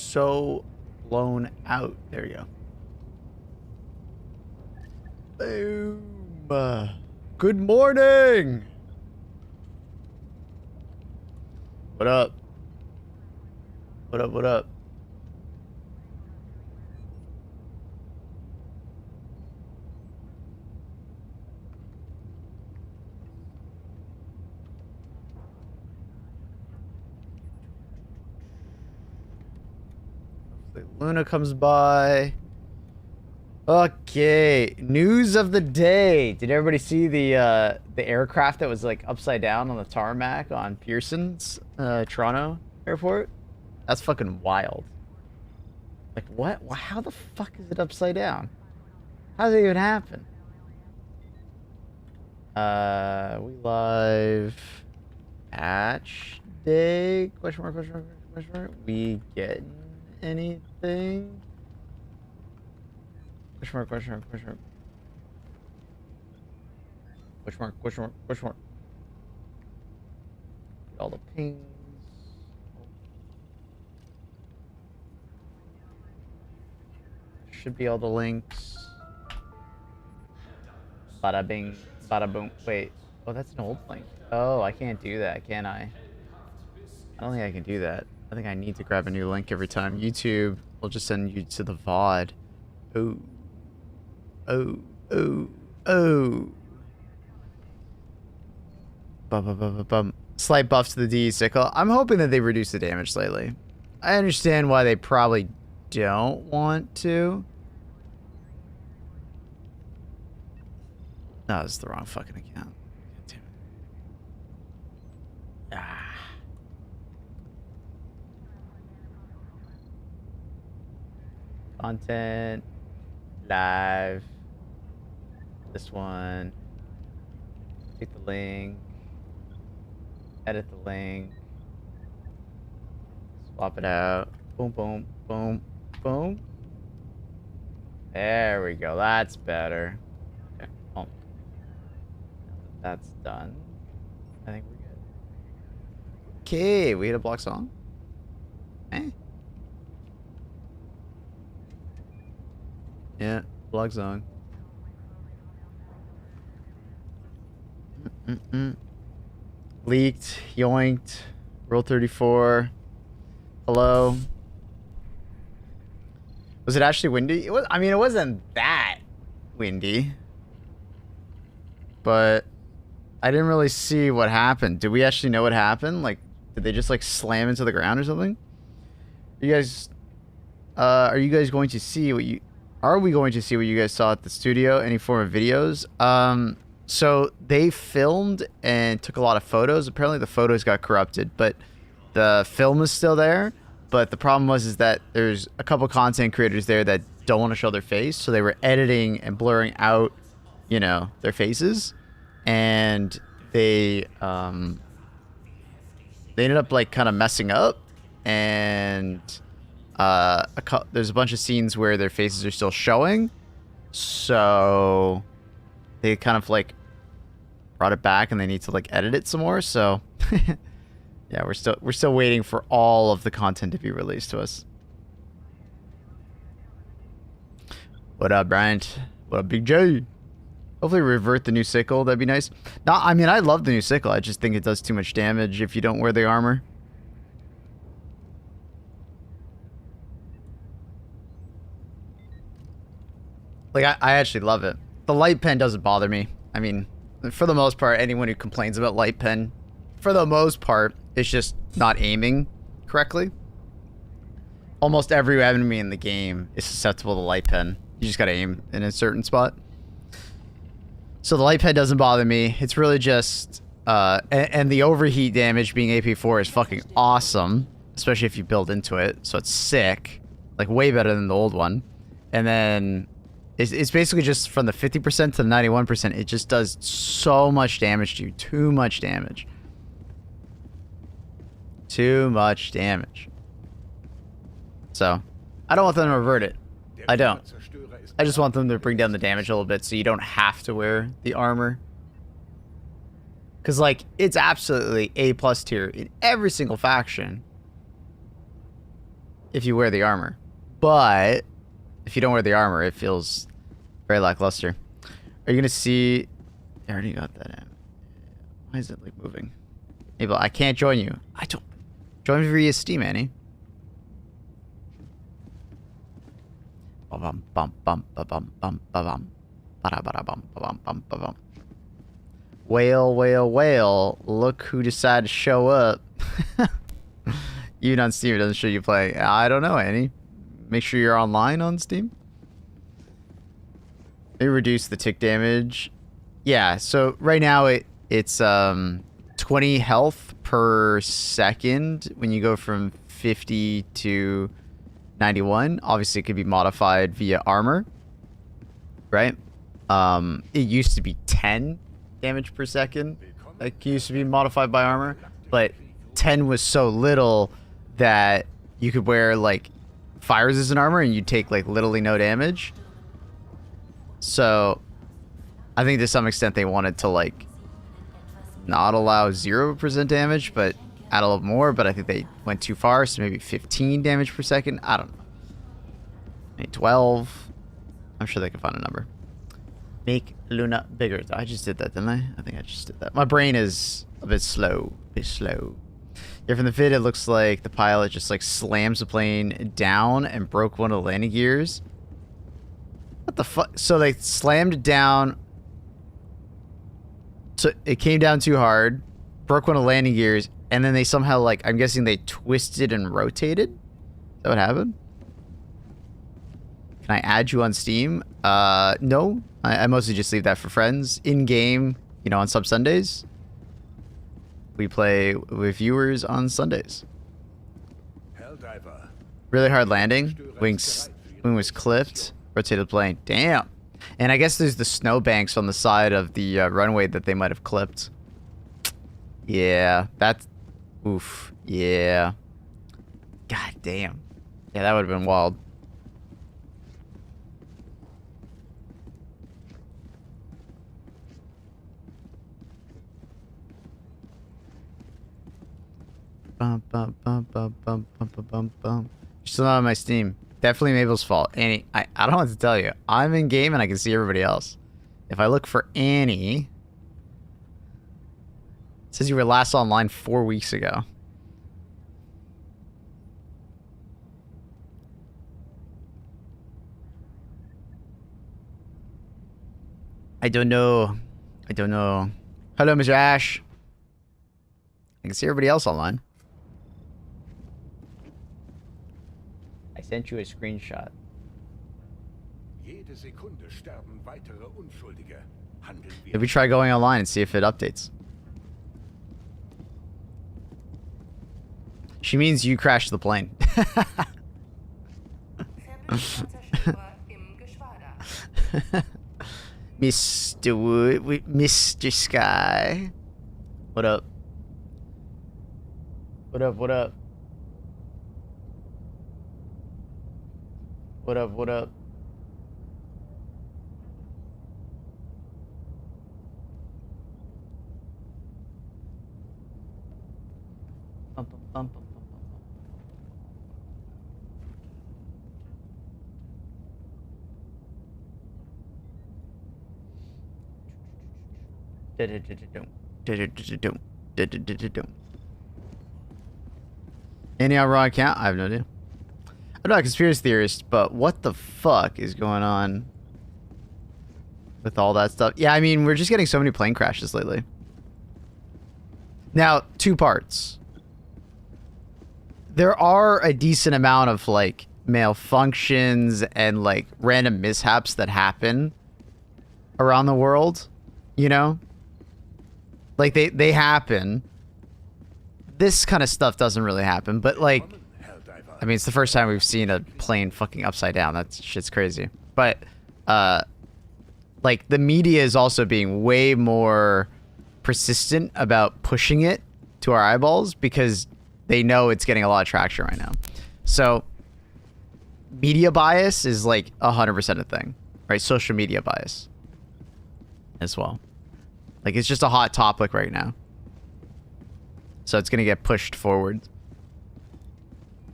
so blown out. There you go. Boom. Good morning. What up? What up? What up? Luna comes by. Okay, news of the day. Did everybody see the aircraft that was like upside down on the tarmac on Pearson's Toronto airport? That's fucking wild. Like what? How the fuck is it upside down? How does it even happen? We live patch day? Question mark, question mark, question mark. We getting anything? Question mark, question mark, question mark. Question mark, question mark, question mark. Get all the pings. Should be all the links. Bada bing, bada boom. Wait. Oh, that's an old link. Oh, I can't do that, can I? I don't think I can do that. I think I need to grab a new link every time. YouTube will just send you to the VOD. Oh. Oh. Oh. Oh. Bum. Slight buff to the DE sickle. I'm hoping that they reduce the damage slightly. I understand why they probably don't want to. No, this is the wrong fucking account. God damn it. Ah. Content. Live. This one. Click the link. Edit the link. Swap it out. Boom, boom, boom, boom. There we go. That's better. Okay. Oh. Now that that's done, I think we're good. Okay, we hit a block song. Eh? Yeah, block song. Leaked, yoinked, Rule 34. Hello. Was it actually windy? It was. I mean, it wasn't that windy, but I didn't really see what happened. Did we actually know what happened? Like, did they just like slam into the ground or something? You guys, are you guys going to see what you? Are we going to see what you guys saw at the studio? Any form of videos? So they filmed and took a lot of photos. Apparently the photos got corrupted, but the film is still there. But the problem was that there's a couple content creators there that don't want to show their face, so they were editing and blurring out, you know, their faces, and they ended up like kind of messing up, and there's a bunch of scenes where their faces are still showing, so they kind of like brought it back and they need to like edit it some more. So yeah, we're still waiting for all of the content to be released to us. What up, Bryant? What up, Big J? Hopefully revert the new sickle. That'd be nice. No, I mean, I love the new sickle. I just think it does too much damage if you don't wear the armor. Like, I actually love it. The light pen doesn't bother me. I mean, for the most part, anyone who complains about light pen, for the most part, is just not aiming correctly. Almost every enemy in the game is susceptible to light pen. You just gotta aim in a certain spot. So the light pen doesn't bother me. It's really just... and the overheat damage being AP4 is fucking awesome. Especially if you build into it. So it's sick. Like, way better than the old one. And then... It's basically just from the 50% to the 91%. It just does so much damage to you. Too much damage. Too much damage. So, I don't want them to revert it. I don't. I just want them to bring down the damage a little bit so you don't have to wear the armor. Because, like, it's absolutely A+ tier in every single faction. if you wear the armor. But if you don't wear the armor, it feels very lackluster. Are you gonna see? I already got that in. Why is it like moving? Abel, I can't join you. I don't. Join me via Steam, Annie. Bum bum bum bum bum bum bum bum bum bum bum. Whale, whale, whale! Look who decided to show up. Even on Steam, it doesn't show you playing. I don't know, Annie. Make sure you're online on Steam. Maybe reduce the tick damage. Yeah, so right now it's 20 health per second when you go from 50 to 91. Obviously, it could be modified via armor, right? It used to be 10 damage per second. Like, used to be modified by armor, but 10 was so little that you could wear like fire resistant armor and you'd take like literally no damage. So I think to some extent they wanted to like not allow 0% damage, but add a little more. But I think they went too far, so maybe 15 damage per second. I don't know. Maybe 12. I'm sure they can find a number. Make Luna bigger. I just did that, didn't I? I think I just did that. My brain is a bit slow. Yeah, from the vid, it looks like the pilot just like slams the plane down and broke one of the landing gears. What the fuck? So they slammed it down. So it came down too hard, broke one of the landing gears, and then they somehow like, I'm guessing they twisted and rotated? Is that what happened? Can I add you on Steam? No. I mostly just leave that for friends. In-game, you know, on some Sundays. We play with viewers on Sundays. Really hard landing. Wing was clipped. Rotated plane. Damn. And I guess there's the snowbanks on the side of the runway that they might have clipped. Yeah. That's... Oof. Yeah. God damn. Yeah, that would have been wild. Bum, bum, bum, bum, bum, bum, bum, bum, bum. You're still not on my Steam. Definitely Mabel's fault. Annie, I don't know what to tell you. I'm in game and I can see everybody else. If I look for Annie, it says you were last online 4 weeks ago. I don't know. I don't know. Hello, Mr. Ash. I can see everybody else online. I sent you a screenshot. Maybe try going online and see if it updates. She means you crashed the plane. Mr. Wood, Mr. Sky. What up? What up, what up? What up, what up? Bum, bum, bum, bum, bum, bum. Any on raw account? I have no idea. I'm not a conspiracy theorist, but what the fuck is going on with all that stuff? Yeah, I mean, we're just getting so many plane crashes lately. Now, two parts. There are a decent amount of, like, malfunctions and, like, random mishaps that happen around the world, you know? Like, they happen. This kind of stuff doesn't really happen, but, like... I mean, it's the first time we've seen a plane fucking upside down. That shit's crazy. But, like, the media is also being way more persistent about pushing it to our eyeballs because they know it's getting a lot of traction right now. So, media bias is, like, 100% a thing, right? Social media bias as well. Like, it's just a hot topic right now. So, it's going to get pushed forward.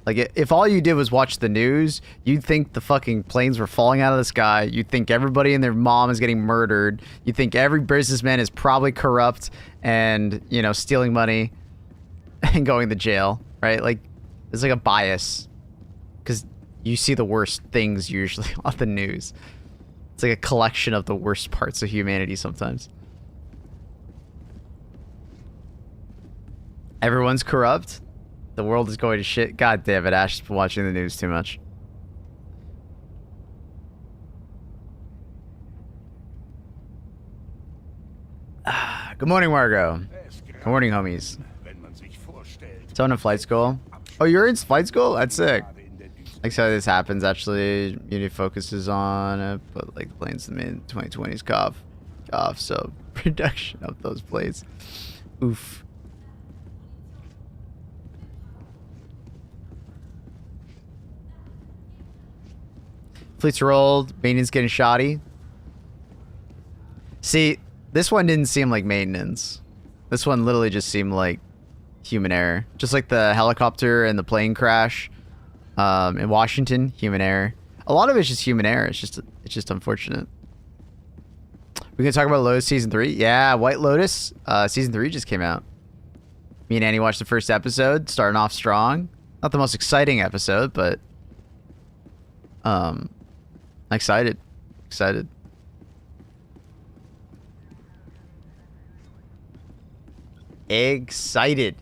Like, if all you did was watch the news, you'd think the fucking planes were falling out of the sky. You'd think everybody and their mom is getting murdered. You'd think every businessman is probably corrupt and, you know, stealing money and going to jail, right? Like, it's like a bias. Because you see the worst things usually on the news. It's like a collection of the worst parts of humanity sometimes. Everyone's corrupt. The world is going to shit. God damn it, Ash has been watching the news too much. Good morning, Margot. Good morning, homies. Someone in flight school. Oh, you're in flight school? That's sick. Like how this happens, actually. Unity focuses on but like the planes in the mid-2020s cough. So production of those planes. Oof. Fleets are old. Maintenance getting shoddy. See, this one didn't seem like maintenance. This one literally just seemed like human error. Just like the helicopter and the plane crash in Washington, human error. A lot of it's just human error. It's just unfortunate. We gonna talk about Lotus Season 3? Yeah, White Lotus Season 3 just came out. Me and Annie watched the first episode, starting off strong. Not the most exciting episode, but excited. Excited.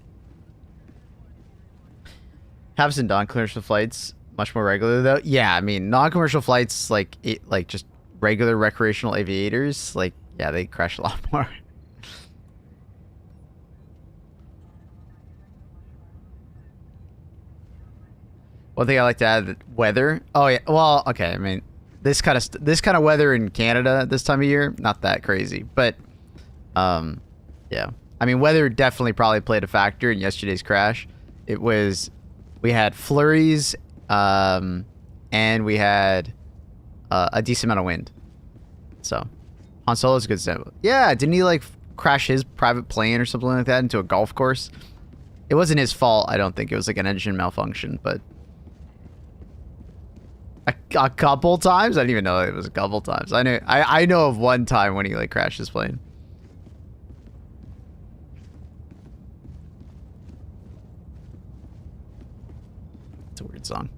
Have some non-commercial flights much more regular though. Yeah, I mean non-commercial flights like just regular recreational aviators, like yeah, they crash a lot more. One thing I like to add, weather. Oh yeah, well okay. I mean this kind of weather in Canada this time of year, not that crazy, but yeah. I mean weather definitely probably played a factor in yesterday's crash. We had flurries, and we had a decent amount of wind. So, Han Solo's a good example. Yeah, didn't he like crash his private plane or something like that into a golf course? It wasn't his fault, I don't think. It was like an engine malfunction, but a couple times. I didn't even know it was a couple times. I know of one time when he like crashed his plane. It's a weird song.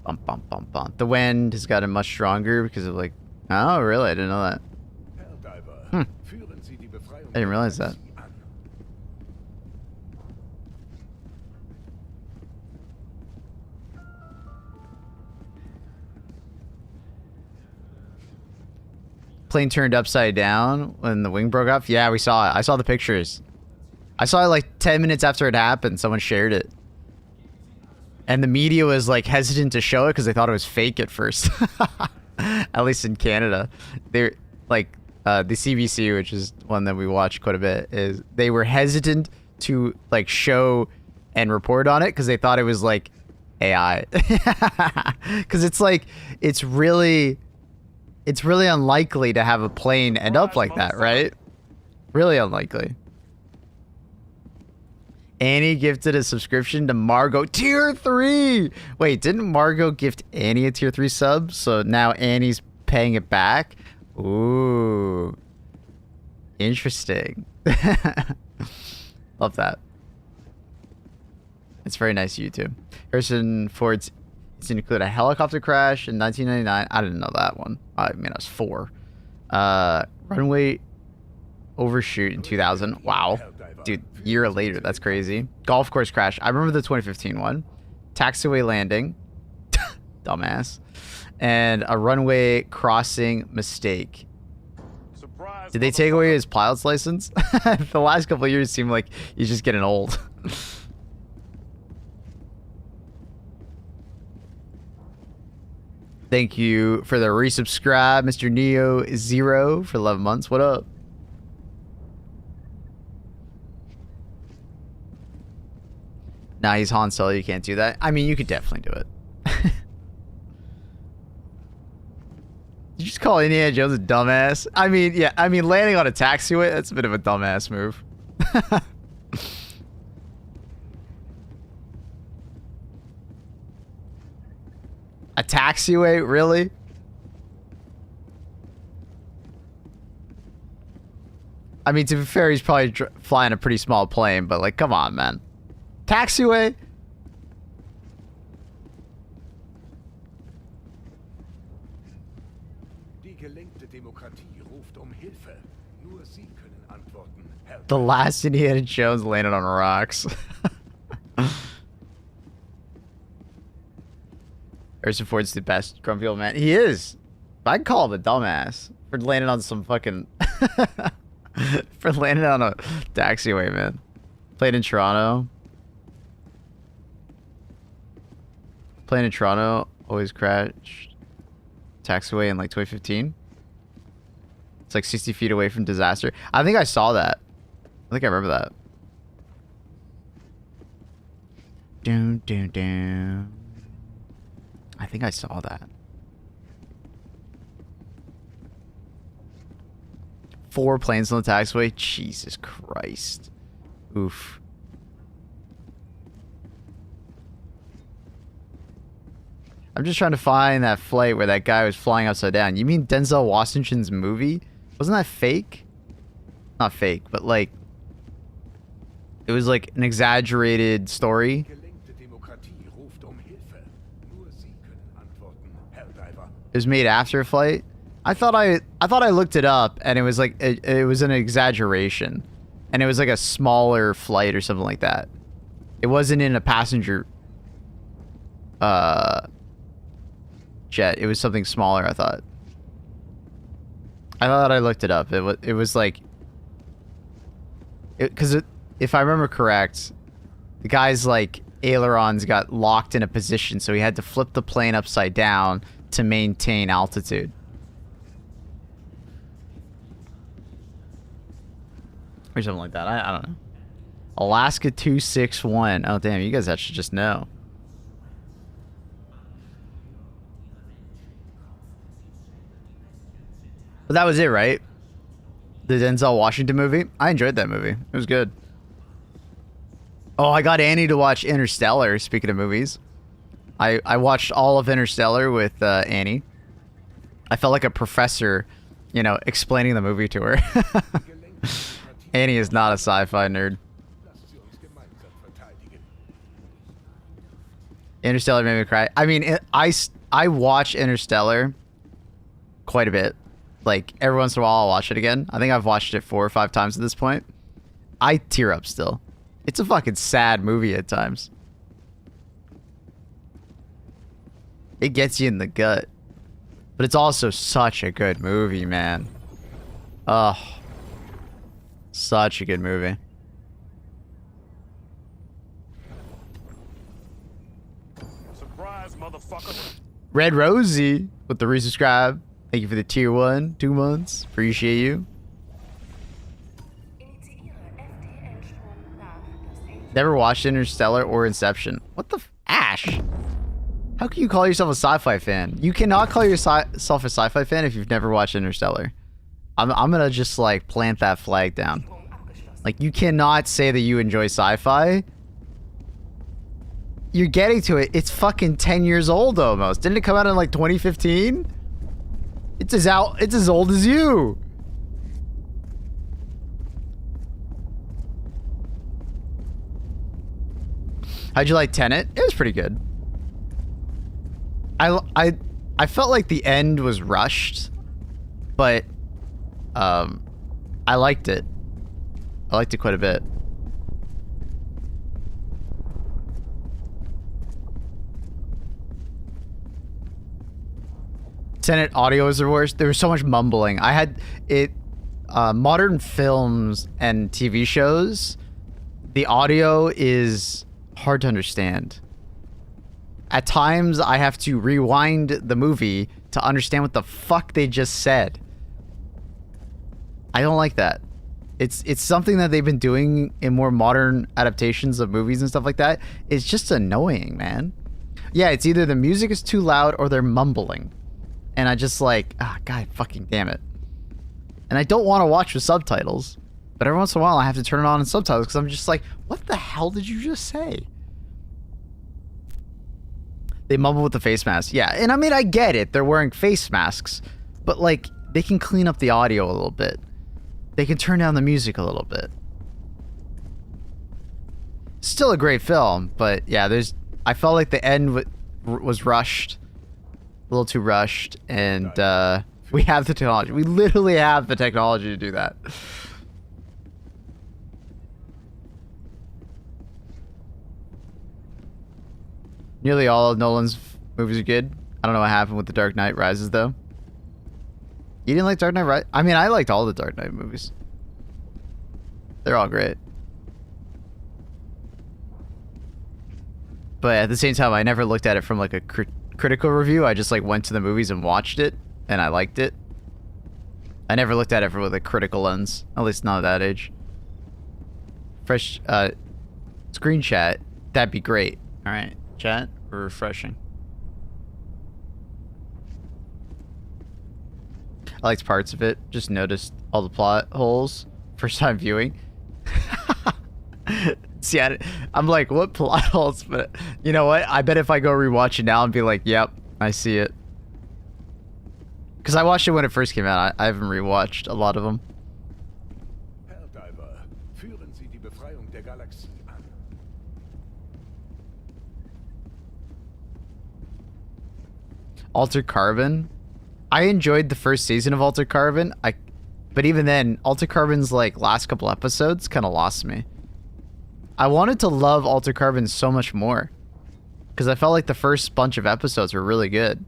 Bum, bum, bum, bum. The wind has gotten much stronger because of like... Oh, really? I didn't know that. I didn't realize that. Plane turned upside down when the wing broke off. Yeah, we saw it. I saw the pictures. I saw it like 10 minutes after it happened. Someone shared it. And the media was like hesitant to show it because they thought it was fake at first. At least in Canada. They're like the CBC, which is one that we watch quite a bit, is they were hesitant to like show and report on it because they thought it was like AI. Because it's like it's really unlikely to have a plane end up like that, right? Really unlikely. Annie gifted a subscription to Margot. Tier 3! Wait, didn't Margot gift Annie a Tier 3 sub? So now Annie's paying it back? Ooh. Interesting. Love that. It's very nice of you too. Harrison Ford's to include a helicopter crash in 1999. I didn't know that one. I mean, I was 4. Runway overshoot in 2000. Wow. Dude, year later. That's crazy. Golf course crash. I remember the 2015 one. Taxiway landing. Dumbass. And a runway crossing mistake. Surprise, did they take away his pilot's license? The last couple of years seem like he's just getting old. Thank you for the resubscribe, Mr. Neo Zero, for 11 months. What up? Nah, he's Han Solo. You can't do that. I mean, you could definitely do it. Did you just call Indiana Jones a dumbass? I mean, yeah. I mean, landing on a taxiway, that's a bit of a dumbass move. taxiway, really? I mean, to be fair, he's probably flying a pretty small plane, but like, come on, man. Taxiway? The last Indiana Jones landed on rocks. Harrison Ford's the best grumpy old man. He is. I'd call him a dumbass for landing on some fucking... for landing on a taxiway, man. Played in Toronto. Playing in Toronto. Always crashed. Taxiway in like 2015. It's like 60 feet away from disaster. I think I saw that. I think I remember that. Doom, doom, doom. I think I saw that. 4 planes on the taxiway? Jesus Christ. Oof. I'm just trying to find that flight where that guy was flying upside down. You mean Denzel Washington's movie? Wasn't that fake? Not fake, but like... It was like an exaggerated story. It was made after a flight. I thought I looked it up and it was like it was an exaggeration, and it was like a smaller flight or something like that. It wasn't in a passenger jet. It was something smaller. I thought I looked it up. It was like because if I remember correct, the guy's like ailerons got locked in a position, so he had to flip the plane upside down to maintain altitude. Or something like that. I don't know. Alaska 261. Oh, damn. You guys actually just know. But that was it, right? The Denzel Washington movie? I enjoyed that movie. It was good. Oh, I got Annie to watch Interstellar, speaking of movies. I watched all of Interstellar with Annie. I felt like a professor, you know, explaining the movie to her. Annie is not a sci-fi nerd. Interstellar made me cry. I mean, I watch Interstellar quite a bit. Like, every once in a while I'll watch it again. I think I've watched it 4 or 5 times at this point. I tear up still. It's a fucking sad movie at times. It gets you in the gut. But it's also such a good movie, man. Oh. Such a good movie. Surprise, motherfucker. Red Rosie with the resubscribe. Thank you for the tier 1, 2 months. Appreciate you. Never watched Interstellar or Inception. What the Ash? How can you call yourself a sci-fi fan? You cannot call yourself a sci-fi fan if you've never watched Interstellar. I'm gonna just like plant that flag down. Like, you cannot say that you enjoy sci-fi. You're getting to it. It's fucking 10 years old almost. Didn't it come out in like 2015? It's as old as you. How'd you like Tenet? It was pretty good. I felt like the end was rushed, but I liked it. I liked it quite a bit. Tenet audio is the worst. There was so much mumbling. I had it. Modern films and TV shows, the audio is hard to understand. At times, I have to rewind the movie to understand what the fuck they just said. I don't like that. It's something that they've been doing in more modern adaptations of movies and stuff like that. It's just annoying, man. Yeah, it's either the music is too loud or they're mumbling. And I just like, God fucking damn it. And I don't want to watch with subtitles. But every once in a while, I have to turn it on in subtitles because I'm just like, what the hell did you just say? They mumble with the face mask. Yeah, and I mean, I get it. They're wearing face masks. But, like, they can clean up the audio a little bit. They can turn down the music a little bit. Still a great film, but yeah, I felt like the end was rushed. A little too rushed, and we have the technology. We literally have the technology to do that. Nearly all of Nolan's movies are good. I don't know what happened with The Dark Knight Rises, though. You didn't like Dark Knight Rises? I mean, I liked all the Dark Knight movies. They're all great. But at the same time, I never looked at it from like a critical review. I just like went to the movies and watched it, and I liked it. I never looked at it from a critical lens, at least not at that age. Fresh screen chat, that'd be great. All right, chat, we're refreshing. I liked parts of it. Just noticed all the plot holes. First time viewing. See, I'm like, what plot holes? But you know what? I bet if I go rewatch it now and be like, yep, I see it. Because I watched it when it first came out. I haven't rewatched a lot of them. Führen Sie die Befreiung der Galaxie an. Altered Carbon. I enjoyed the first season of Altered Carbon. But even then, Altered Carbon's like last couple episodes kind of lost me. I wanted to love Altered Carbon so much more. Because I felt like the first bunch of episodes were really good.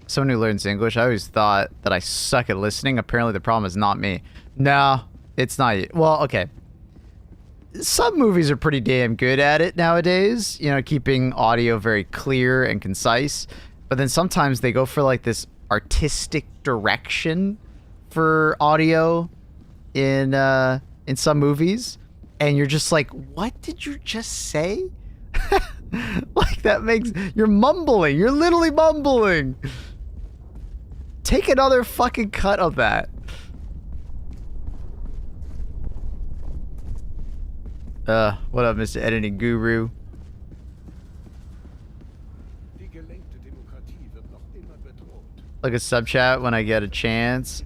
Someone who learns English, I always thought that I suck at listening. Apparently the problem is not me. No, it's not you. Well, okay. Some movies are pretty damn good at it nowadays. You know, keeping audio very clear and concise. But then sometimes they go for like this artistic direction for audio in some movies. And you're just like, what did you just say? Like that makes... You're mumbling. You're literally mumbling. Take another fucking cut of that. What up, Mr. Editing Guru? Like a sub chat when I get a chance.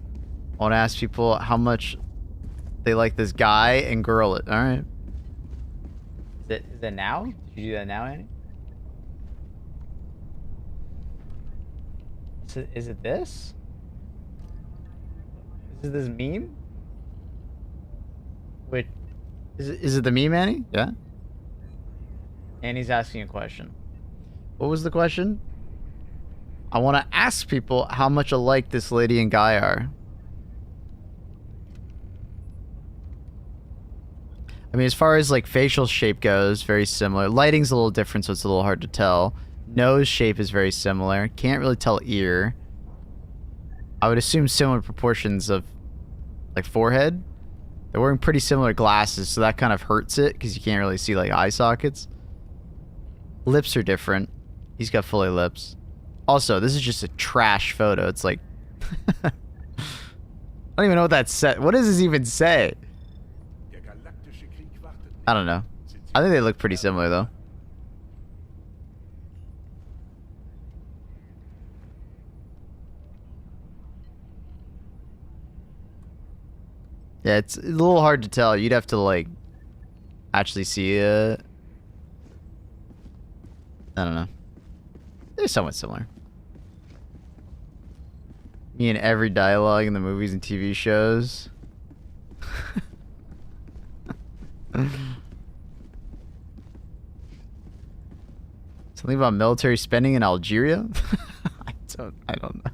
I want to ask people how much they like this guy and girl it. All right. Is that now? Did you do that now, Annie? Is it this? Is it this meme? Wait, is it the meme, Annie? Yeah. Annie's asking a question. What was the question? I want to ask people how much alike this lady and guy are. I mean, as far as like facial shape goes, very similar. Lighting's a little different, so it's a little hard to tell. Nose shape is very similar. Can't really tell ear. I would assume similar proportions of like forehead. They're wearing pretty similar glasses, so that kind of hurts it because you can't really see like eye sockets. Lips are different. He's got fully lips. Also, this is just a trash photo. It's like... I don't even know what that said. What does this even say? I don't know. I think they look pretty similar, though. Yeah, it's a little hard to tell. You'd have to, like, actually see it. I don't know. They're somewhat similar. Me and every dialogue in the movies and TV shows. Something about military spending in Algeria? I don't know.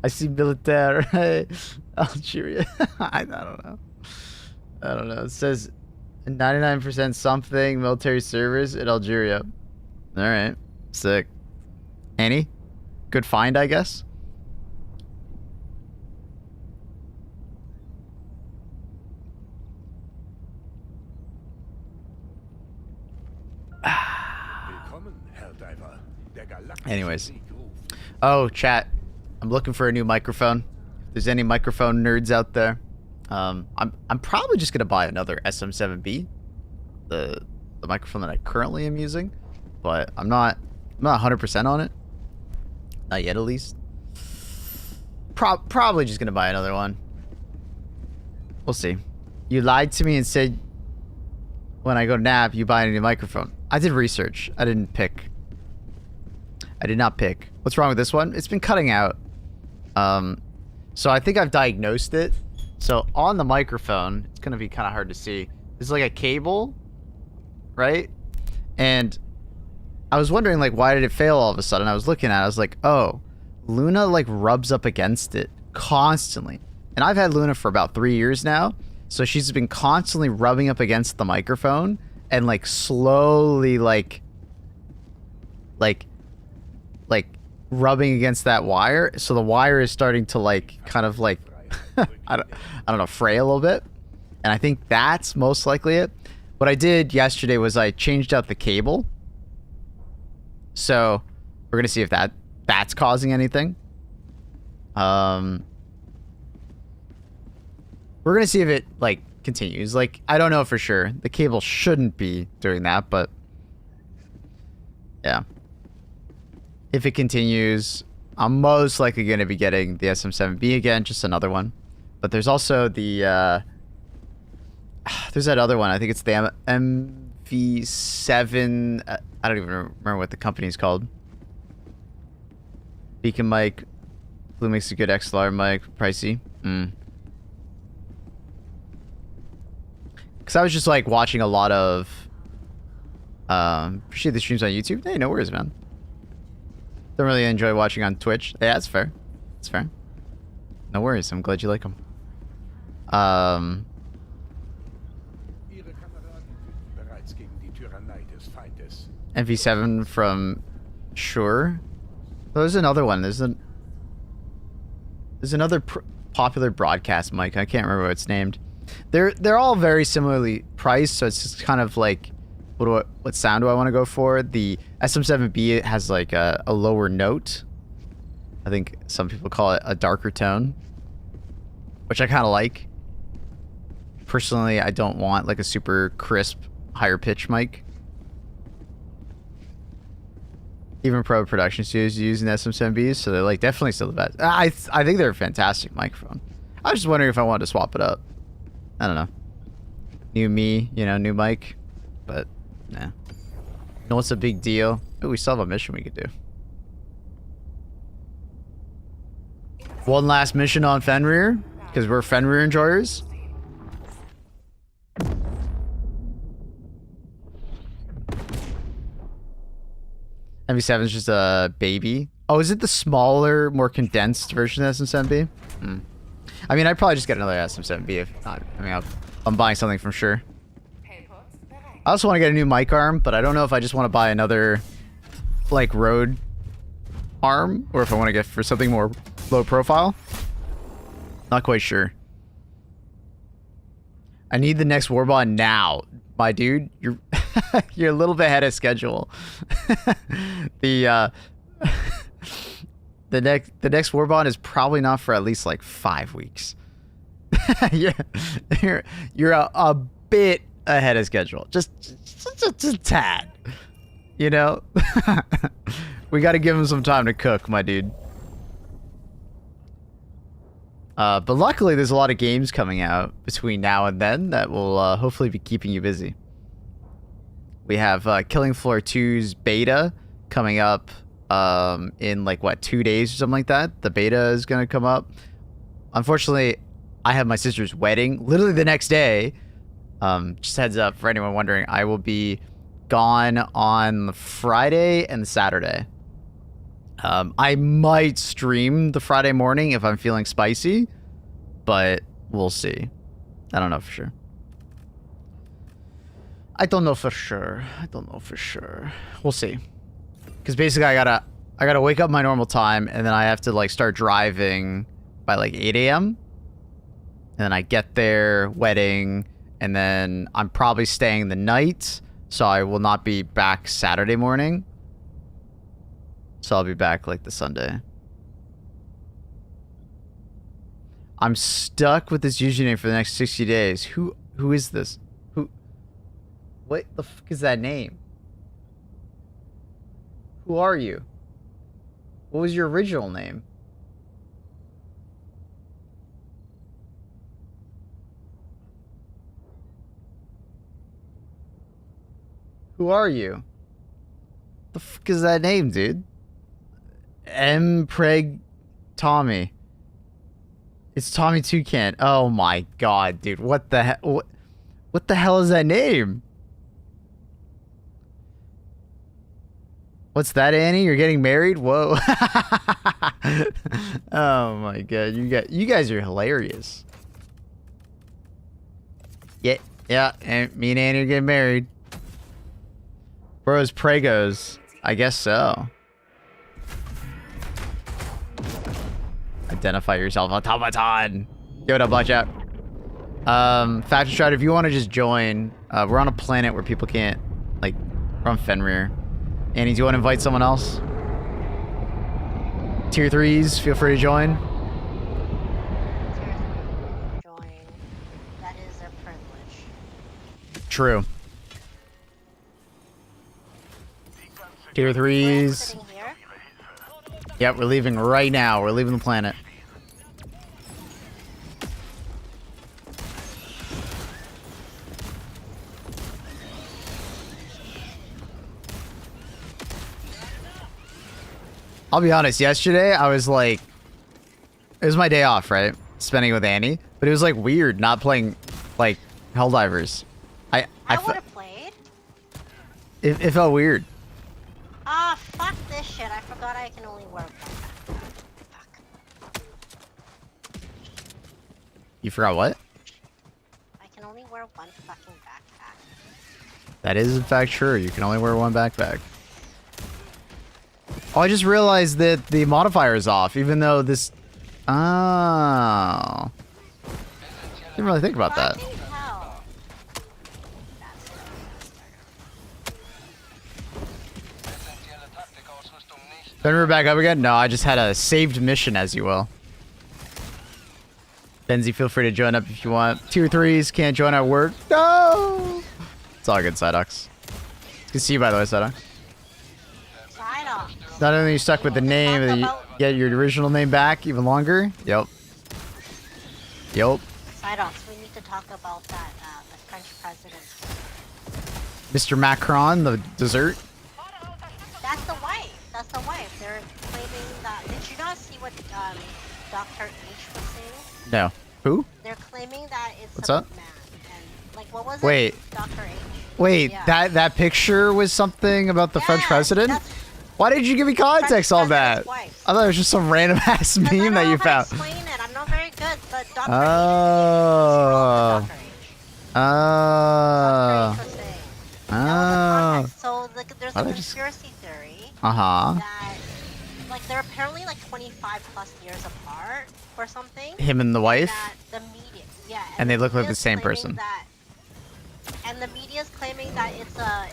I see military Algeria. I don't know. I don't know. It says 99% something military service in Algeria. All right. Sick. Annie? Good find, I guess. Anyways. Oh, chat. I'm looking for a new microphone. If there's any microphone nerds out there. I'm probably just gonna buy another SM7B. The microphone that I currently am using. but I'm not 100% on it. Not yet, at least. Probably just gonna buy another one. We'll see. You lied to me and said when I go nap, you buy a new microphone. I did research. I didn't pick. I did not pick. What's wrong with this one? It's been cutting out. So I think I've diagnosed it. So on the microphone, it's gonna be kind of hard to see. There's like a cable, right? And I was wondering, like, why did it fail all of a sudden? I was looking at it. I was like, oh, Luna, like, rubs up against it constantly. And I've had Luna for about 3 years now. So she's been constantly rubbing up against the microphone and, like, slowly, like rubbing against that wire. So the wire is starting to, like, kind of, like, I don't know, fray a little bit. And I think that's most likely it. What I did yesterday was I changed out the cable. So we're gonna see if that's causing anything. We're gonna see if it like continues. Like, I don't know for sure. The cable shouldn't be doing that, but yeah. If it continues, I'm most likely gonna be getting the SM7B again, just another one. But there's also the there's that other one. I think it's the MV7. I don't even remember what the company's called. Beacon mic. Blue makes a good XLR mic. Pricey. Because I was just like watching a lot of appreciate the streams on YouTube. Hey, no worries, man. Don't really enjoy watching on Twitch. Yeah, that's fair. That's fair. No worries. I'm glad you like them. MV7 from Shure. There's another one. There's another popular broadcast mic. I can't remember what it's named. They're all very similarly priced, so it's just kind of like what sound do I want to go for? The SM7B has like a lower note. I think some people call it a darker tone, which I kind of like. Personally, I don't want like a super crisp, higher pitch mic. Even pro production studios using SM7Bs, so they're like definitely still the best. I think they're a fantastic microphone. I was just wondering if I wanted to swap it up. I don't know. New me, you know, new mic, but nah. No, it's a big deal. Oh, we still have a mission we could do. One last mission on Fenrir, because we're Fenrir enjoyers. MV7 is just a baby. Oh, is it the smaller, more condensed version of SM7B? I mean, I'd probably just get another SM7B if not. I mean, I'm buying something from Sure. I also want to get a new mic arm, but I don't know if I just want to buy another, like, Rode arm, or if I want to get for something more low profile. Not quite sure. I need the next Warbond now. My dude, you're you're a little bit ahead of schedule. The next Warbond is probably not for at least like 5 weeks. You're a bit ahead of schedule. Just a tad. You know? We got to give him some time to cook, my dude. But luckily, there's a lot of games coming out between now and then that will hopefully be keeping you busy. We have Killing Floor 2's beta coming up in like, what, 2 days or something like that? The beta is going to come up. Unfortunately, I have my sister's wedding literally the next day. Just heads up for anyone wondering, I will be gone on the Friday and the Saturday. I might stream the Friday morning if I'm feeling spicy, but we'll see. I don't know for sure. I don't know for sure. We'll see. Because basically I gotta wake up my normal time, and then I have to like start driving by like 8 a.m. And then I get there, wedding, and then I'm probably staying the night, so I will not be back Saturday morning. So I'll be back like the Sunday. I'm stuck with this username for the next 60 days. Who is this? What the fuck is that name? Who are you? What was your original name? Who are you? The fuck is that name, dude? M. Preg Tommy. It's Tommy Toucan. Oh my god, dude. What the hell? What the hell is that name? What's that, Annie? You're getting married? Whoa. Oh my god. You guys are hilarious. Yeah, and me and Annie are getting married. Bros, pregos. I guess so. Identify yourself, automaton. Yo, what up, Black Chat? Faction Stride, if you want to just join, we're on a planet where people can't, like, we're on Fenrir. Annie, do you want to invite someone else? Tier 3s, feel free to join. Join. That is a privilege. True. Tier 3s. Sitting here. Yep, we're leaving right now. We're leaving the planet. I'll be honest, yesterday I was like, it was my day off, right? Spending it with Annie, but it was like weird not playing like Helldivers. I would have played. It felt weird. Ah, fuck this shit. I forgot I can only wear one. Fuck. You forgot what? I can only wear one fucking backpack. That is in fact true. You can only wear one backpack. Oh, I just realized that the modifier is off, even though this... Oh. Didn't really think about that. Fucking hell. Then we're back up again? No, I just had a saved mission, as you will. Benzie, feel free to join up if you want. Tier 3s can't join at work. No! It's all good, Psyducks. Good to see you, by the way, Psyducks. Not only are you stuck with the name, but you get your original name back even longer. Yep. Yep. Psydox, we need to talk about that, the French president. Mr. Macron, the dessert. That's the wife. That's the wife. They're claiming that. Did you not see what Dr. H was saying? No. Who? They're claiming that it's What's a up? man. And like, what was Wait. it? Dr. H. Wait, Yeah. that picture was something about the French Yeah, president? that's- Why did you give me context on that? president's wife. I thought it was just some random ass I don't meme that know you how to found. explain it. I'm not very good, but Dr. Oh. H. Dr. H. Oh. Dr. H was saying. Oh. That was the context. So like, there's Why a did I just- conspiracy theory Uh-huh. that like they're apparently like 25 plus years apart or something. Him and the wife? That the media, yeah. And they look like the media's same claiming person. That, and the media's claiming that it's a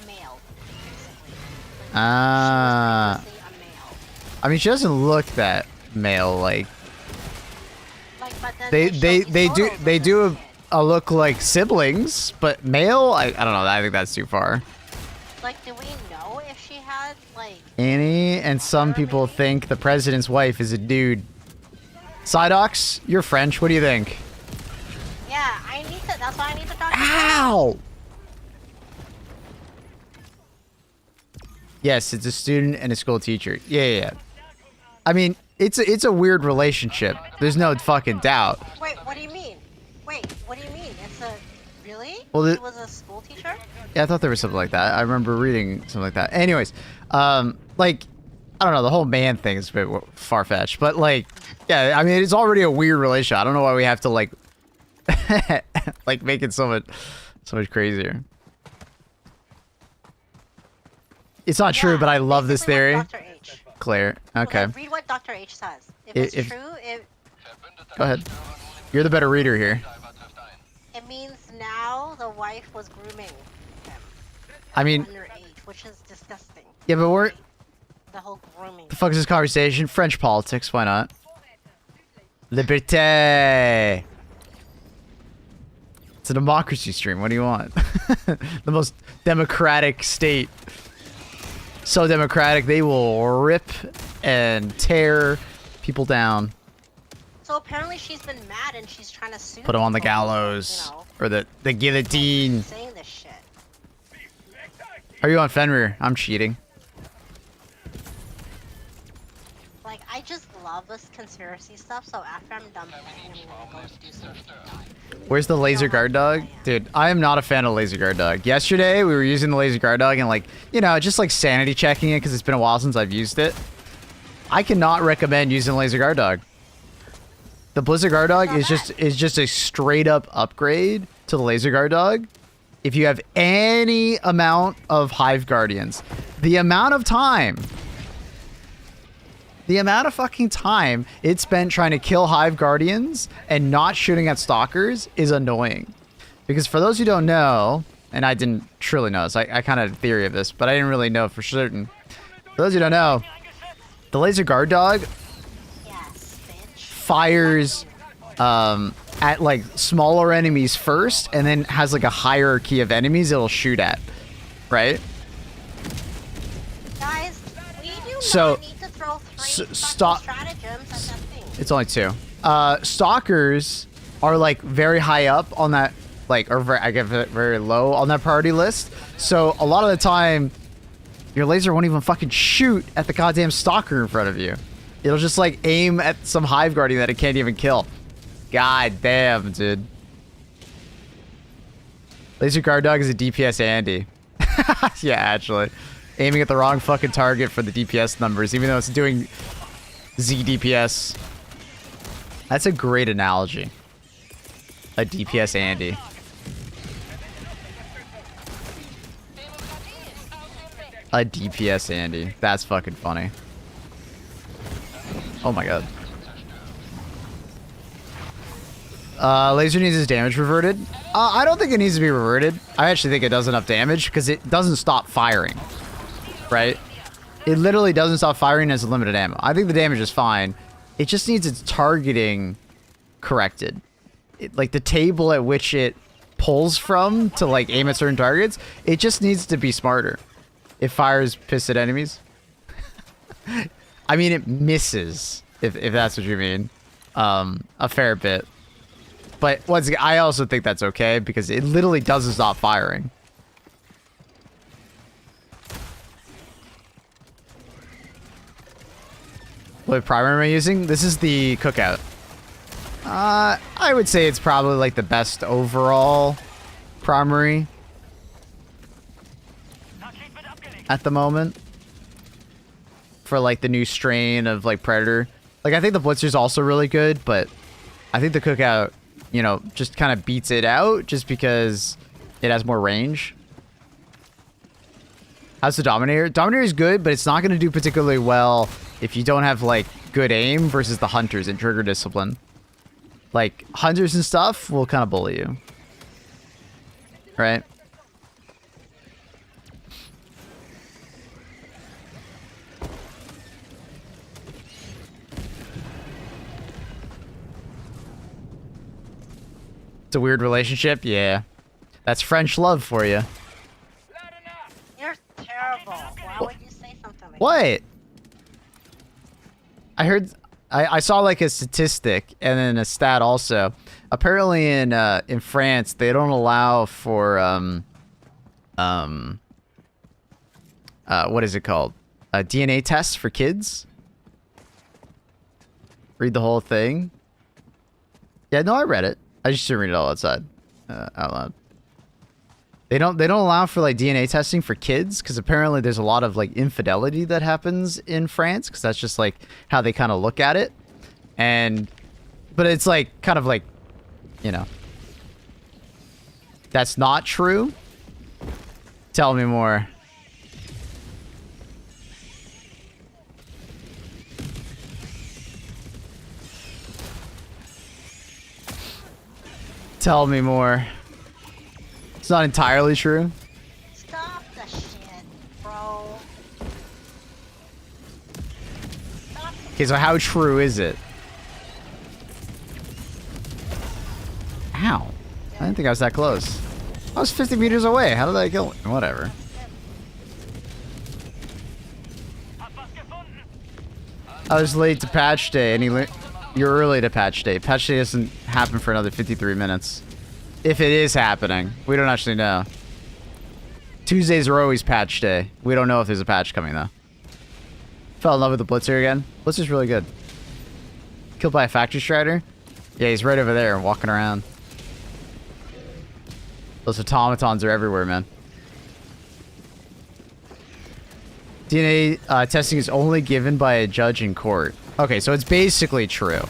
male, basically. Like, Ah. she was previously a male. I mean, she doesn't look that male, like... Like, but then They show they these they do photos they of do this kid. a look like siblings, but male? I don't know. I think that's too far. Like, do we know if she had like? Annie and some people think the president's wife is a dude. Psydox, you're French. What do you think? Yeah, I need to. That's why I need to talk. to her. Ow! Yes, it's a student and a school teacher. Yeah. I mean, it's a weird relationship. There's no fucking doubt. Wait, what do you mean? Wait, what do you mean? It's a really? Well, She was a school teacher? Yeah, I thought there was something like that. I remember reading something like that. Anyways, like, I don't know, the whole man thing is a bit far-fetched, but like, yeah, I mean, it's already a weird relationship. I don't know why we have to like, like make it so much crazier. It's not true, Yeah, but I love this basically theory. what Dr. H. Claire, okay, Read what Dr. H says. If If- it's if- true, go ahead. You're the better reader here. it means now the wife was grooming him. I mean, Underage, which is disgusting. yeah, but we're The whole grooming. the fuck is this conversation? French politics, why not? Liberté. It's a democracy stream. What do you want? The most democratic state. So democratic, they will rip and tear people down. So apparently she's been mad and she's trying to sue. Put them on the people, gallows. you know, Or the guillotine. saying this shit. Are you on Fenrir? I'm cheating. Like, I just love this conspiracy stuff, so after I'm done playing, I'm gonna go do something. Where's the laser guard dog? Dude, I am not a fan of laser guard dog. Yesterday, we were using the laser guard dog and like, you know, just like sanity checking it because it's been a while since I've used it. I cannot recommend using the laser guard dog. The Blizzard guard dog is just a straight up upgrade to the laser guard dog. If you have any amount of Hive Guardians, the amount of fucking time it's spent trying to kill Hive Guardians and not shooting at stalkers is annoying. Because for those who don't know, and I didn't truly know this, I kind of had a theory of this, but I didn't really know for certain. For those who don't know, the laser guard dog fires at like smaller enemies first and then has like a hierarchy of enemies it'll shoot at, right? Guys, we do So, not need to throw three stratagems at that thing. It's only 2. Stalkers are like very high up on that, like, or I give it very low on that priority list. So a lot of the time, your laser won't even fucking shoot at the goddamn stalker in front of you. It'll just like aim at some Hive Guardian that it can't even kill. God damn, dude. Laser guard dog is a DPS Andy. Yeah, actually. Aiming at the wrong fucking target for the DPS numbers, even though it's doing Z DPS. That's a great analogy. A DPS Andy. A DPS Andy. That's fucking funny. Oh my god. Laser needs his damage reverted. I don't think it needs to be reverted. I actually think it does enough damage because it doesn't stop firing. Right? It literally doesn't stop firing as limited ammo. I think the damage is fine. It just needs its targeting corrected. Like the table at which it pulls from to like aim at certain targets, it just needs to be smarter. It fires piss at enemies. I mean, it misses, if that's what you mean. A fair bit. But once again, I also think that's okay because it literally doesn't stop firing. What primer am I using? This is the Cookout. I would say it's probably like the best overall primary at the moment for like the new strain of like Predator. Like I think the Blitzer's also really good, but I think the Cookout, you know, just kind of beats it out just because it has more range. How's the Dominator? Dominator is good, but it's not going to do particularly well if you don't have like good aim versus the Hunters and trigger discipline. Like Hunters and stuff will kind of bully you. Right? It's a weird relationship? Yeah. That's French love for you. You're terrible. Why would you say something like What? I heard... I saw like a statistic and then a stat also. Apparently in France, they don't allow for... what is it called? DNA tests for kids? Read the whole thing? Yeah, no, I read it. I just didn't read it all out loud. They don't allow for like DNA testing for kids because apparently there's a lot of like infidelity that happens in France because that's just like how they kind of look at it. But it's like kind of like, you know, that's not true. Tell me more. Tell me more. It's not entirely true. Stop the shit, bro. Stop. Okay, so how true is it? Ow. I didn't think I was that close. I was 50 meters away. How did I kill him? Whatever. I was late to patch day, and you're early to patch day. Patch day doesn't happen for another 53 minutes. If it is happening. We don't actually know. Tuesdays are always patch day. We don't know if there's a patch coming, though. Fell in love with the Blitzer again. Blitzer's really good. Killed by a factory strider? Yeah, he's right over there, walking around. Those automatons are everywhere, man. DNA testing is only given by a judge in court. Okay, so it's basically true.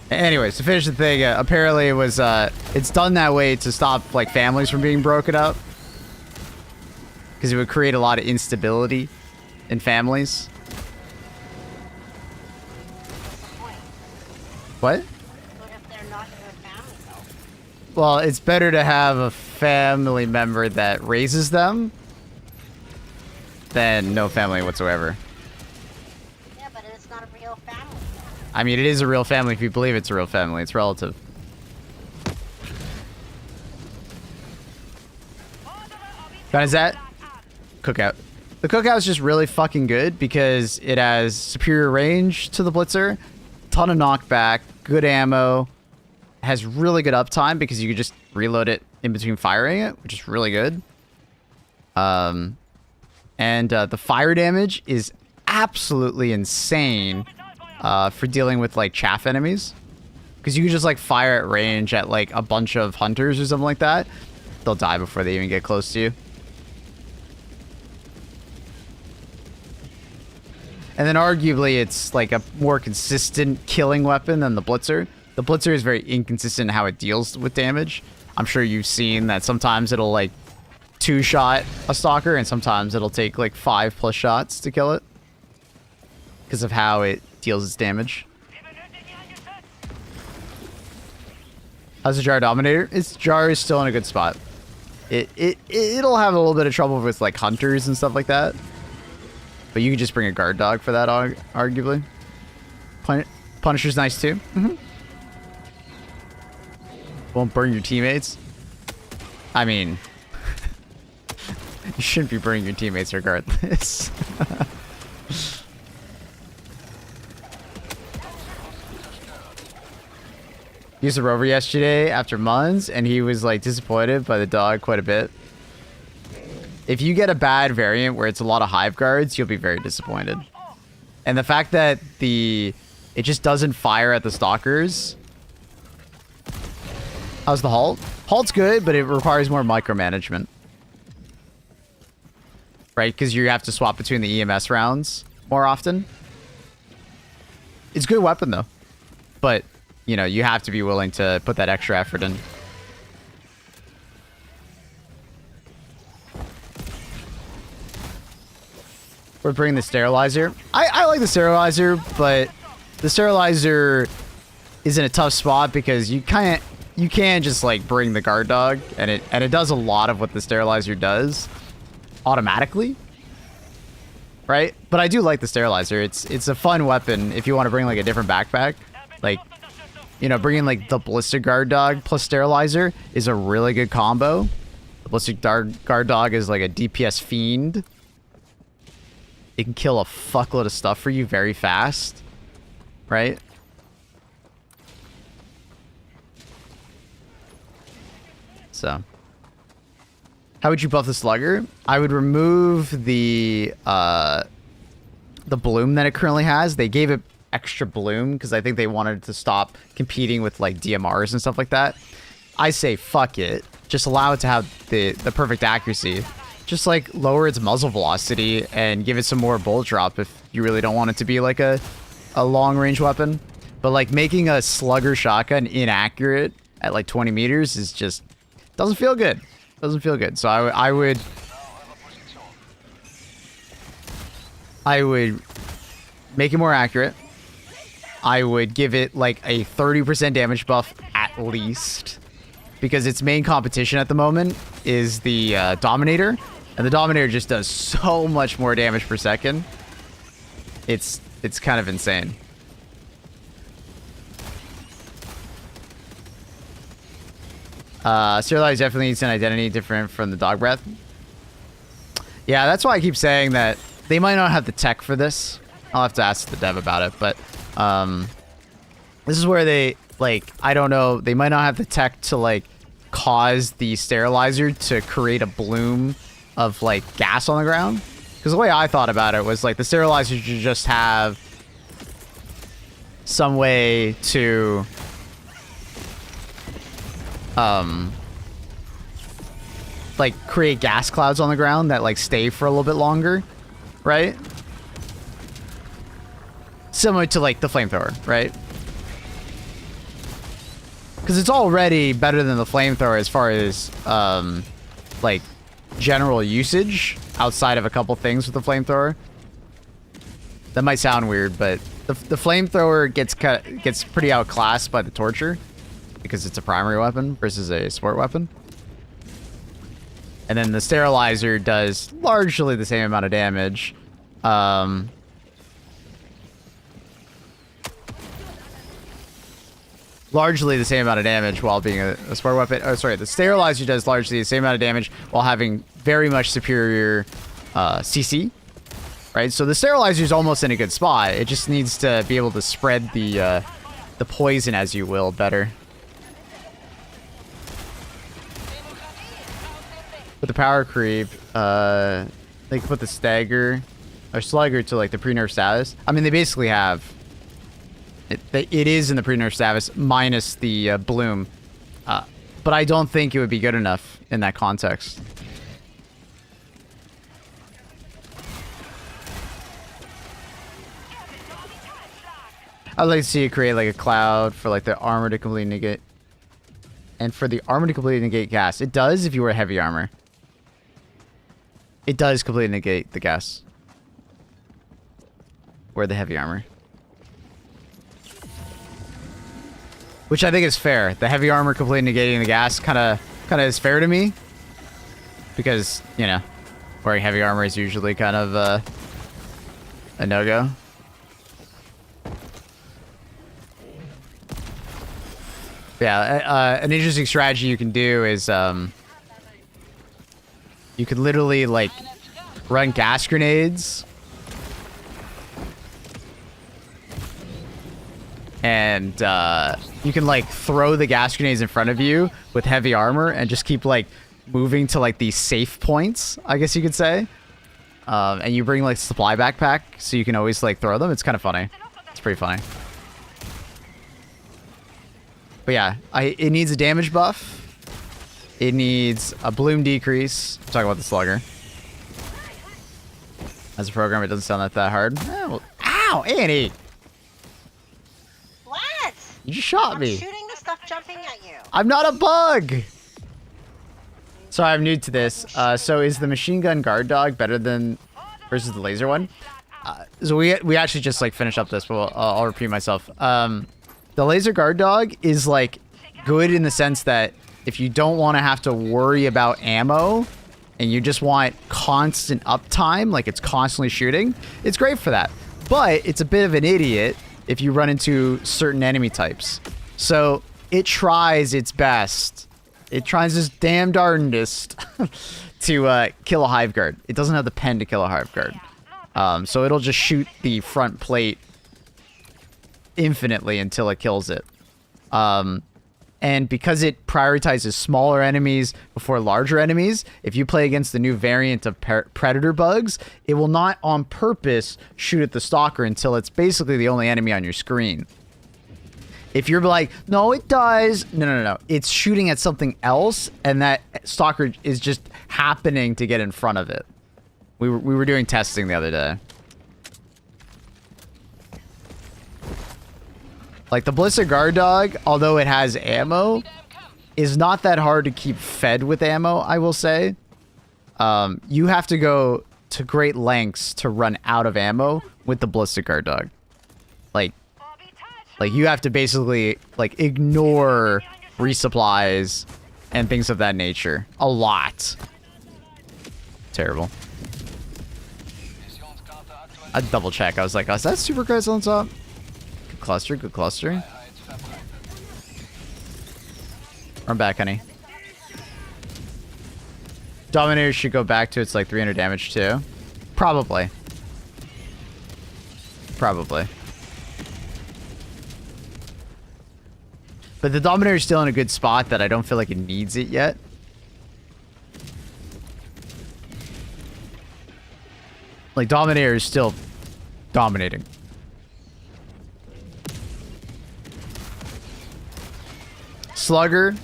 Anyways, to finish the thing, apparently it was, it's done that way to stop, like, families from being broken up. Because it would create a lot of instability in families. What? What if they're not your family, though? Well, it's better to have a family member that raises them than no family whatsoever. Yeah, but it's not a real family. I mean, it is a real family if you believe it's a real family. It's relative. Got his that? Cookout. The Cookout is just really fucking good because it has superior range to the Blitzer, ton of knockback, good ammo, has really good uptime because you can just reload it in between firing it, which is really good. And the fire damage is absolutely insane for dealing with like chaff enemies, because you can just like fire at range at like a bunch of hunters or something like that. They'll die before they even get close to you. And then arguably it's like a more consistent killing weapon than the Blitzer. The Blitzer is very inconsistent in how it deals with damage. I'm sure you've seen that sometimes it'll like 2-shot a stalker and sometimes it'll take like 5+ shots to kill it because of how it deals its damage. How's the Jar Dominator? Its Jar is still in a good spot. It'll have a little bit of trouble with like hunters and stuff like that. But you can just bring a guard dog for that, arguably. Punisher's nice too. Won't burn your teammates. I mean, you shouldn't be burning your teammates regardless. Used the rover yesterday after months, and he was like disappointed by the dog quite a bit. If you get a bad variant where it's a lot of hive guards, you'll be very disappointed. And the fact that it just doesn't fire at the stalkers. How's the halt? Halt's good, but it requires more micromanagement. Right? Because you have to swap between the EMS rounds more often. It's a good weapon though. But, you know, you have to be willing to put that extra effort in. We're bringing the sterilizer. I like the sterilizer, but the sterilizer is in a tough spot because you can't just like bring the guard dog, and it does a lot of what the sterilizer does automatically, right? But I do like the sterilizer. It's a fun weapon if you want to bring like a different backpack, like, you know, bringing like the ballistic guard dog plus sterilizer is a really good combo. The ballistic guard dog is like a DPS fiend. It can kill a fuckload of stuff for you very fast, right? So, how would you buff the slugger? I would remove the bloom that it currently has. They gave it extra bloom because I think they wanted to stop competing with like DMRs and stuff like that. I say fuck it. Just allow it to have the perfect accuracy. Just like lower its muzzle velocity and give it some more bullet drop if you really don't want it to be like a long range weapon. But like making a slugger shotgun inaccurate at like 20 meters is just doesn't feel good. Doesn't feel good. So I would make it more accurate. I would give it like a 30% damage buff at least, because its main competition at the moment is the Dominator. And the Dominator just does so much more damage per second. It's It's kind of insane. Serialized definitely needs an identity different from the dog breath. Yeah, that's why I keep saying that they might not have the tech for this. I'll have to ask the dev about it, but this is where they, like, I don't know, they might not have the tech to, like, cause the sterilizer to create a bloom of, like, gas on the ground. Because the way I thought about it was, like, the sterilizer should just have some way to like create gas clouds on the ground that like stay for a little bit longer, right? Similar to like the flamethrower, right? Because it's already better than the flamethrower as far as like general usage outside of a couple things with the flamethrower. That might sound weird, but the flamethrower gets pretty outclassed by the torture because it's a primary weapon versus a support weapon. And then the sterilizer does largely the same amount of damage. Largely the same amount of damage while being a support weapon. Oh, sorry, the sterilizer does largely the same amount of damage while having very much superior CC. Right, so the sterilizer is almost in a good spot. It just needs to be able to spread the poison, as you will, better. With the power creep, they can put the stagger or slugger to like the pre-nerf status. I mean, they basically have it. It is in the pre-nerf status minus the bloom, but I don't think it would be good enough in that context. I'd like to see it create like a cloud for like the armor to completely negate. And for the armor to completely negate gas. It does if you wear heavy armor. It does completely negate the gas. Wear the heavy armor. Which I think is fair. The heavy armor completely negating the gas kinda is fair to me. Because, you know, wearing heavy armor is usually kind of a no-go. Yeah, an interesting strategy you can do is you could literally like run gas grenades and you can like throw the gas grenades in front of you with heavy armor and just keep like moving to like these safe points, I guess you could say. And you bring like supply backpack so you can always like throw them. It's kind of funny. It's pretty funny. But yeah, it needs a damage buff. It needs a bloom decrease. We'll talk about the slugger. As a program, it doesn't sound that hard. Oh, ow, Annie! What? You just shot me. I'm shooting the stuff jumping at you. I'm not a bug! Sorry, I'm new to this. So is the machine gun guard dog better than versus the laser one? So we actually just like finished up this, but I'll repeat myself. The laser guard dog is like good in the sense that if you don't want to have to worry about ammo and you just want constant uptime, like it's constantly shooting, it's great for that. But it's a bit of an idiot if you run into certain enemy types. So it tries its best. It tries its damn darndest to kill a hive guard. It doesn't have the pen to kill a hive guard. So it'll just shoot the front plate infinitely until it kills it. And because it prioritizes smaller enemies before larger enemies, if you play against the new variant of predator bugs, it will not on purpose shoot at the stalker until it's basically the only enemy on your screen. If you're like, no, it does. No. It's shooting at something else, and that stalker is just happening to get in front of it. We were doing testing the other day. Like, the Ballistic Guard Dog, although it has ammo, is not that hard to keep fed with ammo, I will say. You have to go to great lengths to run out of ammo with the Ballistic Guard Dog. Like, you have to basically, like, ignore resupplies and things of that nature. A lot. Terrible. I'd double check. I was like, oh, is that super crystal on top? Good cluster, good cluster. I'm back, honey. Dominator should go back to its like 300 damage too. Probably. Probably. But the Dominator's still in a good spot that I don't feel like it needs it yet. Like, Dominator is still dominating. Slugger,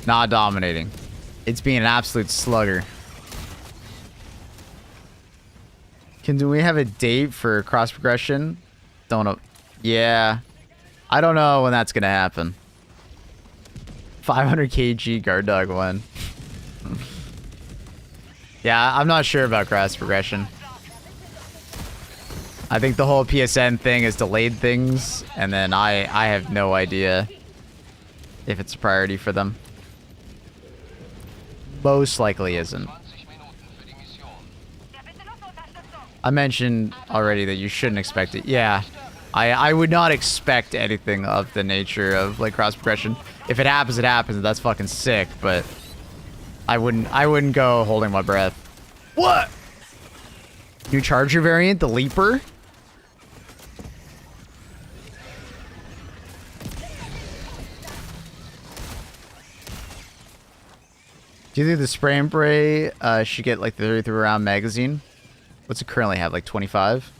not dominating. It's being an absolute slugger. Do we have a date for cross progression? Don't know. Yeah. I don't know when that's going to happen. 500 kg guard dog one. Yeah, I'm not sure about cross progression. I think the whole PSN thing has delayed things, and then I have no idea if it's a priority for them. Most likely isn't. I mentioned already that you shouldn't expect it. Yeah, I would not expect anything of the nature of like cross progression. If it happens, it happens. That's fucking sick. But I wouldn't go holding my breath. What? New Charger variant, the Leaper. Do you think the spray and pray should get like the 33 round magazine? What's it currently have? Like 25?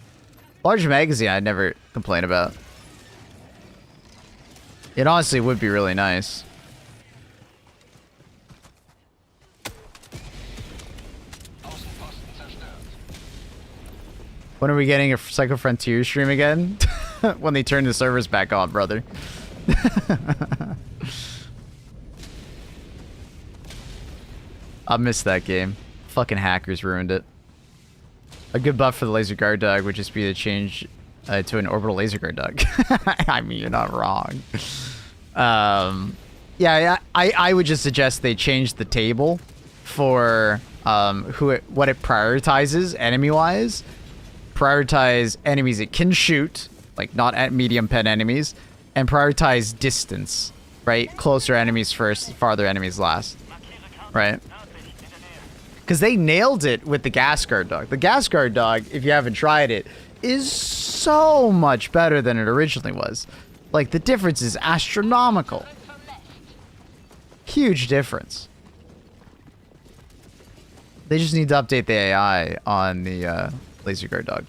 Large magazine I'd never complain about. It honestly would be really nice. When are we getting a Psycho Frontier stream again? When they turn the servers back on, brother. I missed that game. Fucking hackers ruined it. A good buff for the laser guard dog would just be to change to an orbital laser guard dog. I mean, you're not wrong. Yeah, I would just suggest they change the table for what it prioritizes enemy-wise. Prioritize enemies it can shoot, like not at medium pen enemies, and prioritize distance, right? Closer enemies first, farther enemies last, right? Because they nailed it with the gas guard dog. The gas guard dog, if you haven't tried it, is so much better than it originally was. Like, the difference is astronomical. Huge difference. They just need to update the AI on the laser guard dog.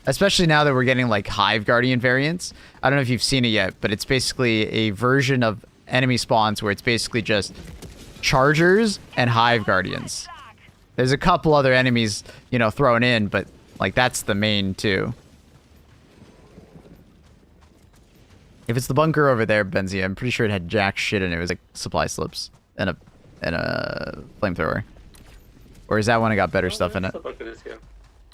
Especially now that we're getting, like, Hive Guardian variants. I don't know if you've seen it yet, but it's basically a version of enemy spawns where it's basically just Chargers and Hive Guardians. There's a couple other enemies, you know, thrown in, but like that's the main two. If it's the bunker over there, Benzie, I'm pretty sure it had jack shit in it. It was like supply slips and a flamethrower. Or is that one that got better stuff in it?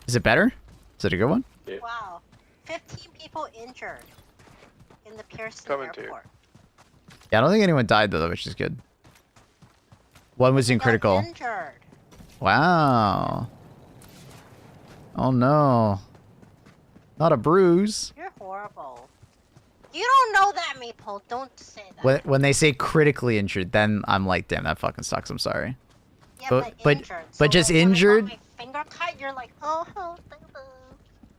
Is it better? Is it a good one? Yeah. Wow. 15 people injured in the Pearson Coming airport. Yeah, I don't think anyone died though, which is good. One was in critical. Injured. Wow. Oh no. Not a bruise. You're horrible. You don't know that, Maple. Don't say that. When they say critically injured, then I'm like, damn, that fucking sucks. I'm sorry. Yeah, but injured. but just when injured. I got my finger cut, you're like, oh, boo-boo.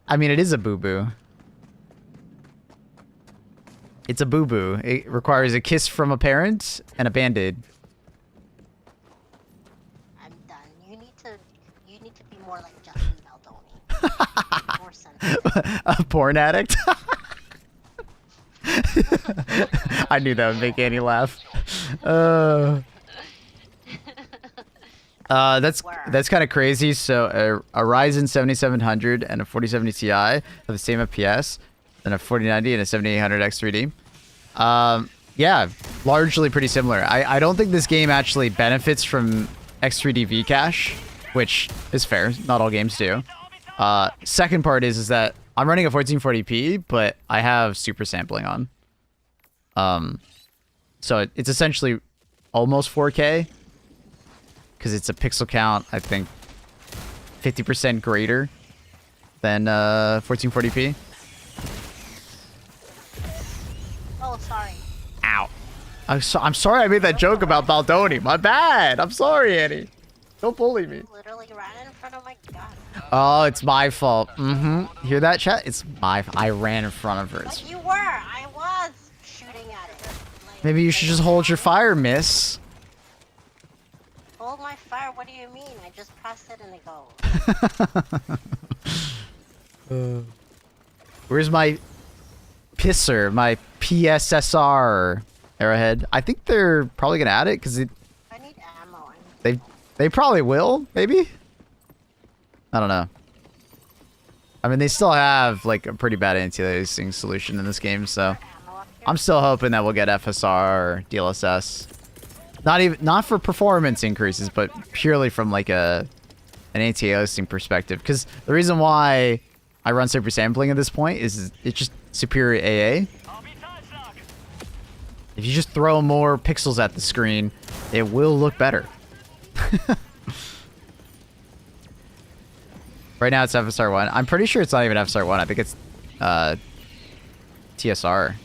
I mean, it is a boo-boo. It's a boo-boo. It requires a kiss from a parent and a band-aid. I'm done. You need to be more like Justin Baldoni. More sensitive. A porn addict? I knew that would make Annie laugh. That's kind of crazy. So a Ryzen 7700 and a 4070 Ti have the same FPS, than a 4090 and a 7800 X3D. Yeah, largely pretty similar. I don't think this game actually benefits from X3D Vcache, which is fair. Not all games do. Second part is that I'm running a 1440p, but I have super sampling on. So it's essentially almost 4K. Because it's a pixel count, I think, 50% greater than 1440p. Oh, sorry. Ow. I'm sorry I made that joke about Baldoni. My bad. I'm sorry, Annie. Don't bully me. You literally ran in front of my gun. Oh, it's my fault. Mm-hmm. Hear that, chat? It's my I ran in front of her. But you were. I was shooting at it. Like, Maybe you should just hold your fire, miss. hold my fire? What do you mean? I just pressed it and it goes. Where's my pisser? My PSSR arrowhead? I think they're probably gonna add it because I need ammo. I need they probably will. Maybe. I don't know. I mean, they still have like a pretty bad anti-aliasing solution in this game, so ammo up here. I'm still hoping that we'll get FSR or DLSS. Not for performance increases, but purely from like an anti-aliasing perspective. Because the reason why I run super sampling at this point is it's just superior AA. If you just throw more pixels at the screen, it will look better. Right now it's FSR1. I'm pretty sure it's not even FSR1. I think it's TSR.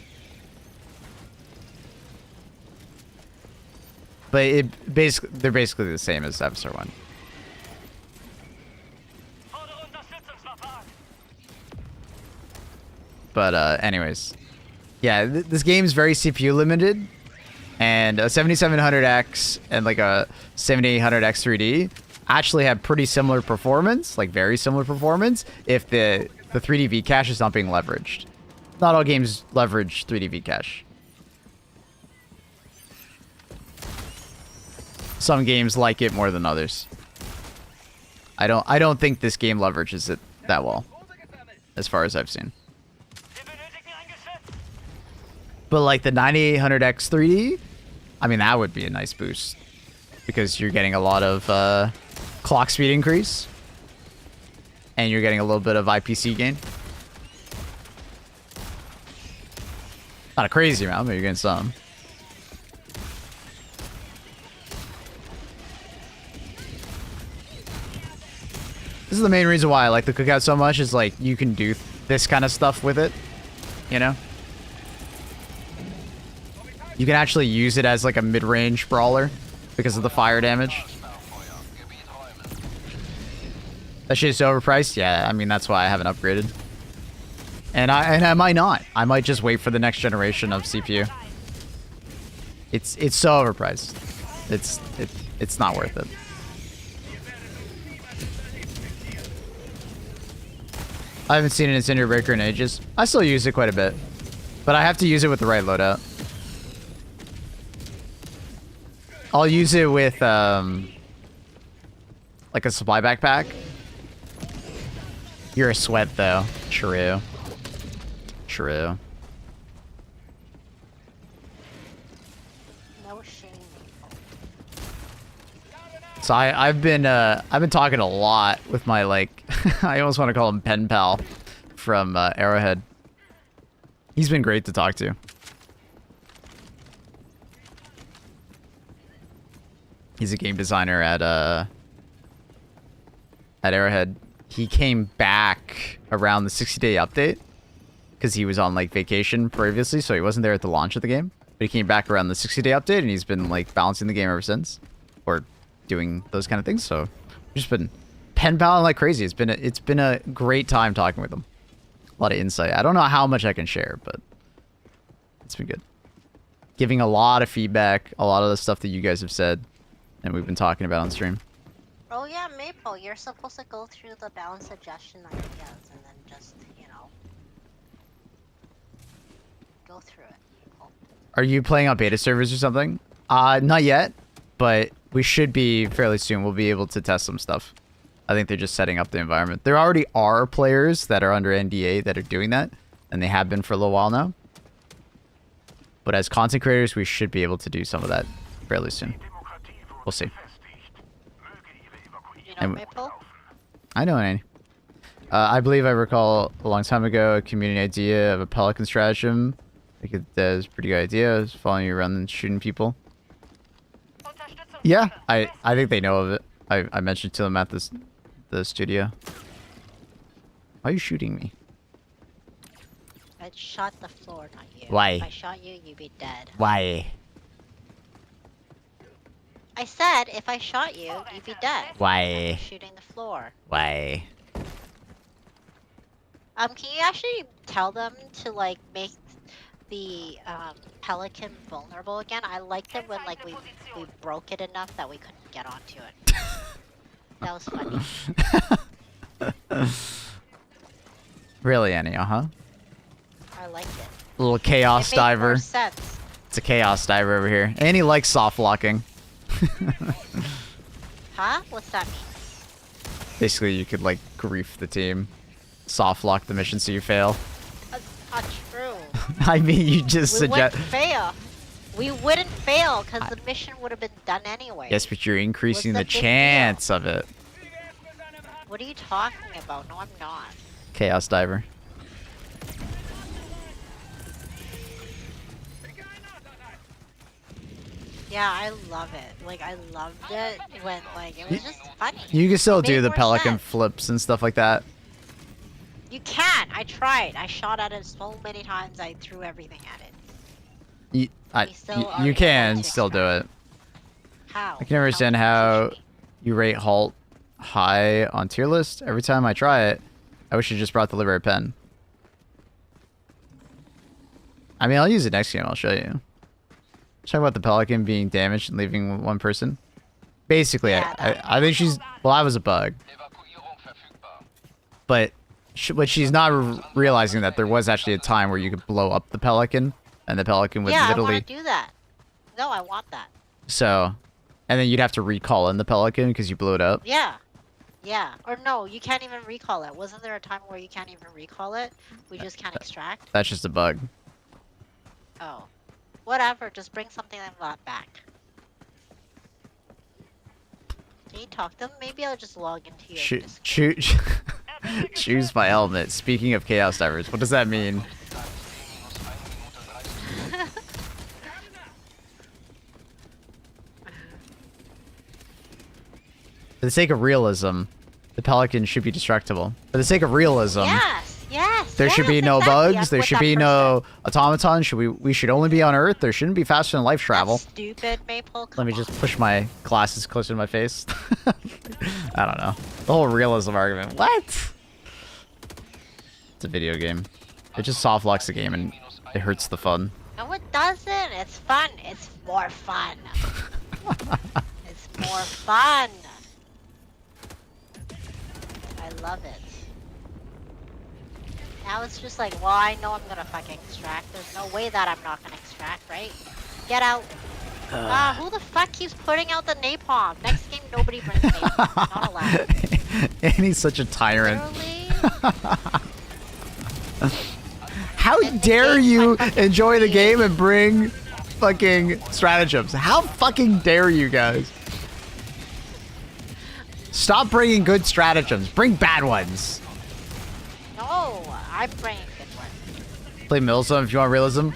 But they're basically the same as FSR1. But anyways, yeah, this game's very CPU limited, and a 7700X and like a 7800X 3D actually have pretty similar performance, like very similar performance, if the 3D V cache is not being leveraged. Not all games leverage 3D V cache. Some games like it more than others. I don't think this game leverages it that well, as far as I've seen. But like the 9800X 3D, I mean, that would be a nice boost because you're getting a lot of clock speed increase and you're getting a little bit of IPC gain. Not a crazy amount, but you're getting some. This is the main reason why I like the Cookout so much, is like you can do this kind of stuff with it, you know? You can actually use it as like a mid-range brawler because of the fire damage. That shit's overpriced? Yeah, I mean, that's why I haven't upgraded. And I might not. I might just wait for the next generation of CPU. It's so overpriced. It's not worth it. I haven't seen an Incendiary Breaker in ages. I still use it quite a bit. But I have to use it with the right loadout. I'll use it with, like a supply backpack. You're a sweat, though. True. True. No shame. So I've been talking a lot with my, like, I almost want to call him pen pal from Arrowhead. He's been great to talk to. He's a game designer at Arrowhead. He came back around the 60-day update because he was on like vacation previously, so he wasn't there at the launch of the game. But he came back around the 60-day update, and he's been like balancing the game ever since, or doing those kind of things. So we've just been pen paling like crazy. It's been a great time talking with him. A lot of insight. I don't know how much I can share, but it's been good. Giving a lot of feedback, a lot of the stuff that you guys have said, and we've been talking about on stream. Oh yeah, Maple, you're supposed to go through the balance suggestion ideas and then just, you know, go through it, Maple. Are you playing on beta servers or something? Not yet, but we should be fairly soon. We'll be able to test some stuff. I think they're just setting up the environment. There already are players that are under NDA that are doing that, and they have been for a little while now. But as content creators, we should be able to do some of that fairly soon. We'll see. You know, Maple? I know, Annie. I believe I recall a long time ago a community idea of a Pelican stratagem. I think that is a pretty good idea. It's following you around and shooting people. Yeah, I think they know of it. I mentioned to them at the studio. Why are you shooting me? I shot the floor, not you. Why? If I shot you, you'd be dead. Why? I said if I shot you, you'd be dead. Why? I'm shooting the floor. Why? Can you actually tell them to like make the pelican vulnerable again? I liked it when like we broke it enough that we couldn't get onto it. That was funny. Really, Annie? Huh? I liked it. Little chaos It made diver. more sense. It's a chaos diver over here. Annie likes soft locking. Huh? What's that mean? Basically, you could like grief the team, soft lock the mission so you fail. That's not true. I mean, you just We wouldn't suggest. fail. We wouldn't fail because the mission would have been done anyway. Yes, but you're increasing the What's the big chance of it. What are you talking about? No, I'm not. Chaos diver. Yeah, I love it. Like, I loved it when, like, it was just funny. You can still It do made the more pelican sense. flips and stuff like that. You can. I tried. I shot at it so many times. I threw everything at it. We still are You able can to still do it. How? I can understand how you rate halt high on tier list. Every time I try it, I wish you just brought the library pen. I mean, I'll use it next game. I'll show you. Talk about the pelican being damaged and leaving one person. Basically, Yeah, I think she's... Well, I was a bug. But what she's not realizing that there was actually a time where you could blow up the pelican, and the pelican would Yeah, I literally... want to do that. No, I want that. So, and then you'd have to recall in the pelican because you blew it up. Yeah. Yeah. Or no, you can't even recall it. Wasn't there a time where you can't even recall it? We just can't extract? That's just a bug. Oh. Whatever, just bring something like that back. Can you talk to them? Maybe I'll just log into your Discord. Choose my element. Speaking of chaos divers, what does that mean? For the sake of realism, the pelican should be destructible. For the sake of realism, Yes, yes. there should be yes, no exactly. bugs. That's There what should that be person no automaton. We should only be on Earth. There shouldn't be faster than life said. travel. That's stupid, Maple. Let Come me on. just push my glasses closer to my face. I don't know. The whole realism argument. What? It's a video game. It just soft locks the game and it hurts the fun. No, it doesn't. It's fun. It's more fun. It's more fun. I love it. Now it's just like, well, I know I'm gonna fucking extract. There's no way that I'm not gonna extract, right? Get out. Who the fuck keeps putting out the napalm? Next game, nobody brings napalm. Not allowed. And he's such a tyrant. Literally. How And the dare game's you my fucking enjoy the game. game and bring fucking stratagems? How fucking dare you guys? Stop bringing good stratagems. Bring bad ones. No, I'm bringing good ones. Play Milsim if you want realism.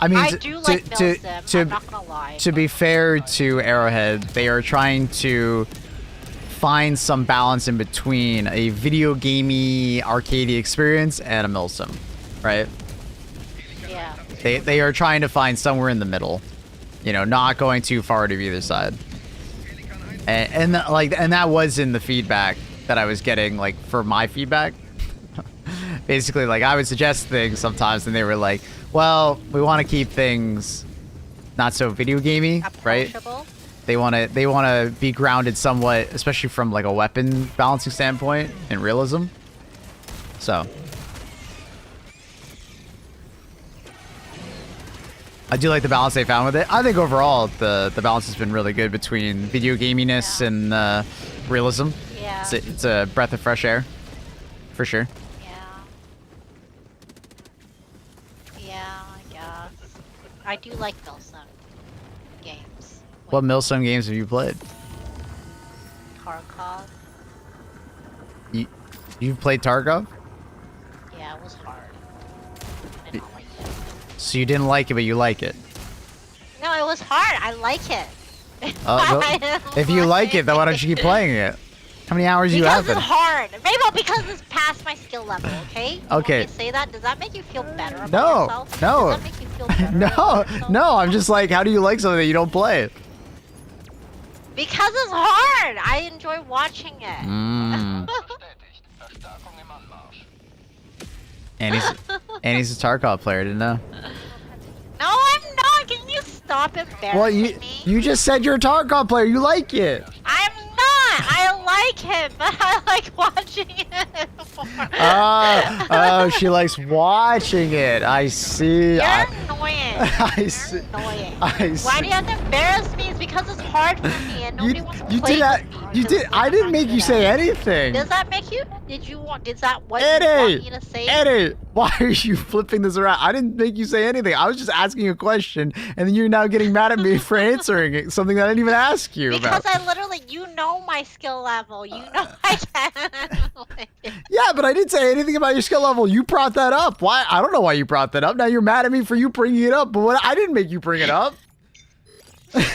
I mean, I do like Milsim, I'm not gonna lie. to be fair to Arrowhead, they are trying to find some balance in between a video gamey arcadey experience and a Milsim, right? Yeah. They are trying to find somewhere in the middle, you know, not going too far to either side. And that was in the feedback that I was getting, like, for my feedback. Basically, like, I would suggest things sometimes, and they were like, well, we want to keep things not so video gamey, right? Approachable. They want to be grounded somewhat, especially from like a weapon balancing standpoint and realism. So I do like the balance they found with it. I think overall the balance has been really good between video gaminess and realism. Yeah. It's a breath of fresh air, for sure. Yeah, I guess. I do like Milsim games. What Millstone games have you played? Tarkov. You've played Tarkov? Yeah, it was hard. I didn't like it. So you didn't like it, but you like it. No, it was hard. I like it. Well, if you like it, then why don't you keep playing it? How many hours you Because have? it's hard. Mabel, because it's past my skill level, okay? You Okay. Want me to say that? Does that make you feel better about No, yourself? no. Does that make you feel better No, about yourself? no. I'm just like, how do you like something that you don't play? Because it's hard. I enjoy watching it. Mm. Annie's a Tarkov player, didn't know. No, I'm not. Can you stop embarrassing Well, me? you just said you're a Tarkov player. You like it. I'm not. I like him, but I like watching it more. Oh, she likes watching it. I see. You're annoying. I see. You're annoying. I see. Why do you have to embarrass me? It's because it's hard for me and nobody wants to you play did that. with me. You because did. I I'm didn't not make good you at say it. anything. Does that make you? Did you want? Is that what you want Eddie, me to say? Eddie, why are you flipping this around? I didn't make you say anything. I was just asking you a question, and then you're now getting mad at me for answering it, something that I didn't even ask you Because about. I literally, you know my skill level. You know I can. Yeah, but I didn't say anything about your skill level. You brought that up. Why? I don't know why you brought that up. Now you're mad at me for you bringing it up, but I didn't make you bring it up. Because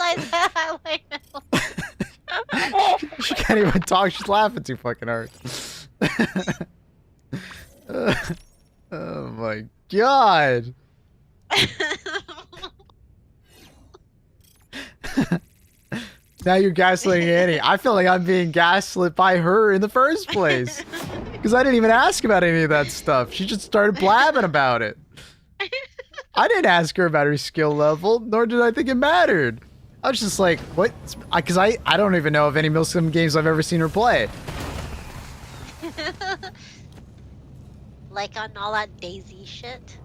I said I like it. She can't even talk. She's laughing too fucking hard. Oh my god. Now you're gaslighting Annie. I feel like I'm being gaslit by her in the first place. Because I didn't even ask about any of that stuff. She just started blabbing about it. I didn't ask her about her skill level, nor did I think it mattered. I was just like, what? Because I don't even know of any Milsim games I've ever seen her play. Like on all that Daisy shit.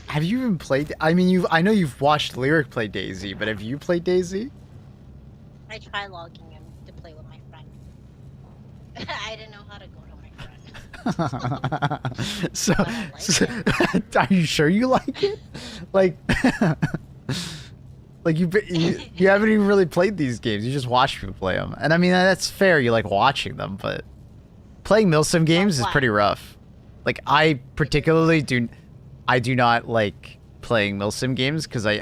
Have you even played? I mean, I know you've watched Lyric play Daisy, but have you played Daisy? I try logging in to play with my friend. I didn't know how to go to my friend. so, But I like are you sure you like it? Like, like you haven't even really played these games. You just watch people play them, and I mean that's fair. You like watching them, but playing Milsim games is what? pretty rough. Like I particularly do not like playing Milsim games because I'm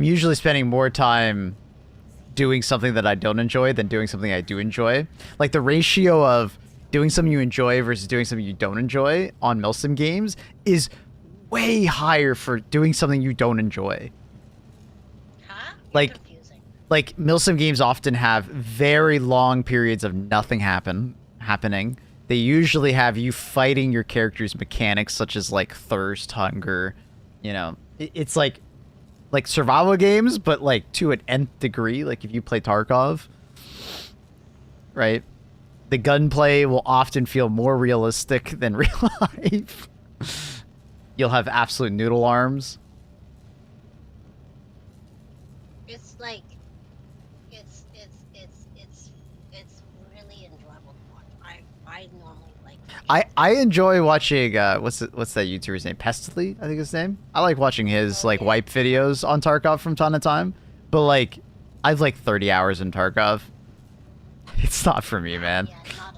usually spending more time doing something that I don't enjoy than doing something I do enjoy. Like the ratio of doing something you enjoy versus doing something you don't enjoy on Milsim games is way higher for doing something you don't enjoy. Huh? You're Like- confusing. Like Milsim games often have very long periods of nothing happening. They usually have you fighting your character's mechanics such as like thirst, hunger, you know. It's like survival games, but like to an nth degree. Like if you play Tarkov, right? The gunplay will often feel more realistic than real life. You'll have absolute noodle arms. It's like, it's really enjoyable to watch. I normally like. I enjoy watching what's that YouTuber's name? Pestily, I think his name. I like watching his like wipe videos on Tarkov from time to time. But like I've like 30 hours in Tarkov. It's not for me, man. Yeah, not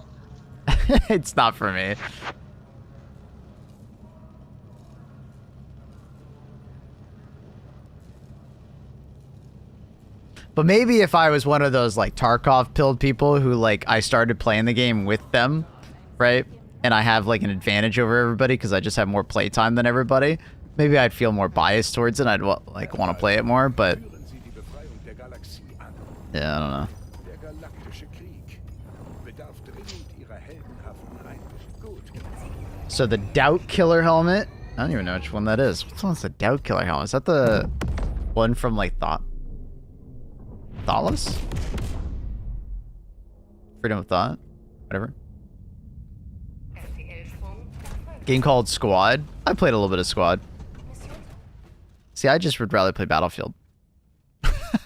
enough. It's not for me. But maybe if I was one of those like Tarkov pilled people who like I started playing the game with them, right? And I have like an advantage over everybody because I just have more playtime than everybody. Maybe I'd feel more biased towards it. I'd like want to play it more, but Führen Sie die Befreiung der Galaxie an. yeah, I don't know. Der galaktische Krieg bedarf dringend Ihrer heldenhaften Einmischung. Gut. So the Doubt Killer helmet. I don't even know which one that is. Which one's the Doubt Killer helmet? Is that the one from like Thoughtless? Freedom of Thought? Whatever. Game called Squad. I played a little bit of Squad. See, I just would rather play Battlefield.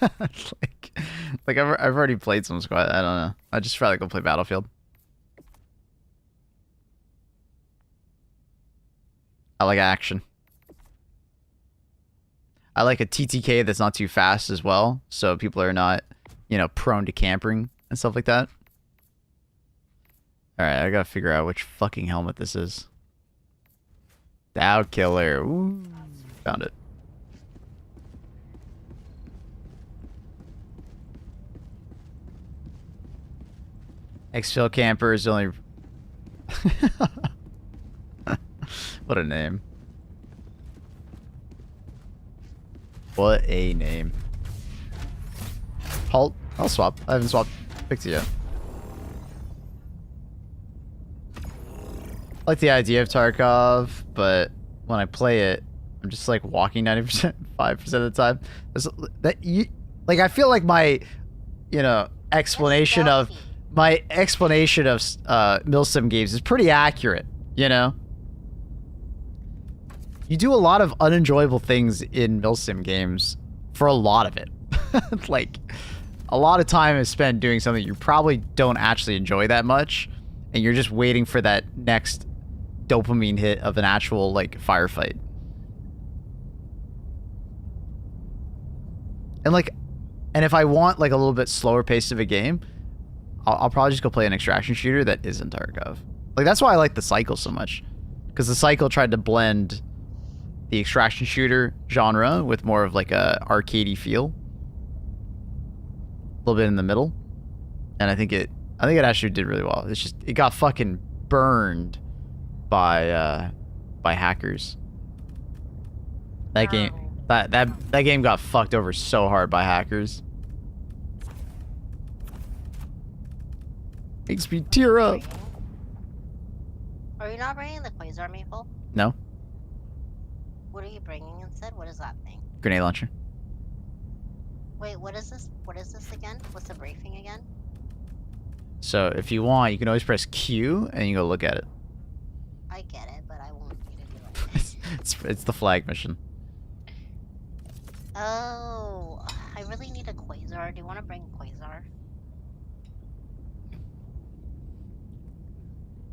like I've already played some Squad. I don't know. I'd just rather go play Battlefield. I like action. I like a TTK that's not too fast as well, so people are not, you know, prone to camping and stuff like that. Alright, I gotta figure out which fucking helmet this is. Doubt Killer. Ooh, found it. Exfil camper is only... What a name. What a name. Halt. I'll swap. I haven't swapped Pixie yet. I like the idea of Tarkov, but when I play it, I'm just like walking 90%, 5% of the time. Like I feel like my, you know, explanation of milsim games is pretty accurate. You know, you do a lot of unenjoyable things in milsim games for a lot of it. Like a lot of time is spent doing something you probably don't actually enjoy that much, and you're just waiting for that next dopamine hit of an actual like firefight. And like, and if I want like a little bit slower pace of a game, I'll probably just go play an extraction shooter that isn't Tarkov. Like that's why I like the Cycle so much, because the Cycle tried to blend the extraction shooter genre with more of like a arcadey feel, a little bit in the middle, and I think it actually did really well. It's just it got fucking burned by hackers. That game that game got fucked over so hard by hackers. Makes me tear up. Are you not bringing the Quasar Maple? No. What are you bringing instead? What is that thing? Grenade launcher. Wait, what is this? What is this again? What's the briefing again? So if you want, you can always press Q and you go look at it. I get it, but I want you to do it. It's the flag mission. Oh, I really need a Quasar. Do you want to bring Quasar?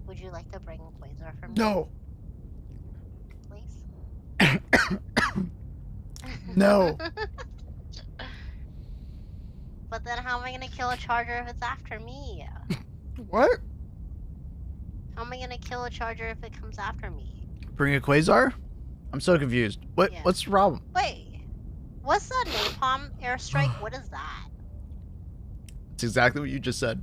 Would you like to bring Quasar for me? No. Please? No. But then how am I gonna kill a charger if it's after me? What? How am I gonna kill a charger if it comes after me? Bring a Quasar? I'm so confused. Yeah. What's the problem? Wait, what's the napalm airstrike? What is that? It's exactly what you just said.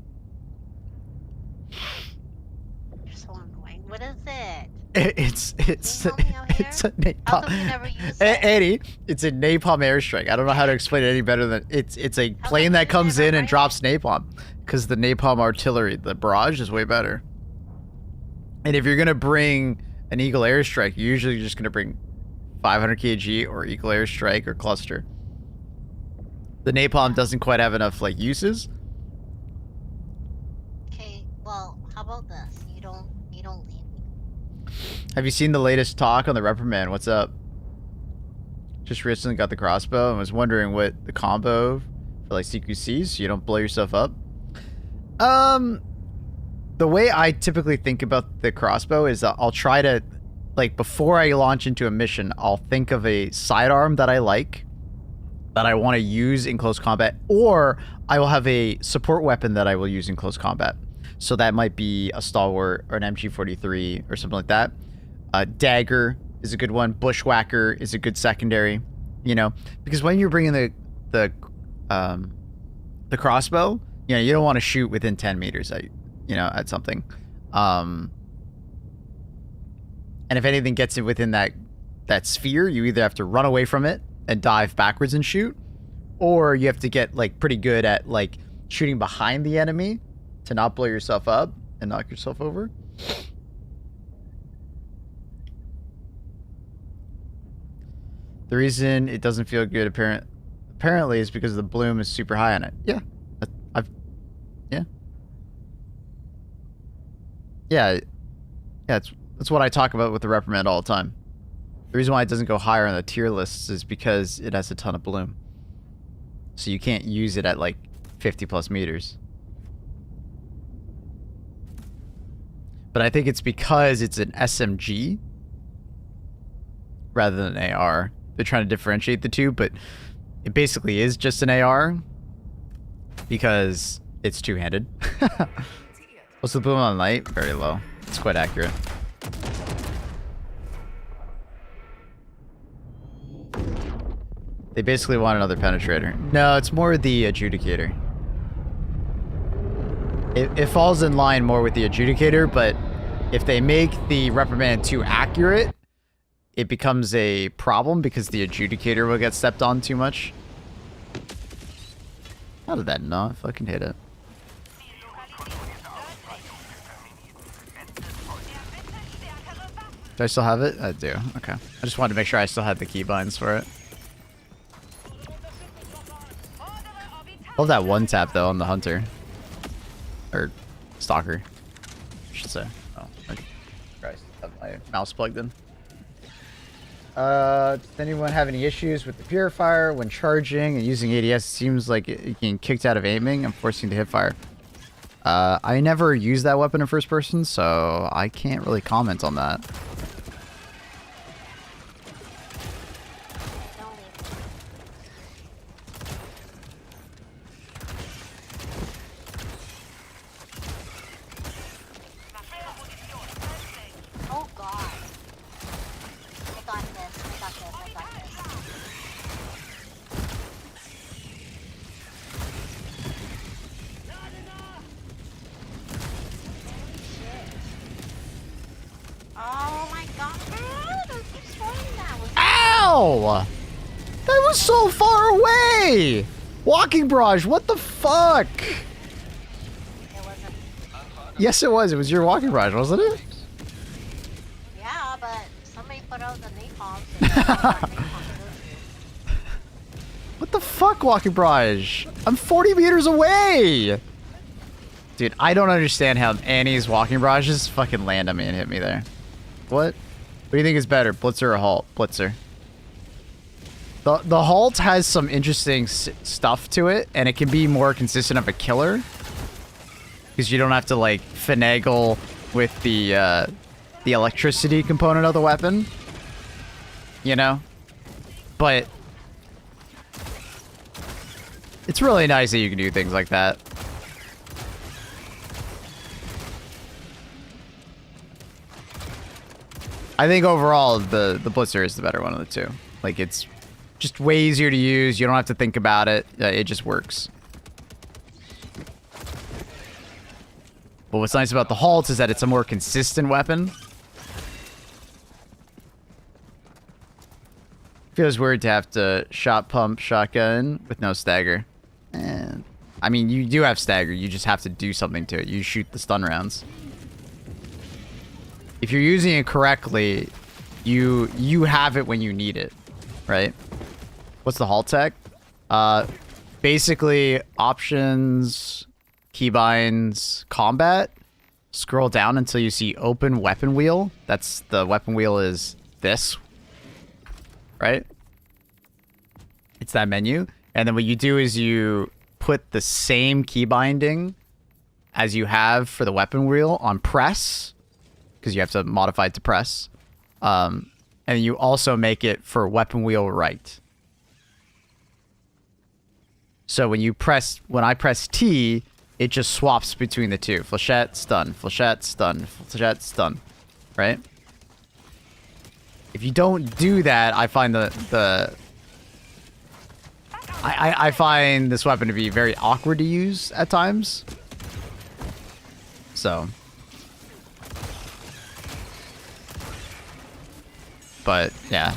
You're so annoying. What is it? It's Can you help me out here? it's a How napalm. come you never use it? Eddie, it's a napalm airstrike. I don't know how to explain it any better than it's a How plane come that you comes never in and bring drops napalm, because the napalm artillery, the barrage, is way better. And if you're gonna bring an Eagle airstrike, you're usually just gonna bring 500 kg or Eagle airstrike or cluster. The napalm doesn't quite have enough like uses. Okay, well, how about this? You don't leave me. Have you seen the latest talk on the reprimand? What's up? Just recently got the crossbow and was wondering what the combo for like CQCs so you don't blow yourself up. The way I typically think about the crossbow is that I'll try to, like, before I launch into a mission, I'll think of a sidearm that I like, that I want to use in close combat, or I will have a support weapon that I will use in close combat. So that might be a stalwart or an MG43 or something like that. Dagger is a good one. Bushwhacker is a good secondary, you know, because when you're bringing the crossbow, you know, you don't want to shoot within 10 meters at something. And if anything gets it within that sphere, you either have to run away from it and dive backwards and shoot, or you have to get like pretty good at like shooting behind the enemy to not blow yourself up and knock yourself over. The reason it doesn't feel good apparently is because the bloom is super high on it. Yeah. Yeah, that's what I talk about with the reprimand all the time. The reason why it doesn't go higher on the tier lists is because it has a ton of bloom. So you can't use it at like 50 plus meters. But I think it's because it's an SMG rather than an AR. They're trying to differentiate the two, but it basically is just an AR because it's two-handed. What's the bloom on light? Very low. It's quite accurate. They basically want another penetrator. No, it's more the adjudicator. it falls in line more with the adjudicator, but if they make the reprimand too accurate, it becomes a problem because the adjudicator will get stepped on too much. How did that not fucking hit it? Do I still have it? I do. Okay. I just wanted to make sure I still had the keybinds for it. Love that one tap though on the hunter. Or stalker, I should say. Oh, Christ. I have my mouse plugged in. Does anyone have any issues with the purifier when charging and using ADS? It seems like it getting kicked out of aiming and forcing to hip fire. I never used that weapon in first person, so I can't really comment on that. Oh god. I got this. I got this. I got this. Oh my god. Don't keep throwing that. Ow! That was so far away! Walking barrage, what the fuck? It wasn't. Yes, it was. It was your walking barrage, wasn't it? Yeah, but somebody put out the napalm. So napalm to go through. What the fuck, walking barrage? I'm 40 meters away! Dude, I don't understand how Annie's walking barrages fucking land on me and hit me there. What? What do you think is better, Blitzer or Halt? Blitzer. The Halt has some interesting stuff to it, and it can be more consistent of a killer. Because you don't have to, like, finagle with the electricity component of the weapon. You know? But it's really nice that you can do things like that. I think overall the Blitzer is the better one of the two. Like, it's just way easier to use. You don't have to think about it. It just works. But what's nice about the Halt is that it's a more consistent weapon. Feels weird to have to shot pump shotgun with no stagger. And I mean, you do have stagger. You just have to do something to it. You shoot the stun rounds. If you're using it correctly, you have it when you need it, right? What's the Halt tech? Basically, options, keybinds, combat. Scroll down until you see open weapon wheel. That's the weapon wheel is this, right? It's that menu. And then what you do is you put the same key binding as you have for the weapon wheel on press, because you have to modify it to press. And you also make it for weapon wheel right. So when I press T, it just swaps between the two. Flechette, stun, flechette, stun, flechette, stun. Right? If you don't do that, I find I find this weapon to be very awkward to use at times. So. But, yeah.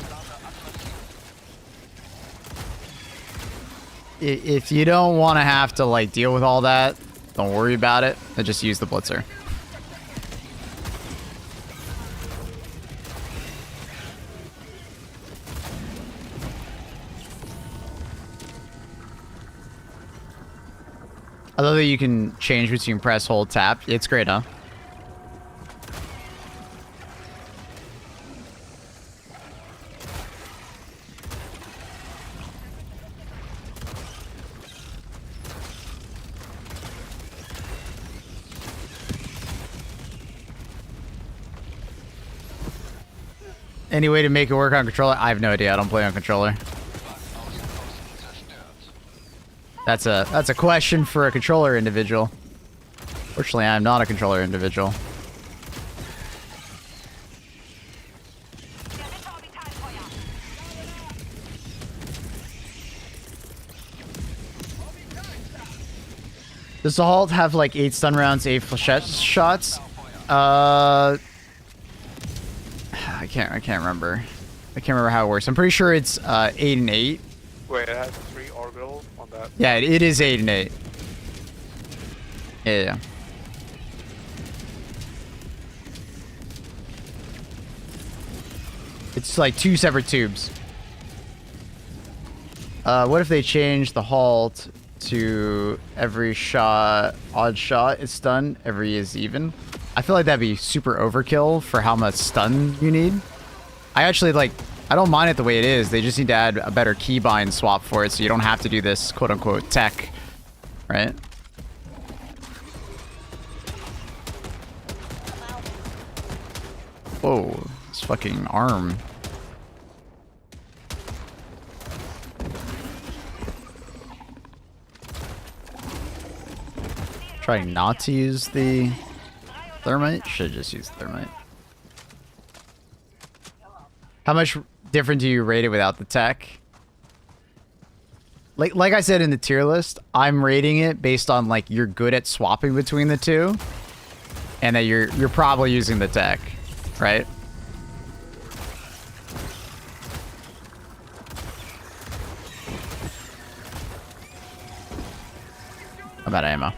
If you don't want to have to, like, deal with all that, don't worry about it. And just use the Blitzer. I love that you can change between press, hold, tap. It's great, huh? Any way to make it work on controller? I have no idea. I don't play on controller. That's a question for a controller individual. Fortunately, I'm not a controller individual. Does the halt have like 8 stun rounds, 8 flechette shots? I can't remember. I can't remember how it works. I'm pretty sure it's 8 and 8. Wait, it has 3 orbital on that. Yeah, it is 8 and 8. Yeah. It's like 2 separate tubes. What if they change the halt to every shot, odd shot is stun, every is even? I feel like that'd be super overkill for how much stun you need. I actually like, I don't mind it the way it is. They just need to add a better keybind swap for it so you don't have to do this quote unquote tech, right? Whoa, this fucking arm. Trying not to use the thermite? Should just use thermite. How much different do you rate it without the tech? Like I said in the tier list, I'm rating it based on like you're good at swapping between the two, and that you're probably using the tech, right? I'm out of ammo.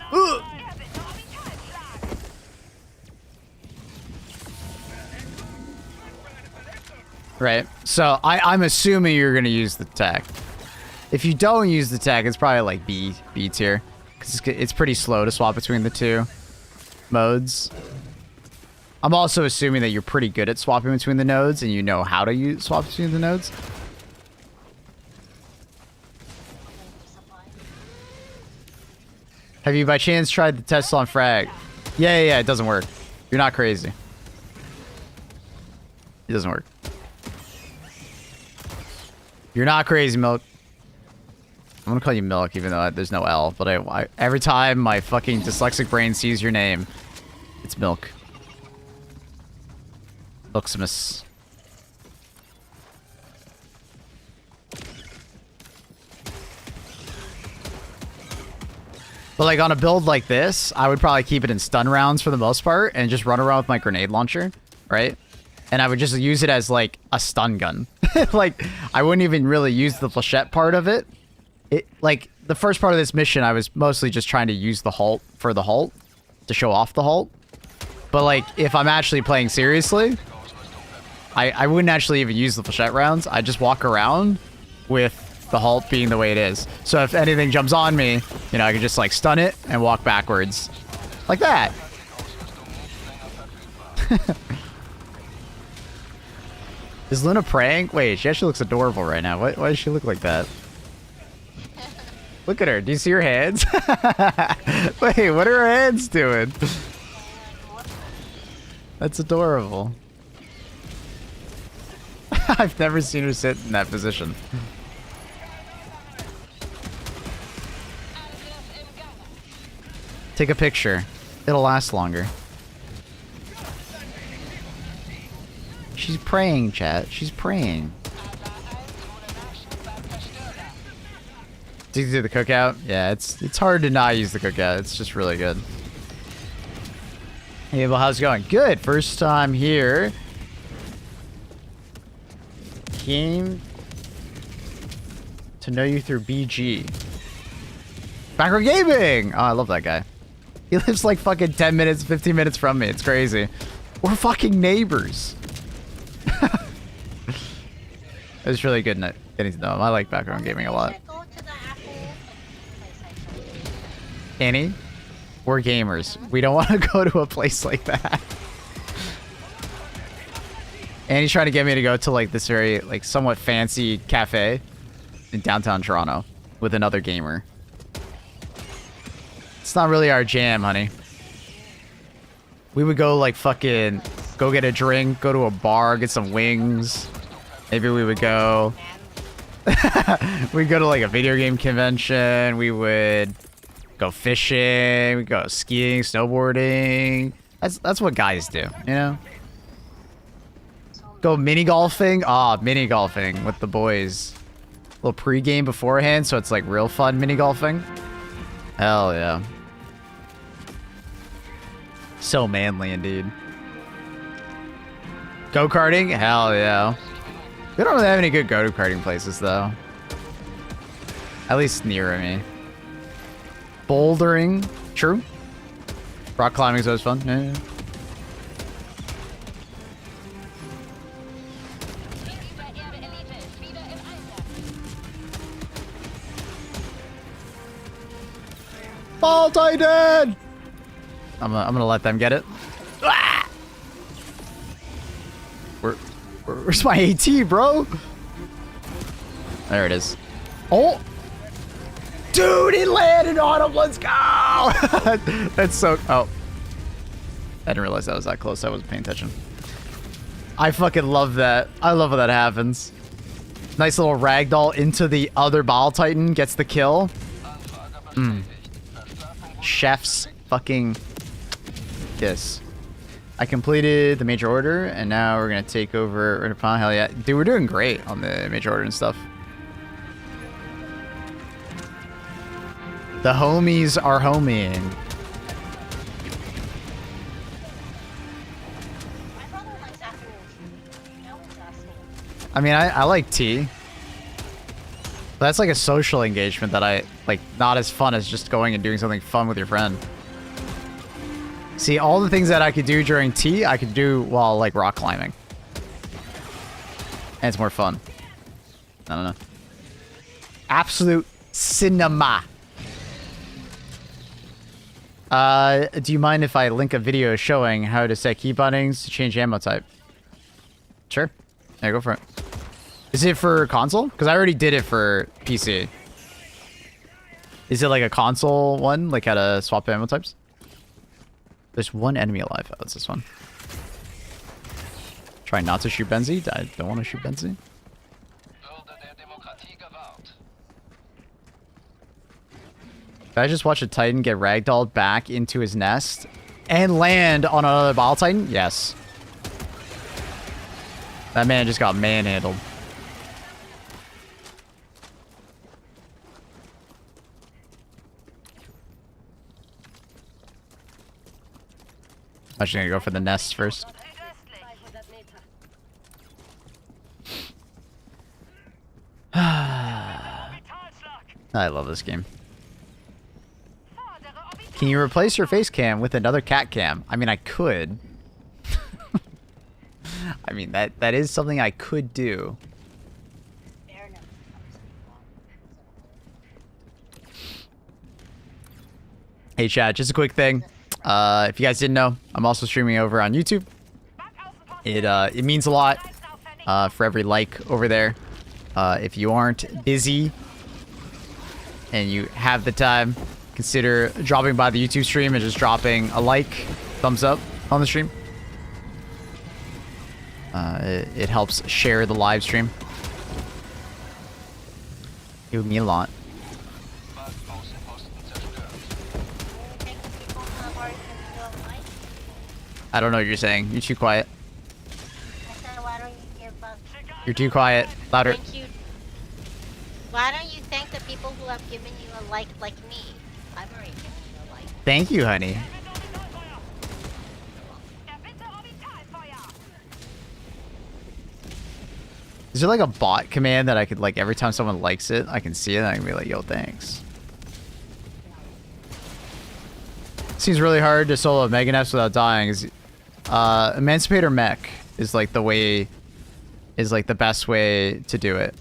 Right, so I'm assuming you're gonna use the tech. If you don't use the tech, it's probably like B tier, because it's pretty slow to swap between the two modes. I'm also assuming that you're pretty good at swapping between the nodes and you know how to swap between the nodes. Have you by chance tried the test on frag? Yeah, it doesn't work. You're not crazy. It doesn't work. You're not crazy, Milk. I'm gonna call you Milk, even though there's no L. But every time my fucking dyslexic brain sees your name, it's Milk. Milksimus. But like on a build like this, I would probably keep it in stun rounds for the most part and just run around with my grenade launcher, right? And I would just use it as like a stun gun. Like I wouldn't even really use the flechette part of it. Like the first part of this mission, I was mostly just trying to use the halt for the halt to show off the halt. But like if I'm actually playing seriously, I wouldn't actually even use the flechette rounds. I just walk around with the halt being the way it is. So if anything jumps on me, you know, I can just like stun it and walk backwards. Like that. Is Luna praying? Wait, she actually looks adorable right now. Why does she look like that? Look at her. Do you see her hands? Wait, what are her hands doing? That's adorable. I've never seen her sit in that position. Take a picture. It'll last longer. She's praying, chat. She's praying. Did you do the cookout? Yeah, it's hard to not use the cookout. It's just really good. Hey, well, how's it going? Good. First time here. Came to know you through BG. Backroom Gaming! Oh, I love that guy. He lives like fucking 10 minutes, 15 minutes from me. It's crazy. We're fucking neighbors. It's really good getting to know him. I like background gaming a lot. Annie, we're gamers. We don't want to go to a place like that. Annie's trying to get me to go to like this very like somewhat fancy cafe in downtown Toronto with another gamer. It's not really our jam, honey. We would go like fucking go get a drink, go to a bar, get some wings. Maybe we would go. We'd go to like a video game convention. We would go fishing. We'd go skiing, snowboarding. That's what guys do, you know? Go mini golfing. Ah, mini golfing with the boys. A little pregame beforehand, so it's like real fun mini golfing. Hell yeah. So manly indeed. Go-karting? Hell yeah. We don't really have any good go-karting places though. At least near me. Bouldering? True. Rock climbing is always fun. Yeah. Ball Titan! I'm gonna let them get it. Ah! Where's my AT, bro? There it is. Oh! Dude, it landed on him. Let's go! That's so... Oh. I didn't realize that was that close. I wasn't paying attention. I fucking love that. I love when that happens. Nice little ragdoll into the other Ball Titan. Gets the kill. Chef's fucking kiss. I completed the major order, and now we're gonna take over. Hell yeah. Dude, we're doing great on the major order and stuff. The homies are homieing. I mean, I like tea. But that's like a social engagement that I, like, not as fun as just going and doing something fun with your friend. See, all the things that I could do during tea, I could do while, like, rock climbing. And it's more fun. I don't know. Absolute cinema. Do you mind if I link a video showing how to set key bindings to change ammo type? Sure. Yeah, go for it. Is it for console? Because I already did it for PC. Is it like a console one? Like how to swap ammo types? There's one enemy alive. Oh, it's this one. Try not to shoot Benzi. I don't want to shoot Benzi. Did I just watch a Titan get ragdolled back into his nest and land on another Ball Titan? Yes. That man just got manhandled. I'm just gonna go for the nest first. I love this game. Can you replace your face cam with another cat cam? I mean, I could. I mean, that is something I could do. Hey, chat, just a quick thing. If you guys didn't know, I'm also streaming over on YouTube. It means a lot for every like over there. If you aren't busy and you have the time, consider dropping by the YouTube stream and just dropping a like, thumbs up on the stream. It helps share the live stream. It would mean a lot. I don't know what you're saying. You're too quiet. You're too quiet. Louder. Thank you. Why don't you thank the people who have given you a like me? I've already given you a like. Thank you, honey. Is there like a bot command that I could, like, every time someone likes it, I can see it and I can be like, yo, thanks. Seems really hard to solo Mega Nefs without dying. Emancipator Mech is like the way, is like the best way to do it.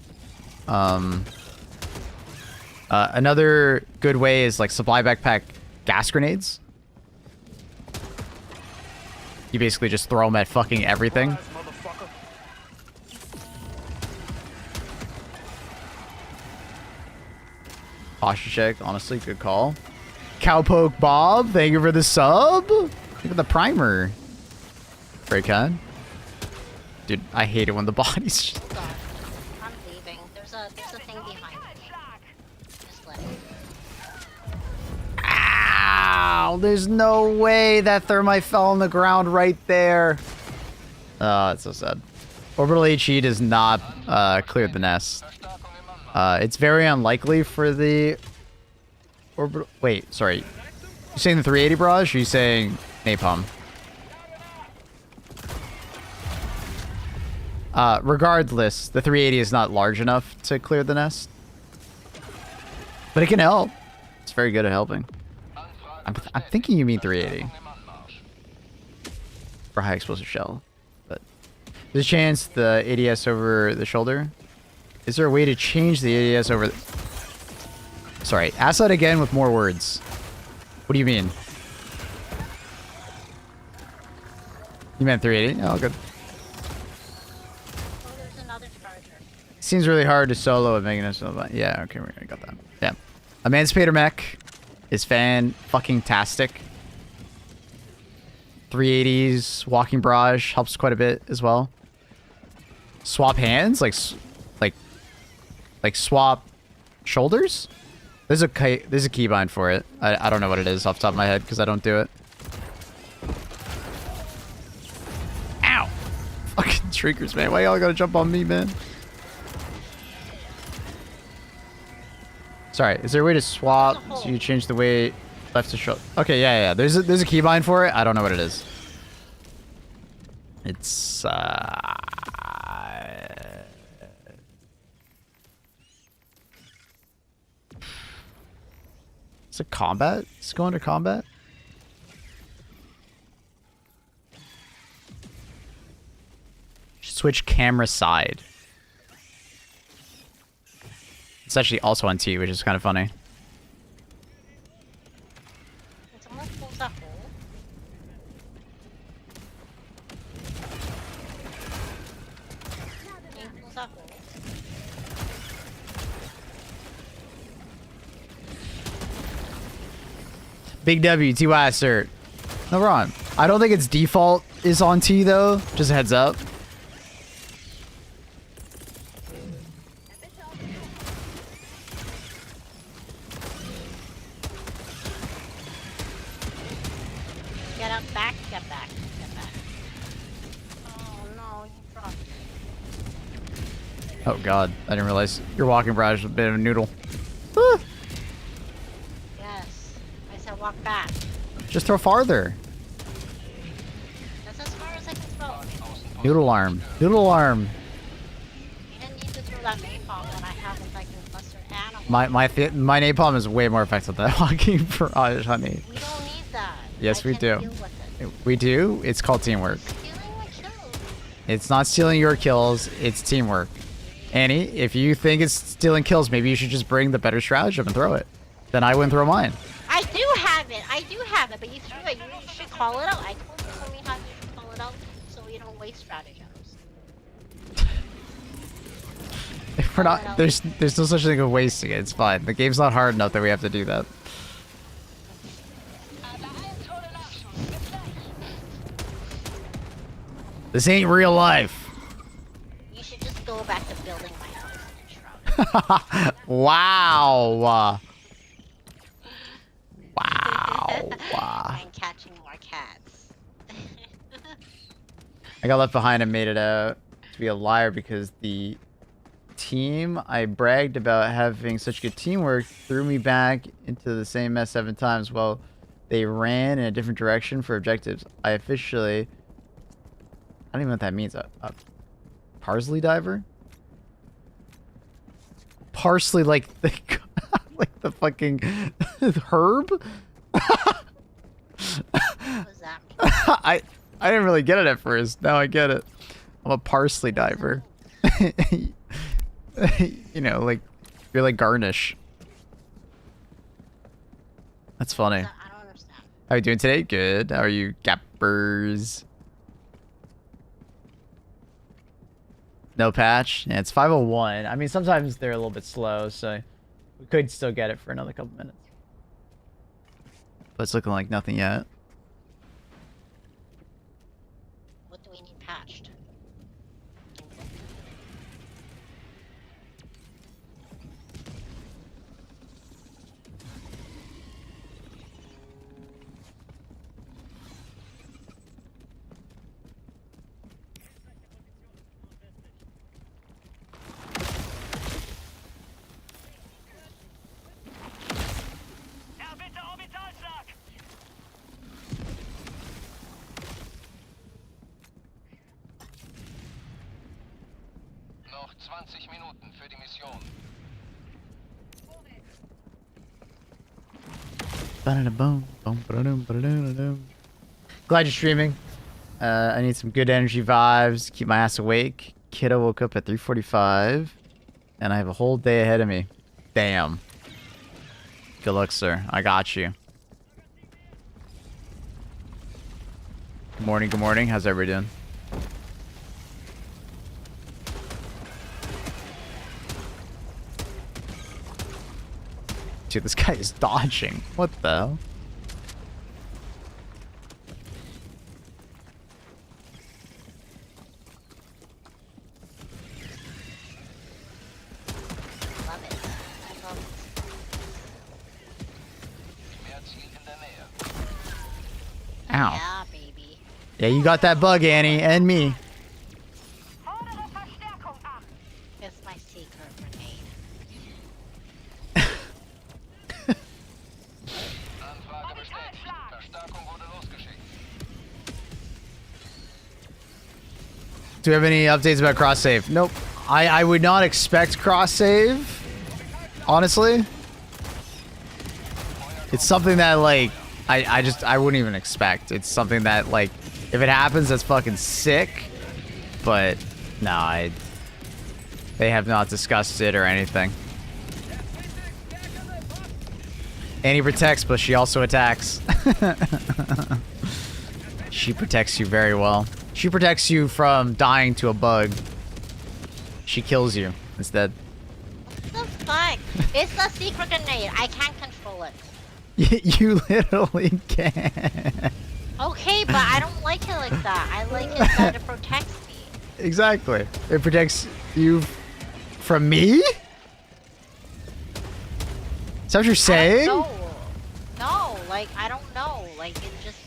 Another good way is like supply backpack gas grenades. You basically just throw them at fucking everything. Posture check, honestly, good call. Cowpoke Bob, thank you for the sub. Look at the primer. Very kind. Dude, I hate it when the bodies. I'm leaving. There's a thing behind me. Just let it. Ow! There's no way that thermite fell on the ground right there. Oh, that's so sad. Orbital HE does not clear the nest. It's very unlikely for the orbital. Wait, sorry. You saying the 380 barrage? Or are you saying napalm. Regardless, the 380 is not large enough to clear the nest. But it can help. It's very good at helping. I'm thinking you mean 380. For high explosive shell. But there's a chance the ADS over the shoulder. Is there a way to change the ADS over the... Sorry, ask that again with more words. What do you mean? You meant 380? Oh, good. Oh, there's another charger. Seems really hard to solo at Magnus. Yeah, okay, we're gonna got that. Yeah. Emancipator mech is fan-fucking-tastic. 380s, walking barrage helps quite a bit as well. Swap hands? Like swap shoulders? There's a keybind for it. I don't know what it is off the top of my head because I don't do it. Ow! Fucking shriekers, man. Why y'all gotta jump on me, man? Sorry, is there a way to swap so you change the way left to shoulder? Okay, yeah. There's a keybind for it. I don't know what it is. It's Is it combat? It's going to combat? Switch camera side. It's actually also on T, which is kind of funny. Can someone close that hole? Can you close that hole? Big W, TY assert. No, wrong. I don't think its default is on T, though. Just a heads up. Get up, back, get back, get back. Oh no, you dropped it. Oh, God. I didn't realize your walking barrage was a bit of a noodle. Ah, Yes. I said walk back. just throw farther. That's as far as I can throw. Noodle arm. Noodle arm. You didn't need to throw that napalm that I have with like a lesser animal. My napalm is way more effective than walking barrage, honey. We don't need that. Yes, I we can do. deal with it. We do? It's called teamwork. Stealing my kills. It's not stealing your kills, it's teamwork. Annie, if you think it's stealing kills, maybe you should just bring the better stratagem and throw it. Then I wouldn't throw mine. I do have it, but you threw it. You should call it out. I told you so many times you should call it out so you don't waste stratagems. If we're not, there's no such thing as wasting it. It's fine. The game's not hard enough that we have to do that. This ain't real life. You should just go back to building my house and shroud. Wow. Wow. And catching more cats. I got left behind and made it out to be a liar because the team I bragged about having such good teamwork threw me back into the same mess 7 times while they ran in a different direction for objectives. I officially... I don't even know what that means. A parsley diver? Parsley like the like the fucking herb? What was that mean? I didn't really get it at first. Now I get it. I'm a parsley diver. You know, like you're like garnish. That's funny. I don't understand. How are you doing today? Good. How are you, gappers? No patch? Yeah, it's 5:01. I mean, sometimes they're a little bit slow, so we could still get it for another couple minutes. But it's looking like nothing yet. What do we need patched? 20 Minuten für die Mission. Glad you're streaming. I need some good energy vibes. Keep my ass awake. Kiddo woke up at 3:45, and I have a whole day ahead of me. Damn. Good luck, sir. I got you. Good morning. Good morning. How's everybody doing? Dude, this guy is dodging. What the hell? Love it. I love Primärziel in der Nähe. it. Ow. Yeah, baby. Yeah, you got that bug, Annie, and me. It's my secret grenade. Anfrage bestätigt. Verstärkung wurde losgeschickt. Do we have any updates about cross save? Nope. I would not expect cross save. Honestly. It's something that like I wouldn't even expect. It's something that like if it happens that's fucking sick. But no, they have not discussed it or anything. Annie protects, but she also attacks. She protects you very well. She protects you from dying to a bug. She kills you instead. What the fuck? It's a secret grenade. I can't control it. You literally can. Okay, but I don't like it like that. I like it that it protects me. Exactly. It protects you from me? Is that what you're saying? No. No, like, I don't know. Like, it just...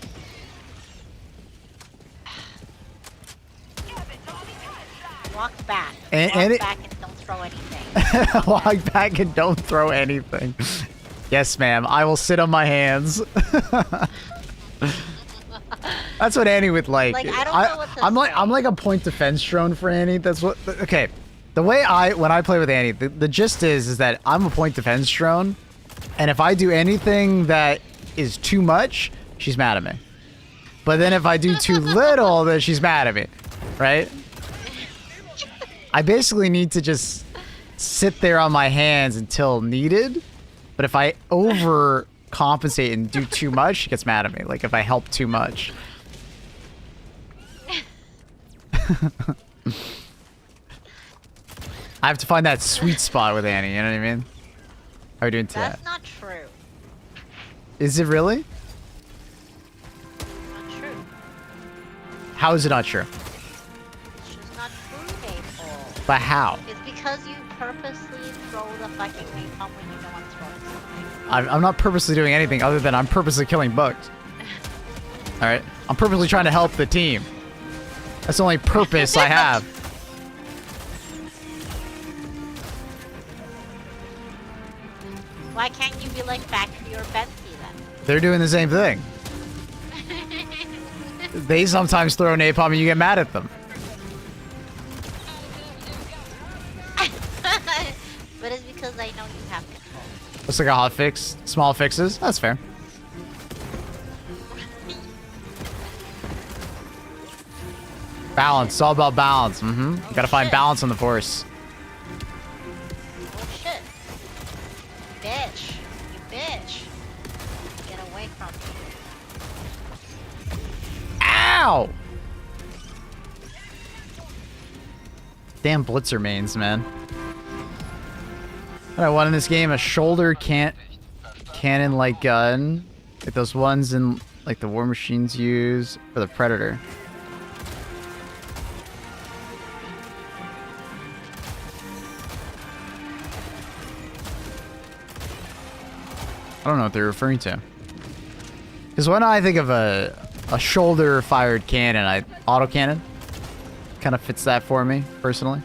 Walk back. Walk back and don't throw anything. Walk back and don't throw anything. Yes, ma'am. I will sit on my hands. That's what Annie would like. Like, I don't know what to I'm say. like a point defense drone for Annie. That's what. Okay, the way when I play with Annie, the gist is that I'm a point defense drone, and if I do anything that is too much, she's mad at me. But then if I do too little, then she's mad at me, right? I basically need to just sit there on my hands until needed. But if I overcompensate and do too much, she gets mad at me. Like if I help too much. I have to find that sweet spot with Annie, you know what I mean? How are we doing today? That's not true. Is it really? Not true. How is it not true? It's just not true, Maple. But how? It's because you purposely throw the fucking napalm when you know I'm throwing something. I'm not purposely doing anything other than I'm purposely killing bugs. Alright? I'm purposely trying to help the team. That's the only purpose I have. Why can't you be like Factory or Bentley then? They're doing the same thing. They sometimes throw napalm and you get mad at them. But it's because I know you have control. Looks like a hot fix. Small fixes. That's fair. Balance. It's all about balance. Mm-hmm. You gotta find shit. balance on the force. Oh shit. Bitch. You bitch. Get away from me. Ow! Damn blitzer mains, man. What I want in this game, a shoulder cannon like gun. Like those ones in like the war machines use for the Predator. I don't know what they're referring to. Because when I think of a shoulder-fired cannon, autocannon kind of fits that for me, personally.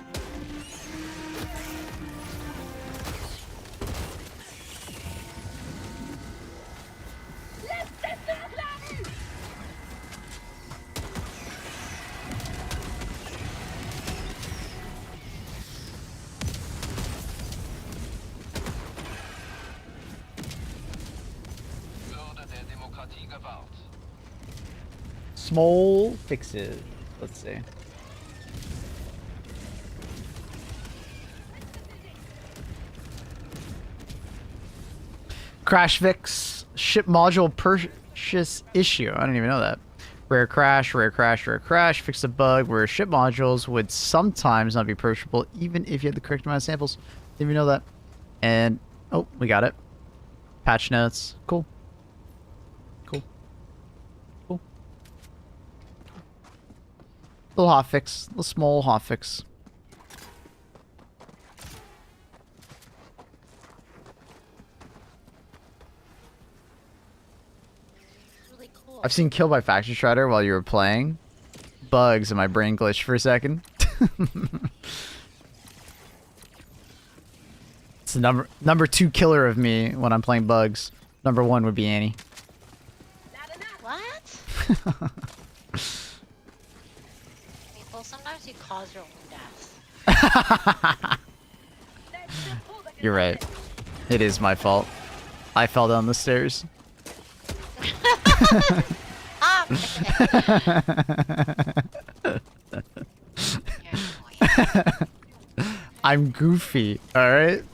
small fixes. Let's see. Crash fix. Ship module purchase issue. I didn't even know that. Rare crash, rare crash, rare crash. Fix a bug where ship modules would sometimes not be purchasable even if you had the correct amount of samples. Didn't even know that. And, oh, we got it. Patch notes. Cool. Cool. Cool. Little hotfix. Little small hotfix. Really cool. I've seen Kill by Factory Shredder while you were playing. Bugs and my brain glitched for a second. It's the number 2 killer of me when I'm playing Bugs. Number 1 would be Annie. What? People, sometimes you cause your own death. You're right. It is my fault. I fell down the stairs. Ah! I'm goofy, alright?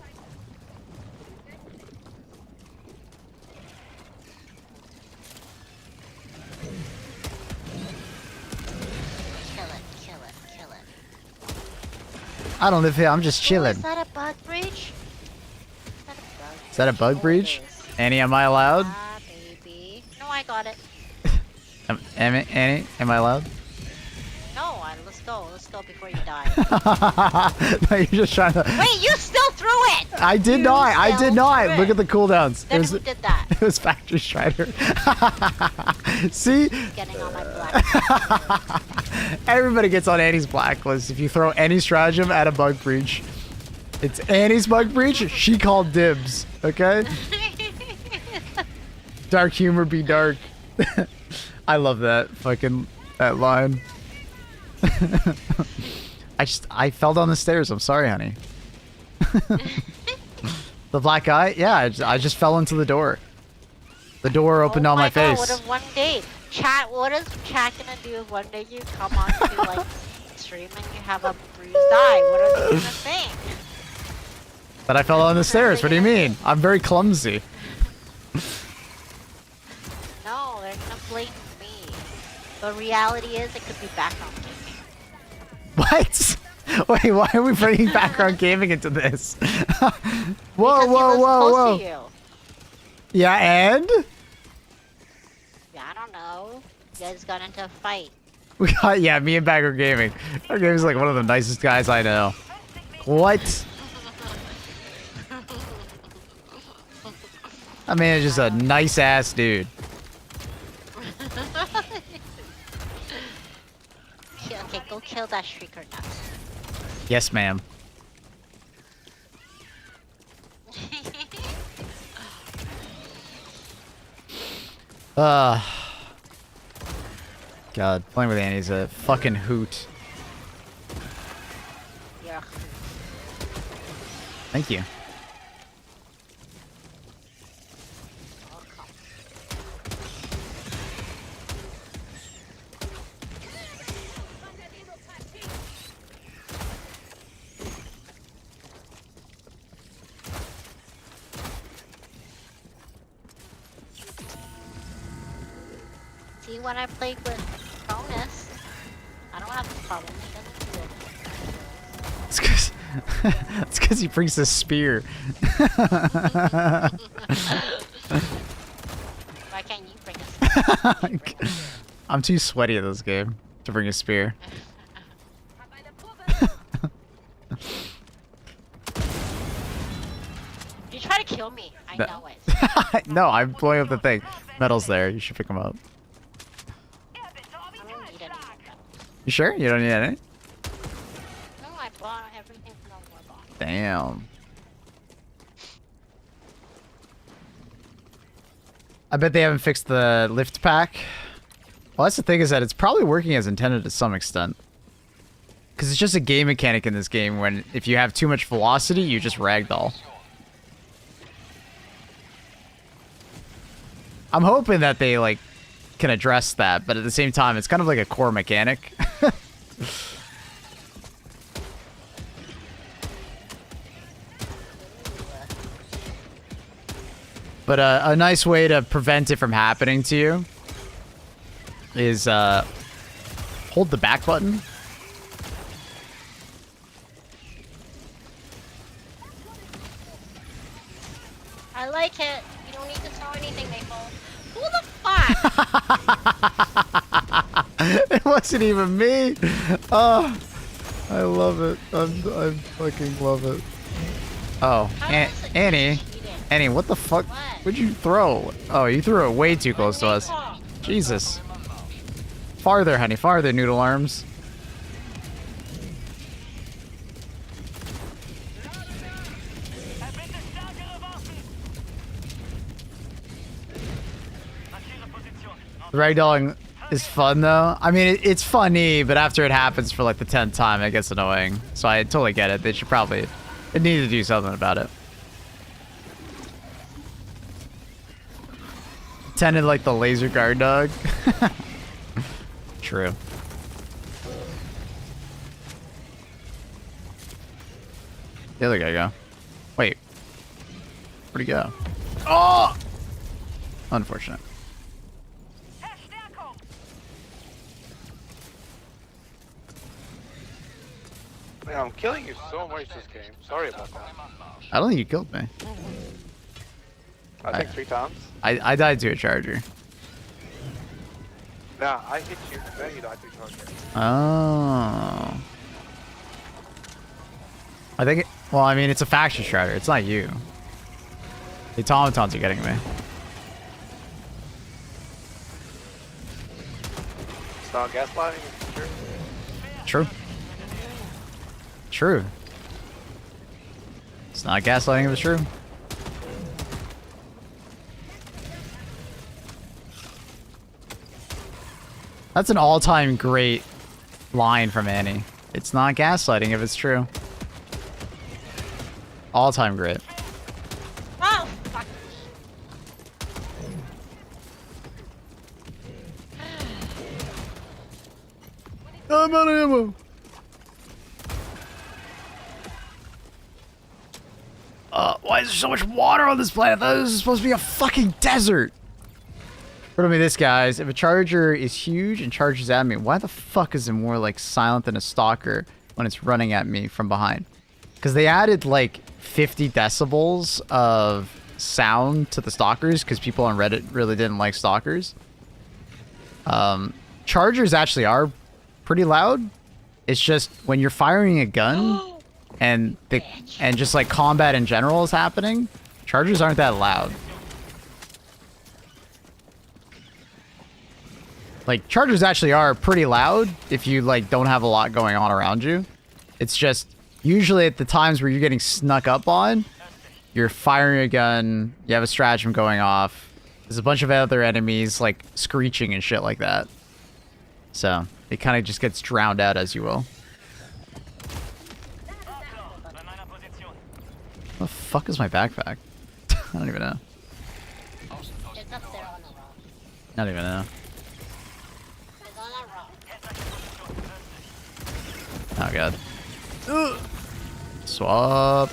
Kill it, kill it, kill it. I don't live here, I'm just Oh, chilling. is that a bug breach? Is that a bug Oh, breach? it is. Annie, am I allowed? Ah, baby. No, I got it. Annie, am I allowed? No, let's go. Let's go before you die. No, you're just trying to... Wait, you still threw it! I did You not! I did still not! threw Look it. at the cooldowns. Then who did that? It was Factory Strider. See? Getting on my blacklist. Everybody gets on Annie's blacklist if you throw any stratagem at a bug breach. It's Annie's bug breach. She called dibs. Okay? Dark humor be dark. I love that fucking that line. I fell down the stairs. I'm sorry, honey. The black guy? Yeah, I just fell into the door. The door opened on my God, face. what if one day, chat, what is chat gonna do if one day you come on to like stream and you have a bruised eye? What are they gonna think? But I fell down the stairs. What do you mean? I'm very clumsy. No, they're gonna blame me. The reality is it could be background gaming. What? Wait, why are we bringing background gaming into this? Whoa, Because whoa, he was whoa, close whoa. to you. Yeah, and? Yeah, I don't know. You guys got into a fight. We got, yeah, me and Background Gaming. Background Gaming's like one of the nicest guys I know. What? I mean, it's just a nice ass dude. Okay, go kill that shrieker now. Yes, ma'am. God, playing with Annie's a fucking hoot. Yeah. Thank you. See, when I played with Cronus, I don't have this problem. He doesn't do it. It's cause, it's 'cause he brings a spear. Why can't you bring a I'm too sweaty at this game to bring a spear. You try to kill me. I No. know it. No, I'm blowing up the thing. Metal's there. You should pick them up. I don't need any of that. You sure? You don't need any? No, I bought everything from the war box. Damn. I bet they haven't fixed the lift pack. Well, that's the thing, is that it's probably working as intended to some extent. Because it's just a game mechanic in this game when if you have too much velocity, you just ragdoll. I'm hoping that they, like, can address that, but at the same time, it's kind of like a core mechanic. But a nice way to prevent it from happening to you is hold the back button. I like it. You don't need to throw anything, Maple. Who the fuck? It wasn't even me. Oh, I love it. I fucking love it. Oh, Annie. Annie, what the fuck? What? What'd you throw? Oh, you threw it way too close to us. Jesus. Farther, honey. Farther, noodle arms. Ragdolling is fun, though. I mean, it's funny, but after it happens for like the 10th time, it gets annoying. So I totally get it. They should probably... They need to do something about it. Tended like the laser guard dog. True. The other guy go. Wait. Where'd he go? Oh! Unfortunate. Man, I'm killing you so much this game. Sorry about that. I don't think you killed me. I think 3 times. I died to a charger. Yeah, I hit you, then you died to charger. Oh. I think well, I mean, it's a faction strider. It's not you. The automatons are getting me. It's not gaslighting, it's true. True. True. It's not gaslighting if it's true. That's an all-time great line from Annie. It's not gaslighting if it's true. All-time great. Oh, fuck. I'm out of ammo. Why is there so much water on this planet? I thought this was supposed to be a fucking desert. Riddle me this, guys. If a charger is huge and charges at me, why the fuck is it more like silent than a stalker when it's running at me from behind? Because they added like 50 decibels of sound to the stalkers because people on Reddit really didn't like stalkers. Chargers actually are pretty loud. It's just when you're firing a gun and just like combat in general is happening, chargers aren't that loud. Like, chargers actually are pretty loud if you, like, don't have a lot going on around you. It's just, usually at the times where you're getting snuck up on, you're firing a gun, you have a stratagem going off, there's a bunch of other enemies, like, screeching and shit like that. So, it kind of just gets drowned out, as you will. What the fuck is my backpack? I don't even know. It's up there on the rock. I don't even know. It's on that rock. Oh god. Ugh. Swap.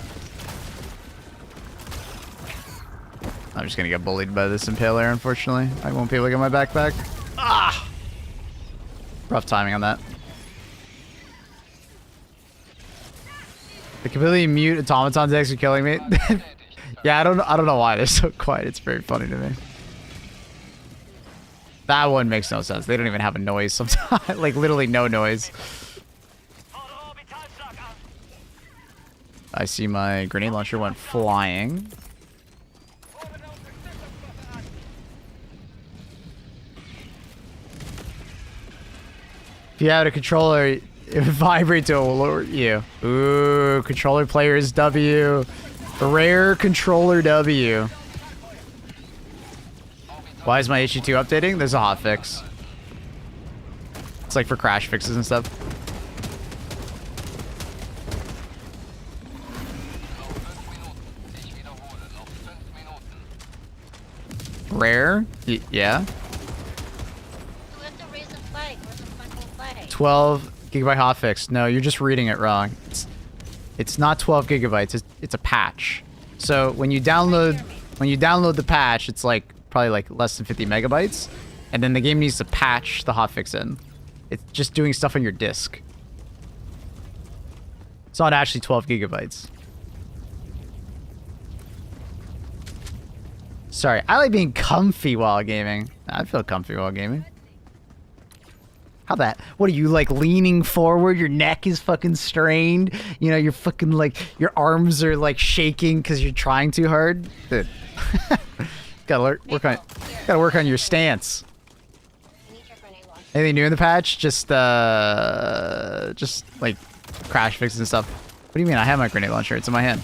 I'm just gonna get bullied by this impaler, unfortunately. I won't be able to get my backpack. Ah! Rough timing on that. The completely mute automatons actually killing me. Yeah, I don't know why they're so quiet. It's very funny to me. That one makes no sense. They don't even have a noise sometimes. Like literally no noise. I see my grenade launcher went flying. If you had a controller, it would vibrate to alert you. Ooh, controller players W. Rare controller W. Why is my HG2 updating? There's a hotfix. It's like for crash fixes and stuff. Rare? Yeah. way. 12 gigabyte hotfix. No, you're just reading it wrong. It's not 12 gigabytes. It's a patch. So when you download the patch, it's like probably like less than 50 megabytes, and then the game needs to patch the hotfix in. It's just doing stuff on your disk. It's not actually 12 gigabytes. Sorry, I like being comfy while gaming. I feel comfy while gaming. How that? What are you, like, leaning forward? Your neck is fucking strained. You know, you're fucking, like, your arms are, like, shaking because you're trying too hard. Dude. gotta work on your stance. Anything new in the patch? Just like, crash fixes and stuff. What do you mean? I have my grenade launcher. It's in my hand.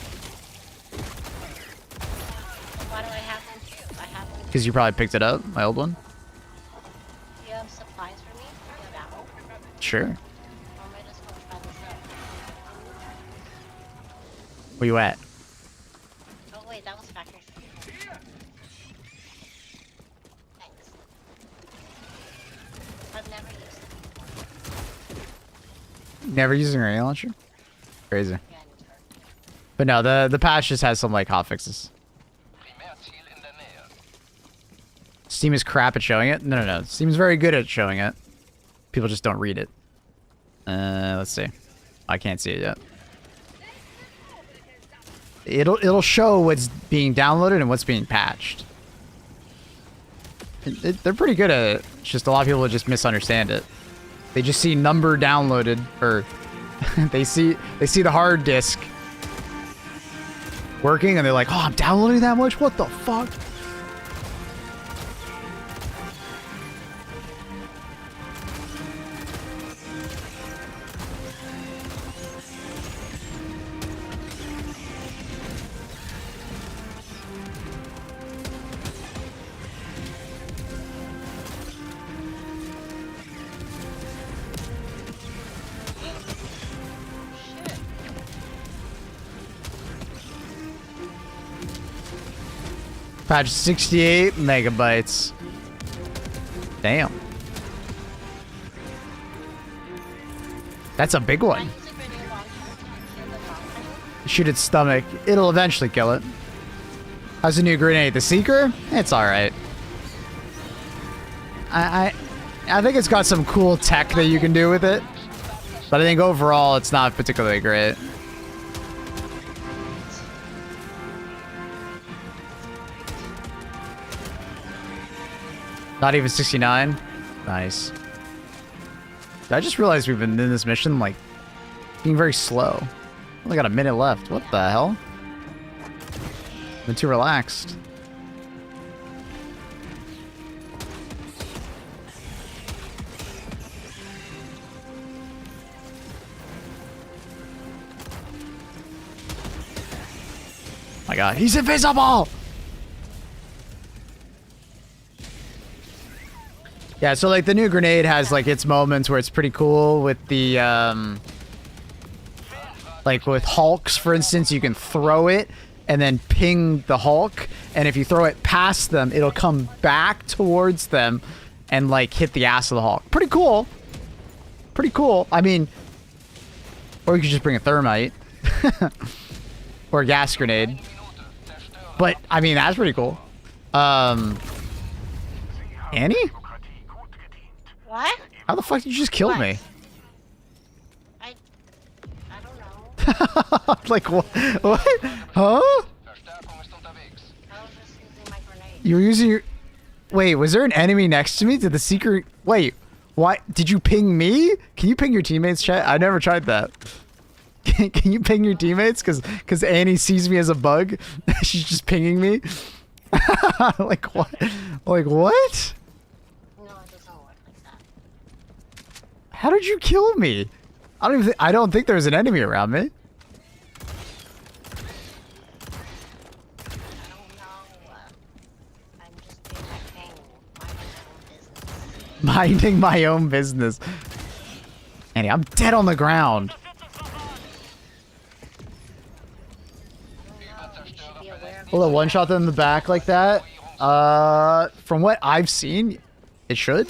Why do I have one too? I have one. Because you probably picked it up, my old one. Do you have supplies for me? Do you have ammo? Sure. Or am I just gonna try this out? Where you at? Oh wait, that was factory. Thanks. I've never used it. Never using a grenade launcher? Crazy. Yeah, I need to hurt. But no, the patch just has some, like, hotfixes. Primärziel in der Nähe. Steam is crap at showing it? No. Steam is very good at showing it. People just don't read it. Let's see. I can't see it yet. It'll show what's being downloaded and what's being patched. They're pretty good at it. It's just a lot of people just misunderstand it. They just see number downloaded, or they see the hard disk working, and they're like, "Oh, I'm downloading that much? What the fuck?" Shit. Patch 68 megabytes. Damn. That's a big I one. use a grenade launcher to kill the mountain. Shoot its stomach. It'll eventually kill it. How's the new grenade? The Seeker? It's alright. I think it's got some cool tech that you can do with it. But I think overall it's not particularly great. Not even 69? Nice. I just realized we've been in this mission, like, being very slow. Only got a minute left. What the hell? Been too relaxed. My god, he's invisible! Yeah, so like the new grenade has like its moments where it's pretty cool with the like with Hulks, for instance, you can throw it and then ping the Hulk, and if you throw it past them, it'll come back towards them and like hit the ass of the Hulk. Pretty cool. Pretty cool. I mean, or you could just bring a thermite or a gas grenade. But I mean, that's pretty cool. Annie? What? How the fuck did you just kill me? I don't know. Like what? What? Huh? Verstärkung ist unterwegs. I was just using my grenade. You were using your... Wait, was there an enemy next to me? Did the secret... Wait, why? Did you ping me? Can you ping your teammates, chat? I never tried that. Can you ping your teammates? Because Annie sees me as a bug. She's just pinging me. Like what? Like what? No, it doesn't work like that. How did you kill me? I don't think there's an enemy around me. I don't know. I'm just doing my thing. Minding my own business. Minding my own business. Annie, I'm dead on the ground. You should be aware of Will it one-shot them in the back like that? From what I've seen, it should.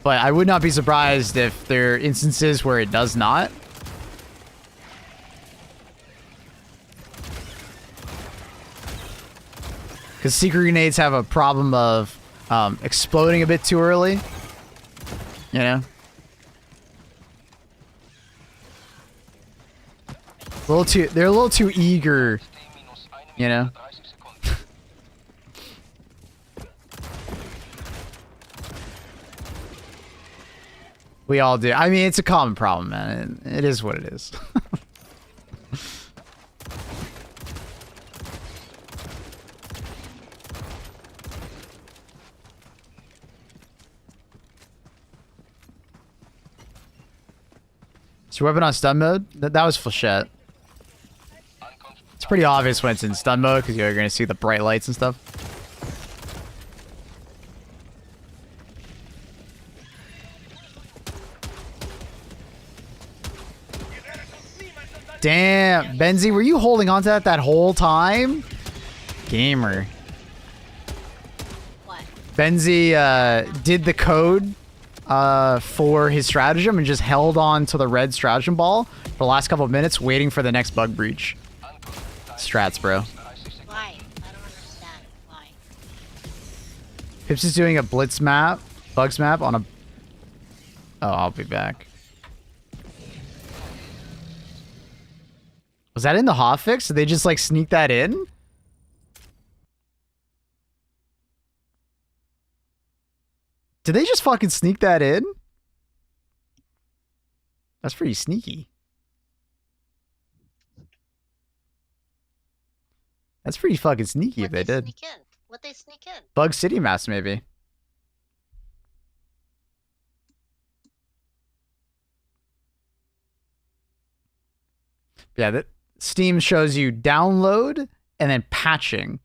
But I would not be surprised if there are instances where it does not. Because secret grenades have a problem of exploding a bit too early. You know? They're a little too eager, you know? We all do. I mean, it's a common problem, man. It is what it is. Is your weapon on stun mode? That was flechette. It's pretty obvious when it's in stun mode because you're going to see the bright lights and stuff. Damn, Benzie, were you holding on to that whole time? Gamer. What? Benzie did the code for his stratagem and just held on to the red stratagem ball for the last couple of minutes waiting for the next bug breach. Strats, bro. Why? I don't understand. Why? Pips is doing a blitz map, bugs map on a... Oh, I'll be back. Was that in the hotfix? Did they just like sneak that in? Did they just fucking sneak that in? That's pretty sneaky. That's pretty fucking sneaky if they did. Sneak in? What they sneak in? Bug City maps, maybe. Yeah, that Steam shows you download and then patching.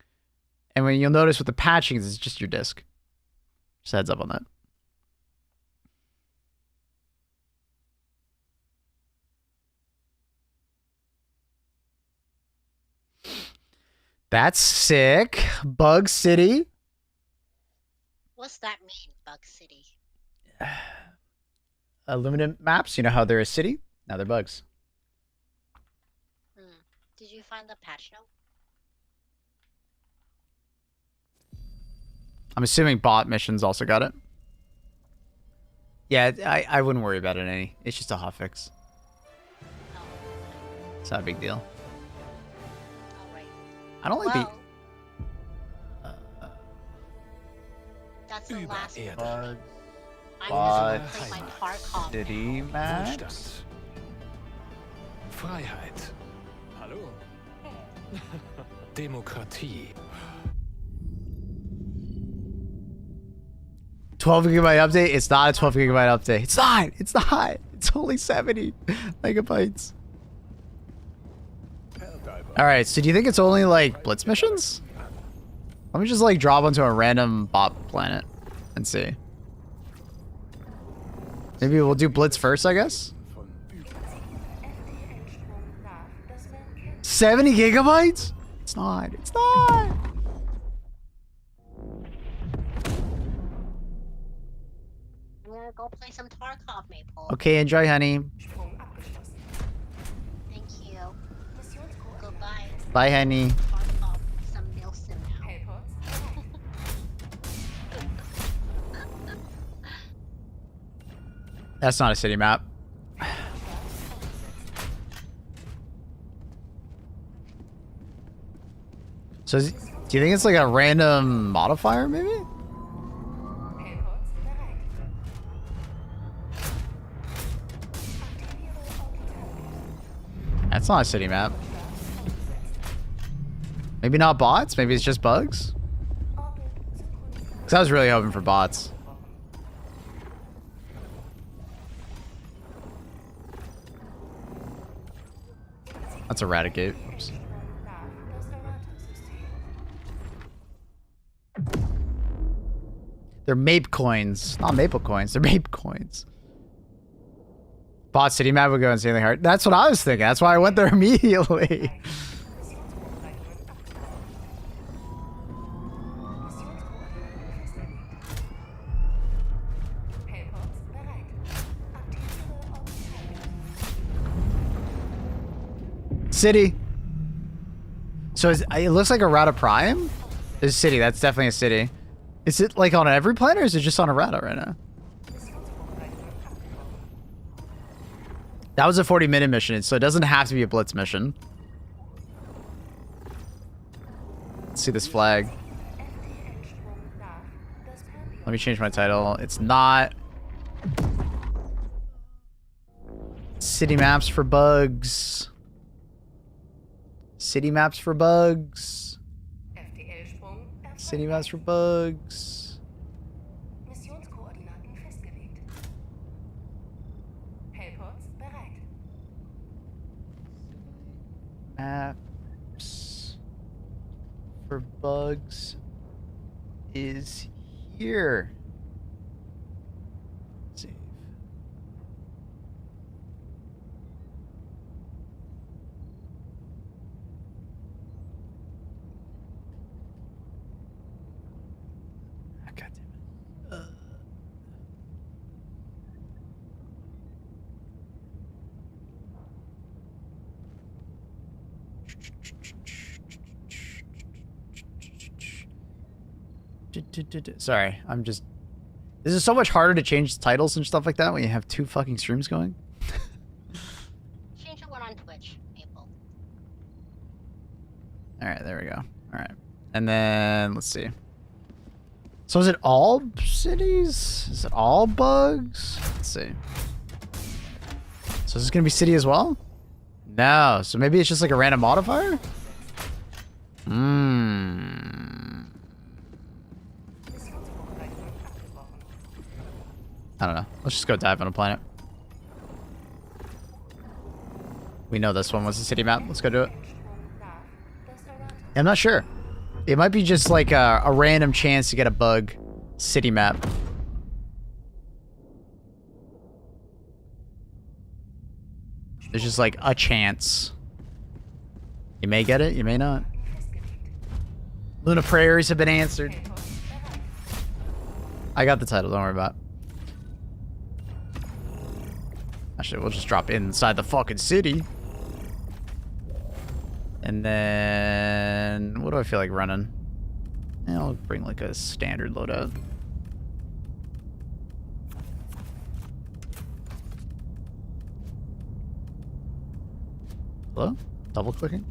And when you'll notice with the patching, it's just your disk. Just heads up on that. That's sick. Bug City. What's that mean, Bug City? Illuminate maps. You know how they're a city? Now they're bugs. Did you find the patch note? I'm assuming bot missions also got it. Yeah, I wouldn't worry about it any. It's just a hotfix. Oh. It's not a big deal. Alright. I don't like Well, that's the last one. Übererde. I'm just gonna play my Tarkov. City maps. Wohlstand. Freiheit. Hallo. Demokratie. 12 gigabyte update? It's not a 12 gigabyte update. It's not. It's not. It's only 70 megabytes. Alright, so do you think it's only like blitz missions? Let me just like drop onto a random bot planet and see. Maybe we'll do blitz first, I guess? 70 gigabytes? It's not. It's not. I'm gonna go play some Tarkov, Maple. Okay, enjoy, honey. Thank you. Goodbye. Bye, honey. Tarkov, some Nilsson now. That's not a city map. So, do you think it's like a random modifier, maybe? That's not a city map. Maybe not bots? Maybe it's just bugs? Because I was really hoping for bots. That's Eradicate. Oops. They're MAPE coins. Not Maple coins. They're MAPE coins. Bot City map would go insanely hard. That's what I was thinking. That's why I went there immediately. City. So it looks like a Rata Prime? Is city. That's definitely a city. Is it like on every planet or is it just on a Rata right now? That was a 40-minute mission, so it doesn't have to be a Blitz mission. Let's see this flag. Let me change my title. It's not... City maps for bugs. City maps for bugs. City maps for bugs. Missionskoordinaten festgelegt. Hellports bereit. Maps for bugs is here. Save. Ah, God damn it. Sorry, I'm just... This is so much harder to change titles and stuff like that when you have 2 fucking streams going. Change one on Twitch, Maple. Alright, there we go. Alright. And then, let's see. So is it all cities? Is it all bugs? Let's see. So is this gonna be city as well? No, so maybe it's just like a random modifier? I don't know. Let's just go dive on a planet. We know this one was a city map. Let's go do it. I'm not sure. It might be just like a random chance to get a bug city map. There's just like a chance. You may get it, you may not. Luna prayers have been answered. I got the title, don't worry about it. Actually, we'll just drop inside the fucking city. And then... What do I feel like running? Yeah, I'll bring like a standard loadout. Hello? Double clicking?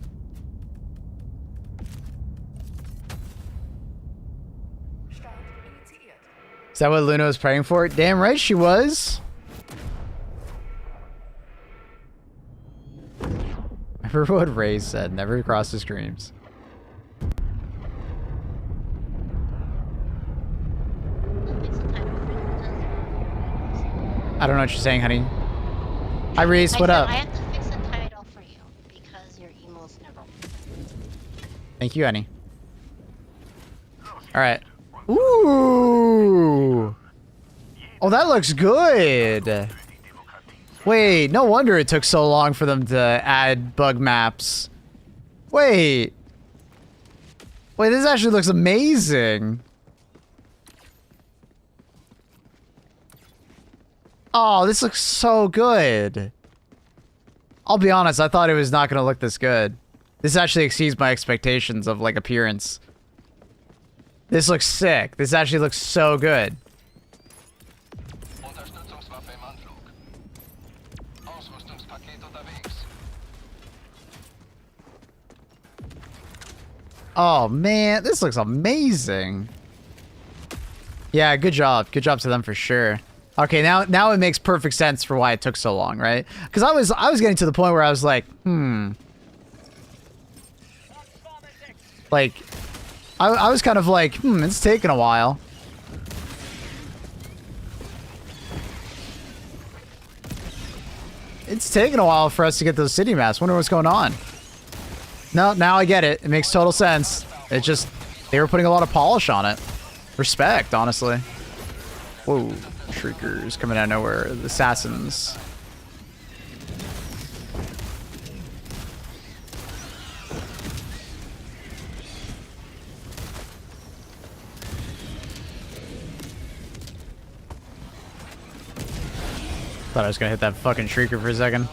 Is that what Luna was praying for? Damn right she was! Remember what Ray said, never cross the streams. I don't know what you're saying, honey. Hi Reese, what up? I have to fix a title for you because your email's never... Thank you, honey. Alright. Ooh! Oh, that looks good! Wait, no wonder it took so long for them to add bug maps. Wait. Wait, this actually looks amazing. Oh, this looks so good. I'll be honest, I thought it was not going to look this good. This actually exceeds my expectations of, like, appearance. This looks sick. This actually looks so good. Unterstützungswaffe im Anflug. Ausrüstungspaket unterwegs. Oh, man. This looks amazing. Yeah, good job. Good job to them for sure. Okay, now it makes perfect sense for why it took so long, right? Because I was getting to the point where I was like, Like, I was kind of like, it's taking a while. It's taking a while for us to get those city maps. Wonder what's going on. No, now I get it. It makes total sense. It just, they were putting a lot of polish on it. Respect, honestly. Whoa. Shriekers coming out of nowhere. The assassins. Thought I was gonna hit that fucking shrieker for a second.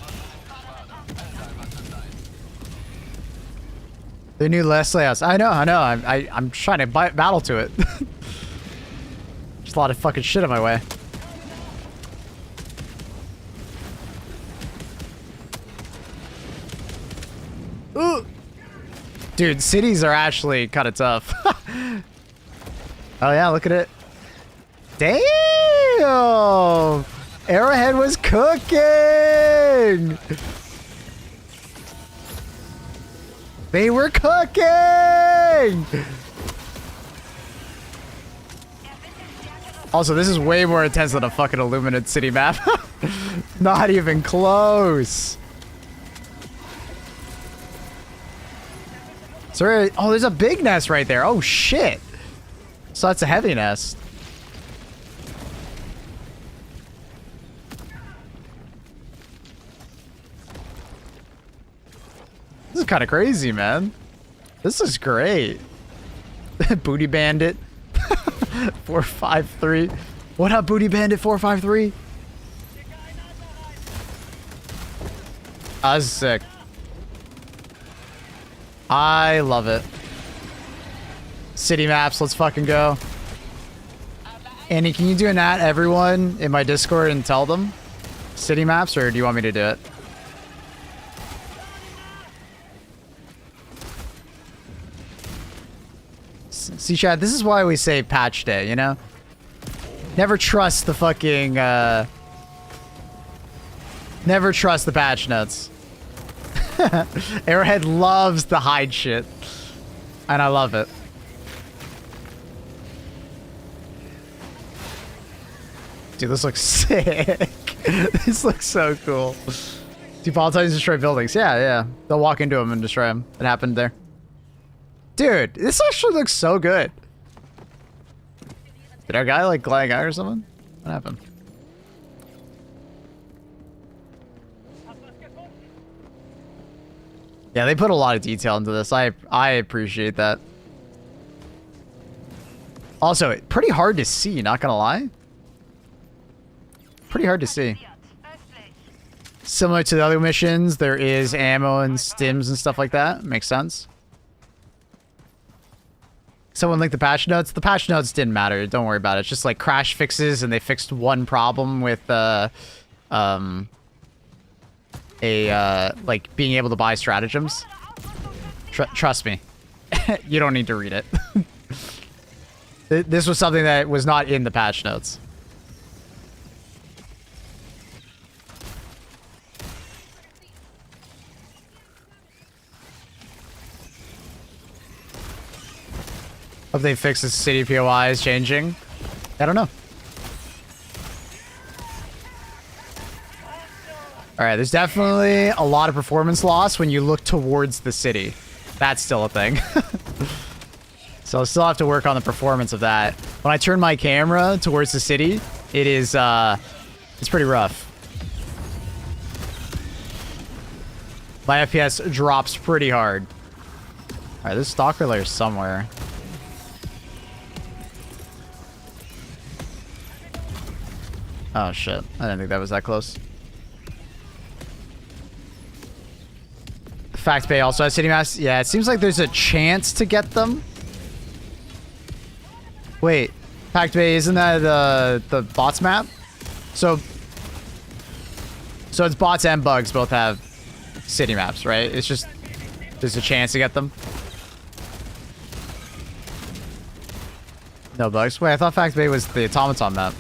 The new list layouts. I know. I'm trying to battle to it. There's a lot of fucking shit in my way. Ooh. Dude, cities are actually kind of tough. Oh yeah, look at it. Damn! Arrowhead was cooking! They were cooking! Also, this is way more intense than a fucking Illuminate city map. Not even close. Sorry. Oh, there's a big nest right there. Oh, shit. So that's a heavy nest. This is kind of crazy, man. This is great. Booty Bandit. 453. What up, Booty Bandit 453? That's sick. I love it. City maps, let's fucking go. Andy, can you do an at everyone in my Discord and tell them city maps, or do you want me to do it? See, Chad, this is why we say patch day, you know? Never trust the fucking, never trust the patch notes. Arrowhead loves the hide shit. And I love it. Dude, this looks sick. This looks so cool. Do Palatines destroy buildings? Yeah. They'll walk into them and destroy them. It happened there. Dude, this actually looks so good. Did our guy like glide out or something? What happened? Yeah, they put a lot of detail into this. I appreciate that. Also, pretty hard to see, not gonna lie. Pretty hard to see. Similar to the other missions, there is ammo and stims and stuff like that. Makes sense. Someone linked the patch notes. The patch notes didn't matter. Don't worry about it. It's just like crash fixes, and they fixed one problem with like being able to buy stratagems. Trust me, you don't need to read it. This was something that was not in the patch notes. Hope they fix the city POIs changing. I don't know. Alright, there's definitely a lot of performance loss when you look towards the city. That's still a thing. So I'll still have to work on the performance of that. When I turn my camera towards the city, it is, it's pretty rough. My FPS drops pretty hard. Alright, there's stalker layers somewhere. Oh shit, I didn't think that was that close. Fact Bay also has city maps. Yeah, it seems like there's a chance to get them. Wait, Fact Bay, isn't that the bots map? So it's bots and bugs both have city maps, right? It's just there's a chance to get them. No bugs. Wait, I thought Fact Bay was the automaton map.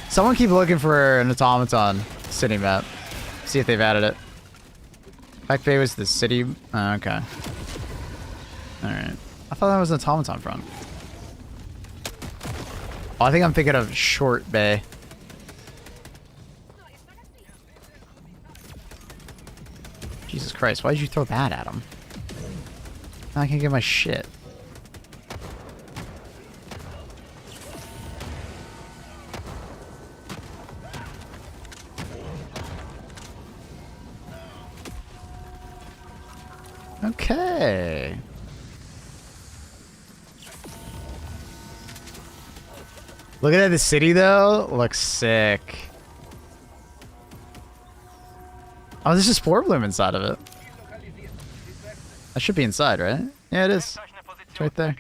Someone keep looking for an automaton city map. See if they've added it. Fact Bay was the city. Oh, okay. Alright. I thought that was an automaton front. Oh, I think I'm thinking of Short Bay. Jesus Christ, why did you throw that at him? Now I can't get my shit. Okay. Looking at the city though, looks sick. Oh, there's a spore bloom inside of it. That should be inside, right? Yeah, it is. It's right there.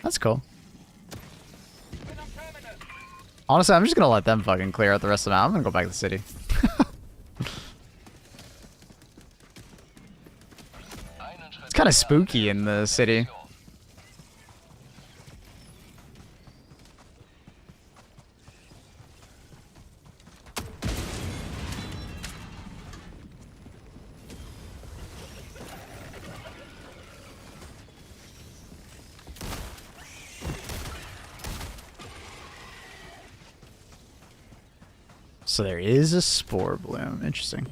That's cool. Honestly, I'm just gonna let them fucking clear out the rest of the map. I'm gonna go back to the city. It's kind of spooky in the city. So there is a spore bloom. Interesting.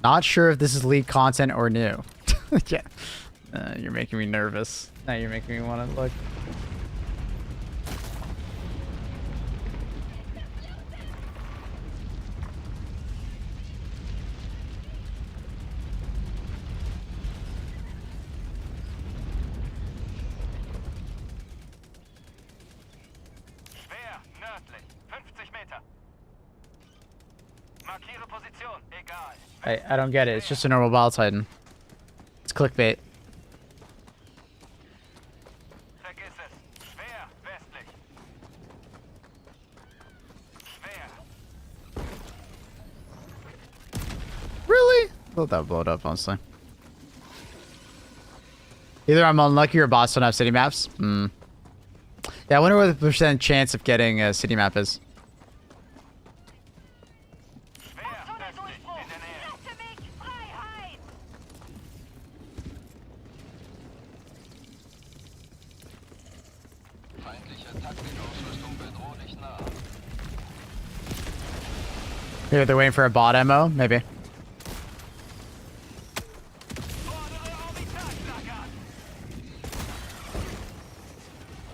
Not sure if this is lead content or new. Yeah. You're making me nervous. Now you're making me want to look. Schwer, nördlich. 50 Meter. Markiere Position, egal. I don't get it. It's just a normal Bile Titan. It's clickbait. Vergiss es. Schwer, westlich. Schwer. Really? I thought that would blow it up, honestly. Either I'm unlucky or bots don't have city maps. Hmm. Yeah, I wonder what the percent chance of getting a city map is. Schwer, östlich. In der Nähe. Feindliche Taktikausrüstung bedrohlich nah. Maybe they're waiting for a bot ammo? Maybe. Fordere Orbitalschlagern.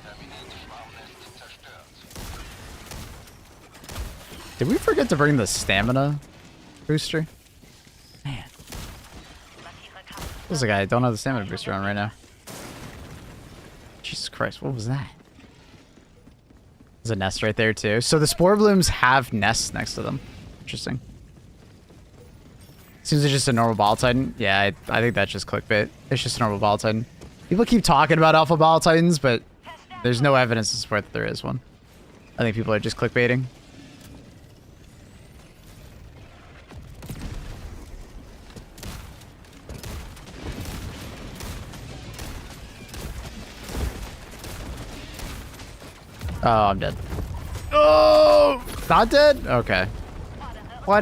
Terminit-Schwarmnest zerstört. Did we forget to bring the stamina booster? Man. Feels like I don't have the stamina booster on right now. Jesus Christ, what was that? There's a nest right there too. So the spore blooms have nests next to them. Interesting. Seems it's just a normal Bile Titan. Yeah, I think that's just clickbait. It's just a normal Bile Titan. People keep talking about alpha Bile Titans, but there's no evidence to support that there is one. I think people are just clickbaiting. Oh, I'm dead. Oh, not dead? Okay. Why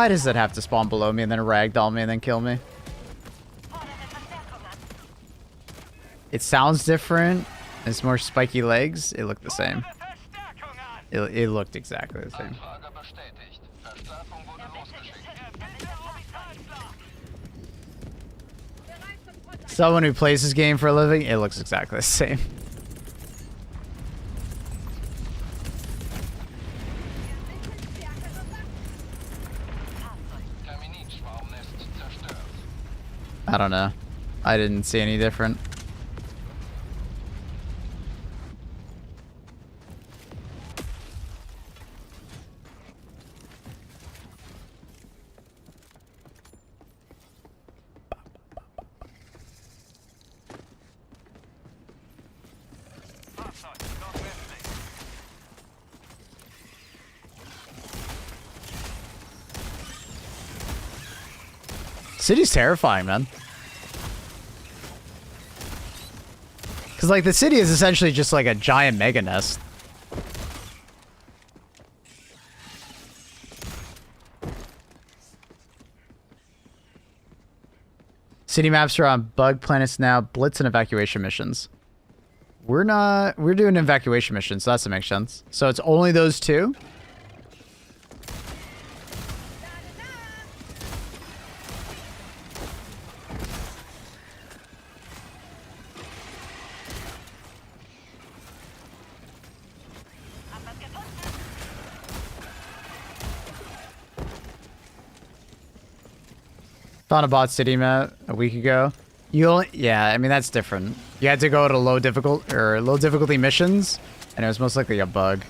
does it have to spawn below me and then ragdoll me and then kill me? It sounds different. It's more spiky legs. It looked the same. It looked exactly the same. Anfrage bestätigt. Verstärkung wurde losgeschickt. Someone who plays this game for a living, it looks exactly the same. Terminit-Schwarmnest zerstört. I don't know. I didn't see any different. Fahrzeug, nordwestlich. City's terrifying, man. Because, like, the city is essentially just like a giant mega nest. City maps are on bug planets now. Blitz and evacuation missions. We're doing evacuation missions, so that makes sense. So it's only those two? Found a bot city map a week ago. Yeah, I mean that's different. You had to go to low difficulty missions, and it was most likely a bug.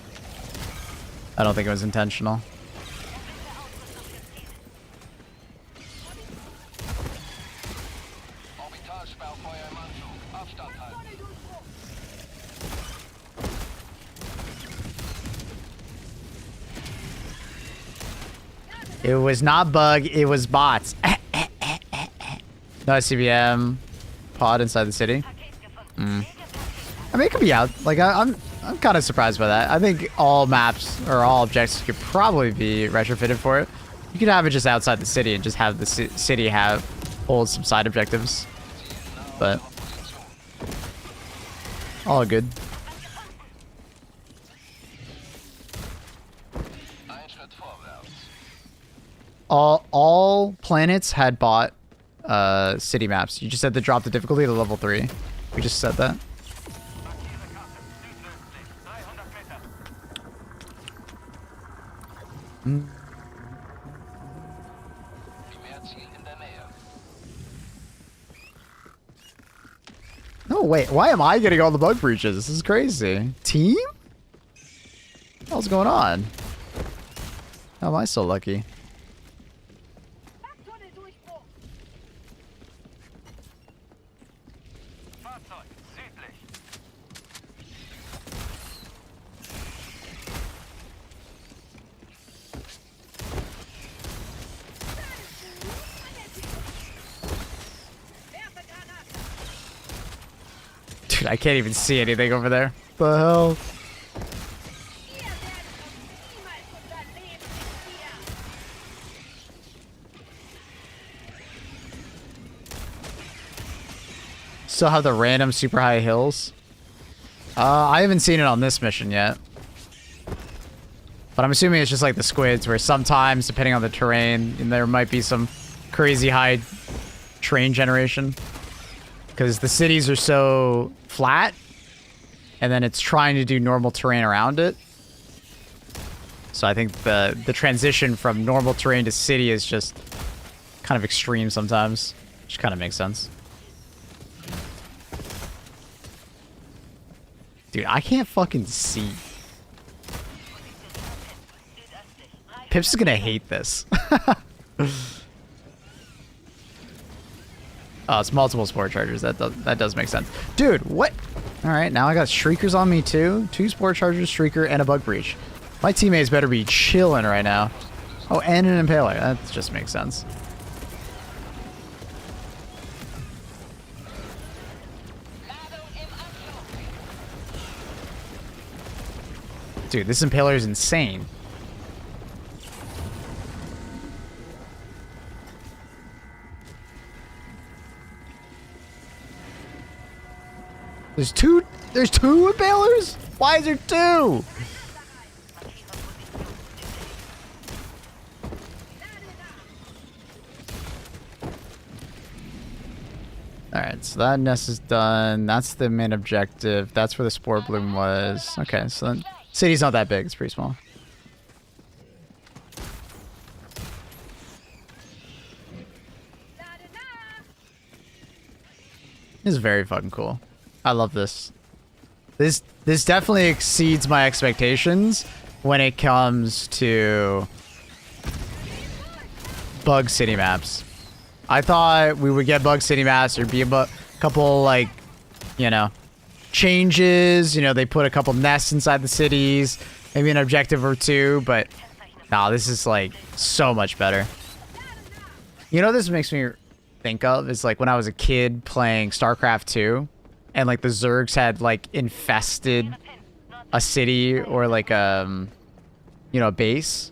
I don't think it was intentional. Orbitalsperrfeuer im Anflug. Abstand halten. It was not bug, it was bots. No SCBM pod inside the city. I mean, it could be out. Like, I'm kind of surprised by that. I think all maps or all objectives could probably be retrofitted for it. You could have it just outside the city and just have the city hold some side objectives. But all good. All planets had bought city maps. You just had to drop the difficulty to level 3. We just said that. No, wait. Why am I getting all the bug breaches? This is crazy. Team? What the hell's going on? How am I so lucky? Dude, I can't even see anything over there. The hell? Still have the random super high hills. I haven't seen it on this mission yet. But I'm assuming it's just like the squids, where sometimes, depending on the terrain, there might be some crazy high terrain generation. Because the cities are so flat, and then it's trying to do normal terrain around it. So I think the transition from normal terrain to city is just kind of extreme sometimes, which kind of makes sense. Dude, I can't fucking see. Pips is gonna hate this. Oh, it's multiple sport chargers. That does make sense. Dude, what? All right, now I got Shriekers on me too. 2 sport chargers, Shrieker, and a bug breach. My teammates better be chilling right now. Oh, and an Impaler. That just makes sense. Dude, this Impaler is insane. There's two Impalers? Why is there 2? Alright, so that nest is done. That's the main objective. That's where the Spore Bloom was. Okay, so then city's not that big. It's pretty small. This is very fucking cool. I love this. This definitely exceeds my expectations when it comes to bug city maps. I thought we would get bug city maps. There'd be a couple, like, you know, changes. You know, they put a couple nests inside the cities, maybe an objective or 2, but nah, this is like so much better. You know, this makes me think of is like when I was a kid playing StarCraft 2, and like the Zergs had like infested a city or like you know, a base.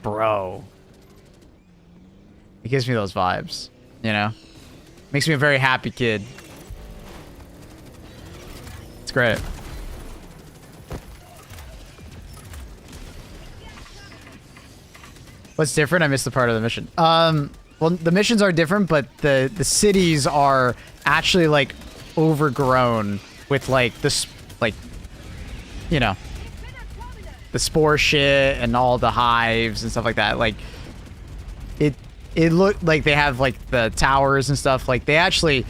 Bro, it gives me those vibes, you know? Makes me a very happy kid. It's great. What's different? I missed the part of the mission. Well, the missions are different, but the cities are actually like overgrown with like this, like, you know, the spore shit and all the hives and stuff like that. Like, it looked like they have like the towers and stuff. Like they actually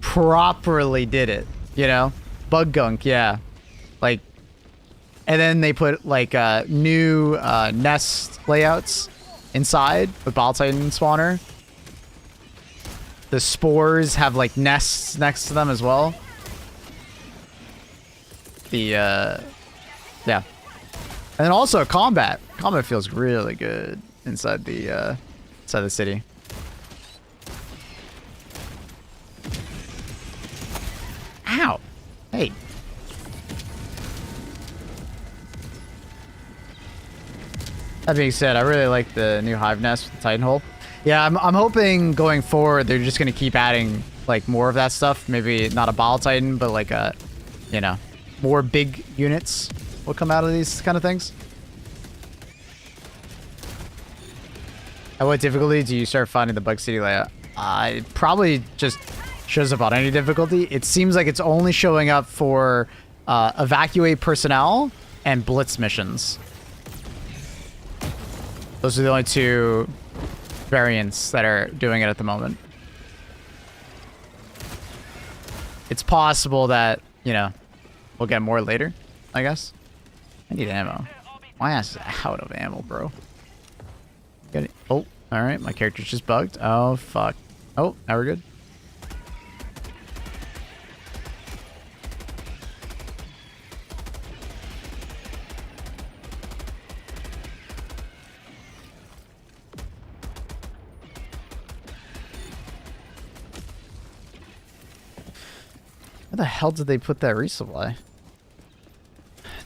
properly did it, you know? Bug gunk, yeah. Like, And then they put like new nest layouts inside with Ball Titan spawner. The spores have like nests next to them as well. The yeah. And then also combat. Combat feels really good inside the city. Ow. Hey. That being said, I really like the new hive nest with the Titan hole. Yeah, I'm hoping going forward they're just gonna keep adding like more of that stuff. Maybe not a Ball Titan, but like a, you know, more big units will come out of these kind of things. At what difficulty do you start finding the Bug City layout? It probably just shows up on any difficulty. It seems like it's only showing up for evacuate personnel and blitz missions. Those are the only two variants that are doing it at the moment. It's possible that, you know, we'll get more later, I guess. I need ammo. My ass is out of ammo, bro. Get it. Oh, alright. My character's just bugged. Oh, fuck. Oh, now we're good. Where the hell did they put that resupply?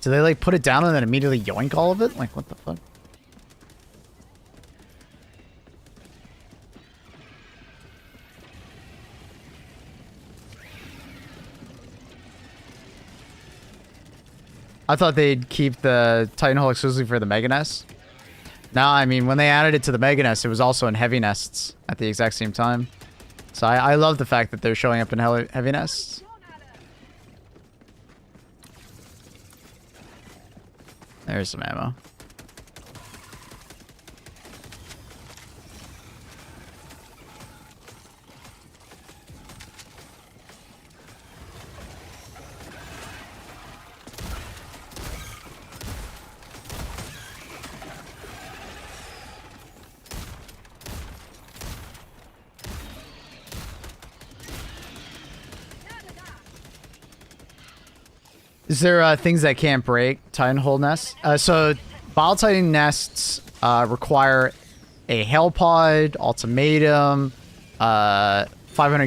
Did they like put it down and then immediately yoink all of it? Like, what the fuck? I thought they'd keep the Titan Hole exclusively for the Mega Nest. No, I mean, when they added it to the Mega Nest, it was also in Heavy Nests at the exact same time. So I love the fact that they're showing up in Heavy Nests. There's some ammo. Is there things that can't break Titan Hole nests? So Ball Titan nests require a Hail Pod, Ultimatum, 500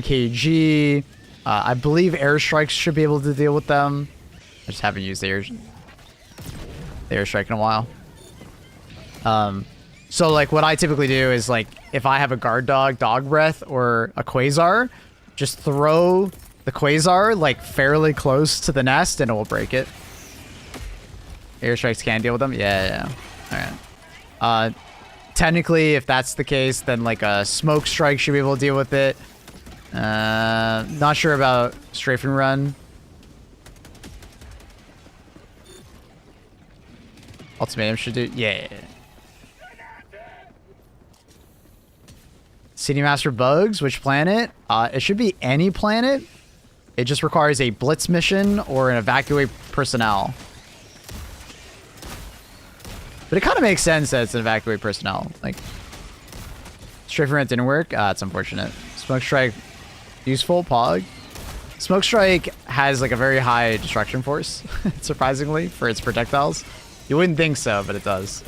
kg. I believe airstrikes should be able to deal with them. I just haven't used the airstrike in a while. So like what I typically do is like if I have a guard dog, dog breath, or a quasar, just throw the quasar like fairly close to the nest and it will break it. Airstrikes can deal with them. Yeah. All right. Technically, if that's the case, then like a smoke strike should be able to deal with it. Not sure about strafe and run. Ultimatum should do. Yeah. City Master bugs. Which planet? It should be any planet. It just requires a blitz mission or an evacuate personnel. But it kind of makes sense that it's an evacuate personnel. Like, strafe and run didn't work. It's unfortunate. Smoke strike, useful. Pog. Smoke strike has like a very high destruction force, surprisingly, for its projectiles. You wouldn't think so, but it does.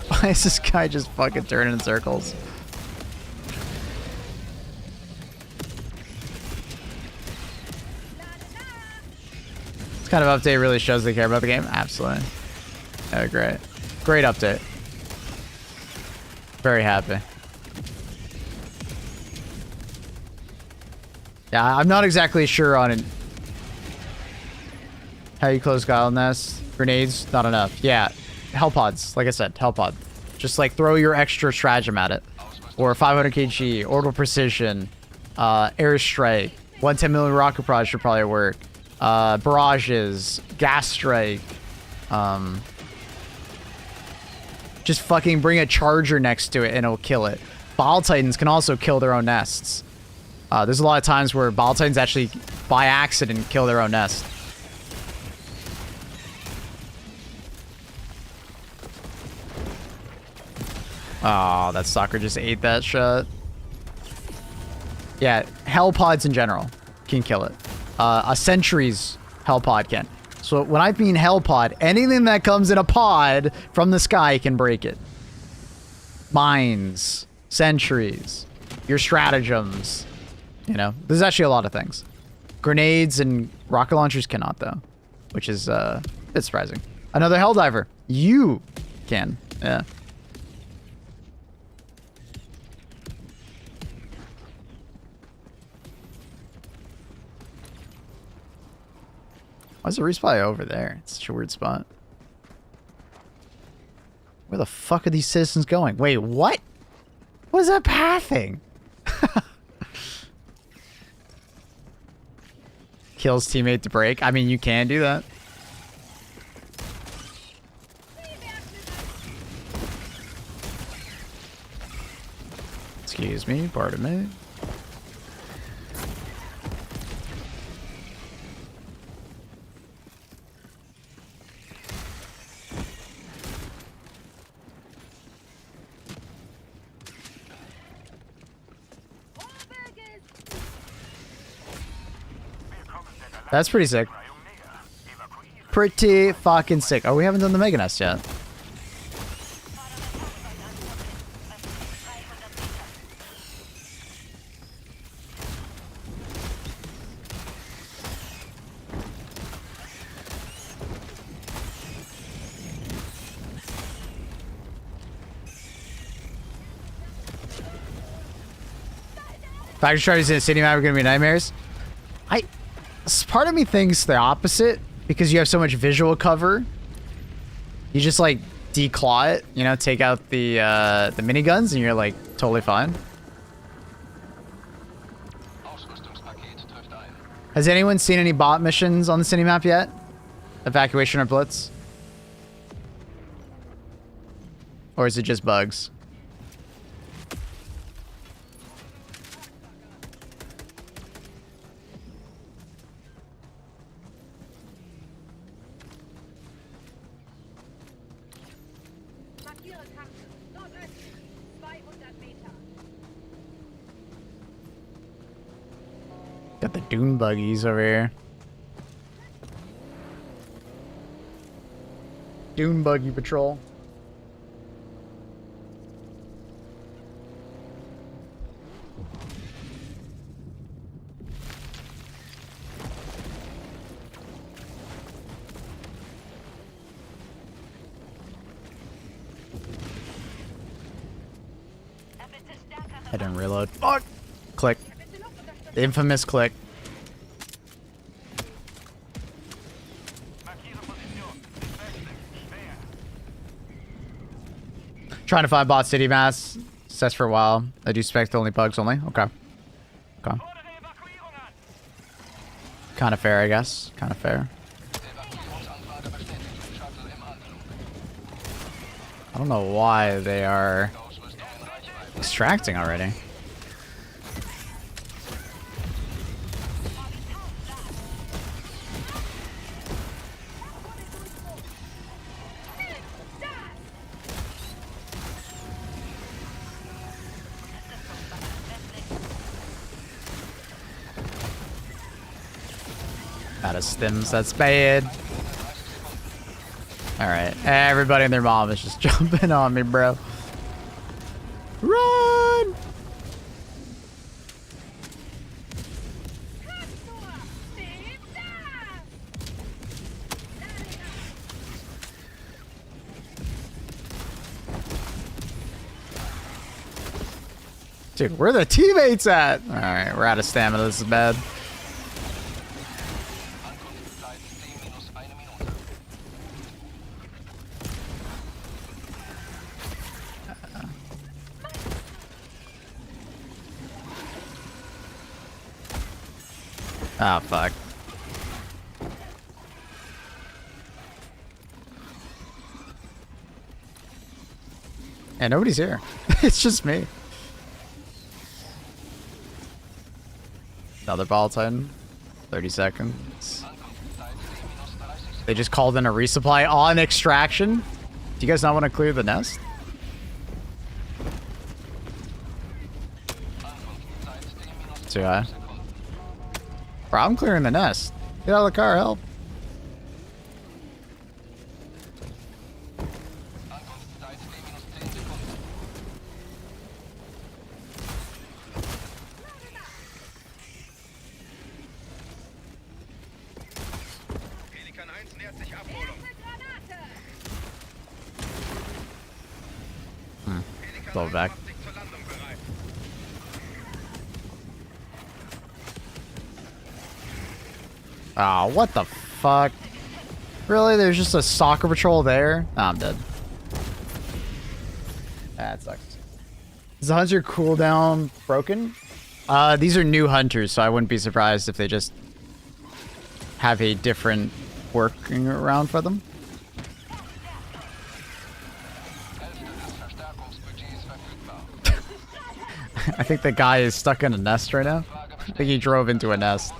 Why is this guy just fucking turning in circles? This kind of update really shows they care about the game. Absolutely. Oh, great. Great update. Very happy. Yeah, I'm not exactly sure on it. How you close Guile Nest. Grenades, not enough. Yeah. Hell pods, like I said, hell pod. Just like throw your extra stratagem at it. Or 500 kg, orbital precision, airstrike, 110mm rocket prod should probably work. Barrages, gas strike. Just fucking bring a charger next to it and it'll kill it. Ball Titans can also kill their own nests. There's a lot of times where Ball Titans actually, by accident, kill their own nest. Oh, that sucker just ate that shot. Yeah, hell pods in general can kill it. A sentry's hell pod can. So when I mean hell pod, anything that comes in a pod from the sky can break it. Mines, sentries, your stratagems. You know, there's actually a lot of things. Grenades and rocket launchers cannot, though, which is it's surprising. Another Helldiver. You can. Yeah. Why is the resupply over there? It's such a weird spot. Where the fuck are these citizens going? Wait, what? What is that pathing? Kills teammate to break. I mean, you can do that. Excuse me, pardon me. That's pretty sick. Pretty fucking sick. Oh, we haven't done the Mega Nest yet. Factory Charges in the city map are gonna be nightmares. Part of me thinks the opposite because you have so much visual cover. You just like declaw it, you know, take out the miniguns, and you're like totally fine. Has anyone seen any bot missions on the city map yet? Evacuation or Blitz? Or is it just bugs? Got the dune buggies over here. Dune buggy patrol. I didn't reload. Fuck! Click. The infamous click. Trying to find bot city mass. Sets for a while. I do expect only bugs only. Okay. Okay. Kind of fair, I guess. Kind of fair. I don't know why they are extracting already. Out of stims, that's bad. Alright, everybody and their mom is just jumping on me, bro. Run! Dude, where are the teammates at? Alright, we're out of stamina, this is bad. Ah, fuck. And nobody's here. It's just me. Another ball titan. 30 seconds. They just called in a resupply on extraction. Do you guys not want to clear the nest? Too high. Bro, I'm clearing the nest. Get out of the car, help. Throw it back. Oh, what the fuck? Really? There's just a soccer patrol there? Oh, I'm dead. That sucks. Is the hunter cooldown broken? These are new hunters, so I wouldn't be surprised if they just have a different working around for them. I think the guy is stuck in a nest right now. I think he drove into a nest.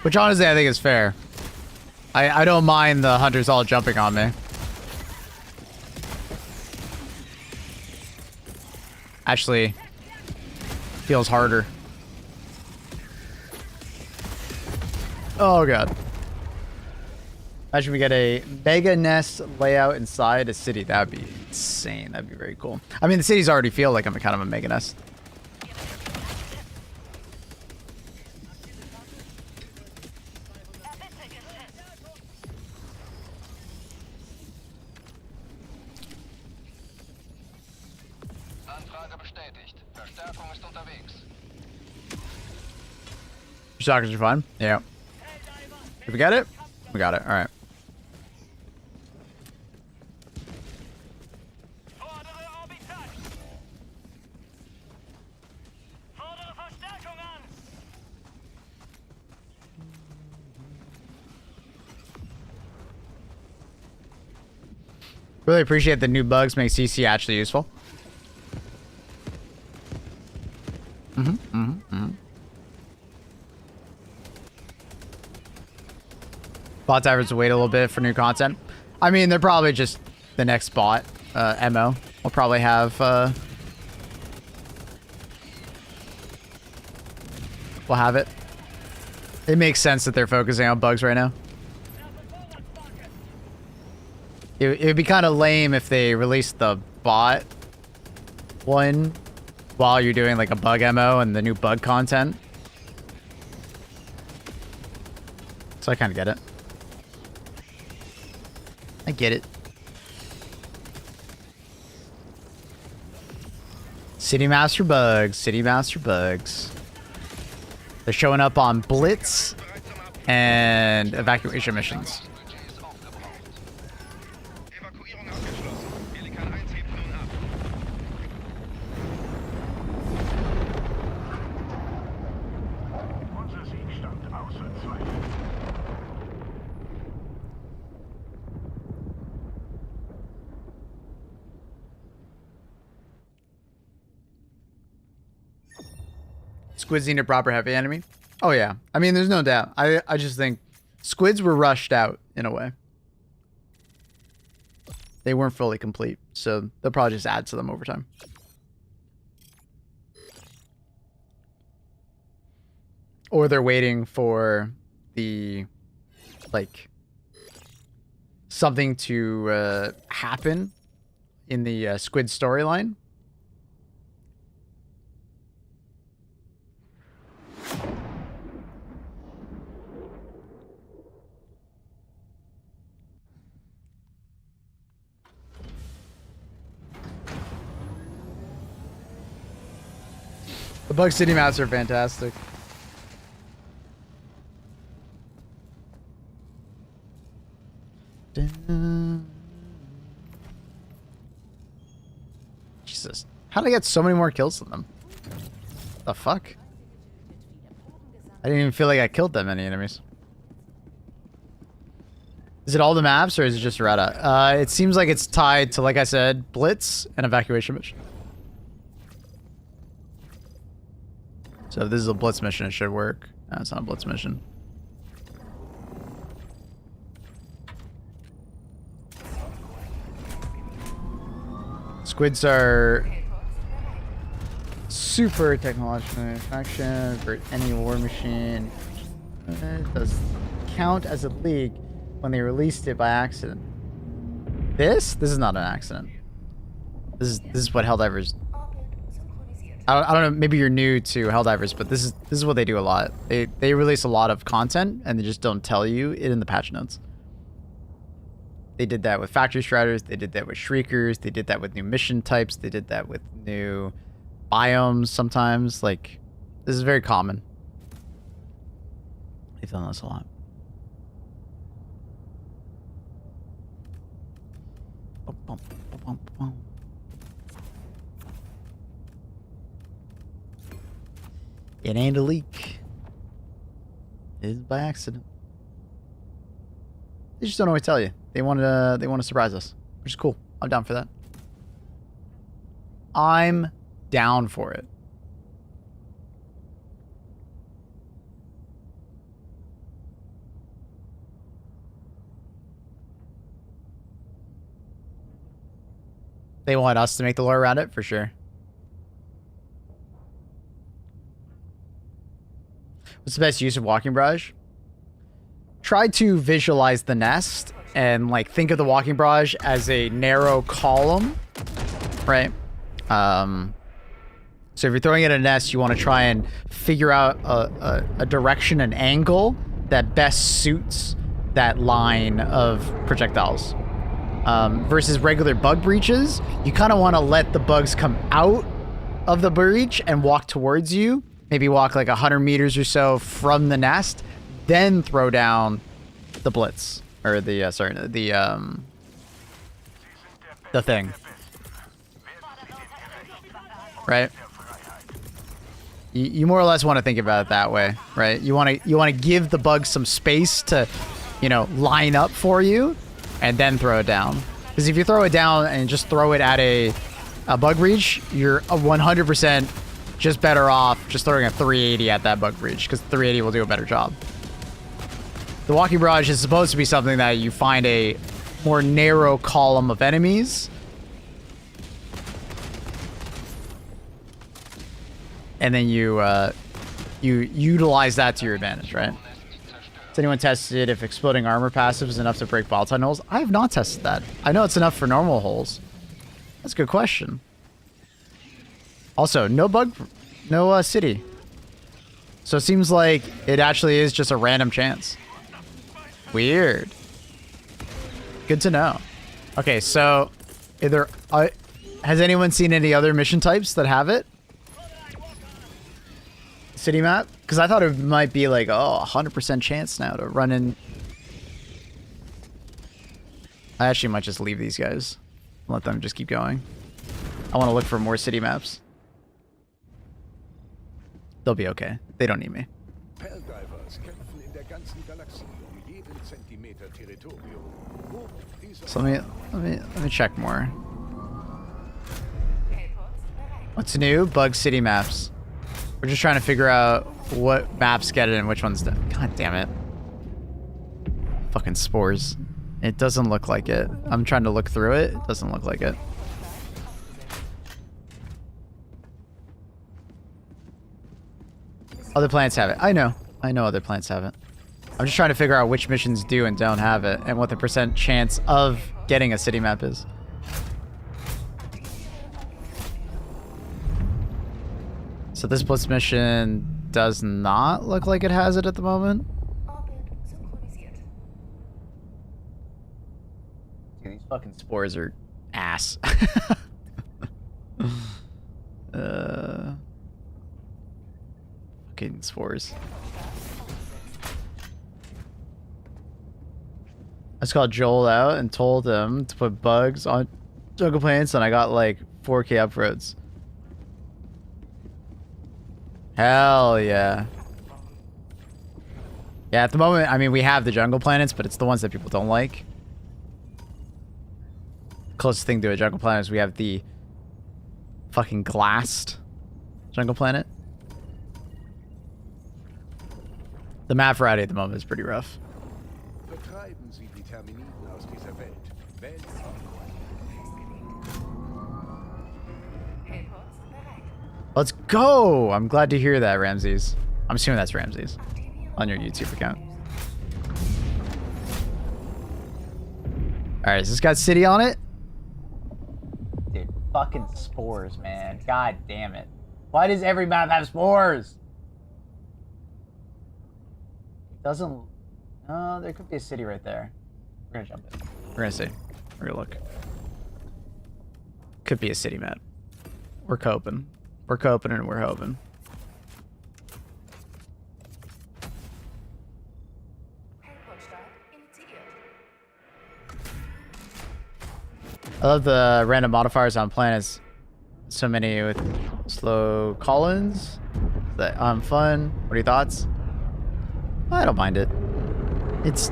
Which honestly I think is fair. I don't mind the hunters all jumping on me. Actually, feels harder. Oh god. Imagine we get a mega nest layout inside a city. That would be insane. That'd be very cool. I mean, the cities already feel like I'm kind of a mega nest. Shockers are fun. Yeah. Did we get it? We got it. All right. Really appreciate the new bugs make CC actually useful. Bot divers wait a little bit for new content. I mean, they're probably just the next bot. MO will probably have we'll have it. It makes sense that they're focusing on bugs right now. It would be kind of lame if they released the bot one while you're doing like a bug MO and the new bug content. So I kind of get it. I get it. City Master bugs. City Master bugs. They're showing up on Blitz and evacuation missions. Squids need a proper heavy enemy. Oh yeah. I mean, there's no doubt. I just think squids were rushed out in a way. They weren't fully complete, so they'll probably just add to them over time. Or they're waiting for the, like, something to happen in the squid storyline. The Bug City maps are fantastic. How did I get so many more kills than them? The fuck? I didn't even feel like I killed that many enemies. Is it all the maps or is it just Retta? It seems like it's tied to, like I said, Blitz and Evacuation Mission. So if this is a Blitz mission, it should work. No, it's not a Blitz mission. Squids are super technological manufactured for any war machine. It does count as a leak when they released it by accident. This is not an accident. This is what Helldivers. I don't know. Maybe you're new to Helldivers, but this is what they do a lot. They release a lot of content and they just don't tell you it in the patch notes. They did that with Factory Striders. They did that with Shriekers. They did that with new mission types. They did that with new biomes sometimes. Like, this is very common. They've done this a lot. It ain't a leak. It is by accident. They just don't always tell you. They want to surprise us, which is cool. I'm down for that. I'm down for it. They want us to make the lore around it, for sure. What's the best use of Walking Barrage? Try to visualize the nest and like think of the Walking Barrage as a narrow column, right? So if you're throwing it at a nest, you want to try and figure out a direction, an angle that best suits that line of projectiles. Versus regular bug breaches, you kind of want to let the bugs come out of the breach and walk towards you. Maybe walk like 100 meters or so from the nest, then throw down the blitz or the thing. Right? You more or less want to think about it that way, right? You want to give the bugs some space to, you know, line up for you, and then throw it down. Because if you throw it down and just throw it at a bug breach, you're 100% just better off just throwing a 380 at that bug breach, because 380 will do a better job. The Walking Barrage is supposed to be something that you find a more narrow column of enemies, and then you utilize that to your advantage, right? Has anyone tested if exploding armor passive is enough to break volatile holes? I have not tested that. I know it's enough for normal holes. That's a good question. Also, no city. So it seems like it actually is just a random chance. Weird. Good to know. Okay, so has anyone seen any other mission types that have it? City map? Because I thought it might be like, oh, 100% chance now to run in. I actually might just leave these guys. Let them just keep going. I want to look for more city maps. They'll be okay. They don't need me. Helldivers kämpfen in der ganzen Galaxie jeden Zentimeter Territorium. So let me check more. What's new? Bug city maps. We're just trying to figure out what maps get it and which ones don't. God damn it. Fucking spores. It doesn't look like it. I'm trying to look through it. It doesn't look like it. Other planets have it. I know other planets have it. I'm just trying to figure out which missions do and don't have it, and what the % chance of getting a city map is. So this Blitz mission does not look like it has it at the moment. Dude, these fucking spores are ass. Fucking spores. I just called Joel out and told him to put bugs on jungle planets, and I got like 4K upvotes. Hell yeah. Yeah, at the moment, I mean, we have the jungle planets, but it's the ones that people don't like. Closest thing to a jungle planet is we have the fucking glassed jungle planet. The map variety at the moment is pretty rough. Vertreiben Sie die Terminiten aus dieser Welt. Wählen Sie. Hellpots bereit. Let's go! I'm glad to hear that, Ramses. I'm assuming that's Ramses on your YouTube account. Alright, has this got city on it? Dude, fucking spores, man. God damn it. Why does every map have spores? It doesn't... No, there could be a city right there. We're gonna jump in. We're gonna see. We're gonna look. Could be a city map. We're coping. We're coping and we're hoping. Hellpot-Start initiiert. I love the random modifiers on planets. So many with slow call-ins. That fun. What are your thoughts? I don't mind it. It's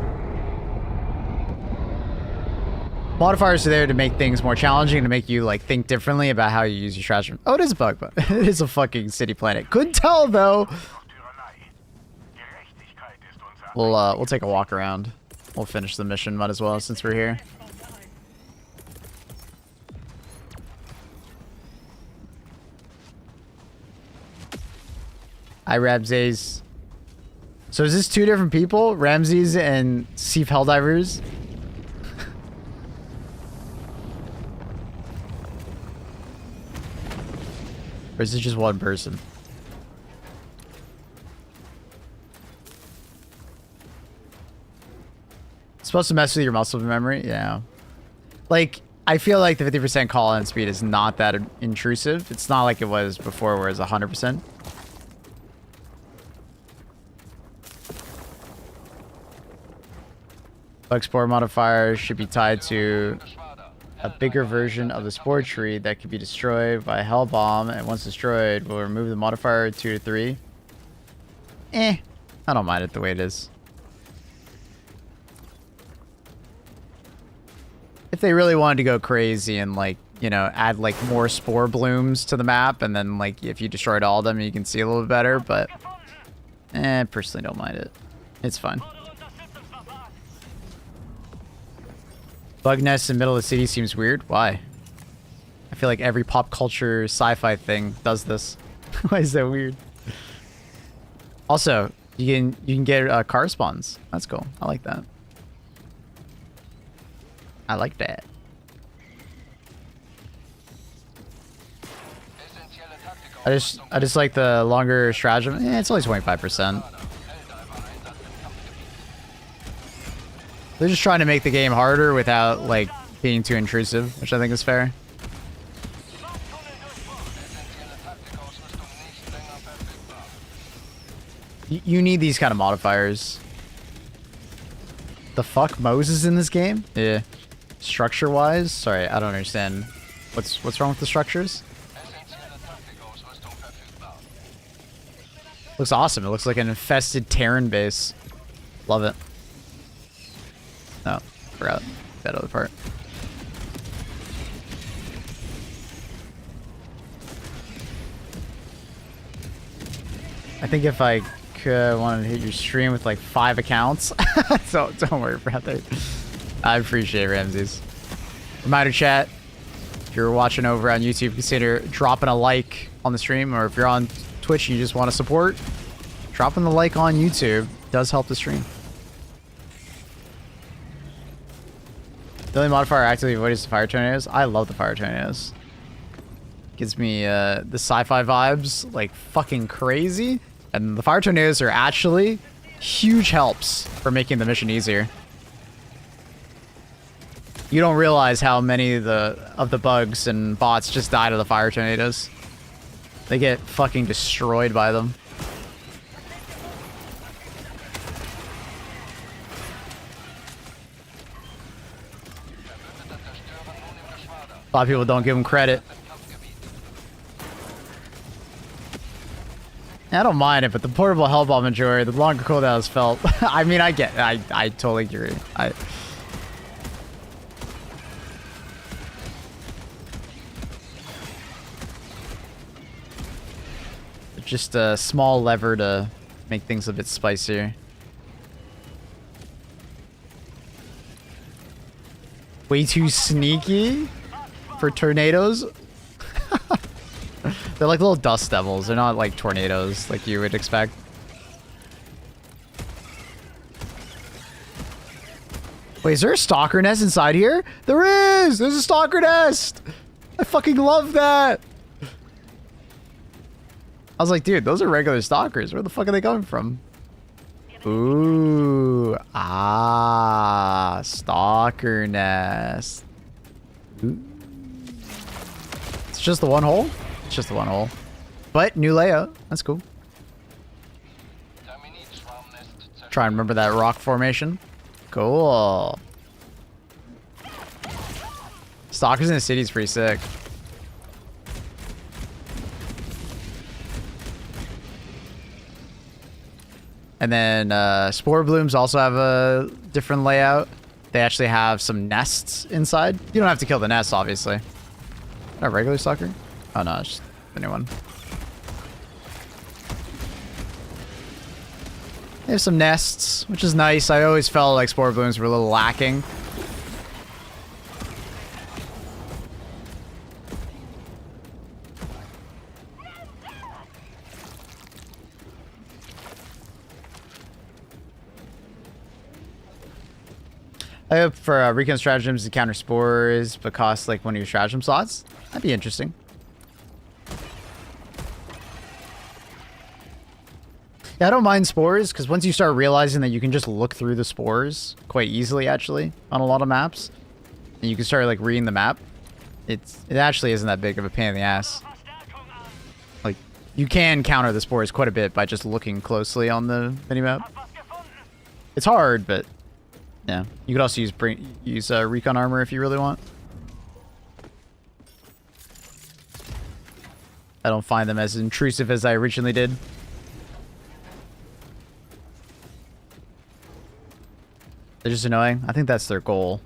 modifiers are there to make things more challenging, to make you like think differently about how you use your stratagem. Oh, it is a bug, but it is a fucking city planet. Couldn't tell though. We'll take a walk around. We'll finish the mission, might as well, since we're here. Hi, Ramses. So is this two different people? Ramses and Steve Helldivers? Or is it just one person? It's supposed to mess with your muscle memory? Yeah. Like, I feel like the 50% call-in speed is not that intrusive. It's not like it was before where it was 100%. Bug spore modifier should be tied to a bigger version of the spore tree that can be destroyed by a hell bomb, and once destroyed, will remove the modifier 2 to 3. I don't mind it the way it is. If they really wanted to go crazy and like, you know, add like more spore blooms to the map, and then like if you destroyed all of them, you can see a little bit better, but personally don't mind it. It's fine. Bug nest in the middle of the city seems weird. Why? I feel like every pop culture sci-fi thing does this. Why is that weird? Also, you can get car spawns. That's cool. I like that. I like that. I just like the longer stratagem. It's only 25%. They're just trying to make the game harder without, like, being too intrusive, which I think is fair. You need these kind of modifiers. The fuck? Moses in this game? Yeah. Structure-wise? Sorry, I don't understand. What's wrong with the structures? Looks awesome. It looks like an infested Terran base. Love it. No, forgot that other part. I think if I wanted to hit your stream with like 5 accounts, so don't worry about that. I appreciate it, Ramses. Reminder chat, if you're watching over on YouTube, consider dropping a like on the stream, or if you're on Twitch and you just want to support, dropping the like on YouTube does help the stream. The only modifier I actively avoid is the fire tornadoes. I love the fire tornadoes. Gives me the sci-fi vibes like fucking crazy. And the fire tornadoes are actually huge helps for making the mission easier. You don't realize how many of the bugs and bots just die to the fire tornadoes. They get fucking destroyed by them. A lot of people don't give them credit. I don't mind it, but the portable hell bomb enjoyer, the longer cooldown is felt. I mean, I get it. I totally agree. Just a small lever to make things a bit spicier. Way too sneaky for tornadoes. They're like little dust devils. They're not like tornadoes like you would expect. Wait, is there a stalker nest inside here? There is! There's a stalker nest! I fucking love that! I was like, dude, those are regular stalkers. Where the fuck are they coming from? Ooh. Ah. Stalker nest. Ooh. It's just the one hole? It's just the one hole. But new layout. That's cool. Try and remember that rock formation. Cool. Stalkers in the city is pretty sick. And then Spore Blooms also have a different layout. They actually have some nests inside. You don't have to kill the nests, obviously. A regular stalker? Oh no, it's just the new one. They have some nests, which is nice. I always felt like Spore Blooms were a little lacking. I hope for recon stratagems to counter spores, but cost like one of your stratagem slots. That'd be interesting. Yeah, I don't mind spores, because once you start realizing that you can just look through the spores quite easily, actually, on a lot of maps, and you can start like reading the map, it actually isn't that big of a pain in the ass. Like, you can counter the spores quite a bit by just looking closely on the minimap. It's hard, but yeah. You could also use recon armor if you really want. I don't find them as intrusive as I originally did. They're just annoying. I think that's their goal.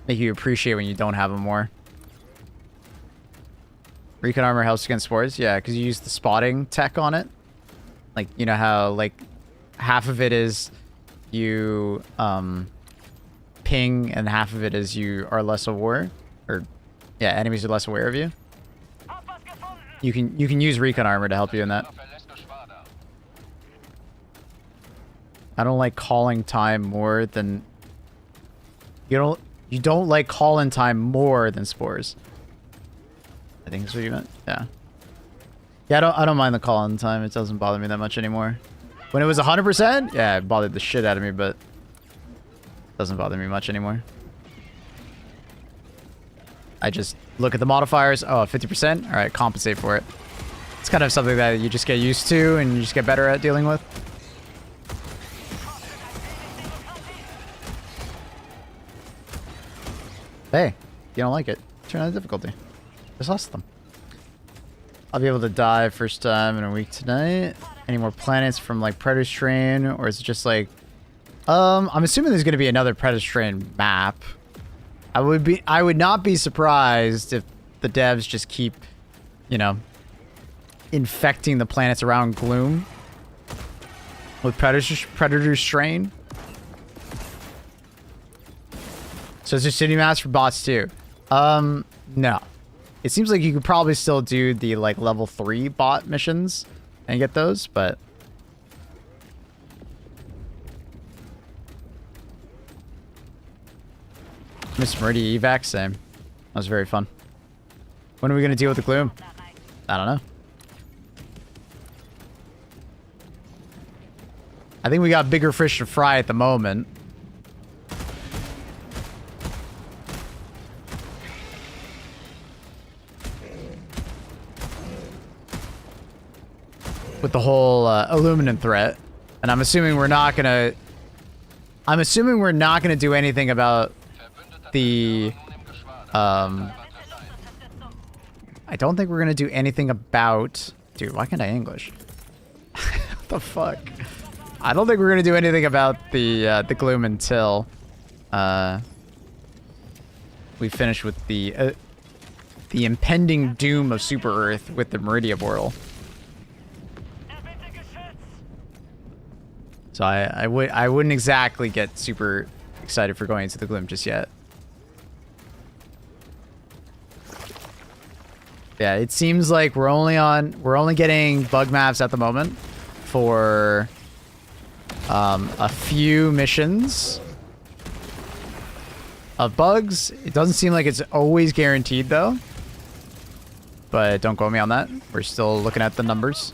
Make you appreciate when you don't have them more. Recon armor helps against spores? Yeah, because you use the spotting tech on it. Like, you know how, like, half of it is you ping and half of it is you are less aware, or yeah, enemies are less aware of you. You can use recon armor to help you in that. I don't like calling time more than you don't like call-in time more than spores. I think that's what you meant. Yeah. Yeah, I don't mind the call-in time. It doesn't bother me that much anymore. When it was 100%, yeah, it bothered the shit out of me, but it doesn't bother me much anymore. I just look at the modifiers. Oh, 50%? All right, compensate for it. It's kind of something that you just get used to and you just get better at dealing with. Hey, you don't like it, turn on the difficulty. Just lost them. I'll be able to die first time in a week tonight. Any more planets from like Predator Strain, or is it just like I'm assuming there's gonna be another Predator Strain map. I would not be surprised if the devs just keep, you know, infecting the planets around Gloom with Predator Strain. So it's just city maps for bots too. No. It seems like you could probably still do the like level 3 bot missions and get those, but Miss Meridia evac, same. That was very fun. When are we gonna deal with the Gloom? I don't know. I think we got bigger fish to fry at the moment. With the whole aluminum threat, and I'm assuming we're not gonna do anything about the I don't think we're gonna do anything about Dude, why can't I English? What the fuck? I don't think we're gonna do anything about the gloom until we finish with the impending doom of Super Earth with the Meridia portal. So I wouldn't exactly get super excited for going into the gloom just yet. Yeah, it seems like we're only getting bug maps at the moment for a few missions of bugs. It doesn't seem like it's always guaranteed though. But don't quote me on that. We're still looking at the numbers.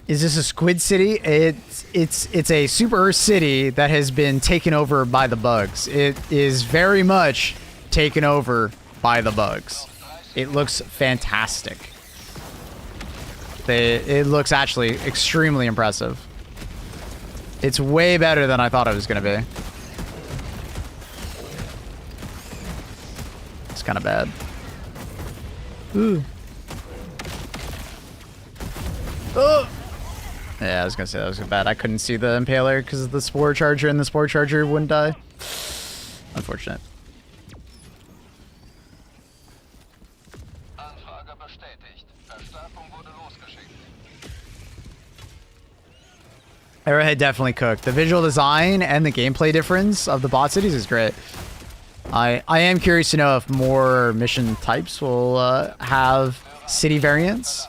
Is this a squid city? It's a Super Earth city that has been taken over by the bugs. It is very much taken over by the bugs. It looks fantastic. It looks actually extremely impressive. It's way better than I thought it was gonna be. It's kind of bad. Ooh. Oh. Yeah, I was gonna say that was bad. I couldn't see the Impaler because of the Spore Charger, and the Spore Charger wouldn't die. Unfortunate. Anfrage bestätigt. Verstärkung wurde losgeschickt. Arrowhead definitely cooked. The visual design and the gameplay difference of the bot cities is great. I am curious to know if more mission types will have city variants.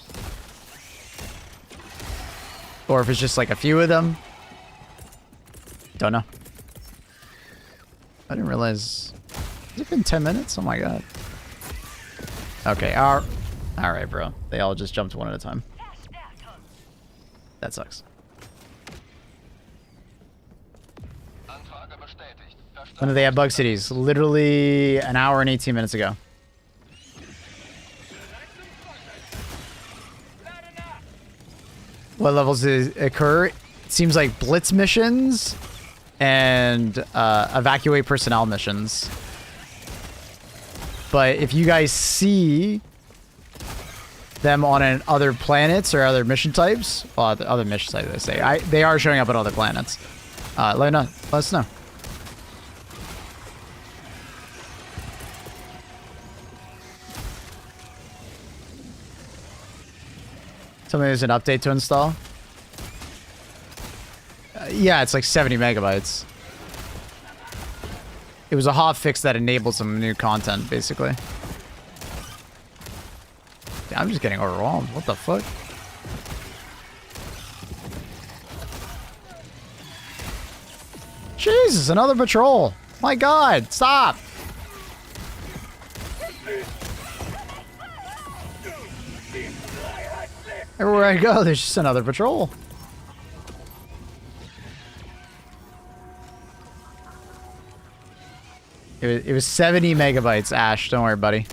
Or if it's just like a few of them. Don't know. I didn't realize... Has it been 10 minutes? Oh my god. Okay, alright, bro. They all just jumped one at a time. That sucks. Anfrage bestätigt. When did they have bug cities? Literally an hour and 18 minutes ago. What levels occur? It seems like blitz missions and evacuate personnel missions. But if you guys see them on other planets or other mission types, well, other mission types, they say, they are showing up on other planets. Let us know. Tell me there's an update to install. Yeah, it's like 70 megabytes. It was a hot fix that enabled some new content, basically. I'm just getting overwhelmed. What the fuck? Jesus, another patrol. My god, stop. Everywhere I go, there's just another patrol. It was 70 megabytes, Ash. Don't worry, buddy.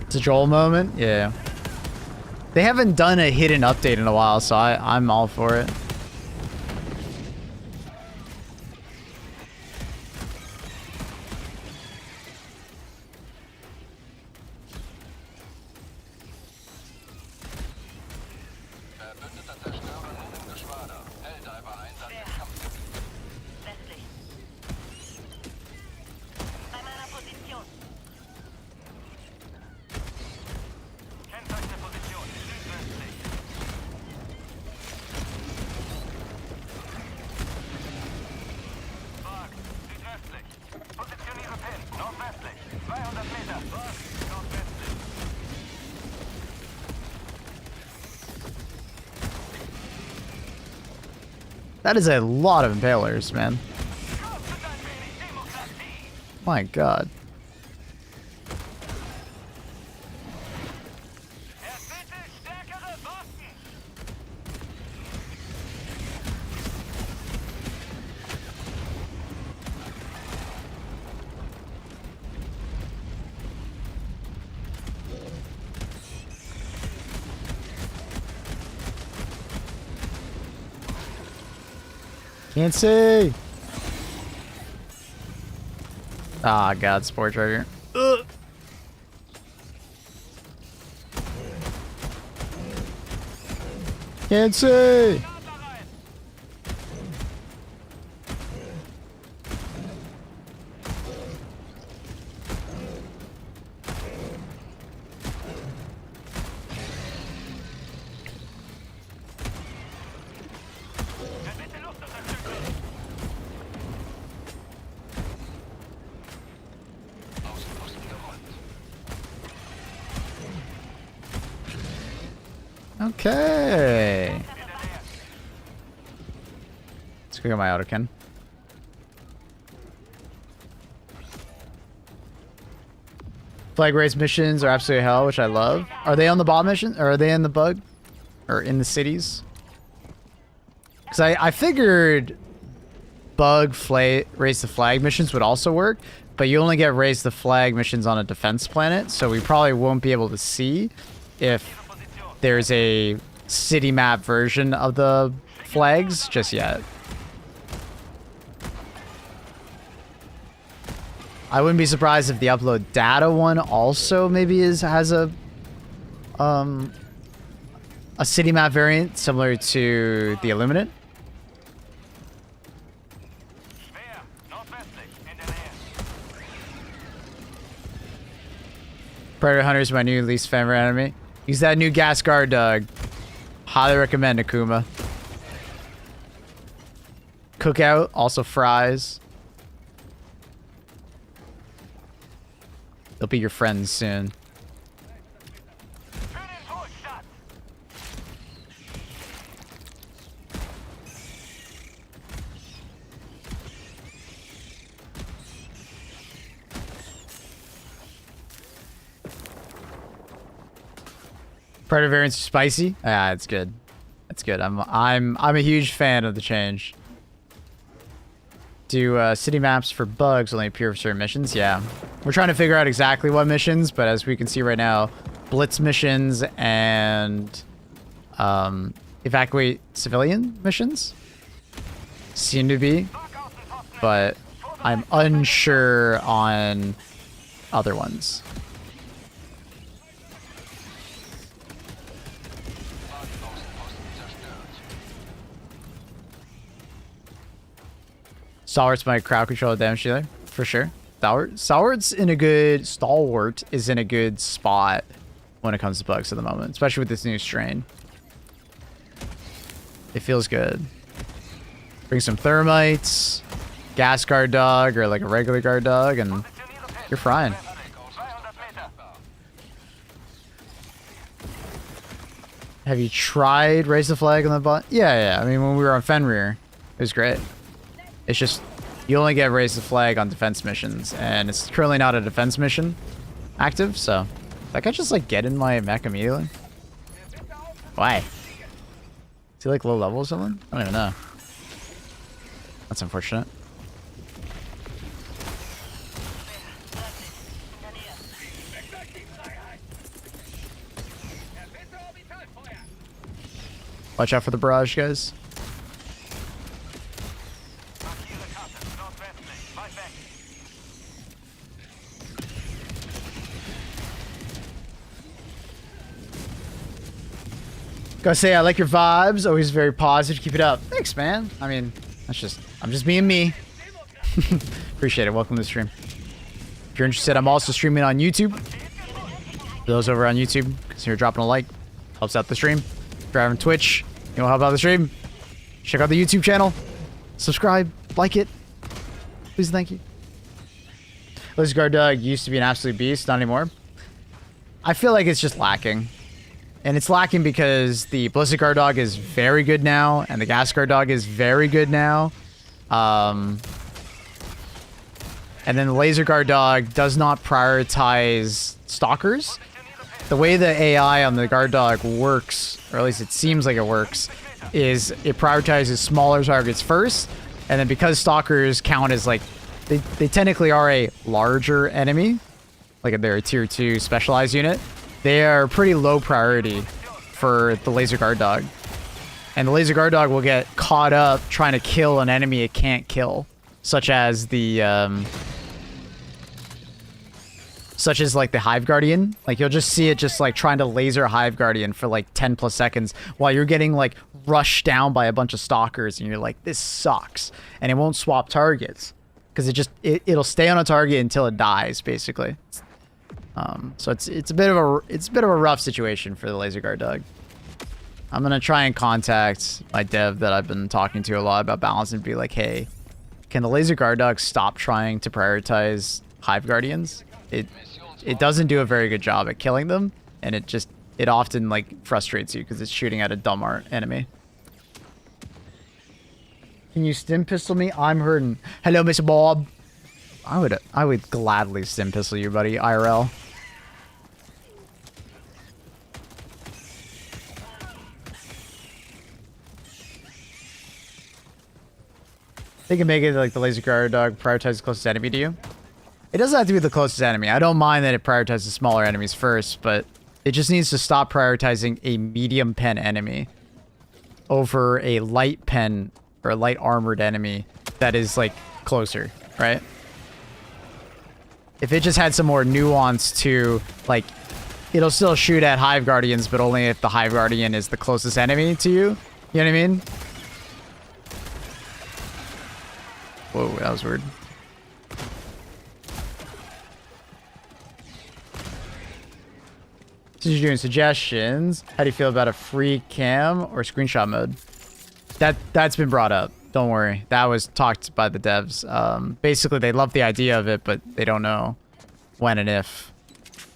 It's a Joel moment? Yeah. They haven't done a hidden update in a while, so I'm all for it. That is a lot of impalers, man. My god. Can't see. Ah, God, sport trigger. Ugh. Can't see. Okay. Let's go get my autokin. Flag race missions are absolutely hell, which I love. Are they on the bomb mission? Or are they in the bug? Or in the cities? Because I figured raise the flag missions would also work, but you only get raise the flag missions on a defense planet, so we probably won't be able to see if there's a city map version of the flags just yet. I wouldn't be surprised if the upload data one also maybe has a city map variant similar to the Illuminate. Predator Hunter is my new least favorite enemy. Use that new gas guard dog. Highly recommend Akuma. Cookout, also fries. They'll be your friends soon. Predator variants are spicy. Ah, it's good. It's good. I'm a huge fan of the change. Do city maps for bugs only appear for certain missions? Yeah. We're trying to figure out exactly what missions, but as we can see right now, blitz missions and evacuate civilian missions seem to be, but I'm unsure on other ones. Stalwart's my crowd control damage dealer, for sure. Stalwart is in a good spot when it comes to bugs at the moment, especially with this new strain. It feels good. Bring some thermites, gas guard dog, or like a regular guard dog, and you're frying. Have you tried raise the flag on the bot? Yeah. I mean, when we were on Fenrir, it was great. It's just, you only get raise the flag on defense missions, and it's currently not a defense mission active, so I can just like get in my mech immediately. Why? Is he like low level or something? I don't even know. That's unfortunate. Watch out for the barrage, guys. Gotta say, I like your vibes. Always very positive. Keep it up. Thanks, man. I mean, I'm just being me. Appreciate it. Welcome to the stream. If you're interested, I'm also streaming on YouTube. For those over on YouTube, consider dropping a like. Helps out the stream. If you're on Twitch, you know, help out the stream. Check out the YouTube channel. Subscribe. Like it. Please, thank you. Lizard Guard Dog used to be an absolute beast. Not anymore. I feel like it's just lacking. And it's lacking because the Ballistic Guard Dog is very good now, and the Gas Guard Dog is very good now. And then the Laser Guard Dog does not prioritize Stalkers. The way the AI on the Guard Dog works, or at least it seems like it works, is it prioritizes smaller targets first, and then because Stalkers count as like, they technically are a larger enemy, like they're a tier 2 specialized unit, they are pretty low priority for the Laser Guard Dog. And the laser guard dog will get caught up trying to kill an enemy it can't kill, such as like the Hive Guardian. Like you'll just see it just like trying to laser a Hive Guardian for like 10 plus seconds while you're getting like rushed down by a bunch of stalkers, and you're like, this sucks. And it won't swap targets because it'll stay on a target until it dies, basically. So it's a bit of a rough situation for the laser guard dog. I'm gonna try and contact my dev that I've been talking to a lot about balance and be like, hey, can the laser guard dog stop trying to prioritize Hive Guardians? It doesn't do a very good job at killing them, and it often like frustrates you because it's shooting at a dumb enemy. Can you stim pistol me? I'm hurting. Hello, Mr. Bob. I would gladly stim pistol you, buddy. IRL. They can make it like the laser guard dog prioritizes the closest enemy to you. It doesn't have to be the closest enemy. I don't mind that it prioritizes smaller enemies first, but it just needs to stop prioritizing a medium pen enemy over a light pen or a light armored enemy that is like closer, right? If it just had some more nuance to like, it'll still shoot at Hive Guardians, but only if the Hive Guardian is the closest enemy to you. You know what I mean? Whoa, that was weird. Since you're doing suggestions, how do you feel about a free cam or screenshot mode? That's been brought up. Don't worry. That was talked by the devs. Basically, they love the idea of it, but they don't know when and if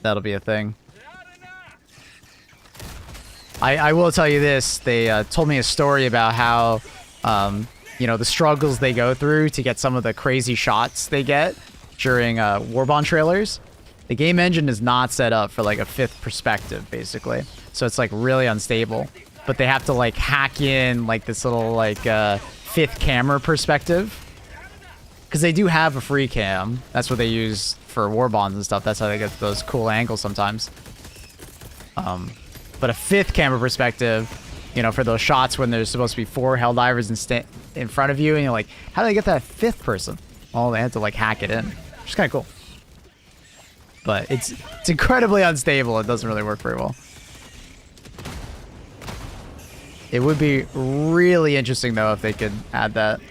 that'll be a thing. I will tell you this. They told me a story about how, you know, the struggles they go through to get some of the crazy shots they get during Warbond trailers. The game engine is not set up for like a fifth perspective, basically. So it's like really unstable. But they have to like hack in like this little like fifth camera perspective. Because they do have a free cam. That's what they use for Warbonds and stuff. That's how they get those cool angles sometimes. But a fifth camera perspective, you know, for those shots when there's supposed to be 4 Helldivers in front of you, and you're like, how do they get that fifth person? Well, they had to like hack it in, which is kind of cool. But it's incredibly unstable. It doesn't really work very well. It would be really interesting though if they could add that.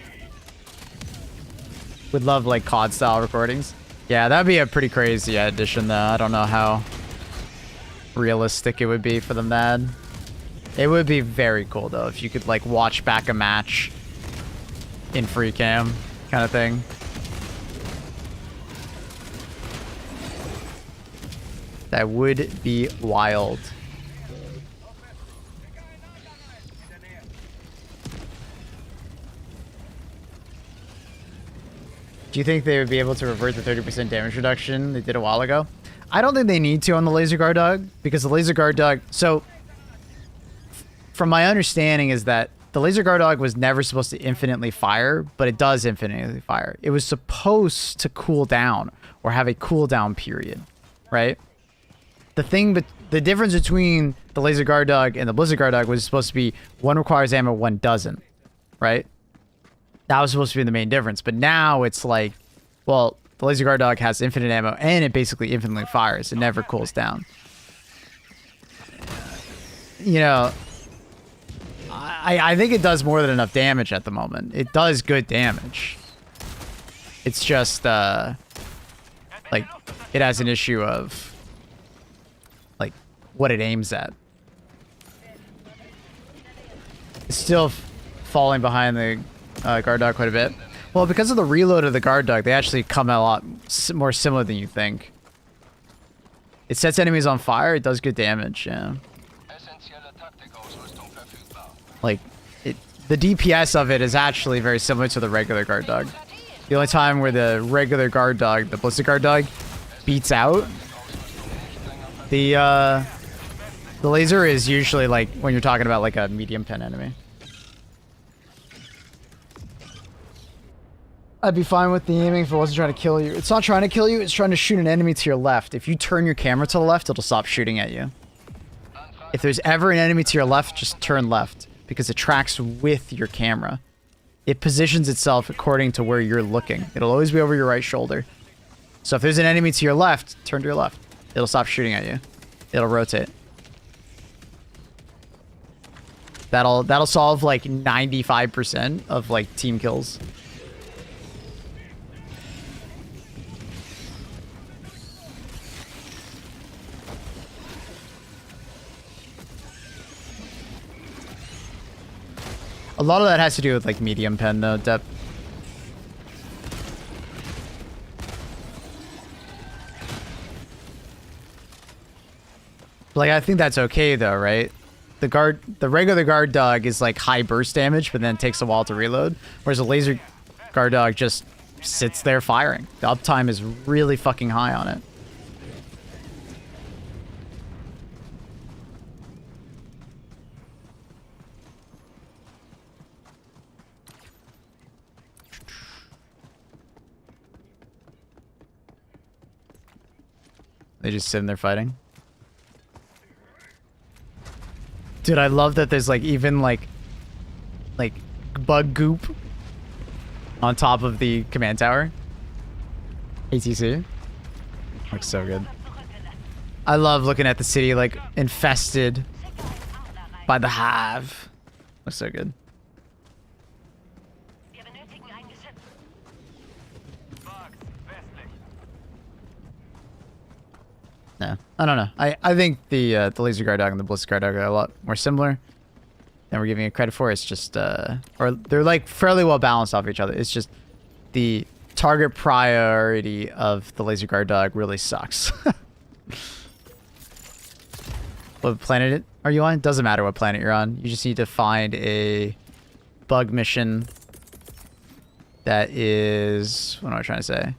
Would love like COD style recordings. Yeah, that'd be a pretty crazy addition though. I don't know how realistic it would be for them to add. It would be very cool though if you could like watch back a match in free cam kind of thing. That would be wild. Do you think they would be able to revert the 30% damage reduction they did a while ago? I don't think they need to on the laser guard dog, because the laser guard dog... So, from my understanding is that the laser guard dog was never supposed to infinitely fire, but it does infinitely fire. It was supposed to cool down, or have a cooldown period, right? The difference between the laser guard dog and the blizzard guard dog was supposed to be one requires ammo, one doesn't, right? That was supposed to be the main difference, but now it's like, well, the laser guard dog has infinite ammo and it basically infinitely fires. It never cools down. You know, I think it does more than enough damage at the moment. It does good damage. It's just, like, it has an issue of, like, what it aims at. It's still falling behind the guard dog quite a bit. Well, because of the reload of the guard dog, they actually come a lot more similar than you think. It sets enemies on fire. It does good damage. Yeah. Like, the DPS of it is actually very similar to the regular guard dog. The only time where the regular guard dog, the ballistic guard dog, beats out the laser is usually like when you're talking about like a medium pen enemy. I'd be fine with the aiming if it wasn't trying to kill you. It's not trying to kill you, it's trying to shoot an enemy to your left. If you turn your camera to the left, it'll stop shooting at you. If there's ever an enemy to your left, just turn left. because it tracks with your camera. It positions itself according to where you're looking. It'll always be over your right shoulder. So if there's an enemy to your left, turn to your left. It'll stop shooting at you. It'll rotate. That'll solve like 95% of like team kills. A lot of that has to do with like medium pen though, depth. Like I think that's okay though, right? The regular guard dog is like high burst damage, but then takes a while to reload. Whereas a laser guard dog just sits there firing. The uptime is really fucking high on it. They just sitting there fighting. Dude, I love that there's like even like bug goop on top of the command tower. ATC. Looks so good. I love looking at the city like infested by the hive. Looks so good. No, I don't know. I think the laser guard dog and the ballistic guard dog are a lot more similar than we're giving it credit for. It's just or they're like fairly well balanced off each other. It's just the target priority of the laser guard dog really sucks. What planet are you on? Doesn't matter what planet you're on. You just need to find a bug mission that is, what am I trying to say?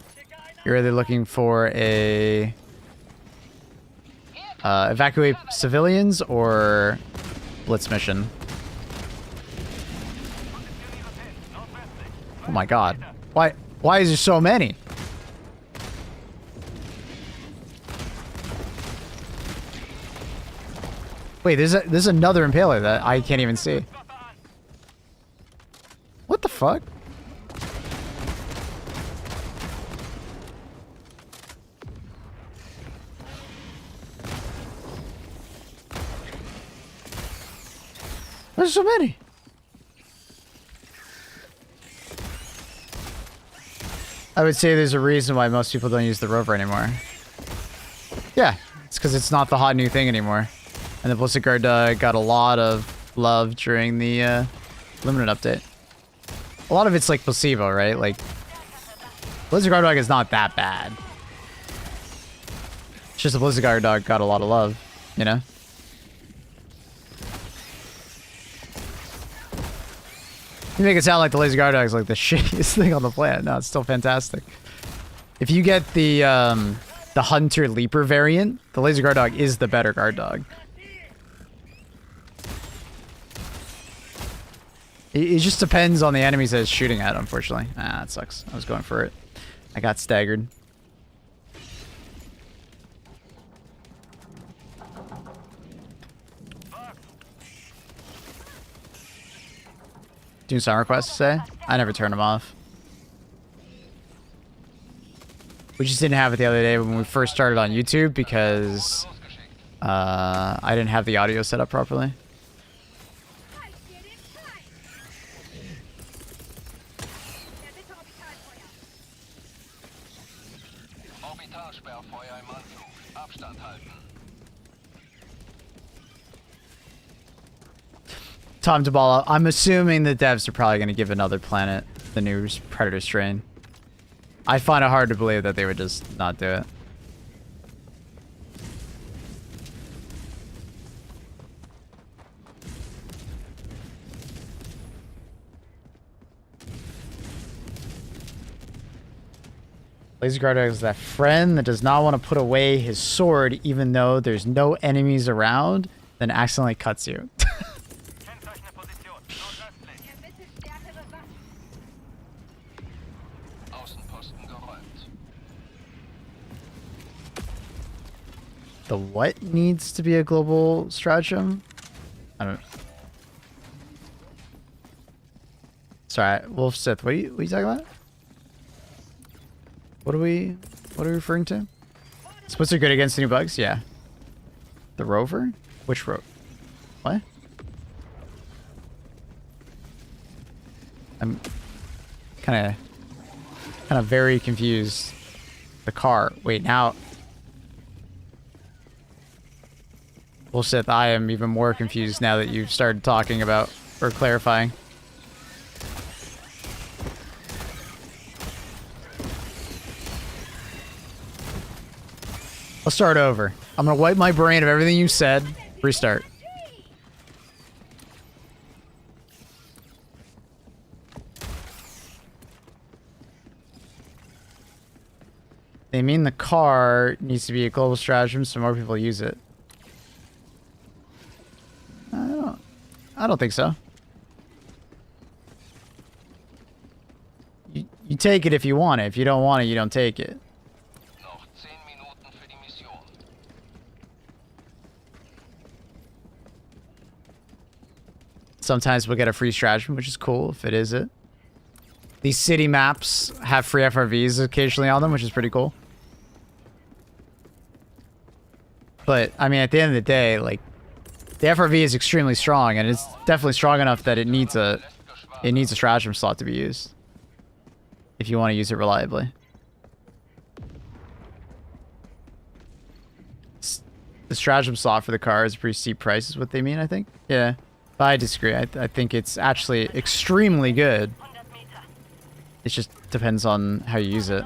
You're either looking for a evacuate civilians or blitz mission. Oh my god. Why is there so many? Wait, there's another impaler that I can't even see. What the fuck? There's so many. I would say there's a reason why most people don't use the rover anymore. Yeah, it's because it's not the hot new thing anymore. And the ballistic guard got a lot of love during the limited update. A lot of it's like placebo, right? Like, ballistic guard dog is not that bad. It's just the ballistic guard dog got a lot of love, you know? You make it sound like the laser guard dog is like the shittiest thing on the planet. No, it's still fantastic. If you get the hunter leaper variant, the laser guard dog is the better guard dog. It just depends on the enemies that it's shooting at, unfortunately. Ah, that sucks. I was going for it. I got staggered. Do sound requests say? I never turn them off. We just didn't have it the other day when we first started on YouTube because I didn't have the audio set up properly. Tom Dabala, I'm assuming the devs are probably going to give another planet the new Predator strain. I find it hard to believe that they would just not do it. Laser guard is that friend that does not want to put away his sword even though there's no enemies around, then accidentally cuts you. The what needs to be a global stratagem? I don't. Sorry, Wolf Sith. What are you talking about? What are we referring to? Splits are good against new bugs? Yeah. The rover? Which rover? What? I'm kind of very confused. The car. Wait, now. Bullshit, I am even more confused now that you've started talking about or clarifying. I'll start over. I'm gonna wipe my brain of everything you said. Restart. They mean the car needs to be a global stratagem so more people use it. I don't think so. You take it if you want it. If you don't want it, you don't take it. Noch 10 Minuten für die Mission. Sometimes we'll get a free stratagem, which is cool if it is it. These city maps have free FRVs occasionally on them, which is pretty cool. But, I mean, at the end of the day, like, the FRV is extremely strong, and it's definitely strong enough that it needs a stratagem slot to be used. If you want to use it reliably. The stratagem slot for the car is a pretty steep price, is what they mean, I think. Yeah. But I disagree. I think it's actually extremely good. It just depends on how you use it.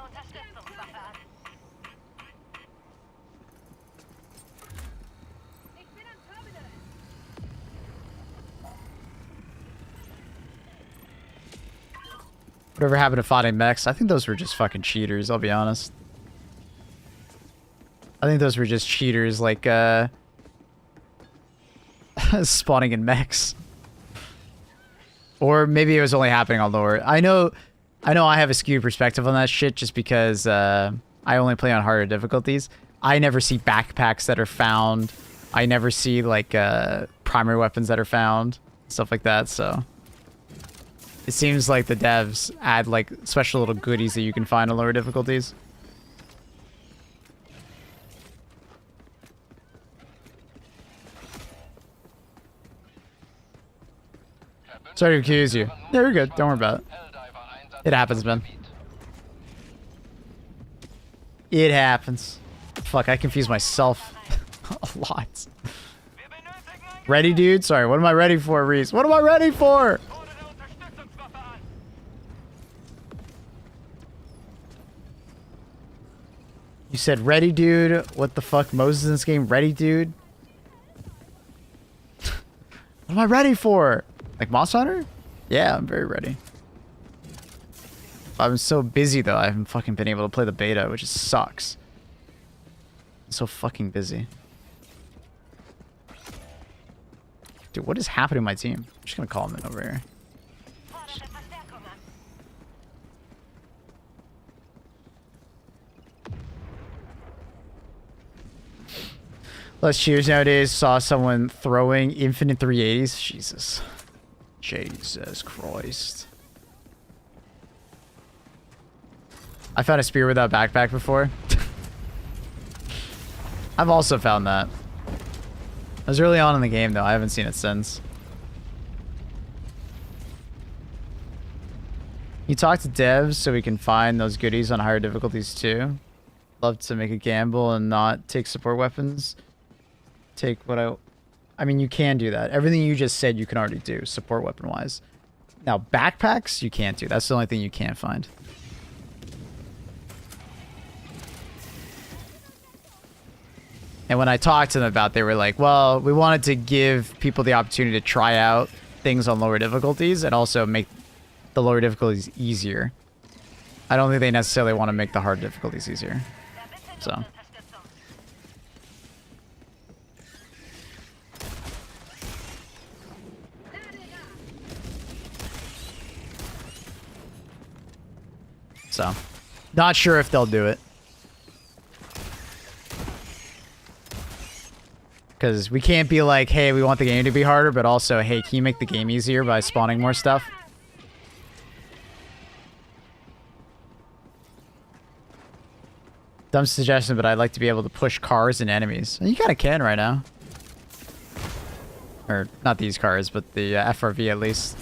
Whatever happened to fighting mechs? I think those were just fucking cheaters, I'll be honest. I think those were just cheaters, like, spawning in mechs. Or maybe it was only happening on lower. I know I have a skewed perspective on that shit just because, I only play on harder difficulties. I never see backpacks that are found. I never see, like, primary weapons that are found. Stuff like that, so... It seems like the devs add, like, special little goodies that you can find on lower difficulties. Sorry to accuse you. Yeah, you're good. Don't worry about it. It happens, man. It happens. Fuck, I confuse myself a lot. Ready, dude? Sorry, what am I ready for, Reese? What am I ready for? You said ready, dude. What the fuck? Moses in this game? Ready, dude? What am I ready for? Like Moss Hunter? Yeah, I'm very ready. I've been so busy, though. I haven't fucking been able to play the beta, which just sucks. I'm so fucking busy. Dude, what is happening to my team? I'm just gonna call them in over here. Less cheers nowadays. Saw someone throwing infinite 380s. Jesus. Jesus Christ. I found a spear without backpack before. I've also found that. It was early on in the game, though. I haven't seen it since. You talk to devs so we can find those goodies on higher difficulties, too. Love to make a gamble and not take support weapons. Take what I mean, you can do that. Everything you just said you can already do, support weapon-wise. Now, backpacks, you can't do. That's the only thing you can't find. And when I talked to them about it, they were like, well, we wanted to give people the opportunity to try out things on lower difficulties and also make the lower difficulties easier. I don't think they necessarily want to make the hard difficulties easier. So... not sure if they'll do it. Because we can't be like, hey, we want the game to be harder, but also, hey, can you make the game easier by spawning more stuff? Dumb suggestion, but I'd like to be able to push cars and enemies. And you kind of can right now. Or, not these cars, but the FRV at least.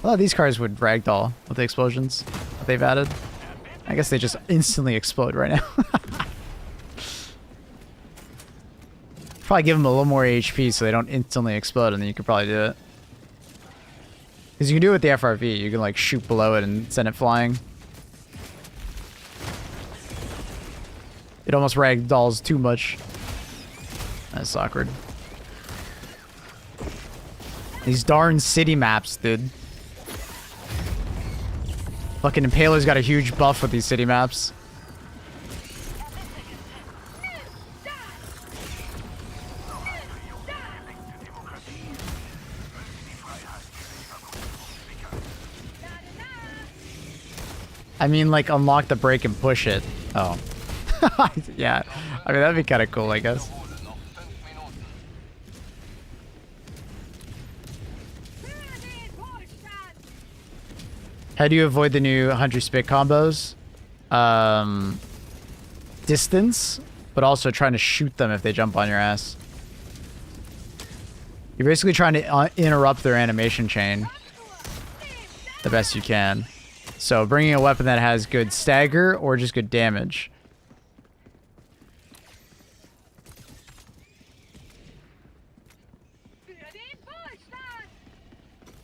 Well, these cars would ragdoll with the explosions that they've added. I guess they just instantly explode right now. Probably give them a little more HP so they don't instantly explode, and then you could probably do it. Because you can do it with the FRV. You can, like, shoot below it and send it flying. It almost ragdolls too much. That's awkward. These darn city maps, dude. Fucking Impaler's got a huge buff with these city maps. I mean, like, unlock the brake and push it. Oh. Yeah. I mean, that'd be kind of cool, I guess. How do you avoid the new 100 spit combos? Distance, but also trying to shoot them if they jump on your ass. You're basically trying to interrupt their animation chain the best you can. So bringing a weapon that has good stagger or just good damage.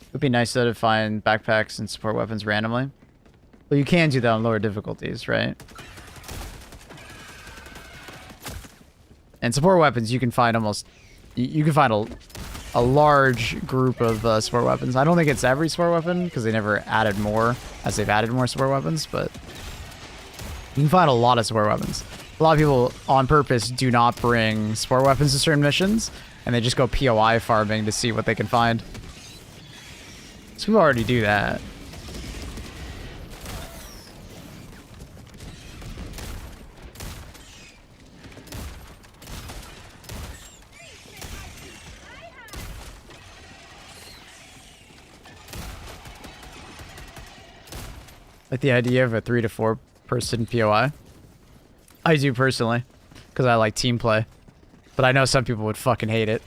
It would be nice though to find backpacks and support weapons randomly. Well, you can do that on lower difficulties, right? And support weapons, you can find almost... You can find a large group of support weapons. I don't think it's every support weapon, because they never added more as they've added more support weapons, but... You can find a lot of support weapons. A lot of people, on purpose, do not bring support weapons to certain missions, and they just go POI farming to see what they can find. So we already do that. Like the idea of a 3 to 4 person POI. I do personally, because I like team play. But I know some people would fucking hate it.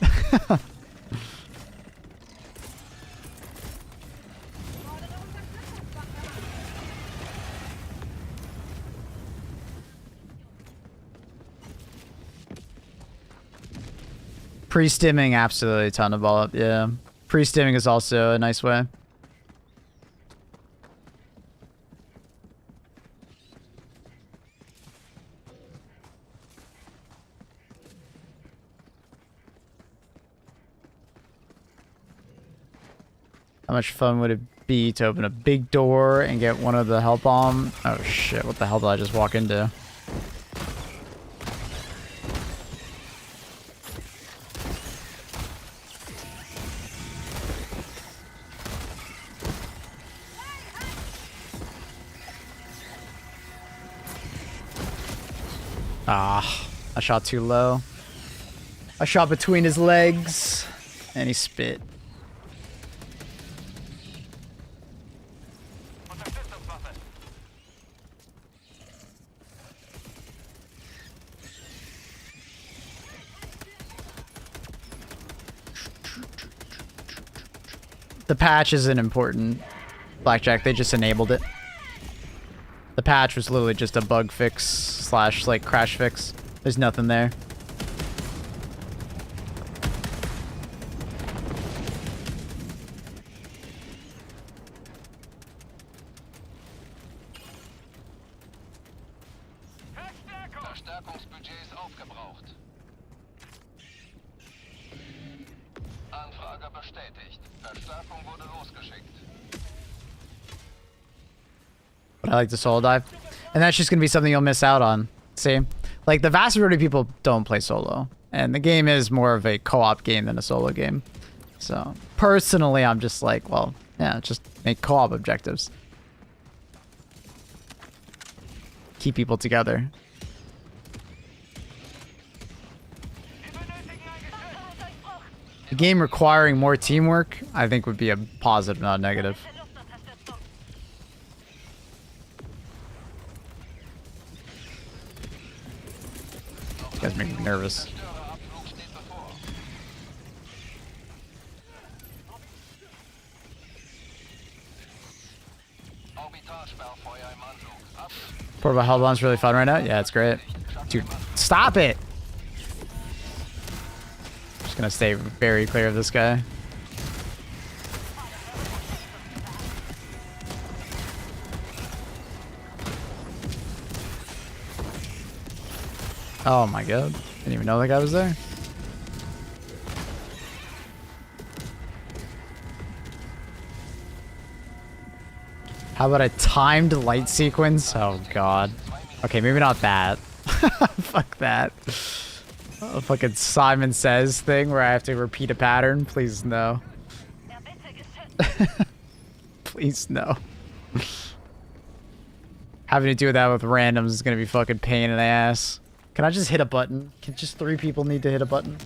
Pre-stimming, absolutely a ton of ball up, yeah. Pre-stimming is also a nice way. How much fun would it be to open a big door and get one of the hell bomb? Oh shit, what the hell did I just walk into? Ah, I shot too low. I shot between his legs, and he spit. The patch isn't important, Blackjack. They just enabled it. The patch was literally just a bug fix slash like crash fix. There's nothing there. Verstärkungsbudget ist aufgebraucht. Anfrage bestätigt. Verstärkung wurde losgeschickt. But I like the solo dive. And that's just going to be something you'll miss out on. See? Like, the vast majority of people don't play solo. And the game is more of a co-op game than a solo game. So, personally, I'm just like, well, yeah, just make co-op objectives. Keep people together. A game requiring more teamwork, I think would be a positive, not a negative. guys make me nervous. Zerstörerabflug steht bevor. Orbitalsperrfeuer im Anflug. Abschluss. Portable Hellbound's really fun right now. Yeah, it's great. Dude, stop it! Just gonna stay very clear of this guy. Oh my god. Didn't even know that guy was there. How about a timed light sequence? Oh god. Okay, maybe not that. Fuck that. A fucking Simon Says thing where I have to repeat a pattern. Please no. Please no. Having to do that with randoms is gonna be fucking pain in the ass. Can I just hit a button? Can just 3 people need to hit a button?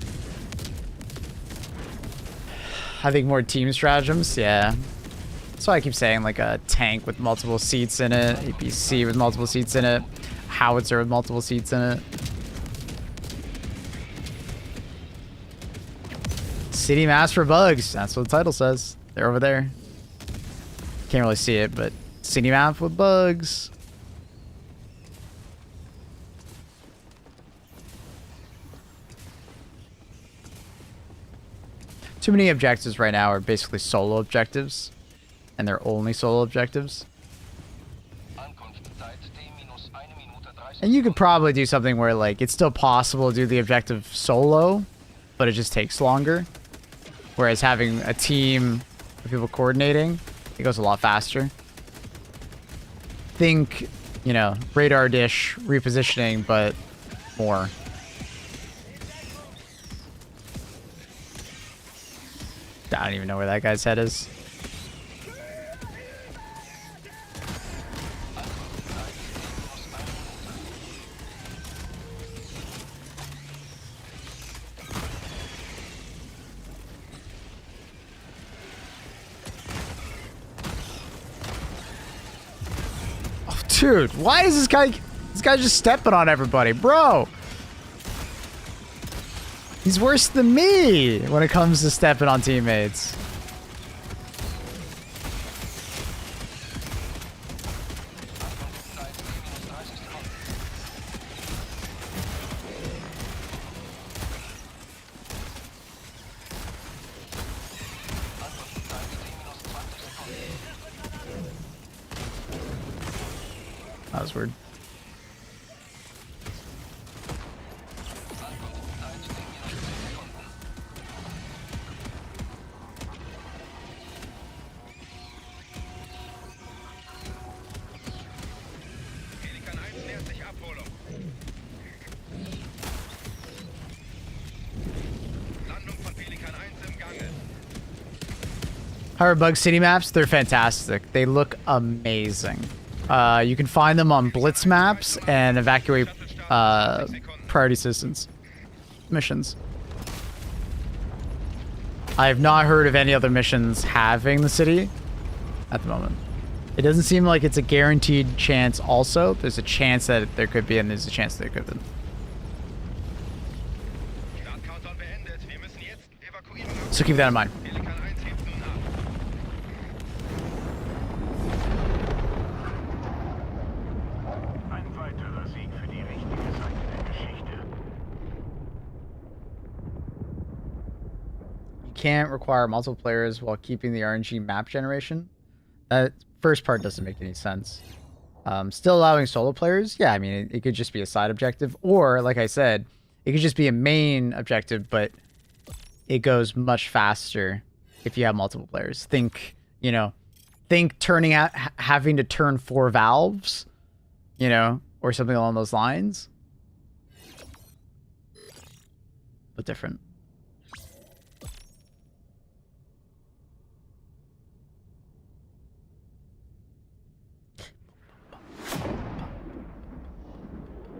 I think more team stratagems, yeah. That's why I keep saying like a tank with multiple seats in it, APC with multiple seats in it, howitzer with multiple seats in it. City maps for bugs. That's what the title says. They're over there. Can't really see it, but city map with bugs. Too many objectives right now are basically solo objectives. And they're only solo objectives. Ankunftszeit T-1 Minute 30 And you could probably do something where like it's still possible to do the objective solo, but it just takes longer. Whereas having a team of people coordinating, it goes a lot faster. Think, you know, radar dish repositioning, but more. I don't even know where that guy's head is. Oh, dude, why is this guy just stepping on everybody, bro? He's worse than me when it comes to stepping on teammates. That was weird. Bug City maps, they're fantastic. They look amazing. You can find them on Blitz maps and evacuate priority assistance missions. I have not heard of any other missions having the city at the moment. It doesn't seem like it's a guaranteed chance also. There's a chance that there could be, and there's a chance there could be. So keep that in mind. Can't require multiple players while keeping the RNG map generation. That first part doesn't make any sense. Still allowing solo players, yeah, I mean, it could just be a side objective, or like I said, it could just be a main objective, but it goes much faster if you have multiple players. Think, you know, turning out, having to turn 4 valves, you know, or something along those lines. But different.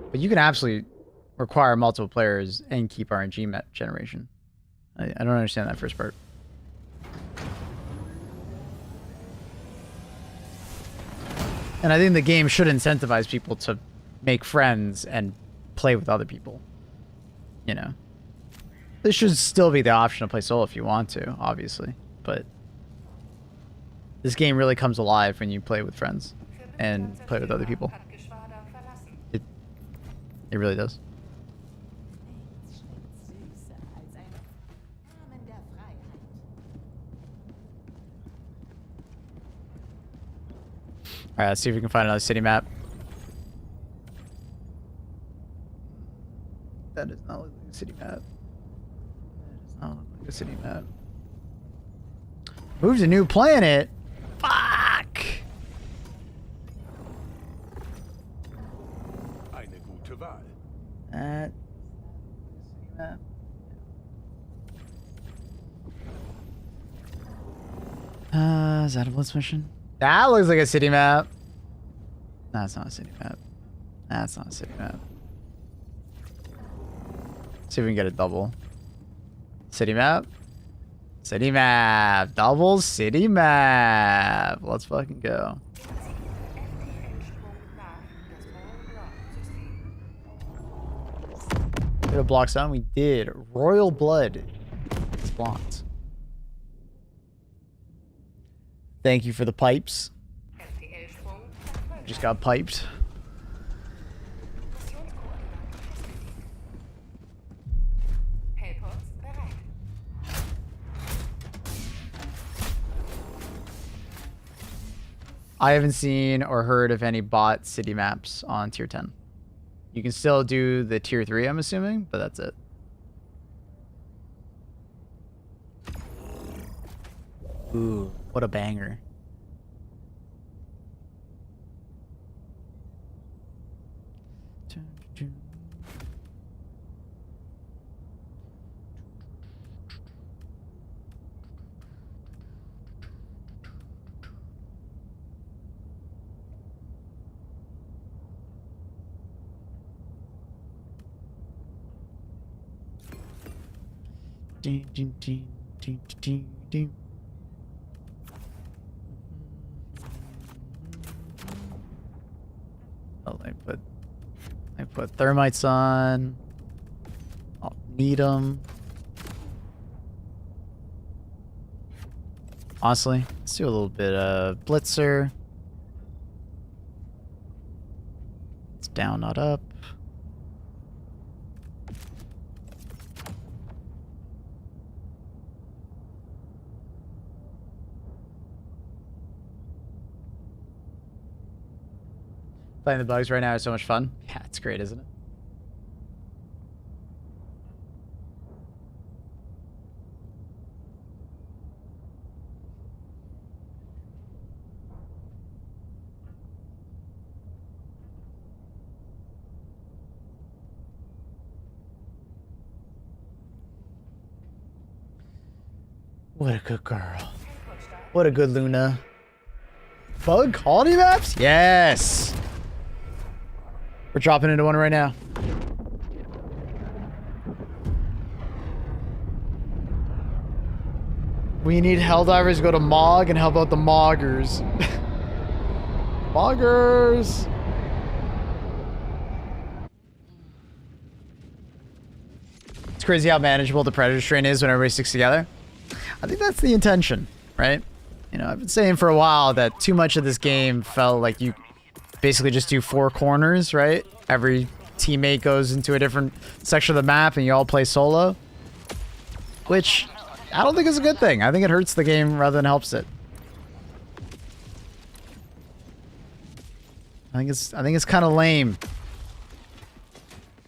But you can absolutely require multiple players and keep RNG map generation. I don't understand that first part. And I think the game should incentivize people to make friends and play with other people. you know, this should still be the option to play solo if you want to, obviously. But this game really comes alive when you play with friends and play with other people. It really does. Alright, let's see if we can find another city map. That does not look like a city map. That does not look like a city map. Move to new planet? Fuck! Eine gute Wahl. That city map. Is that a blitz mission? That looks like a city map. That's not a city map. That's not a city map. See if we can get a double. City map? City map! Double city map! Let's fucking go. Did a block zone? We did. Royal blood. It's blocked. Thank you for the pipes. Just got piped. I haven't seen or heard of any bot city maps on tier 10. You can still do the tier 3, I'm assuming, but that's it. Ooh, what a banger. Oh, I put thermites on. I'll need them. Honestly, let's do a little bit of blitzer. It's down, not up. Playing the bugs right now is so much fun. Yeah, it's great, isn't it? What a good girl. What a good Luna. Bug quality maps? Yes! We're dropping into one right now. We need Helldivers, go to Mog and help out the Moggers. Moggers! It's crazy how manageable the Predator strain is when everybody sticks together. I think that's the intention, right? You know, I've been saying for a while that too much of this game felt like you basically just do 4 corners, right? Every teammate goes into a different section of the map and you all play solo. Which I don't think is a good thing. I think it hurts the game rather than helps it. I think it's kind of lame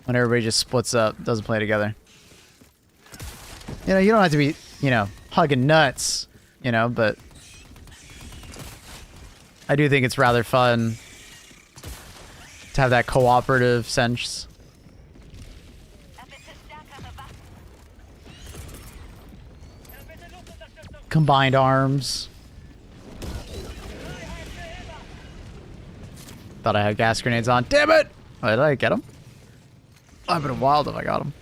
when everybody just splits up, doesn't play together. You know, you don't have to be, you know, hugging nuts, you know, but I do think it's rather fun to have that cooperative sense. Combined arms. Thought I had gas grenades on. Damn it! Oh, did I get him? I've been wild if I got him.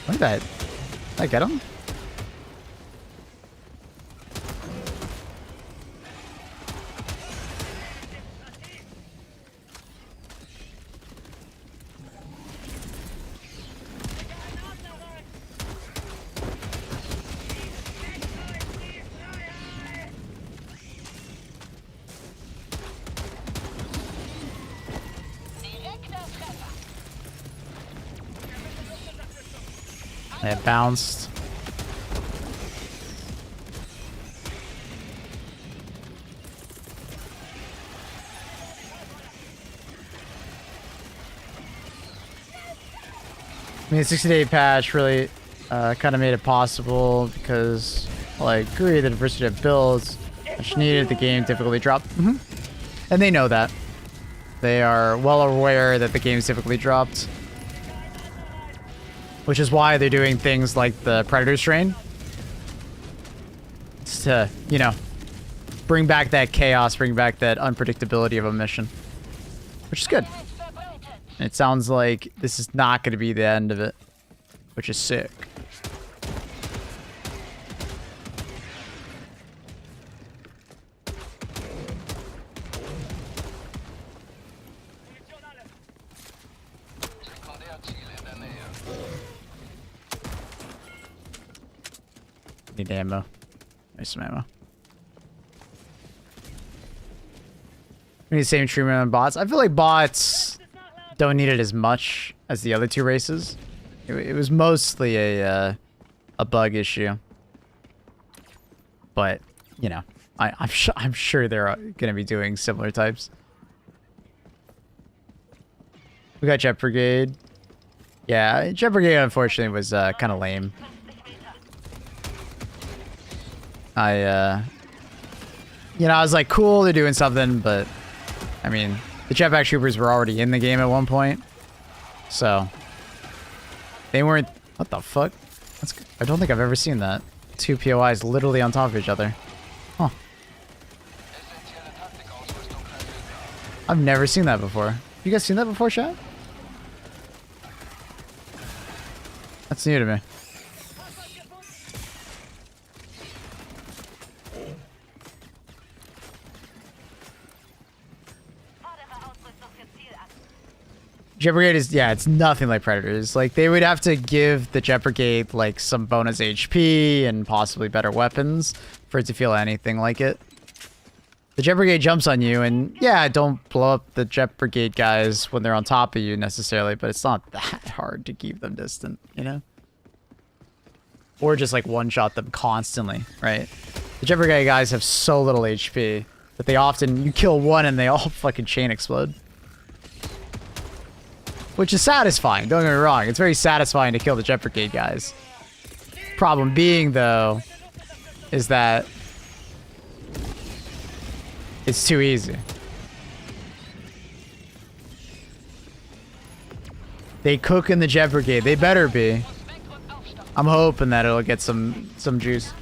Look at that. Did I get him? It bounced. I mean, the 60-day patch really kind of made it possible because, well, I agree, the diversity of builds much needed, the game difficulty dropped. And they know that. They are well aware that the game's typically dropped. Which is why they're doing things like the Predator Strain. It's to, you know, bring back that chaos, bring back that unpredictability of a mission. Which is good. And it sounds like this is not going to be the end of it. Which is sick. Need ammo. Nice some ammo. We need the same treatment on bots. I feel like bots don't need it as much as the other two races. It was mostly a bug issue. But, you know, I'm sure they're gonna be doing similar types. We got Jet Brigade. Yeah, Jet Brigade unfortunately was kind of lame. You know, I was like, cool, they're doing something, but I mean, the jetpack troopers were already in the game at one point, so they weren't. What the fuck? I don't think I've ever seen that. Two POIs literally on top of each other. Huh. I've never seen that before. You guys seen that before, chat? That's new to me. Jet Brigade is, yeah, it's nothing like Predators. Like, they would have to give the Jet Brigade, like, some bonus HP and possibly better weapons for it to feel anything like it. The Jet Brigade jumps on you, and, yeah, don't blow up the Jet Brigade guys when they're on top of you, necessarily, but it's not that hard to keep them distant, you know? Or just, like, one-shot them constantly, right? The Jet Brigade guys have so little HP that they often, you kill one and they all fucking chain explode. Which is satisfying, don't get me wrong. It's very satisfying to kill the Jet Brigade guys. Problem being, though, is that it's too easy. They cook in the Jet Brigade. They better be. I'm hoping that it'll get some juice.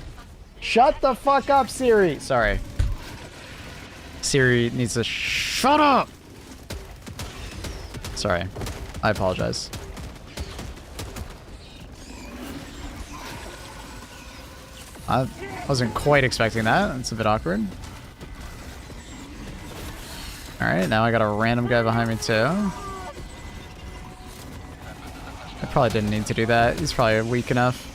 Shut the fuck up, Siri. Sorry. Siri needs to shut up. Sorry. I apologize. I wasn't quite expecting that. It's a bit awkward. Alright, now I got a random guy behind me too. I probably didn't need to do that. He's probably weak enough.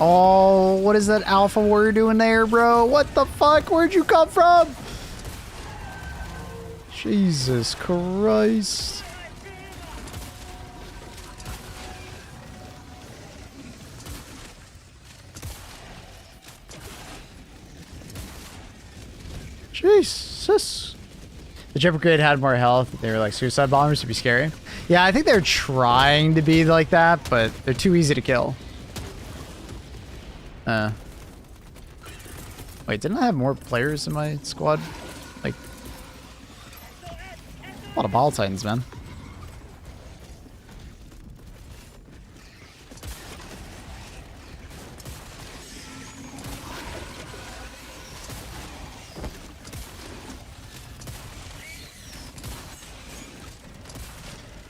Oh, what is that alpha warrior doing there, bro? What the fuck? Where'd you come from? Jesus Christ. Jesus. The Jet Brigade had more health. They were like suicide bombers to be scary. Yeah, I think they're trying to be like that, but they're too easy to kill. Wait, didn't I have more players in my squad? Like, a lot of ball titans, man.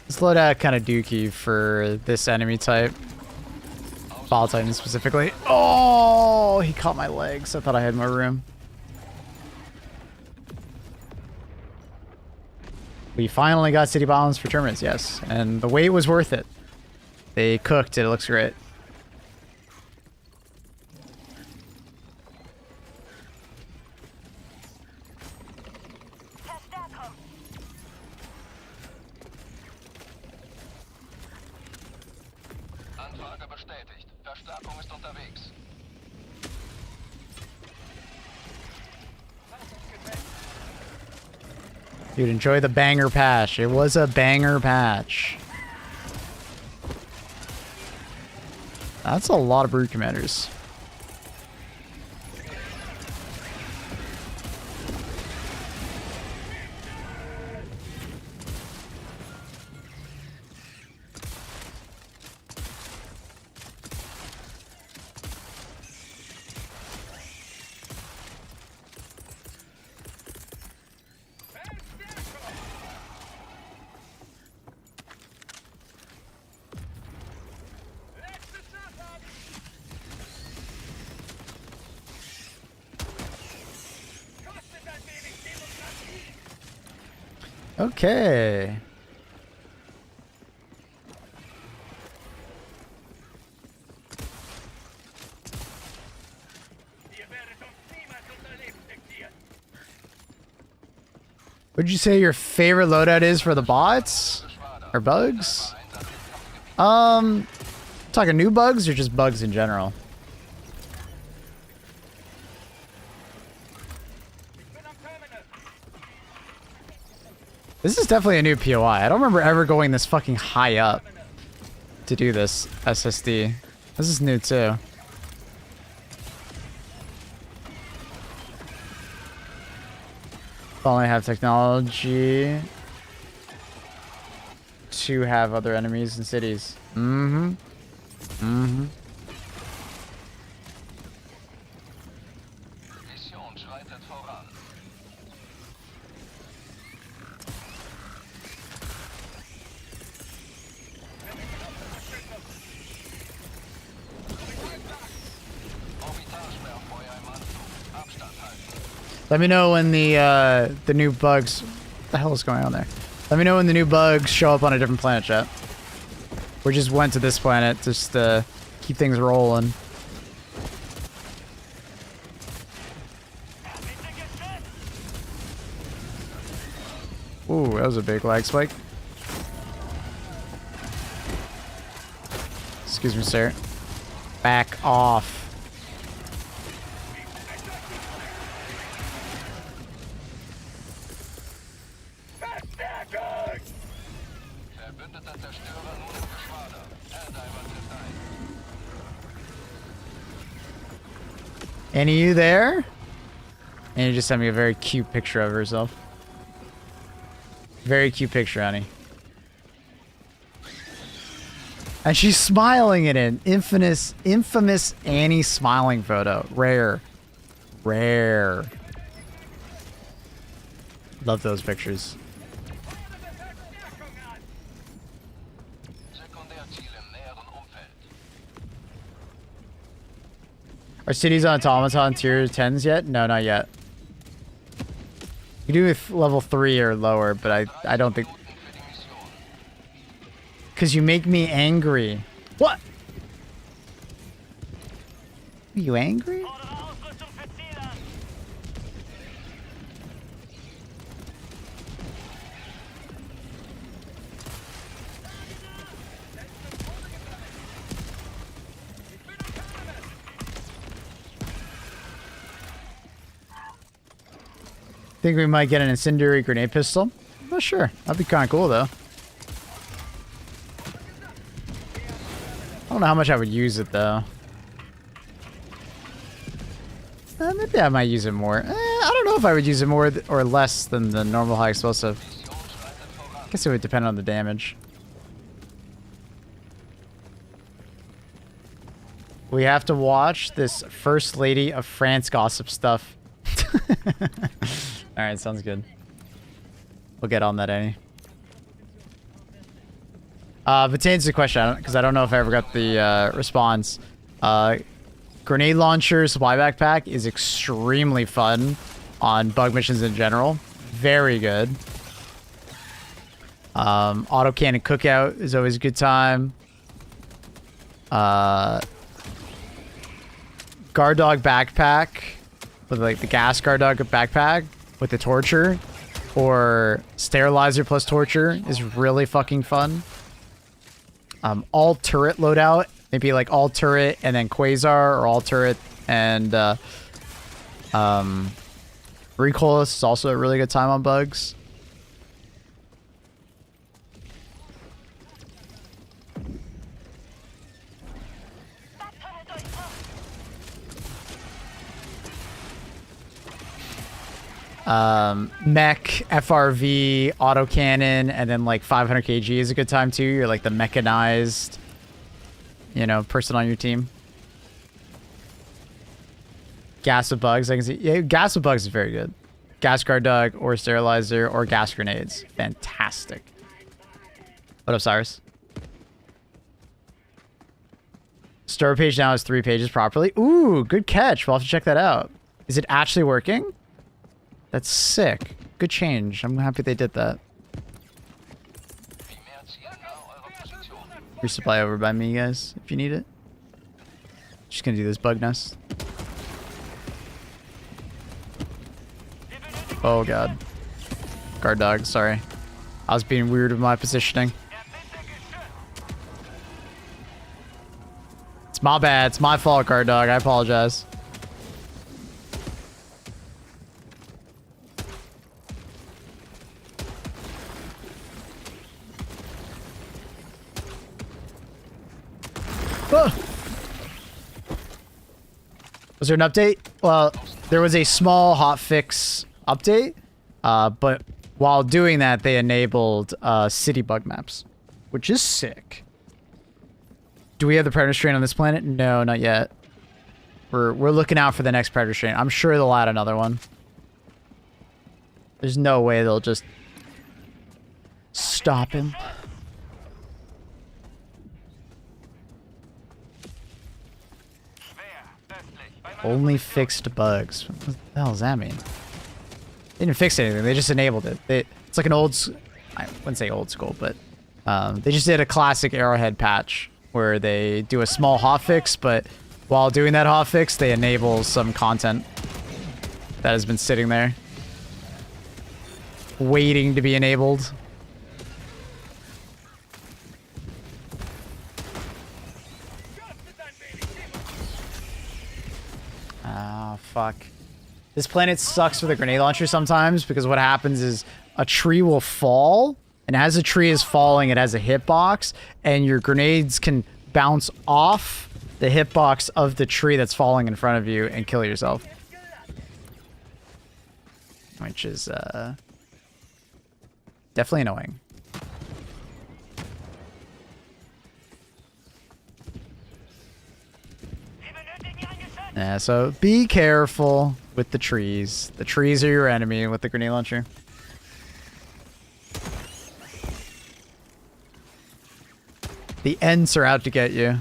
This loadout kind of dookie for this enemy type. Ball Titan specifically. Oh, he caught my legs. I thought I had more room. We finally got city bombs for terminus, yes. And the wait was worth it. They cooked it. It looks great. Verstärkung ist unterwegs. Dude, enjoy the banger patch. It was a banger patch. That's a lot of brood commanders. Okay. Would you say your favorite loadout is for the bots? Or bugs? Talking new bugs or just bugs in general? This is definitely a new POI. I don't remember ever going this fucking high up to do this SSD. This is new too. Finally have technology to have other enemies in cities. Mm-hmm. Mm-hmm. Mission schreitet voran. Orbitalsperrfeuer im Anflug. Abstand halten. Let me know when the new bugs. What the hell is going on there? Let me know when the new bugs show up on a different planet, chat. We just went to this planet just to keep things rolling. Ooh, that was a big lag spike. Excuse me, sir. Back off. Verbündeter Zerstörer nun im Geschwader. Airdiver trifft ein. Annie, you there? Annie just sent me a very cute picture of herself. Very cute picture, Annie. And she's smiling in it. Infamous Annie smiling photo. Rare. Rare. Love those pictures. Sekundärziel im näheren Umfeld. Are cities on automaton tier 10s yet? No, not yet. You do with level 3 or lower, but I don't think... Because you make me angry. What? Are you angry? Think we might get an incendiary grenade pistol? I'm not sure. That'd be kind of cool, though. I don't know how much I would use it, though. Maybe I might use it more. I don't know if I would use it more or less than the normal high explosive. I guess it would depend on the damage. We have to watch this First Lady of France gossip stuff. Alright, sounds good. We'll get on that, Annie. But to answer the question, because I don't know if I ever got the response. Grenade launcher supply backpack is extremely fun on bug missions in general. Very good. Auto cannon cookout is always a good time. Guard dog backpack with like the gas guard dog backpack with the torture or sterilizer plus torture is really fucking fun. All turret loadout Maybe like all turret and then Quasar, or all turret and recoilless is also a really good time on bugs. Mech, FRV, autocannon, and then like 500 kg is a good time too. You're like the mechanized, you know, person on your team. Gas of bugs, I can see. Yeah, gas of bugs is very good. Gas guard dog or sterilizer or gas grenades. Fantastic. What up, Cyrus? Store page now has 3 pages properly. Ooh, good catch. We'll have to check that out. Is it actually working? That's sick. Good change. I'm happy they did that. Resupply over by me, guys, if you need it. Just gonna do this bug nest. Oh god. Guard dog, sorry. I was being weird with my positioning. It's my bad. It's my fault, guard dog. I apologize. Was there an update? Well, there was a small hotfix update, but while doing that, they enabled city bug maps, which is sick. Do we have the predator strain on this planet? No, not yet. We're looking out for the next predator strain. I'm sure they'll add another one. There's no way they'll just stop him. Only fixed bugs. What the hell does that mean? They didn't fix anything. They just enabled it. It's like an I wouldn't say old school, but they just did a classic Arrowhead patch where they do a small hotfix, but while doing that hotfix, they enable some content that has been sitting there, waiting to be enabled. Oh, fuck. This planet sucks with a grenade launcher sometimes because what happens is a tree will fall, and as a tree is falling, it has a hitbox, and your grenades can bounce off the hitbox of the tree that's falling in front of you and kill yourself. Which is, definitely annoying. Yeah, so be careful with the trees. The trees are your enemy with the grenade launcher. The Ents are out to get you.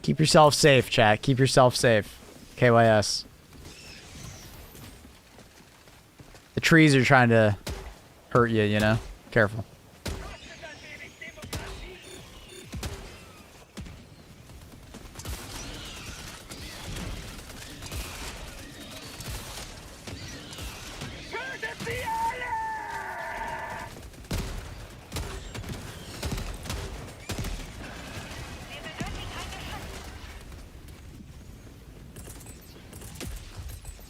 Keep yourself safe, chat. Keep yourself safe. KYS. The trees are trying to hurt you, you know? Careful.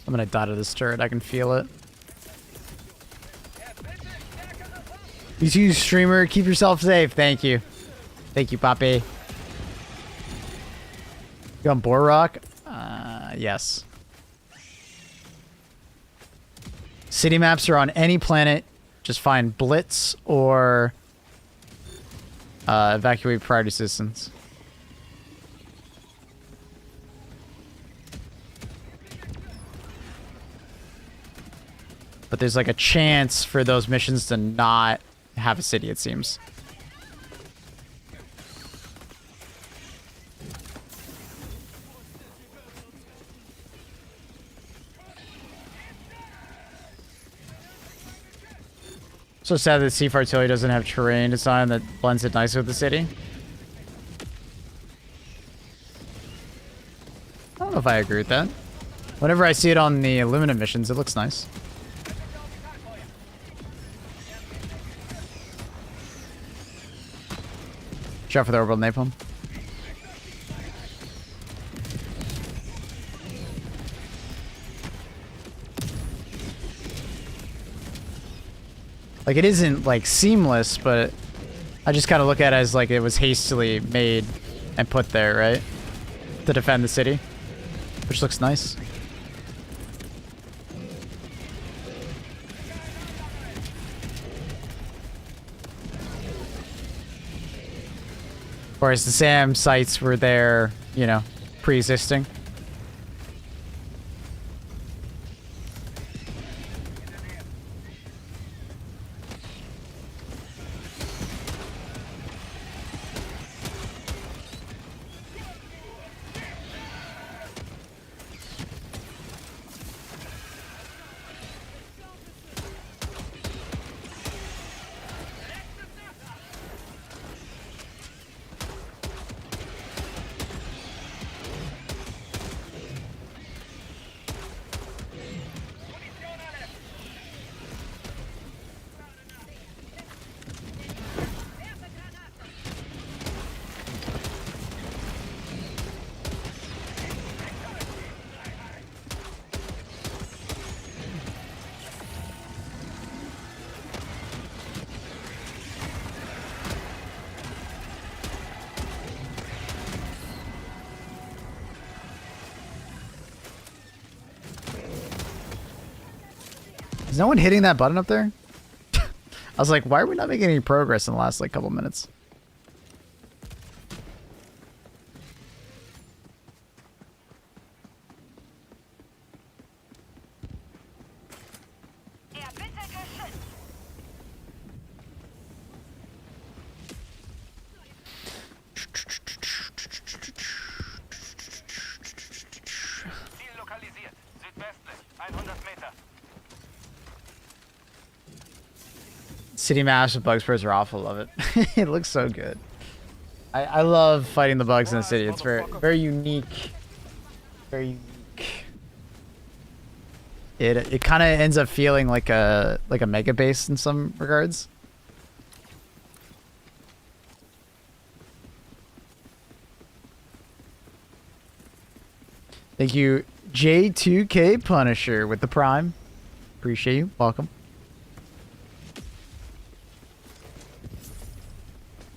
I'm gonna die to this turret. I can feel it. You too, streamer. Keep yourself safe. Thank you. Thank you, Poppy. You on Borrock? Yes. City maps are on any planet. Just find Blitz or evacuate prior to citizens. But there's like a chance for those missions to not have a city, it seems. So sad that Sea Artillery doesn't have terrain design that blends it nicely with the city. I don't know if I agree with that. Whenever I see it on the Illumina missions, it looks nice. Shot for the orbital napalm. Like, it isn't, like, seamless, but I just kind of look at it as, like, it was hastily made and put there, right? To defend the city. Which looks nice. Whereas the SAM sites were there, you know, pre-existing. Is no one hitting that button up there? I was like, why are we not making any progress in the last, like, couple minutes? Ziel lokalisiert. Südwestlich. 100 Meter. City Mash with bug spurs are awful. Love it. It looks so good. I love fighting the bugs in the city. It's very unique. Very unique. It kind of ends up feeling like a mega base in some regards. Thank you, J2K Punisher with the Prime. Appreciate you. Welcome.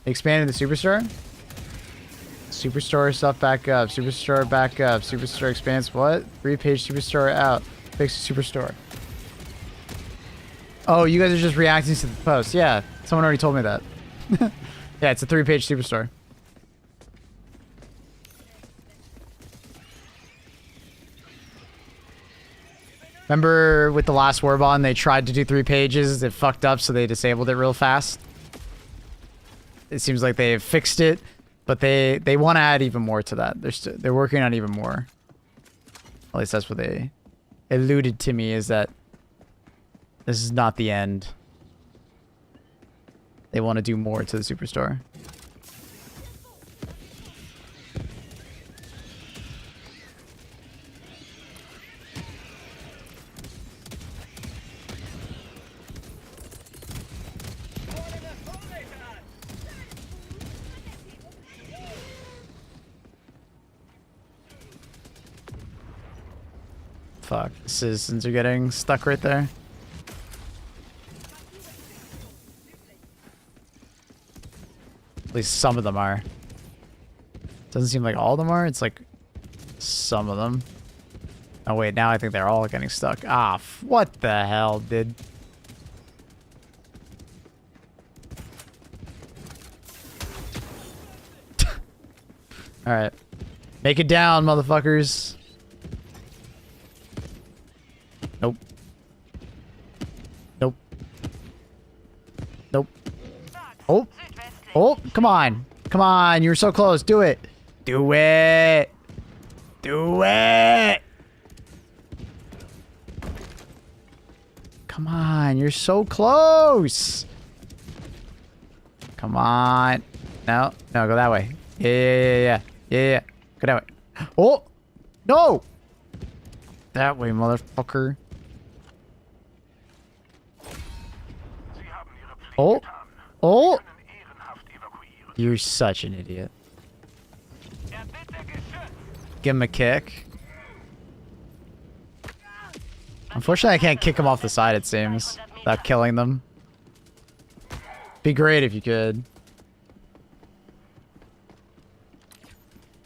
Expanded the Superstore? Superstore stuff back up. Superstore back up. Superstore expands what? 3-page Superstore out. Fix the Superstore. Oh, you guys are just reacting to the post. Yeah, someone already told me that. Yeah, it's a 3-page Superstore. Remember with the last Warbond, they tried to do 3 pages. It fucked up, so they disabled it real fast. It seems like they've fixed it, but they want to add even more to that. They're working on even more. At least that's what they alluded to me, is that this is not the end. They want to do more to the Superstore. Fuck, the citizens are getting stuck right there. At least some of them are. Doesn't seem like all of them are. It's like some of them. Oh wait, now I think they're all getting stuck. Ah, what the hell, dude? Alright. Make it down, motherfuckers. Nope. Nope. Nope. Oh. Oh, come on. Come on, you were so close. Do it. Do it. Do it. Come Come on, you're so close. Come on. No, no, go that way. Yeah. Go that way. Oh, no. That way, motherfucker. Oh. You're such an idiot. Give him a kick. Unfortunately, I can't kick him off the side, it seems, without killing them. Be great if you could.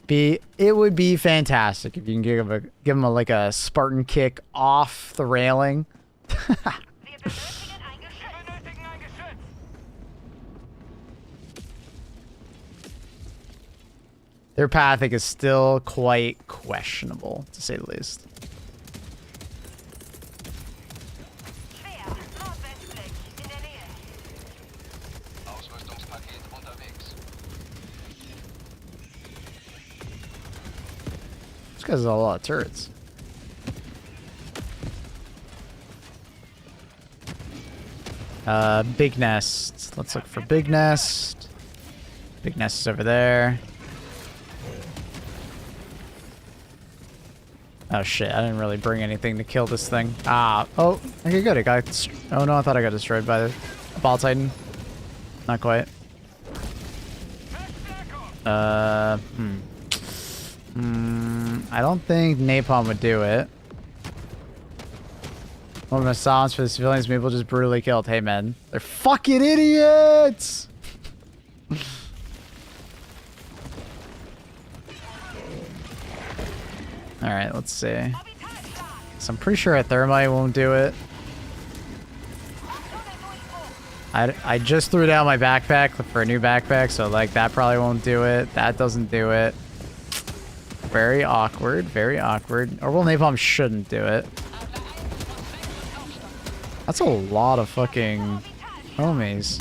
It would be fantastic if you can give him like a Spartan kick off the railing. Their pathing is still quite questionable, to say the least. Ausrüstungspaket unterwegs. This guy's a lot of turrets. Big nest. Let's look for big nest. Big nest is over there. Oh shit, I didn't really bring anything to kill this thing. Ah, oh, okay, good. It got. Oh no, I thought I got destroyed by the ball titan. Not quite. I don't think napalm would do it. Moment of silence for the civilians, people just brutally killed. Hey man, they're fucking idiots! Alright, let's see. So I'm pretty sure a thermite won't do it. I just threw down my backpack for a new backpack, so like that probably won't do it. That doesn't do it. Very awkward, very awkward. Orbital napalm shouldn't do it. That's a lot of fucking homies.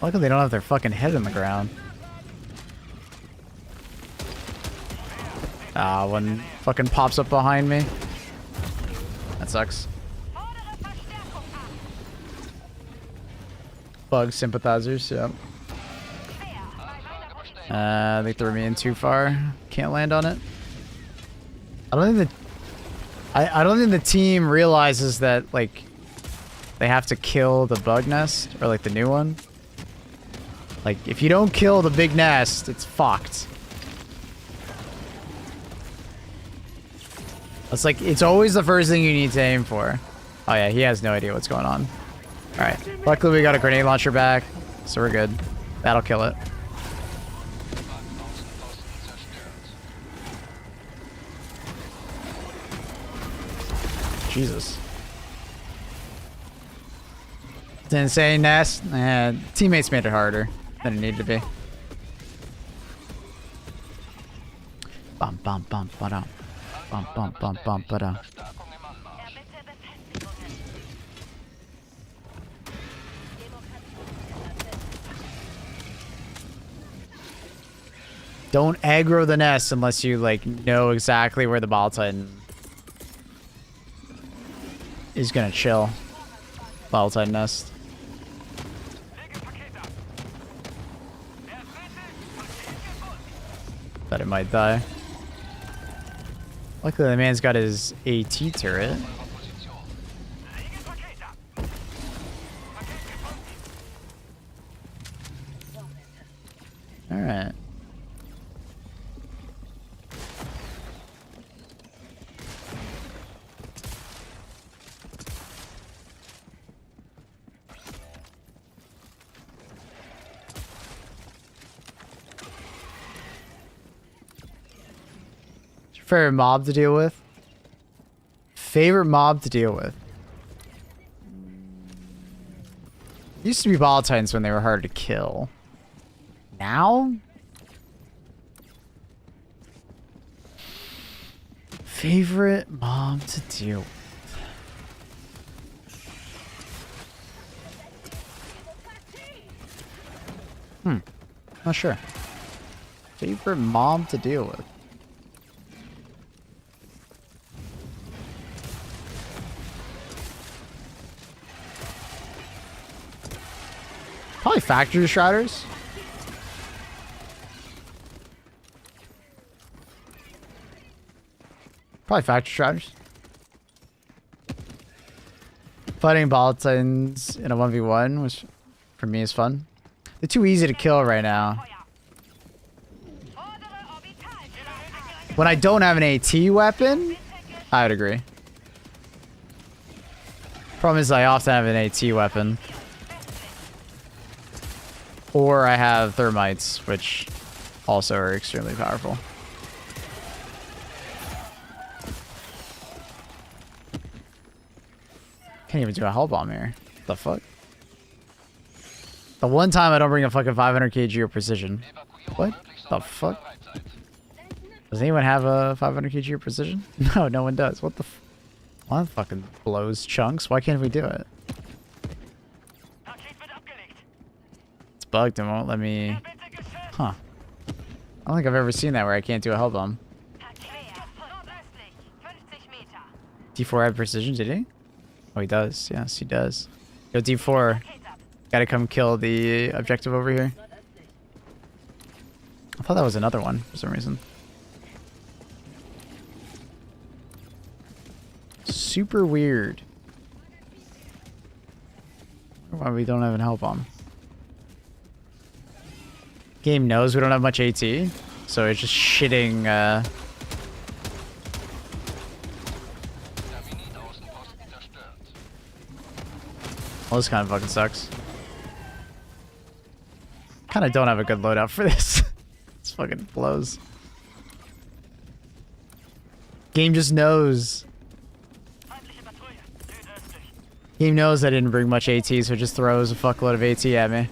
Luckily they don't have their fucking head in the ground. Ah, one fucking pops up behind me. That sucks. Bug sympathizers, yeah. They threw me in too far. Can't land on it. I don't think the team realizes that like they have to kill the bug nest or like the new one. Like if you don't kill the big nest, it's fucked. It's like it's always the first thing you need to aim for. Oh yeah, he has no idea what's going on. All right. Luckily we got a grenade launcher back, so we're good. That'll kill it. Jesus. It's an insane nest. Teammates made it harder than it needed to be. Bum bum bum ba-dum. Bum bum bum bum ba-dum. Don't aggro the nest unless you like know exactly where the ball titan is gonna chill. Ball titan nest. That it might die. Luckily the man's got his AT turret. Alright. Favorite mob to deal with? Favorite mob to deal with? Used to be ball titans when they were hard to kill. Now? Favorite mob to deal with? Not sure. Favorite mob to deal with? Probably factory striders. Probably factory striders. Fighting Baltans in a 1v1 was, for me, is fun. They're too easy to kill right now. When I don't have an AT weapon, I would agree. Problem is I often have an AT weapon. Or I have thermites, which also are extremely powerful. Can't even do a hell bomb here. What the fuck? The one time I don't bring a fucking 500 kg or precision. What the fuck? Does anyone have a 500 kg or precision? No, no one does. What the f— One fucking blows chunks. Why can't we do it? It's bugged and won't let me... Huh. I don't think I've ever seen that where I can't do a hell bomb. D4 had precision, did he? Oh, he does. Yes, he does. Yo, D4. Gotta come kill the objective over here. I thought that was another one for some reason. Super weird. Why we don't have an hell bomb. Game knows we don't have much AT, so it's just shitting well, this kind of fucking sucks. Kind of don't have a good loadout for this. This fucking blows. Game just knows. Game knows I didn't bring much AT, so it just throws a fuckload of AT at me.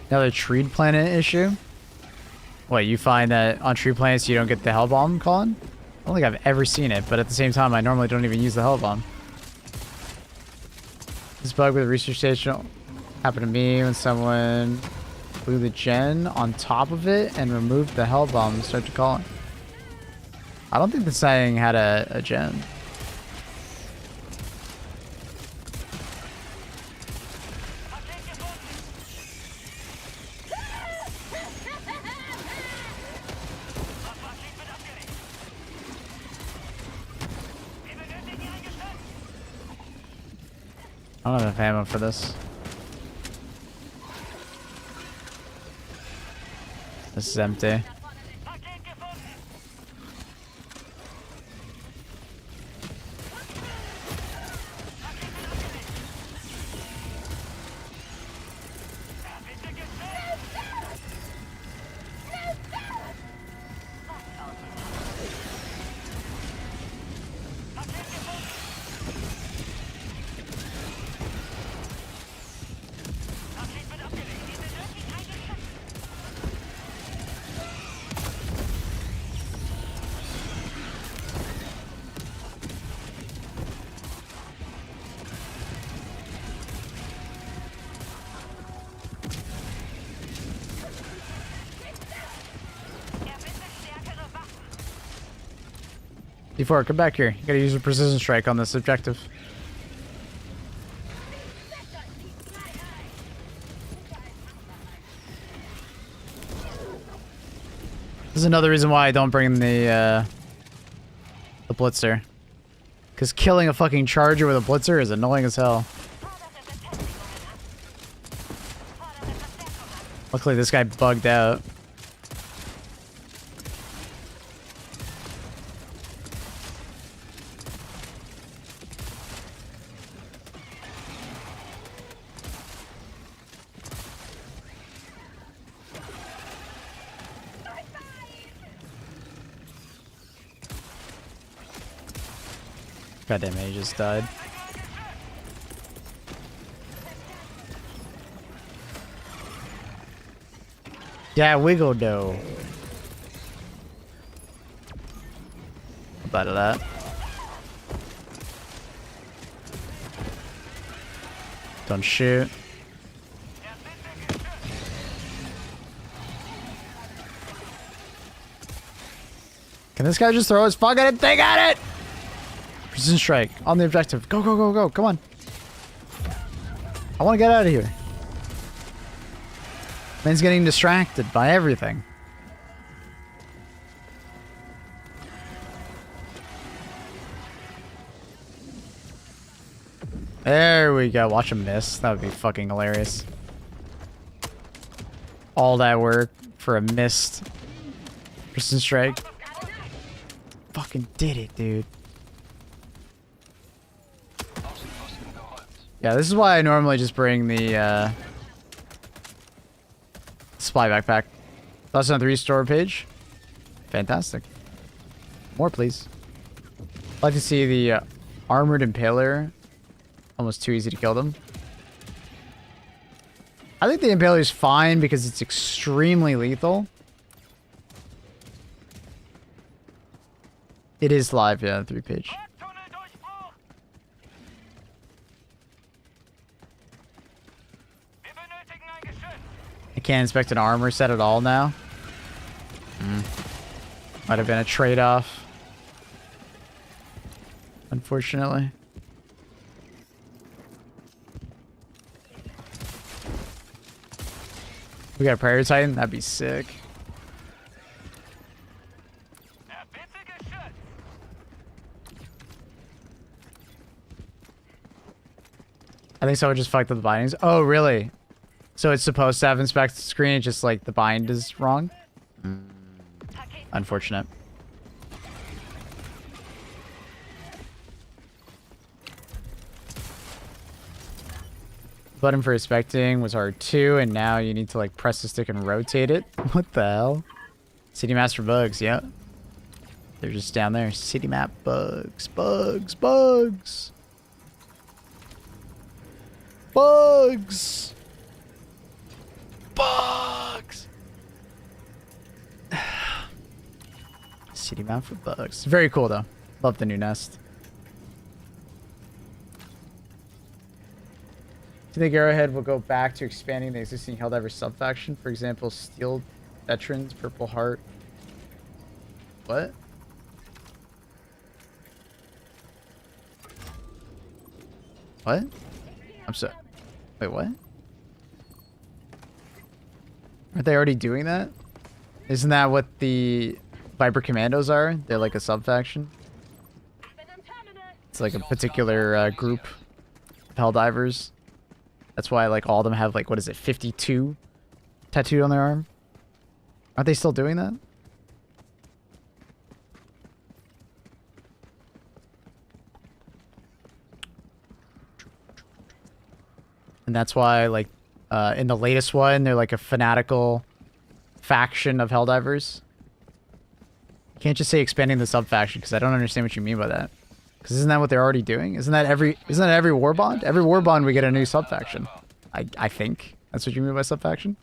Another tree planet issue? What, you find that on tree planets you don't get the hell bomb calling? I don't think I've ever seen it, but at the same time I normally don't even use the hell bomb. This bug with the research station happened to me when someone blew the gen on top of it and removed the hell bomb and started calling. I don't think the thing had a gen. I don't have enough ammo for this. This is empty. D4, come back here. You gotta use a precision strike on this objective. This is another reason why I don't bring the blitzer. Because killing a fucking charger with a blitzer is annoying as hell. Luckily this guy bugged out. Goddamn, he just died. Yeah, wiggle dough. About that. Don't shoot. Can this guy just throw his fucking thing at it? Precision strike on the objective. Go, go, go, go. Come on. I want to get out of here. Man's getting distracted by everything. There we go. Watch him miss. That would be fucking hilarious. All that work for a missed precision strike. Fucking did it, dude. Yeah, this is why I normally just bring the supply backpack. That's on the restore page. Fantastic. More, please. I'd like to see the armored impaler. Almost too easy to kill them. I think the impaler is fine because it's extremely lethal. It is live, yeah, 3-page. I can't inspect an armor set at all now. Might have been a trade-off. Unfortunately. We got a Prayer Titan? That'd be sick. I think someone just fucked up the bindings. Oh, really? So it's supposed to have inspect screen, just like the bind is wrong? Unfortunate. Button for inspecting was R2, and now you need to like press the stick and rotate it. What the hell? City maps for bugs, yeah. They're just down there. City map bugs, bugs, bugs. Bugs. Bugs. City map for bugs. Very cool though. Love the new nest. Do you think Arrowhead will go back to expanding the existing Helldiver sub-faction? For example, Steel Veterans, Purple Heart. What? What? I'm sorry. Wait, what? Aren't they already doing that? Isn't that what the Viper Commandos are? They're like a sub-faction? It's like a particular group of Helldivers. That's why like all of them have like, what is it, 52 tattooed on their arm? Aren't they still doing that? And that's why like in the latest one, they're like a fanatical faction of Helldivers. You can't just say expanding the sub-faction because I don't understand what you mean by that. Because isn't that what they're already doing? Isn't that every war bond? Every war bond we get a new sub-faction. I think. That's what you mean by sub-faction?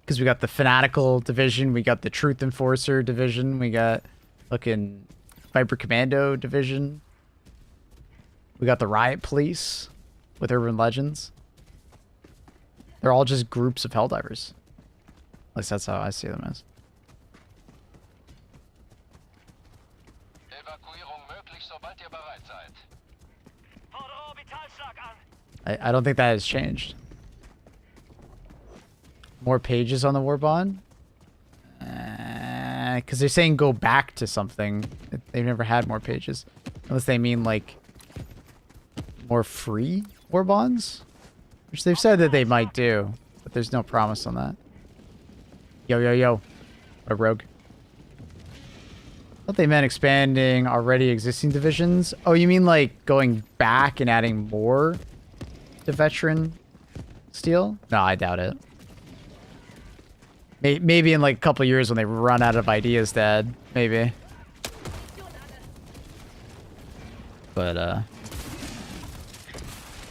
Because we got the Fanatical division, we got the Truth Enforcer division, we got fucking Viper Commando division. We got the Riot Police with Urban Legends. They're all just groups of Helldivers. At least that's how I see them as. I don't think that has changed. More pages on the war bond? Because they're saying go back to something. They've never had more pages. Unless they mean like more free war bonds? Which they've said that they might do. But there's no promise on that. Yo, yo, yo. What a rogue. I thought they meant expanding already existing divisions. Oh, you mean like going back and adding more to veteran steel? No, I doubt it. Maybe in like a couple of years when they run out of ideas, Dad. Maybe. But,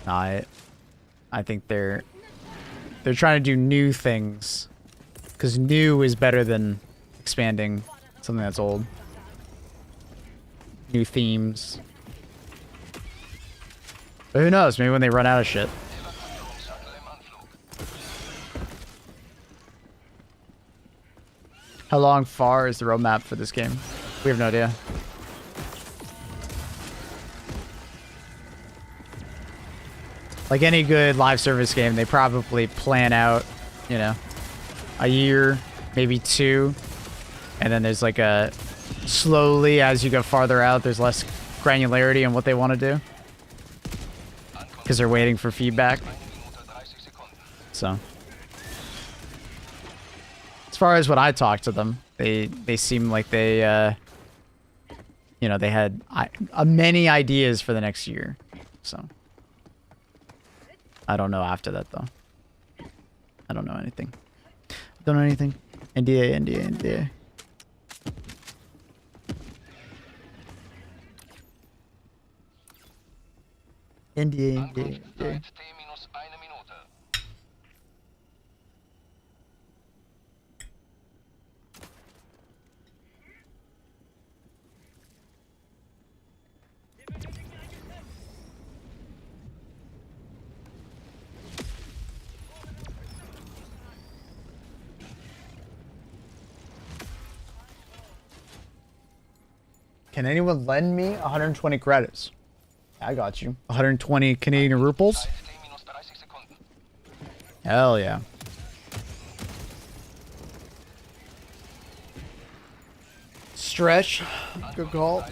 no, I think they're trying to do new things. Because new is better than expanding something that's old. New themes. But who knows? Maybe when they run out of shit. How long far is the roadmap for this game? We have no idea. Like any good live service game, they probably plan out, you know, a year, maybe 2. And then there's like a slowly, as you go farther out, there's less granularity in what they want to do. Because they're waiting for feedback. So. As far as what I talked to them, they seem like they, you know, they had many ideas for the next year. So. I don't know after that, though. I don't know anything. Don't know anything. NDA, NDA, NDA. NDA, NDA, NDA. Can anyone lend me 120 credits? I got you. 120 Canadian rupees? Hell yeah. Stretch. Good call.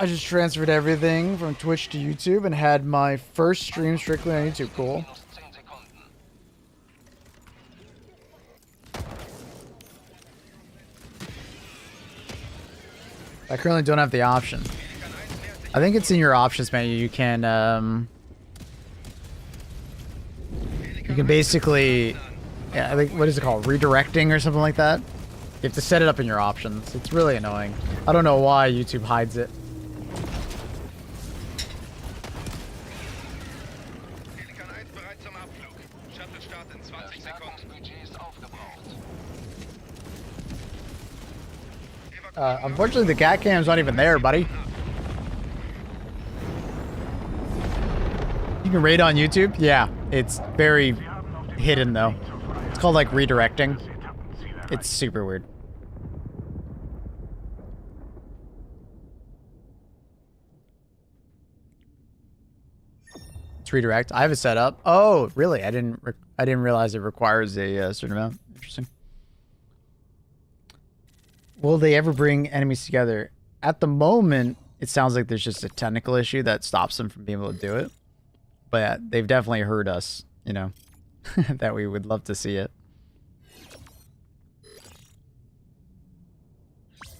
I just transferred everything from Twitch to YouTube and had my first stream strictly on YouTube. Cool. I currently don't have the option. I think it's in your options menu. You can basically, yeah, I think, what is it called? Redirecting or something like that? You have to set it up in your options. It's really annoying. I don't know why YouTube hides it. Unfortunately, the cat cam's not even there, buddy. You can raid on YouTube? Yeah, it's very hidden, though. It's called, like, redirecting. It's super weird. It's redirect. I have it set up. Oh, really? I didn't realize it requires a certain amount. Interesting. Will they ever bring enemies together? At the moment, it sounds like there's just a technical issue that stops them from being able to do it. But they've definitely heard us, you know, that we would love to see it.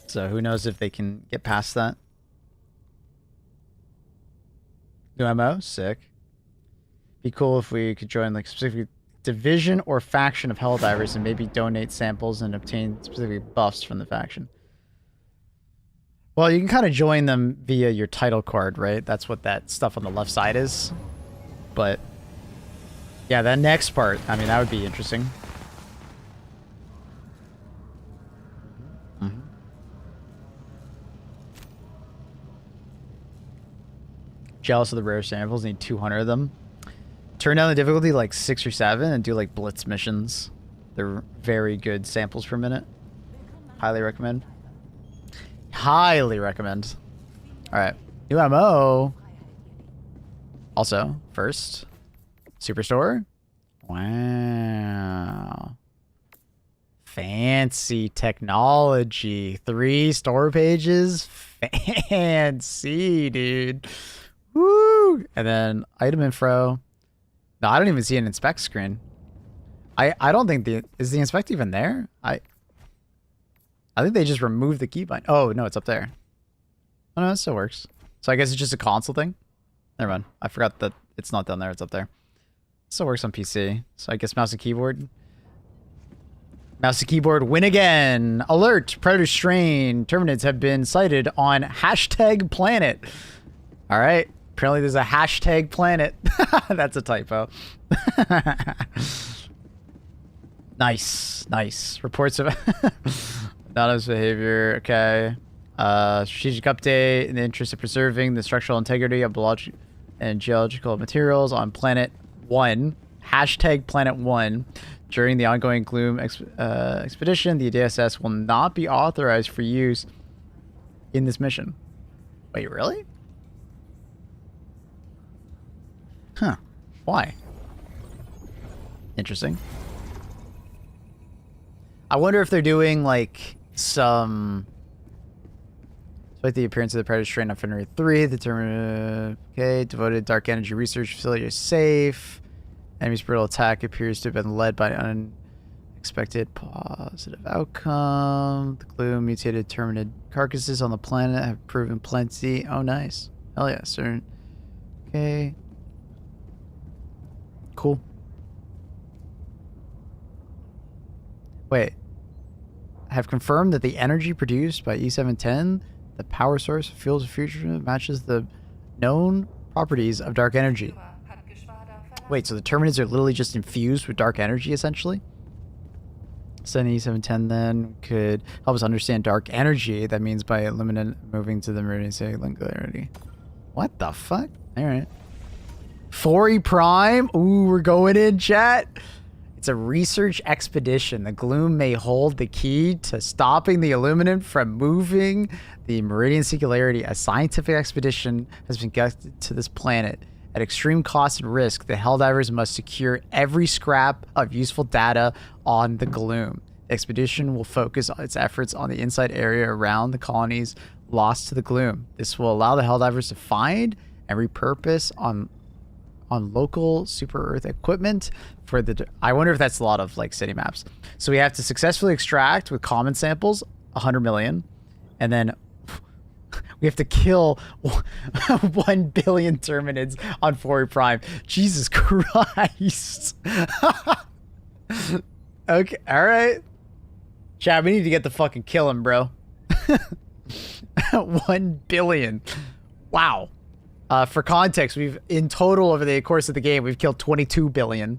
So who knows if they can get past that. New MO? Sick. Be cool if we could join like specific division or faction of Helldivers and maybe donate samples and obtain specific buffs from the faction. Well, you can kind of join them via your title card, right? That's what that stuff on the left side is. But yeah, that next part, I mean, that would be interesting. Mm-hmm. Jealous of the rare samples, need 200 of them. Turn down the difficulty like 6 or 7 and do like blitz missions. They're very good samples per minute. Highly recommend. Highly recommend. Alright. New MO. Also, first, Superstore. Wow. Fancy technology. 3 store pages. Fancy, dude. Woo! And then item info. No, I don't even see an inspect screen. I don't think is the inspect even there? I think they just removed the keybind. Oh, no, it's up there. Oh, no, it still works. So I guess it's just a console thing? Never mind. I forgot that it's not down there. It's up there. It still works on PC. So I guess mouse and keyboard. Mouse and keyboard win again. Alert! Predator strain. Terminids have been sighted on hashtag planet. All right. Apparently there's a hashtag planet. That's a typo. Nice. Nice. Reports of anonymous behavior. Okay. Strategic update in the interest of preserving the structural integrity of biological and geological materials on planet 1. Hashtag Planet 1. During the ongoing Gloom expedition, the DSS will not be authorized for use in this mission. Wait, really? Huh. Why? Interesting. I wonder if they're doing, like, some... Despite the appearance of the Predator strain on Fenrir 3, the devoted dark energy research facility is safe. Enemy's brutal attack appears to have been led by an unexpected positive outcome. The gloom mutated terminid carcasses on the planet have proven plenty. Oh, nice. Hell yeah, sir. Okay. Cool. Wait. I have confirmed that the energy produced by E710, the power source of Fields of Future, matches the known properties of dark energy. Wait, so the Terminids are literally just infused with dark energy, essentially? Sending E710 then could help us understand dark energy. That means by moving to the meridian singularity. What the fuck? Alright. 4E Prime? Ooh, we're going in, chat. It's a research expedition. The Gloom may hold the key to stopping the Illuminant from moving the Meridian Singularity. A scientific expedition has been conducted to this planet. At extreme cost and risk, the Helldivers must secure every scrap of useful data on the Gloom. The expedition will focus its efforts on the inside area around the colonies lost to the Gloom. This will allow the Helldivers to find and repurpose on local super Earth equipment for the... I wonder if that's a lot of, like, city maps. So we have to successfully extract with common samples 100 million, and then we have to kill 1 billion Terminids on 4E Prime. Jesus Christ. Okay, alright. Chad, we need to get the fucking kill him, bro. 1 billion. Wow. For context, we've in total over the course of the game, we've killed 22 billion.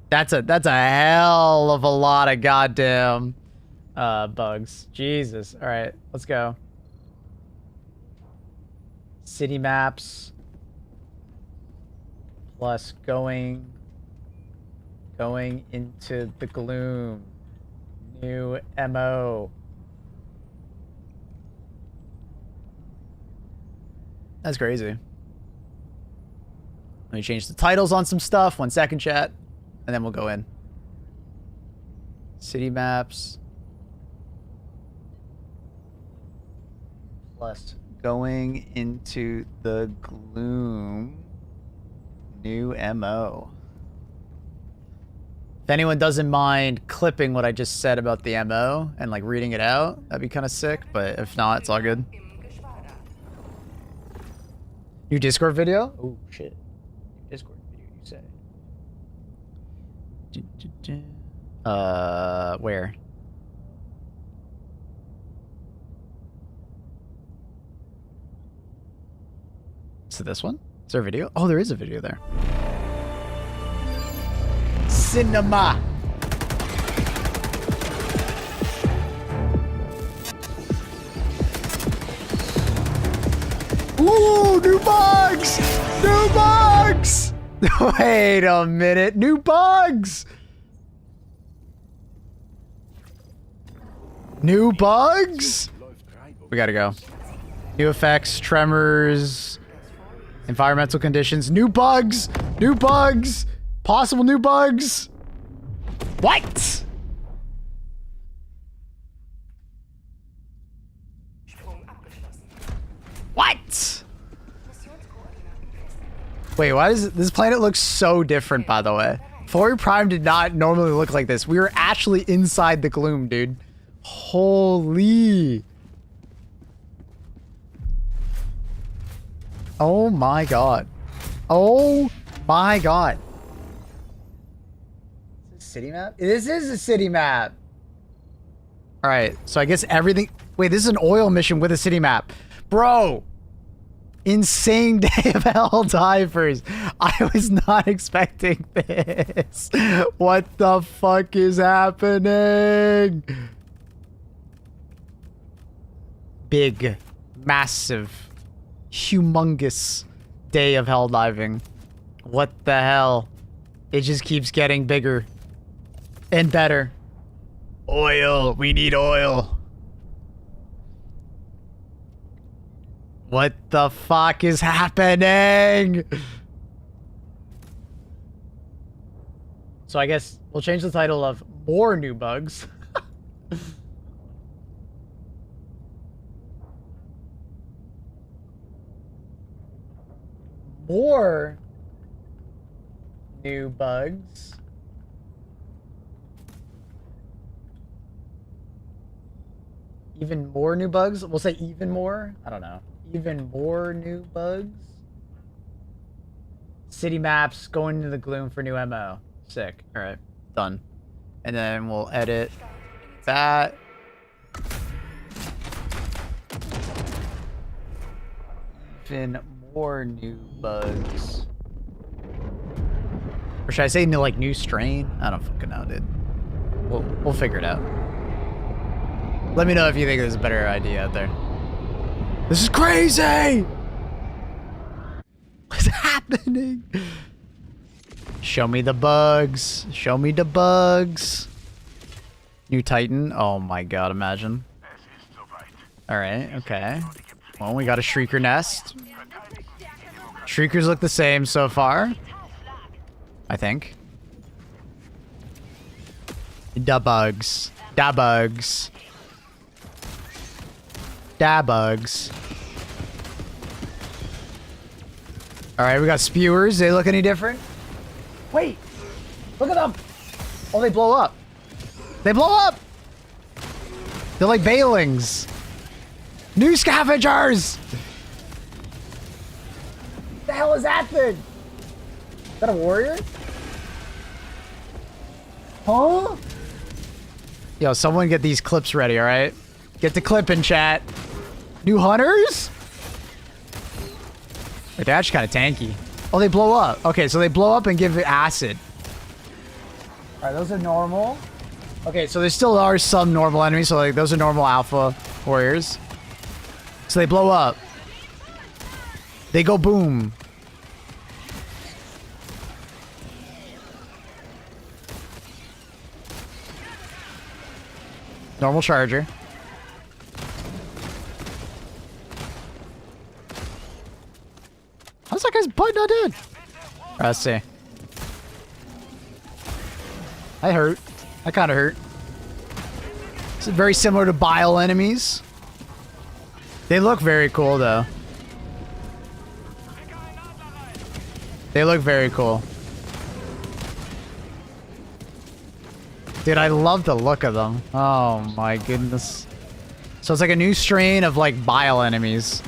That's a hell of a lot of goddamn bugs. Jesus. All right, let's go. City maps plus going into the Gloom. New MO. That's crazy. Let me change the titles on some stuff. 1 second, chat. And then we'll go in. City maps. Plus going into the Gloom. New MO. If anyone doesn't mind clipping what I just said about the MO and like reading it out, that'd be kind of sick. But if not, it's all good. New Discord video? Oh, shit. Discord video, you say. Where? So this one? Is there a video? Oh, there is a video there. Cinema! Ooh, new bugs! New bugs! Wait a minute, new bugs! New bugs? We gotta go. New effects, tremors, environmental conditions, new bugs! New bugs! Possible new bugs! What? What? Wait, why does this planet look so different, by the way? 4E Prime did not normally look like this. We were actually inside the Gloom, dude. Holy. Oh my god. Oh my god. Is this a city map? This is a city map. Alright, so I guess everything... Wait, this is an oil mission with a city map. Bro! Insane day of hell divers. I was not expecting this. What the fuck is happening? Big, massive, humongous day of hell diving. What the hell? It just keeps getting bigger and better. Oil. We need oil. What the fuck is happening? So I guess we'll change the title of More New Bugs. More new bugs. Even more new bugs? We'll say even more? I don't know. Even more new bugs? City maps, going into the gloom for new MO. Sick. Alright. Done. And then we'll edit that. Even more new bugs. Or should I say new, like, new strain? I don't fucking know, dude. We'll figure it out. Let me know if you think there's a better idea out there. This is crazy! What's happening? Show me the bugs. Show me the bugs. New Titan. Oh my god, imagine. Alright, okay. Well, we got a Shrieker nest. Shriekers look the same so far. I think. Da bugs. Da bugs. Da bugs. Alright, we got spewers. They look any different? Wait! Look at them! Oh, they blow up. They blow up! They're like Bailings. New scavengers! What the hell is that thing? Is that a warrior? Huh? Yo, someone get these clips ready, alright? Get the clip in chat. New hunters? Wait, they're actually kind of tanky. Oh, they blow up. Okay, so they blow up and give it acid. Alright, those are normal. Okay, so there still are some normal enemies, so like those are normal alpha warriors. So they blow up. They go boom. Normal charger. How's that guy's butt not dead? Alright, let's see. I hurt. I kind of hurt. It's very similar to bile enemies. They look very cool, though. They look very cool. Dude, I love the look of them. Oh my goodness. So it's like a new strain of like bile enemies.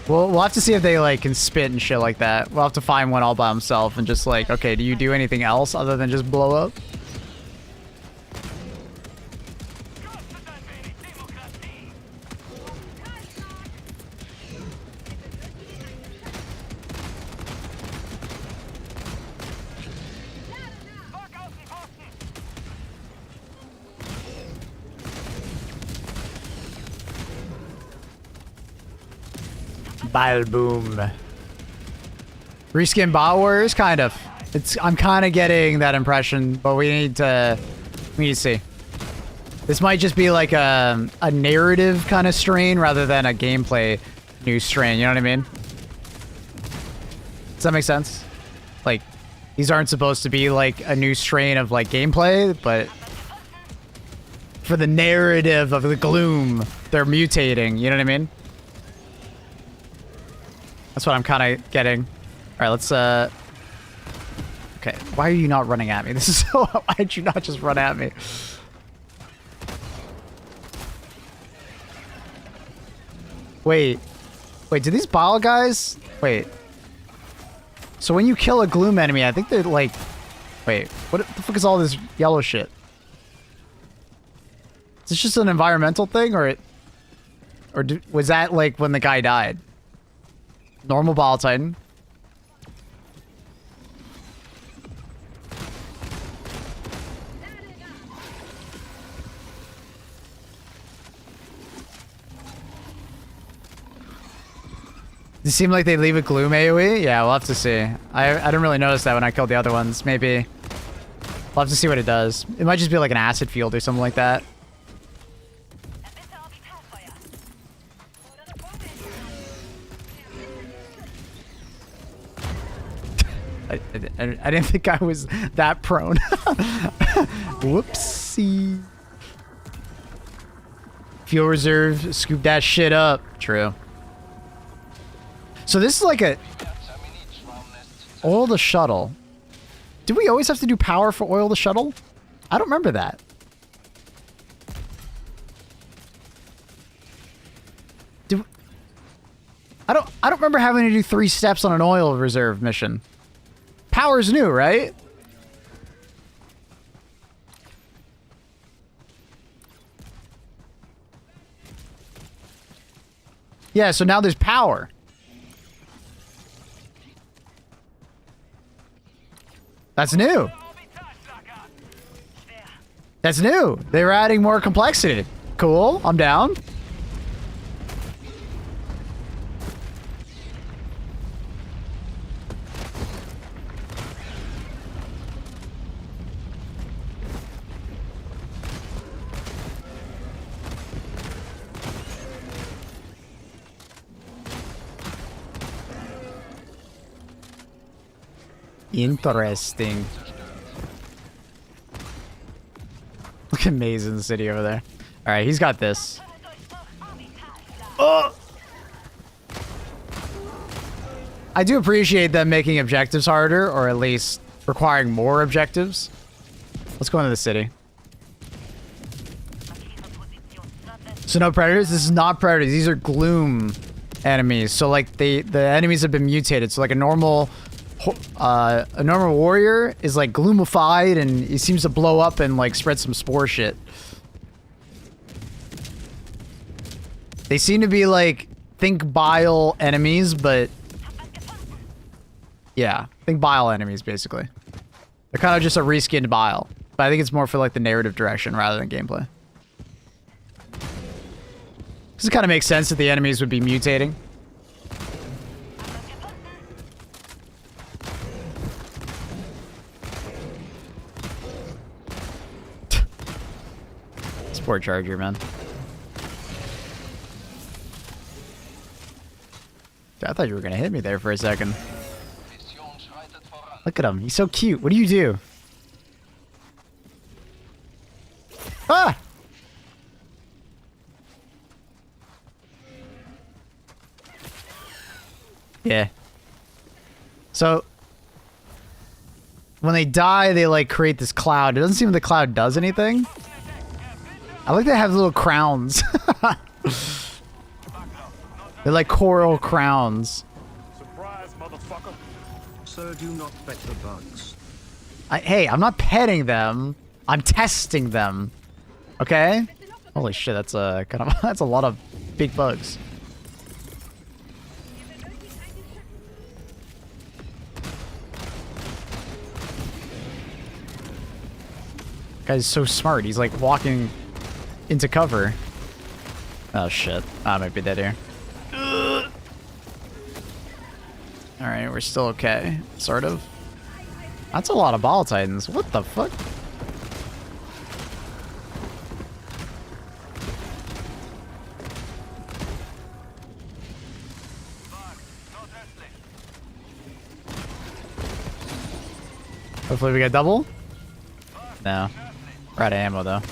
We'll have to see if they like can spit and shit like that. We'll have to find one all by himself and just like, okay, do you do anything else other than just blow up? Bile boom. Reskin Bile Warriors, kind of. I'm kind of getting that impression, but we need to see. This might just be like a narrative kind of strain rather than a gameplay new strain. You know what I mean? Does that make sense? Like, these aren't supposed to be like a new strain of like gameplay, but for the narrative of the gloom, they're mutating. You know what I mean? That's what I'm kind of getting. All right, let's, okay. Why are you not running at me? This is so, why did you not just run at me? Wait, do these bile guys, wait. So when you kill a gloom enemy, I think they're like, wait, what the fuck is all this yellow shit? Is this just an environmental thing, or was that like when the guy died? Normal bile titan. Does it seem like they leave a gloom AoE? Yeah, we'll have to see. I didn't really notice that when I killed the other ones. Maybe. We'll have to see what it does. It might just be like an acid field or something like that. I didn't think I was that prone. Whoopsie. Fuel reserve, scoop that shit up. True. So this is like a oil the shuttle. Did we always have to do power for oil the shuttle? I don't remember that. I don't remember having to do 3 steps on an oil reserve mission. Power's new, right? Yeah, so now there's power. That's new. That's new. They were adding more complexity. Cool. I'm down. Interesting. Look at Maze in the city over there. All right, he's got this. Oh! I do appreciate them making objectives harder, or at least requiring more objectives. Let's go into the city. So no predators? This is not predators. These are gloom enemies. So like the enemies have been mutated. So like a normal warrior is like gloomified and he seems to blow up and like spread some spore shit. They seem to be like think bile enemies, but yeah, think bile enemies basically. They're kind of just a reskinned bile, but I think it's more for like the narrative direction rather than gameplay. This kind of makes sense that the enemies would be mutating. Sport charger, man. I thought you were gonna hit me there for a second. Look at him. He's so cute. What do you do? Ah! Yeah. So when they die, they like create this cloud. It doesn't seem like the cloud does anything. I like they have little crowns. They're like coral crowns. Surprise, motherfucker. So do not pet the bugs. Hey, I'm not petting them. I'm testing them. Okay? Holy shit, that's a kind of that's a lot of big bugs. Guy's so smart. He's like walking into cover. Oh shit. I might be dead here. Alright, we're still okay. Sort of. That's a lot of ball titans. What the fuck? Hopefully we get double? No. We're out of ammo though.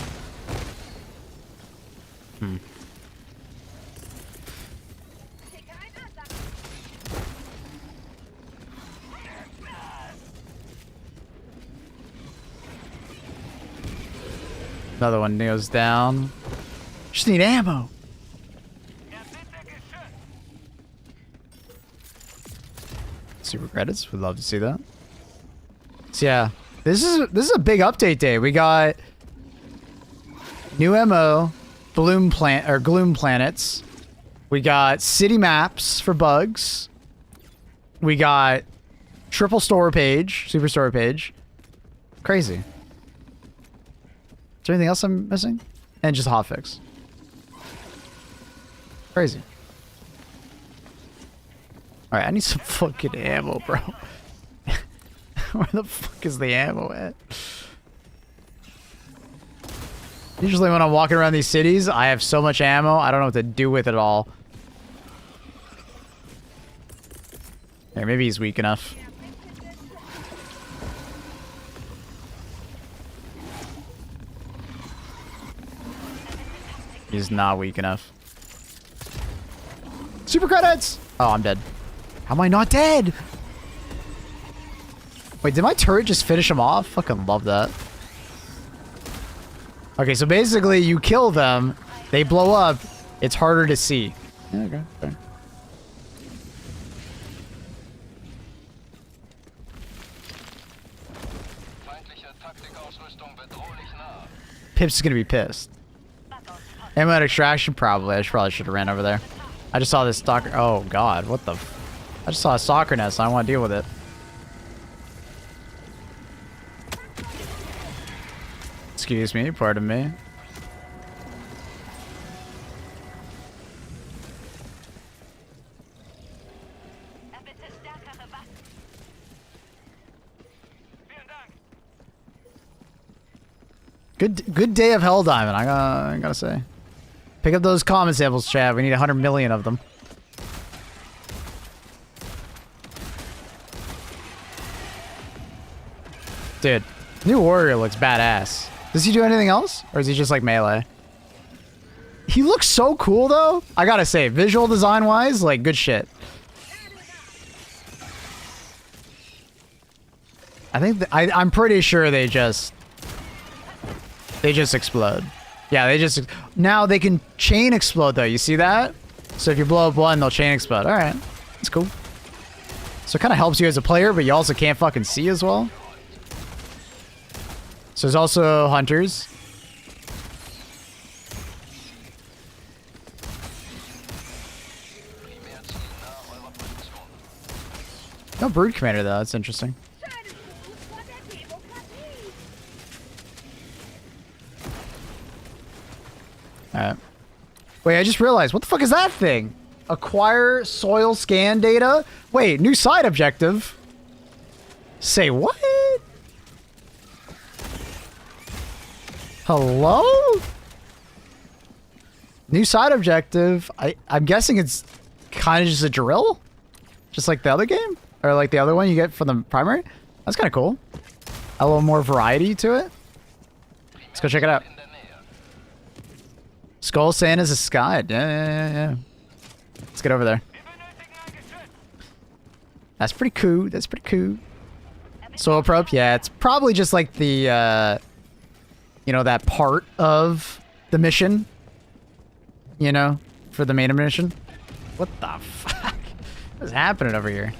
Another one goes down. Just need ammo. Super credits. We'd love to see that. So yeah, this is a big update day. We got new MO, gloom planets. We got city maps for bugs. We got triple store page, super store page. Crazy. Is there anything else I'm missing? And just hotfix. Crazy. Alright, I need some fucking ammo, bro. Where the fuck is the ammo at? Usually when I'm walking around these cities, I have so much ammo, I don't know what to do with it all. Here, maybe he's weak enough. He's not weak enough. Super credits! Oh, I'm dead. How am I not dead? Wait, did my turret just finish him off? Fucking love that. Okay, so basically you kill them, they blow up, it's harder to see. Okay, fair. Feindliche Taktikausrüstung bedrohlich nah. Pips is gonna be pissed. Ammo at extraction, probably. I probably should have ran over there. I just saw this stalker. Oh god, what the? I just saw a soccer nest. I don't want to deal with it. Excuse me, pardon me. Good day of Hell Diamond, I gotta say. Pick up those common samples, Chad. We need 100 million of them. Dude, new warrior looks badass. Does he do anything else? Or is he just like melee? He looks so cool though. I gotta say, visual design wise, like good shit. I think I'm pretty sure they just explode. Yeah, they just now they can chain explode though. You see that? So if you blow up one, they'll chain explode. All right, that's cool. So it kind of helps you as a player, but you also can't fucking see as well. So there's also hunters. No brood commander though. That's interesting. Alright. Wait, I just realized. What the fuck is that thing? Acquire soil scan data? Wait, new side objective? Say what? Hello? New side objective? I'm guessing it's kind of just a drill? Just like the other game? Or like the other one you get from the primary? That's kind of cool. A little more variety to it. Let's go check it out. Skull Sand is a sky. Yeah. Let's get over there. That's pretty cool. That's pretty cool. Soil probe? Yeah, it's probably just like the, you know, that part of the mission. You know, for the main mission. What the fuck? What's happening over here?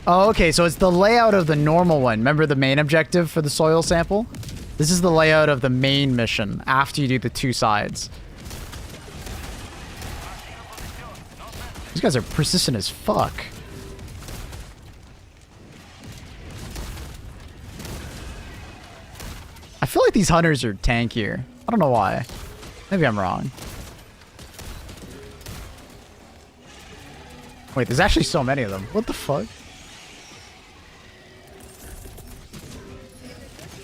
Oh, okay, so it's the layout of the normal one. Remember the main objective for the soil sample? This is the layout of the main mission after you do the two sides. These guys are persistent as fuck. I feel like these hunters are tankier. I don't know why. Maybe I'm wrong. Wait, there's actually so many of them. What the fuck?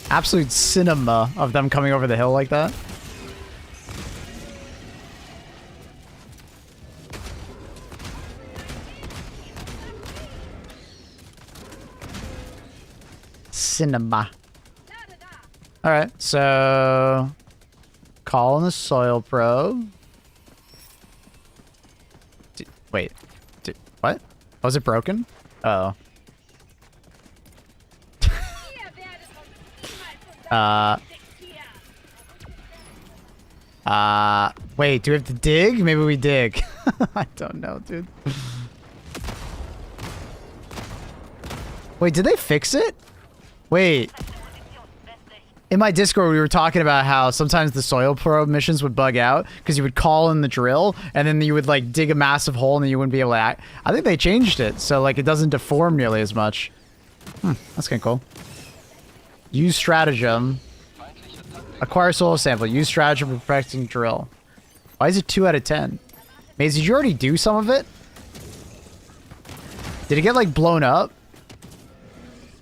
Absolute cinema of them coming over the hill like that. Cinema. Alright, so... Call in the soil probe. Wait. What? Was it broken? Oh. Wait, do we have to dig? Maybe we dig. I don't know, dude. Wait, did they fix it? Wait. In my Discord, we were talking about how sometimes the soil probe missions would bug out because you would call in the drill and then you would like dig a massive hole and then you wouldn't be able to act. I think they changed it so like it doesn't deform nearly as much. That's kind of cool. Use stratagem. Acquire soil sample. Use stratagem for protecting drill. Why is it 2 out of 10? Maze, did you already do some of it? Did it get, like, blown up?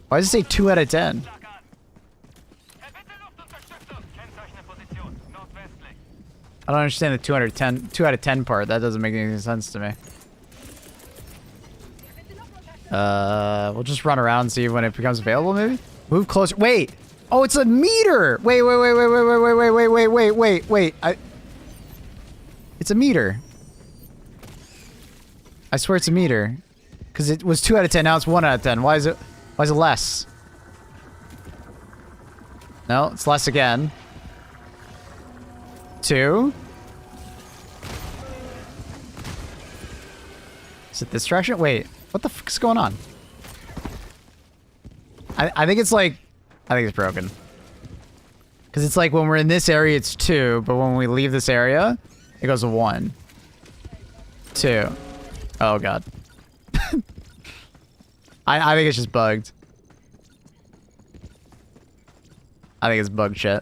Why does it say 2 out of 10? I don't understand the 2 out of 10 part. That doesn't make any sense to me. We'll just run around and see when it becomes available, maybe? Move closer. Wait! Oh, it's a meter! Wait. It's a meter. I swear it's a meter. Because it was 2 out of 10, now it's 1 out of 10. Why is it less? No, it's less again. 2. Is it this direction? Wait, what the fuck is going on? I think it's like... I think it's broken. Because it's like when we're in this area, it's 2, but when we leave this area, it goes to 1. 2. Oh, God. I think it's just bugged. I think it's bug shit.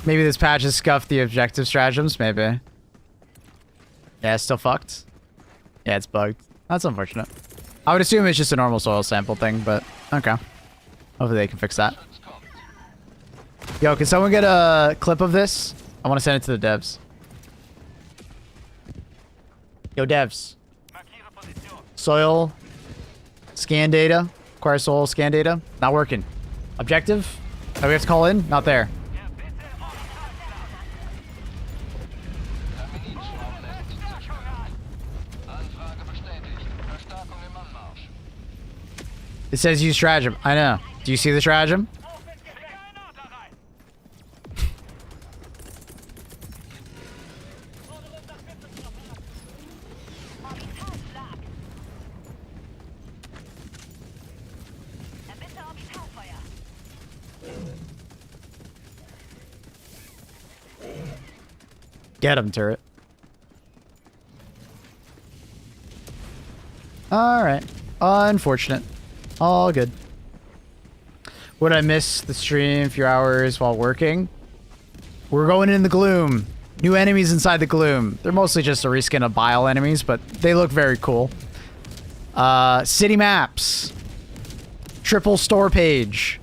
Maybe this patch has scuffed the objective stratagems, maybe. Yeah, it's still fucked. Yeah, it's bugged. That's unfortunate. I would assume it's just a normal soil sample thing, but okay. Hopefully they can fix that. Yo, can someone get a clip of this? I want to send it to the devs. Yo, devs. Soil scan data. Acquire soil scan data. Not working. Objective? Oh, we have to call in? Not there. It says use stratagem. I know. Do you see the stratagem? Get him, turret. Alright. Unfortunate. All good. Would I miss the stream a few hours while working? We're going in the gloom. New enemies inside the gloom. They're mostly just a reskin of bile enemies, but they look very cool. City maps. Triple store page.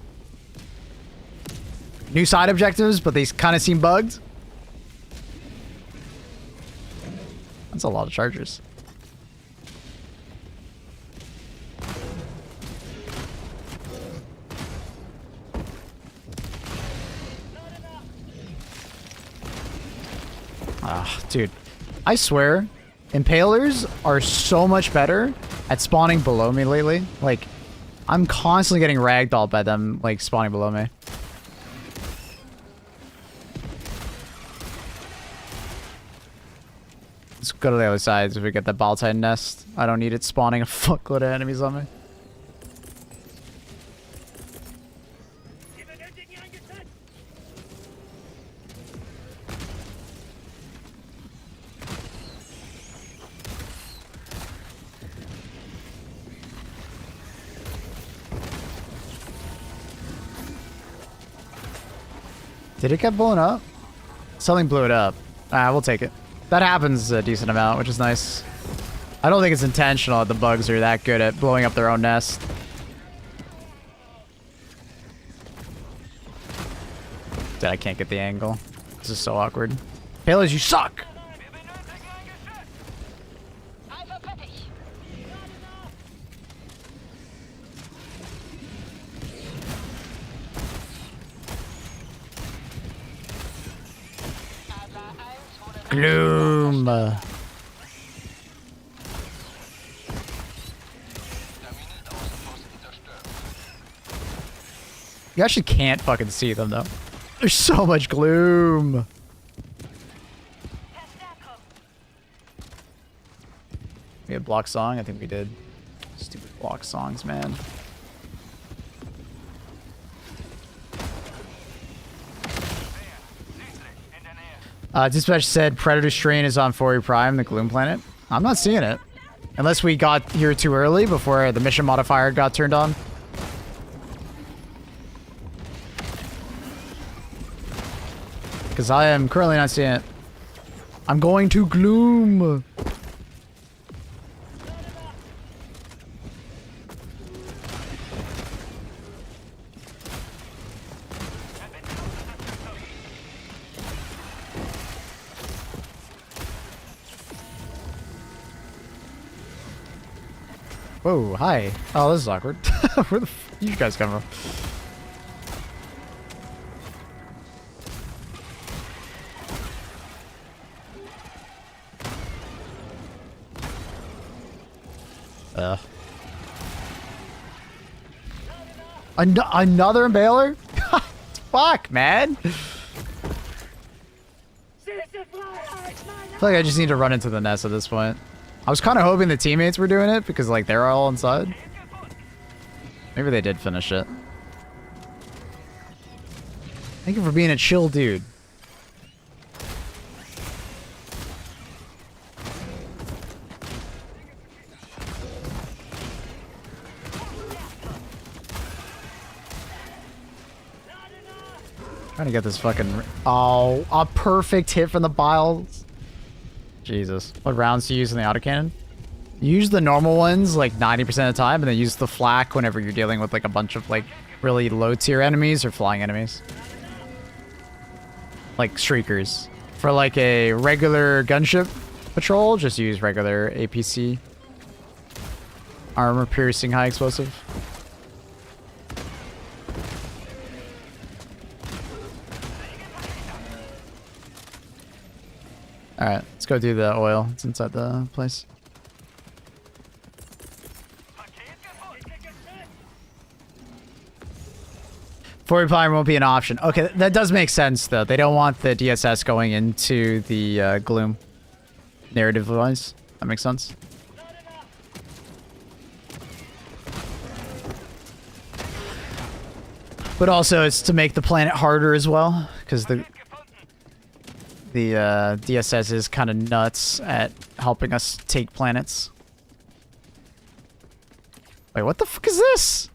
New side objectives, but they kind of seem bugged. That's a lot of chargers. Ah, dude. I swear, impalers are so much better at spawning below me lately. Like, I'm constantly getting ragdolled by them, like, spawning below me. Let's go to the other side so we get that ball titan nest. I don't need it spawning a fuckload of enemies on me. Did it get blown up? Something blew it up. Ah, we'll take it. That happens a decent amount, which is nice. I don't think it's intentional that the bugs are that good at blowing up their own nest. Dude, I can't get the angle. This is so awkward. Palas, you suck! Gloom. You actually can't fucking see them though. There's so much gloom. We had block song? I think we did. Stupid block songs, man. Dispatch said Predator Strain is on Fori Prime, the Gloom planet. I'm not seeing it. Unless we got here too early before the mission modifier got turned on. Because I am currently not seeing it. I'm going to Gloom. Whoa, hi. Oh, this is awkward. Where the f you guys come from? Another impaler? Fuck, man. I feel like I just need to run into the nest at this point. I was kind of hoping the teammates were doing it because, like, they're all inside. Maybe they did finish it. Thank you for being a chill dude. Trying to get this fucking... Oh, a perfect hit from the biles. Jesus. What rounds do you use in the autocannon? Use the normal ones like 90% of the time, and then use the flak whenever you're dealing with like a bunch of like really low tier enemies or flying enemies. Like streakers. For like a regular gunship patrol, just use regular APC. Armor piercing high explosive. Alright, let's go do the oil. It's inside the place. Forward fire won't be an option. Okay, that does make sense, though. They don't want the DSS going into the Gloom. Narrative-wise. That makes sense. But also, it's to make the planet harder as well, because the DSS is kind of nuts at helping us take planets. Wait, what the fuck is this?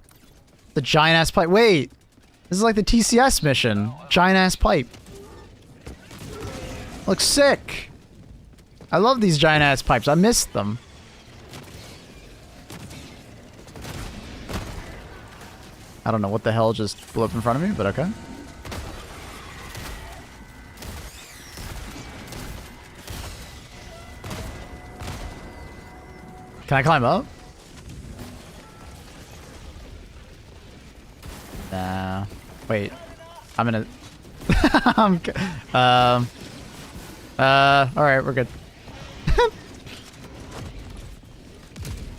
The giant-ass pipe. Wait! This is like the TCS mission. Giant-ass pipe. Looks sick. I love these giant-ass pipes. I missed them. I don't know what the hell just blew up in front of me, but okay. Can I climb up? Nah. Wait. I'm gonna... alright, we're good.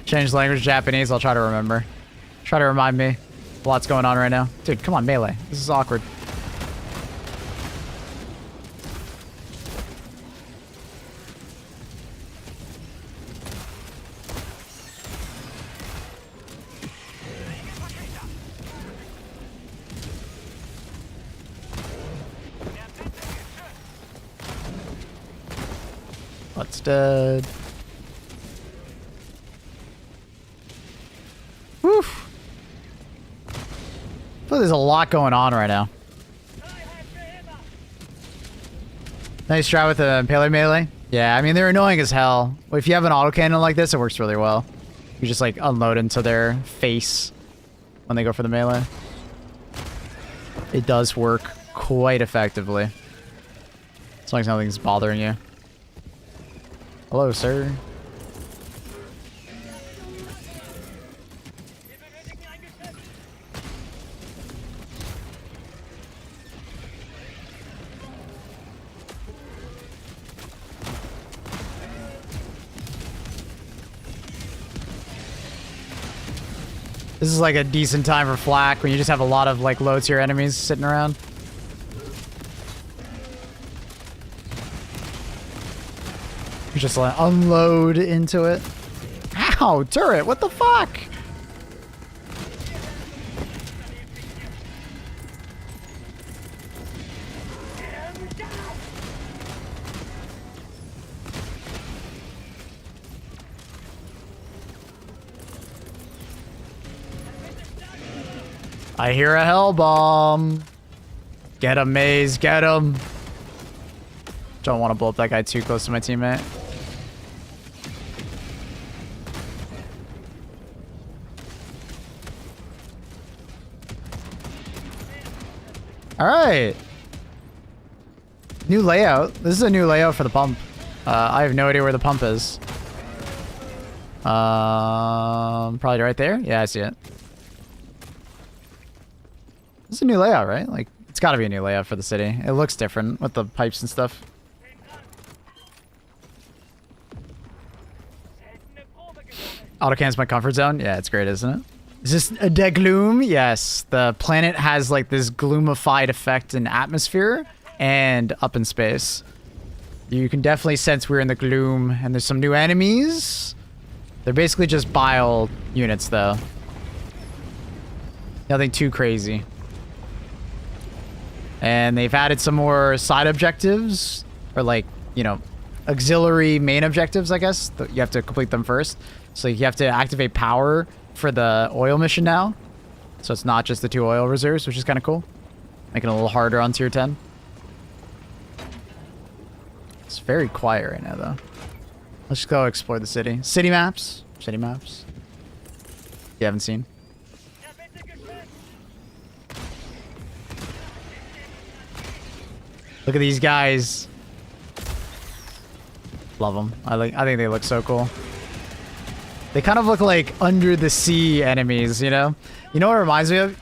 Change language to Japanese, I'll try to remember. Try to remind me. A lot's going on right now. Dude, come on, melee. This is awkward. What's dead? Woof. I feel like there's a lot going on right now. Nice try with the Impaler melee. Yeah, I mean, they're annoying as hell. If you have an autocannon like this, it works really well. You just, like, unload into their face when they go for the melee. It does work quite effectively. As long as nothing's bothering you. Hello, sir. This is like a decent time for flak when you just have a lot of like low tier enemies sitting around. You just like unload into it. Ow, turret, what the fuck? I hear a hell bomb. Get him, Maze, get him. Don't want to blow up that guy too close to my teammate. All right. New layout. This is a new layout for the pump. I have no idea where the pump is. Probably right there. Yeah, I see it. This is a new layout, right? Like, it's got to be a new layout for the city. It looks different with the pipes and stuff. Autocan's my comfort zone. Yeah, it's great, isn't it? Is this a gloom? Yes. The planet has like this gloomified effect in atmosphere and up in space. You can definitely sense we're in the gloom, and there's some new enemies. They're basically just bile units, though. Nothing too crazy. And they've added some more side objectives, or like, you know, auxiliary main objectives, I guess. You have to complete them first. So you have to activate power for the oil mission now. So it's not just the 2 oil reserves, which is kind of cool. Making it a little harder on tier 10. It's very quiet right now, though. Let's just go explore the city. City maps. City maps. You haven't seen. Look at these guys. Love them. I think they look so cool. They kind of look like under the sea enemies, you know? You know what it reminds me of?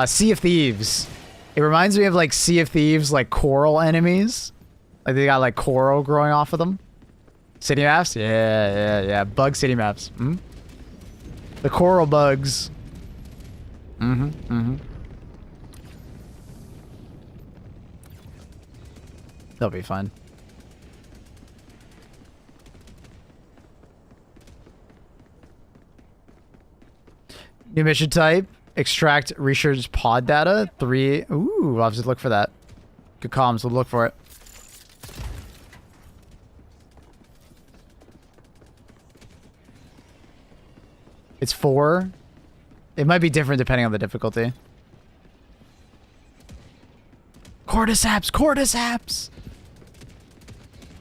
Sea of Thieves. It reminds me of like Sea of Thieves, like coral enemies. Like they got like coral growing off of them. City maps? Yeah. Bug city maps. Hmm? The coral bugs. Mm-hmm. They'll be fun. New mission type. Extract research pod data. 3. Ooh, I'll just look for that. Good comms. We'll look for it. It's 4. It might be different depending on the difficulty. Cordyceps! Cordyceps!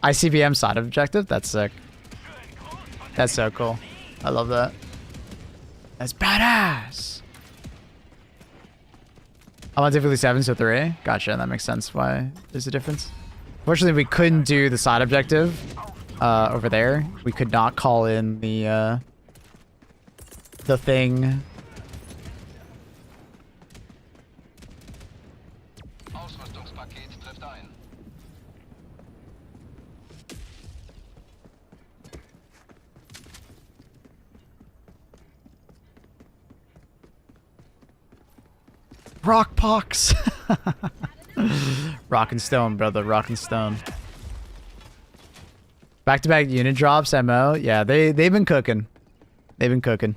ICBM side objective? That's sick. That's so cool. I love that. That's badass! I'm on difficulty 7, so 3. Gotcha, that makes sense why there's a difference. Fortunately, we couldn't do the side objective over there. We could not call in the thing. Ausrüstungspaket trifft ein. Rock pox. Rock and stone, brother. Rock and stone. Back-to-back unit drops, MO. Yeah, they've been cooking. They've been cooking.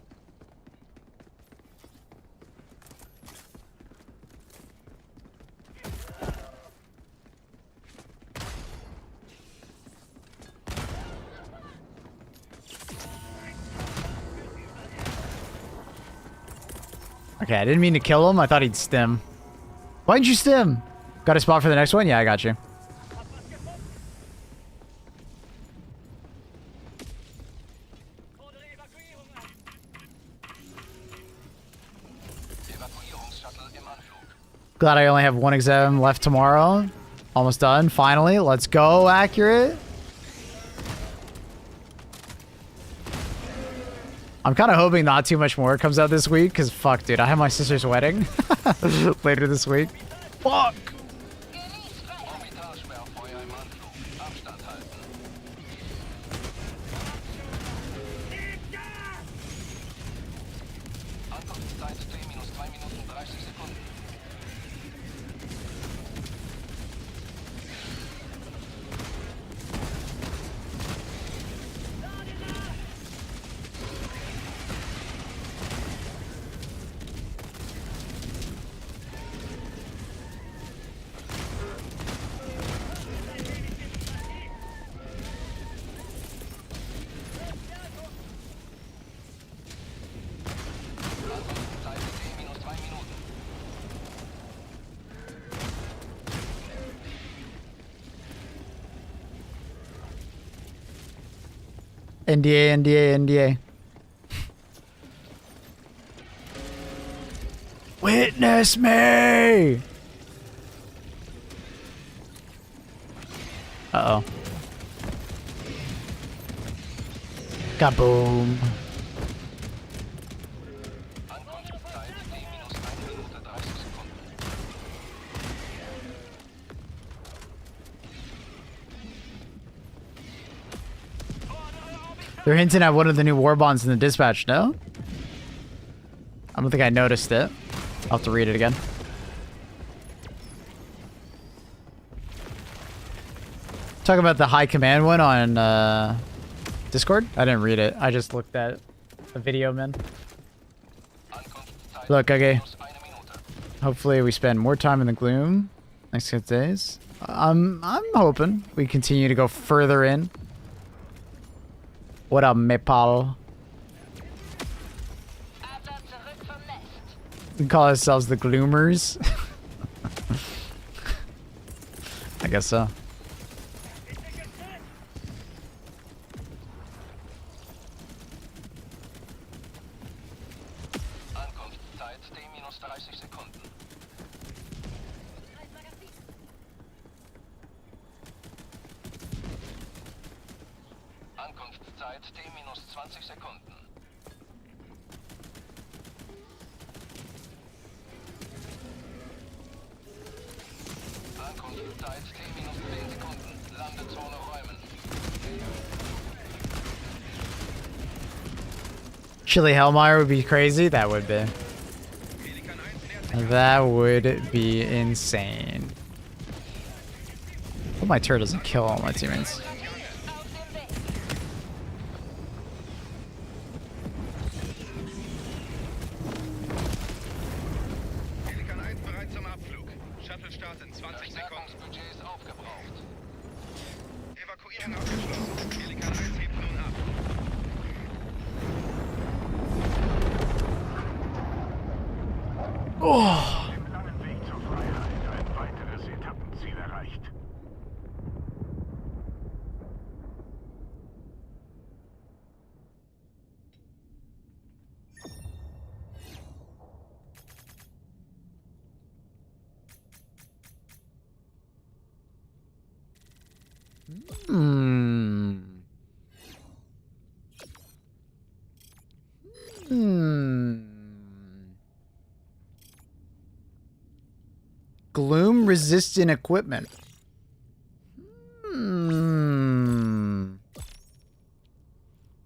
Okay, I didn't mean to kill him. I thought he'd stim. Why didn't you stim? Got a spot for the next one? Yeah, I got you. Glad I only have 1 exam left tomorrow. Almost done. Finally. Let's go, accurate. I'm kind of hoping not too much more comes out this week, because fuck, dude, I have my sister's wedding later this week. Fuck! Orbitalsperrfeuer im Anflug. Abstand halten. Ankunftszeit T minus 3 Minuten 30 Sekunden. NDA, NDA, NDA. Witness me! Uh-oh. Kaboom. Ankunftszeit T-1 Minute 30 Sekunden. They're hinting at one of the new war bonds in the dispatch, no? I don't think I noticed it. I'll have to read it again. Talk about the high command one on Discord? I didn't read it. I just looked at a video, man. Ankunftszeit Look, okay. T-1 Minute. Hopefully we spend more time in the gloom next couple days. I'm hoping we continue to go further in. What up, Maple? We call ourselves the Gloomers. I guess so. Ankunftszeit T-minus 30 Sekunden. Ankunftszeit T-minus 20 Sekunden. Ankunftszeit T-minus 10 Sekunden. Landezone räumen. Chili Hellmeyer would be crazy. That would be. That would be insane. Hope my turret doesn't kill all my teammates. Pelikan 1 bereit zum Abflug. Shuttle-Start in 20 Sekunden. Verstärkungsbudget ist aufgebraucht. Evakuierung abgeschlossen. Pelikan 1 hebt nun ab. Dem langen Weg zur Freiheit ein weiteres Etappenziel erreicht. Hmm. Hmm. Gloom resistant equipment. Hmm.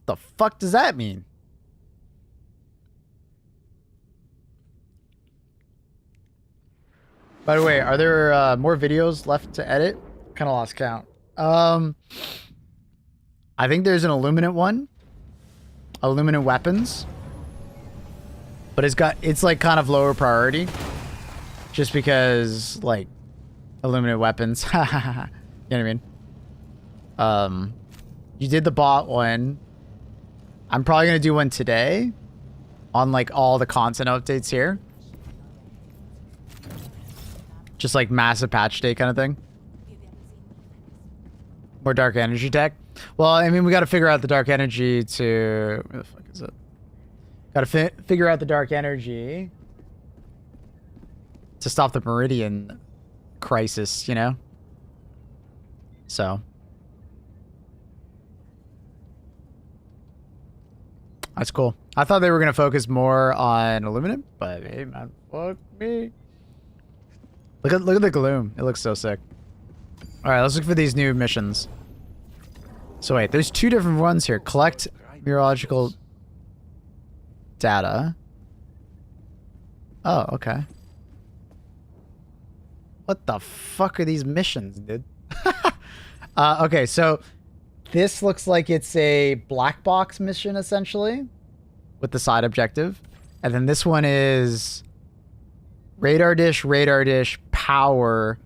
The fuck does that mean? By the way, are there more videos left to edit? Kind of lost count. I think there's an Illuminate one. Illuminate weapons. But it's like kind of lower priority. Just because, like, Illuminate weapons. You know what I mean? You did the bot one. I'm probably gonna do one today. On, like, all the content updates here. Just like massive patch day kind of thing. More dark energy tech. Well, I mean, we got to figure out the dark energy to... Where the fuck is it? Got to figure out the dark energy to stop the Meridian crisis, you know? So. That's cool. I thought they were going to focus more on Illuminate, but hey, man, fuck me. Look at the gloom. It looks so sick. All right, let's look for these new missions. So wait, there's two different ones here. Collect meteorological data. Oh, okay. What the fuck are these missions, dude? Okay, so this looks like it's a black box mission, essentially, with the side objective. And then this one is radar dish, power,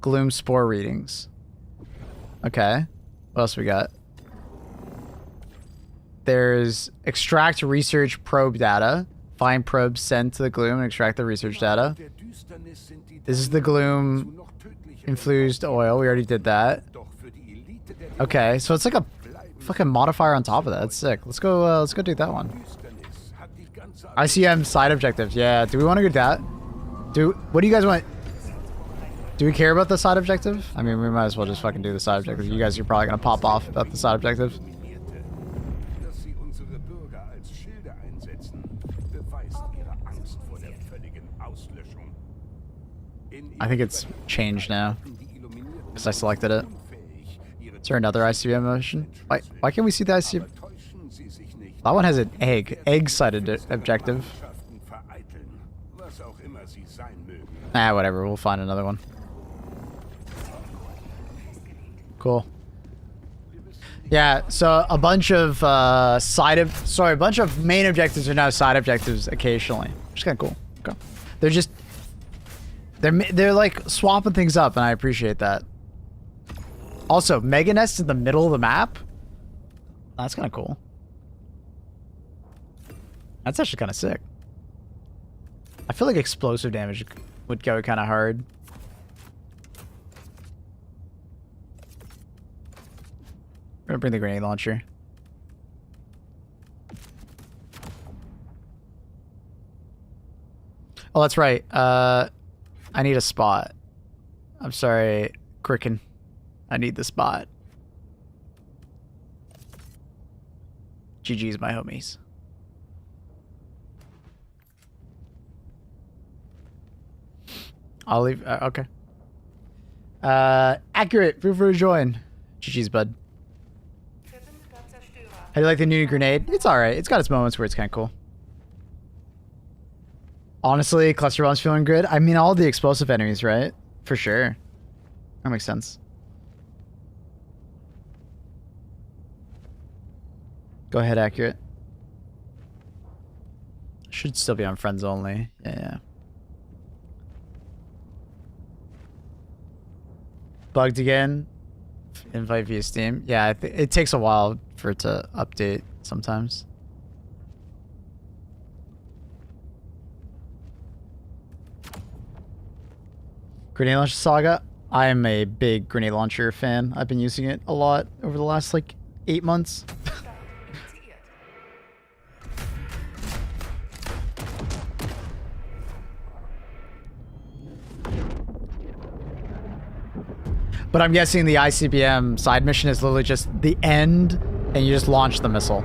gloom spore readings. Okay. What else we got? There's extract research probe data. Find probes sent to the gloom and extract the research data. This is the gloom infused oil. We already did that. Okay, so it's like a fucking modifier on top of that. That's sick. Let's go do that one. Düsternis hat die ganze ICM side objectives. Yeah, do we want to do that? What do you guys want? Do we care about the side objective? I mean, we might as well just fucking do the side objective. You guys are probably gonna pop off about the side objective. dominierte. Dass sie unsere Bürger als Schilde einsetzen, beweist ihre Angst vor der völligen Auslöschung. I think it's changed now because I selected it. Is there another ICM motion? Why can't we see the ICM? That one has an egg-sided objective. Ah, whatever. We'll find another one. Cool. Yeah, so a bunch of a bunch of main objectives are now side objectives occasionally. Which is kind of cool. Okay. They're just they're like swapping things up, and I appreciate that. Also, Mega Nest in the middle of the map. That's kind of cool. That's actually kind of sick. I feel like explosive damage would go kind of hard. We're gonna bring the grenade launcher. Oh, that's right. I need a spot. I'm sorry, Cricken. I need the spot. GG's, my homies. I'll leave. Okay. Accurate. Feel free to join. GG's, bud. How do you like the new grenade? It's alright. It's got its moments where it's kind of cool. Honestly, cluster bomb's feeling good. I mean, all the explosive enemies, right? For sure. That makes sense. Go ahead, Accurate. Should still be on friends only. Yeah. Bugged again. Invite via Steam. Yeah, it takes a while for it to update sometimes. Grenade Launcher Saga. I am a big grenade launcher fan. I've been using it a lot over the last like 8 months. But I'm guessing the ICBM side mission is literally just the end, and you just launch the missile.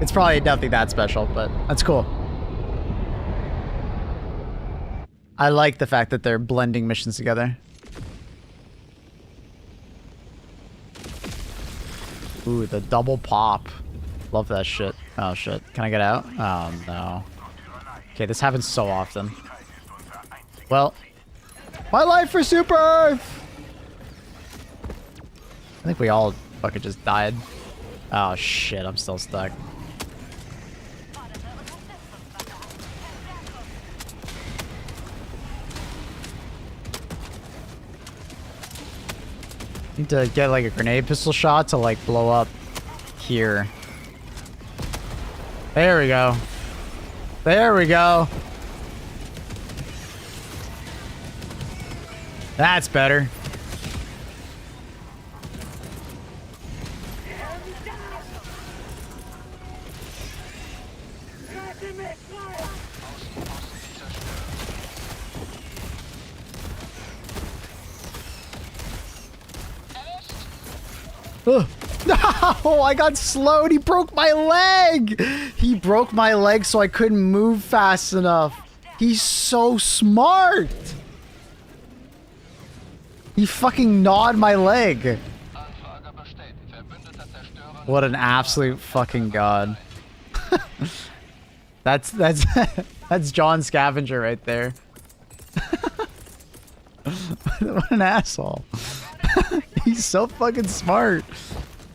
It's probably nothing that special, but that's cool. I like the fact that they're blending missions together. Ooh, the double pop. Love that shit. Oh shit. Can I get out? Oh no. Okay, this happens so often. Well, my life for Super! I think we all fucking just died. Oh shit, I'm still stuck. Need to get like a grenade pistol shot to like blow up here. There we go. There we go. That's better. No, I got slowed. He broke my leg. He broke my leg so I couldn't move fast enough. He's so smart. He fucking gnawed my leg. What an absolute fucking god. that's that's John Scavenger right there. What an asshole. He's so fucking smart.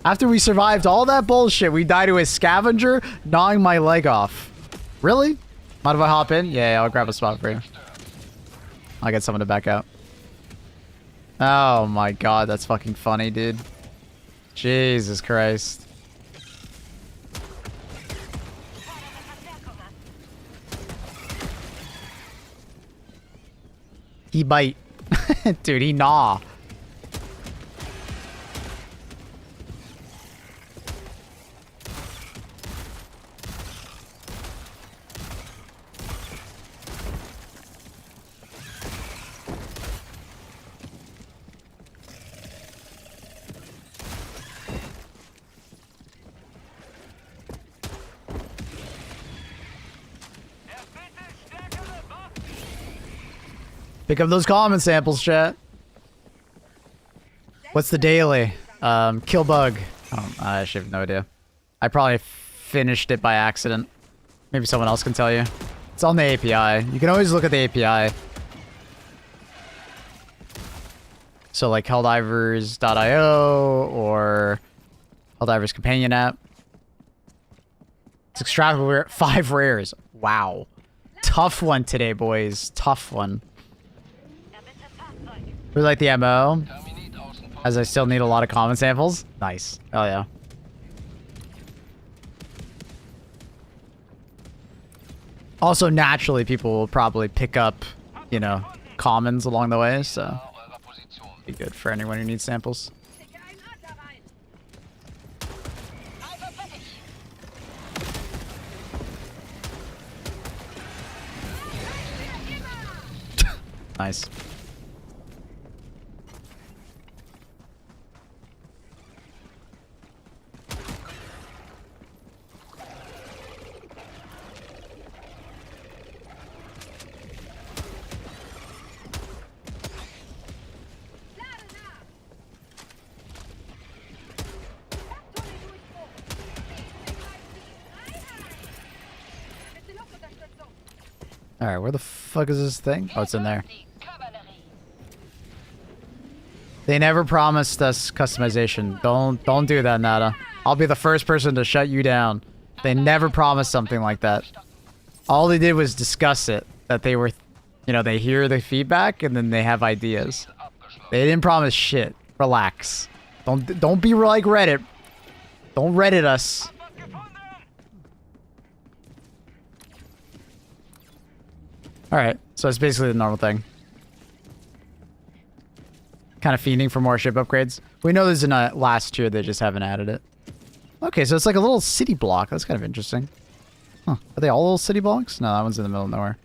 After we survived all that bullshit, we died to a scavenger gnawing my leg off. Really? Mind if I hop in? Yeah, I'll grab a spot for you. I'll get someone to back out. Oh my god, that's fucking funny, dude. Jesus Christ. He bite. Dude, he gnaw. Pick up those common samples, chat. What's the daily? Kill bug. Oh, I actually have no idea. I probably finished it by accident. Maybe someone else can tell you. It's on the API. You can always look at the API. So like helldivers.io or Helldivers Companion app. It's extractable 5 rares. Wow. Tough one today, boys. Tough one. We like the MO. As I still need a lot of common samples. Nice. Oh yeah. Also, naturally, people will probably pick up, you know, commons along the way, so be good for anyone who needs samples. Nice. Alright, where the fuck is this thing? Oh, it's in there. They never promised us customization. Don't do that, Nada. I'll be the first person to shut you down. They never promised something like that. All they did was discuss it. That they were, you know, they hear the feedback and then they have ideas. They didn't promise shit. Relax. Don't be like Reddit. Don't Reddit us. Alright, so it's basically the normal thing. Kind of fiending for more ship upgrades. We know there's in a last tier, they just haven't added it. Okay, so it's like a little city block. That's kind of interesting. Huh. Are they all little city blocks? No, that one's in the middle of nowhere.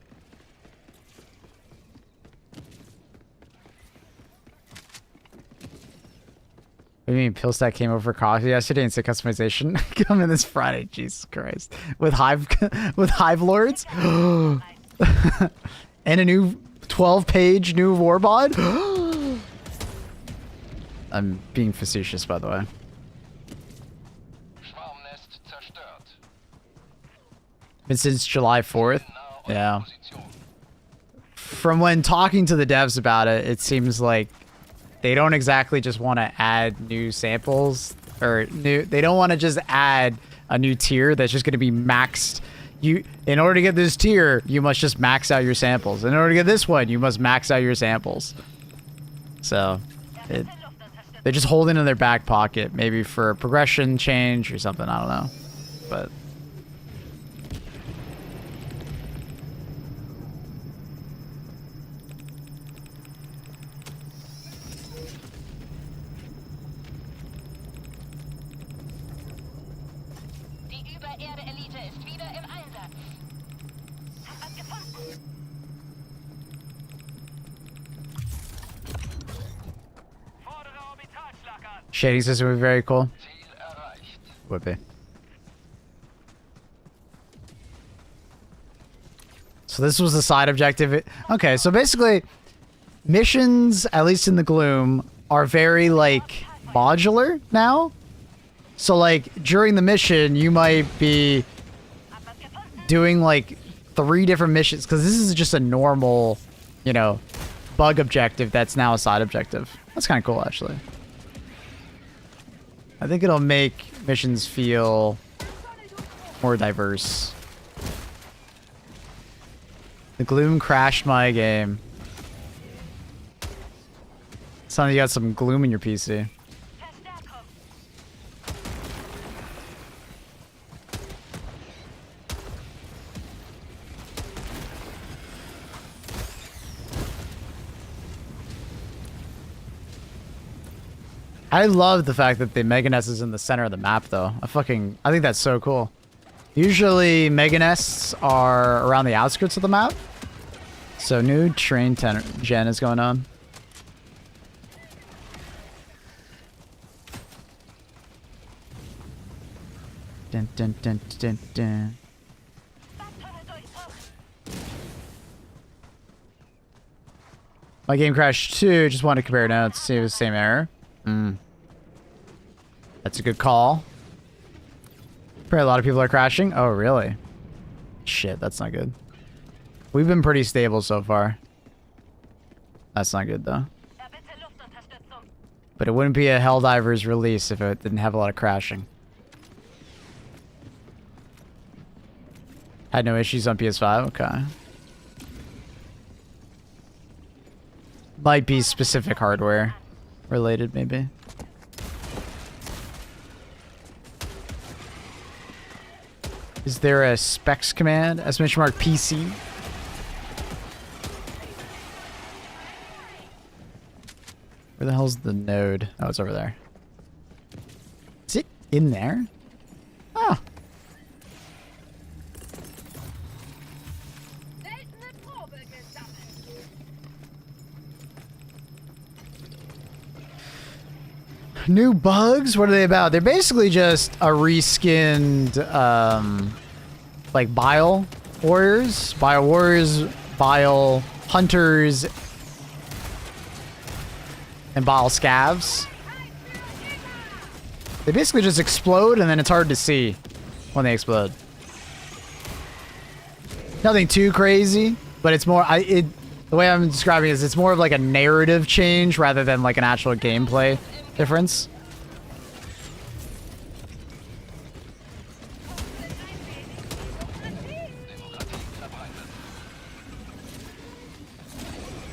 What do you mean Pillstack came over for coffee yesterday and said customization? Coming this Friday, Jesus Christ. With Hive Lords? And a new 12-page new warbod? I'm being facetious, by the way. Been since July 4th? Yeah. From when talking to the devs about it, it seems like they don't exactly just want to add new samples or they don't want to just add a new tier that's just going to be maxed. In order to get this tier, you must just max out your samples. In order to get this one, you must max out your samples. So, they're just holding it in their back pocket, maybe for a progression change or something, I don't know. But shading system would be very cool. Would be. So this was the side objective. Okay, so basically, missions, at least in the Gloom, are very, like, modular now. So, like, during the mission, you might be doing, like, 3 different missions. Because this is just a normal, you know, bug objective that's now a side objective. That's kind of cool, actually. I think it'll make missions feel more diverse. The Gloom crashed my game. Sounds like you got some Gloom in your PC. I love the fact that the Mega Nest is in the center of the map, though. I think that's so cool. Usually, Mega Nests are around the outskirts of the map. So, new train gen is going on. Dun, dun, dun, dun, dun. My game crashed too. Just wanted to compare notes, see if it's the same error. That's a good call. Probably a lot of people are crashing. Oh, really? Shit, that's not good. We've been pretty stable so far. That's not good, though. But it wouldn't be a Helldivers release if it didn't have a lot of crashing. Had no issues on PS5? Okay. Might be specific hardware related, maybe. Is there a specs command? Exclamation mark PC? Where the hell's the node? Oh, it's over there. Is it in there? Oh. New bugs? What are they about? They're basically just a reskinned, like Bile Warriors, Bile Hunters, and Bile Scavs. They basically just explode, and then it's hard to see when they explode. Nothing too crazy, but it's more. The way I'm describing it is it's more of like a narrative change rather than like an actual gameplay difference.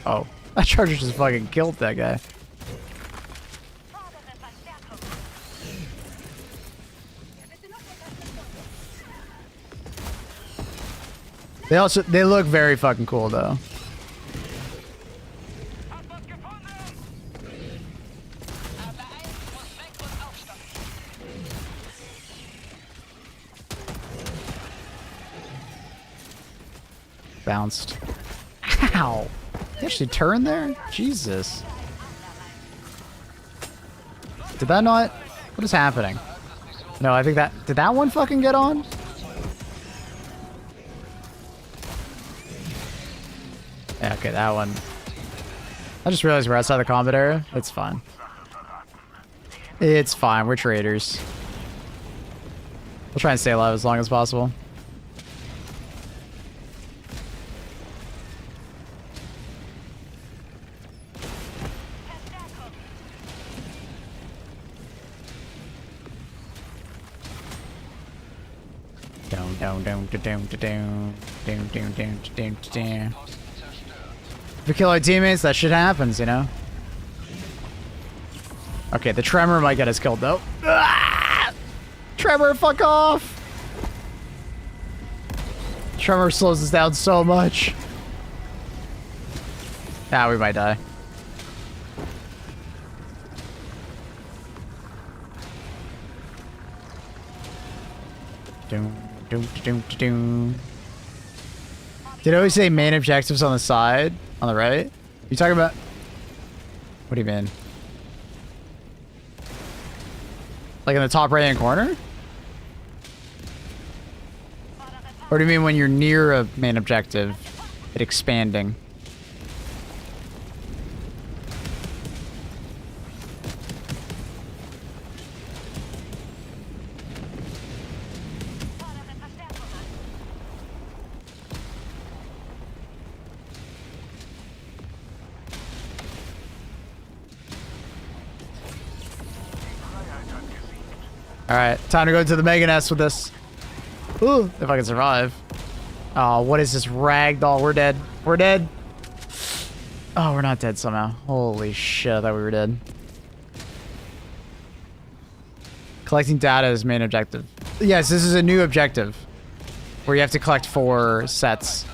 Oh, that charger just fucking killed that guy. They look very fucking cool though. Bounced. Ow! He actually turned there? Jesus. Did that not? What is happening? No, I think that... Did that one fucking get on? Yeah, okay, that one. I just realized we're outside the combat area. It's fine. It's fine. We're traders. We'll try and stay alive as long as possible. If we kill our teammates, that shit happens, you know? Okay, the tremor might get us killed, though. Ah! Tremor, fuck off! Tremor slows us down so much. Ah, we might die. Did I always say main objectives on the side? On the right? You talking about... What do you mean? Like in the top right hand corner? Or do you mean when you're near a main objective, it expanding? Alright, time to go to the Mega Nest with this. Ooh, if I can survive. Oh, what is this ragdoll? We're dead. We're dead. Oh, we're not dead somehow. Holy shit, I thought we were dead. Collecting data is main objective. Yes, this is a new objective. Where you have to collect 4 sets.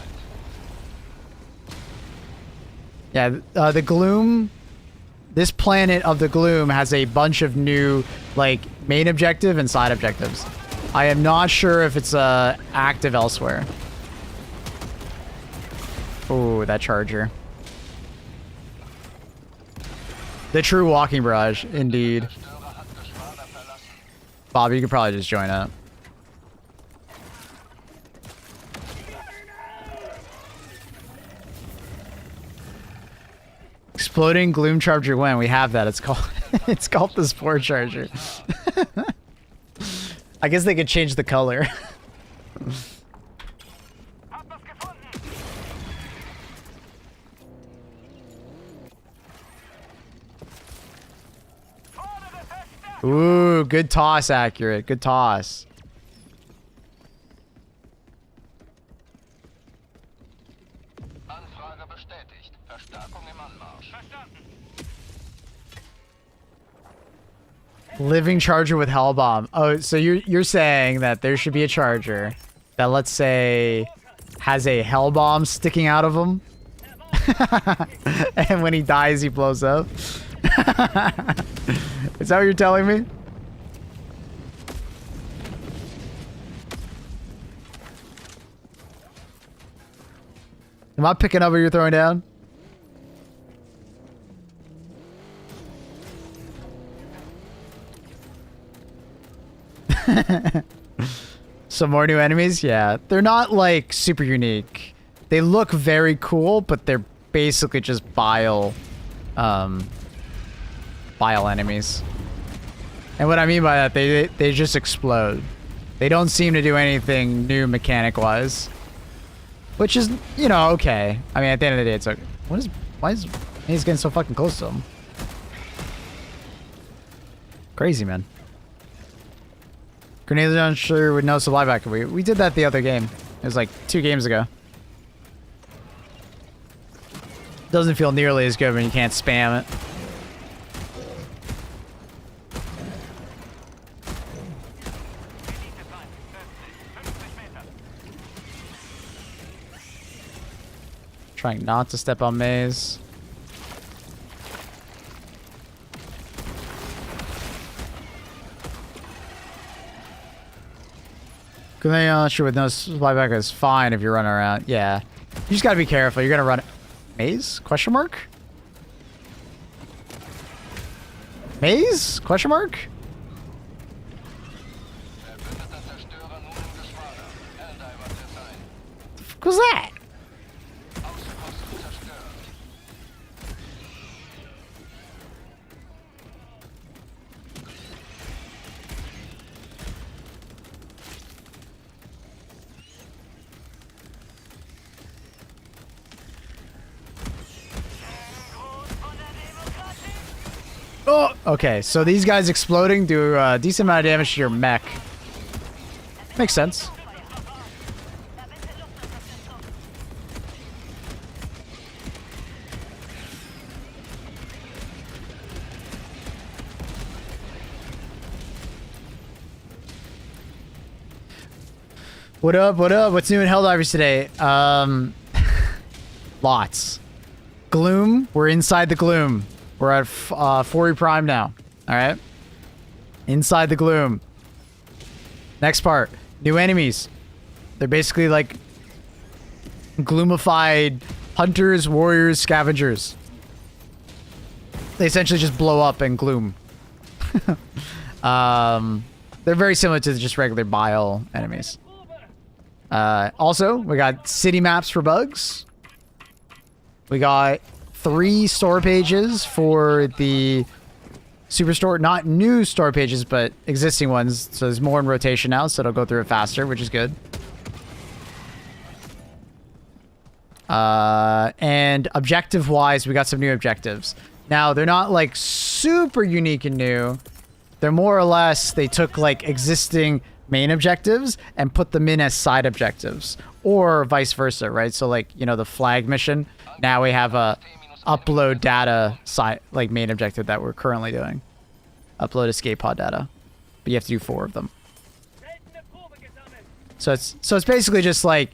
Yeah, the GLOOM... This planet of the GLOOM has a bunch of new, like, main objective and side objectives. I am not sure if it's active elsewhere. Ooh, that charger. The true walking barrage, indeed. Bob, you could probably just join up. exploding gloom charger when we have that. It's called it's called the spore charger. I guess they could change the color. Ooh, good toss, accurate. Good toss. Anfrage bestätigt. Verstärkung im Anmarsch. Living charger with hell bomb. Oh, so you're saying that there should be a charger that, let's say, has a hell bomb sticking out of him, and when he dies, he blows up. Is that what you're telling me? Am I picking up what you're throwing down? Some more new enemies? Yeah. They're not, like, super unique. They look very cool, but they're basically just bile enemies. And what I mean by that, they just explode. They don't seem to do anything new mechanic-wise. Which is, you know, okay. I mean, at the end of the day, it's okay. Why is he's getting so fucking close to him? Crazy, man. Grenade launcher with no supply back. We did that the other game. It was like 2 games ago. Doesn't feel nearly as good when you can't spam it. Trying not to step on maze. Grenade launcher with no supply back is fine if you're running around. Yeah. You just gotta be careful. You're gonna run... Maze? Question mark? Maze? Question mark? Verbündeter Zerstörer nun im Geschwader. Helldiver design. The fuck was that? Außenposten zerstört. Oh, okay. So these guys exploding do a decent amount of damage to your mech. Makes sense. What up? What up? What's new in Helldivers today? Lots. Gloom. We're inside the Gloom. We're at 4E Prime now. Alright? Inside the Gloom. Next part. New enemies. They're basically like gloomified hunters, warriors, scavengers. They essentially just blow up and gloom. They're very similar to just regular bile enemies. Also, we got city maps for bugs. We got 3 store pages for the Superstore. Not new store pages, but existing ones. So there's more in rotation now, so it'll go through it faster, which is good. And objective-wise, we got some new objectives. Now, they're not, like, super unique and new. They're more or less, they took, like, existing main objectives and put them in as side objectives. Or vice versa, right? So, like, you know, the flag mission. Now we have a upload data side, like, main objective that we're currently doing. Upload escape pod data. But you have to do 4 of them. So it's basically just like,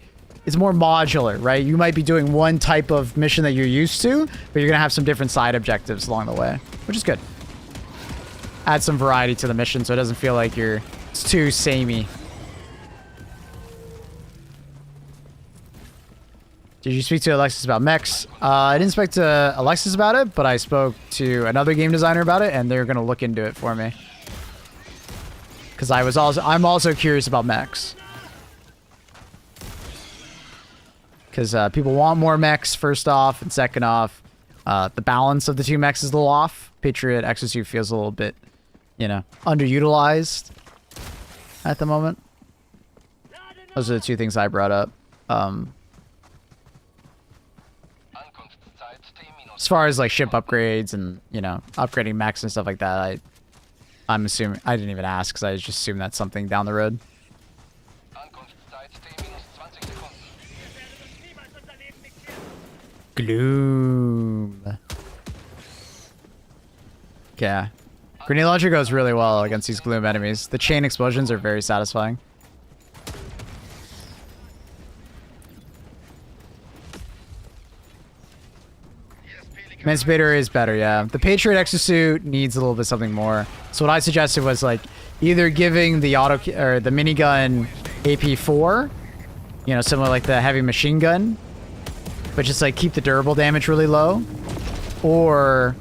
it's more modular, right? You might be doing one type of mission that you're used to, but you're gonna have some different side objectives along the way, which is good. Add some variety to the mission so it doesn't feel like it's too samey. Did you speak to Alexis about mechs? I didn't speak to Alexis about it, but I spoke to another game designer about it, and they're gonna look into it for me. Because I'm also curious about mechs. Because people want more mechs, first off, and second off, the balance of the two mechs is a little off. Patriot Exosuit feels a little bit, you know, underutilized at the moment. Those are the two things I brought up. As far as like ship upgrades and, you know, upgrading mechs and stuff like that, I'm assuming, I didn't even ask because I just assumed that's something down the road. Gloom. Okay. Grenade launcher goes really well against these Gloom enemies. The chain explosions are very satisfying. Emancipator is better, yeah. The Patriot Exosuit needs a little bit something more. So what I suggested was like either giving the or the minigun AP4, you know, similar like the heavy machine gun, but just like keep the durable damage really low, or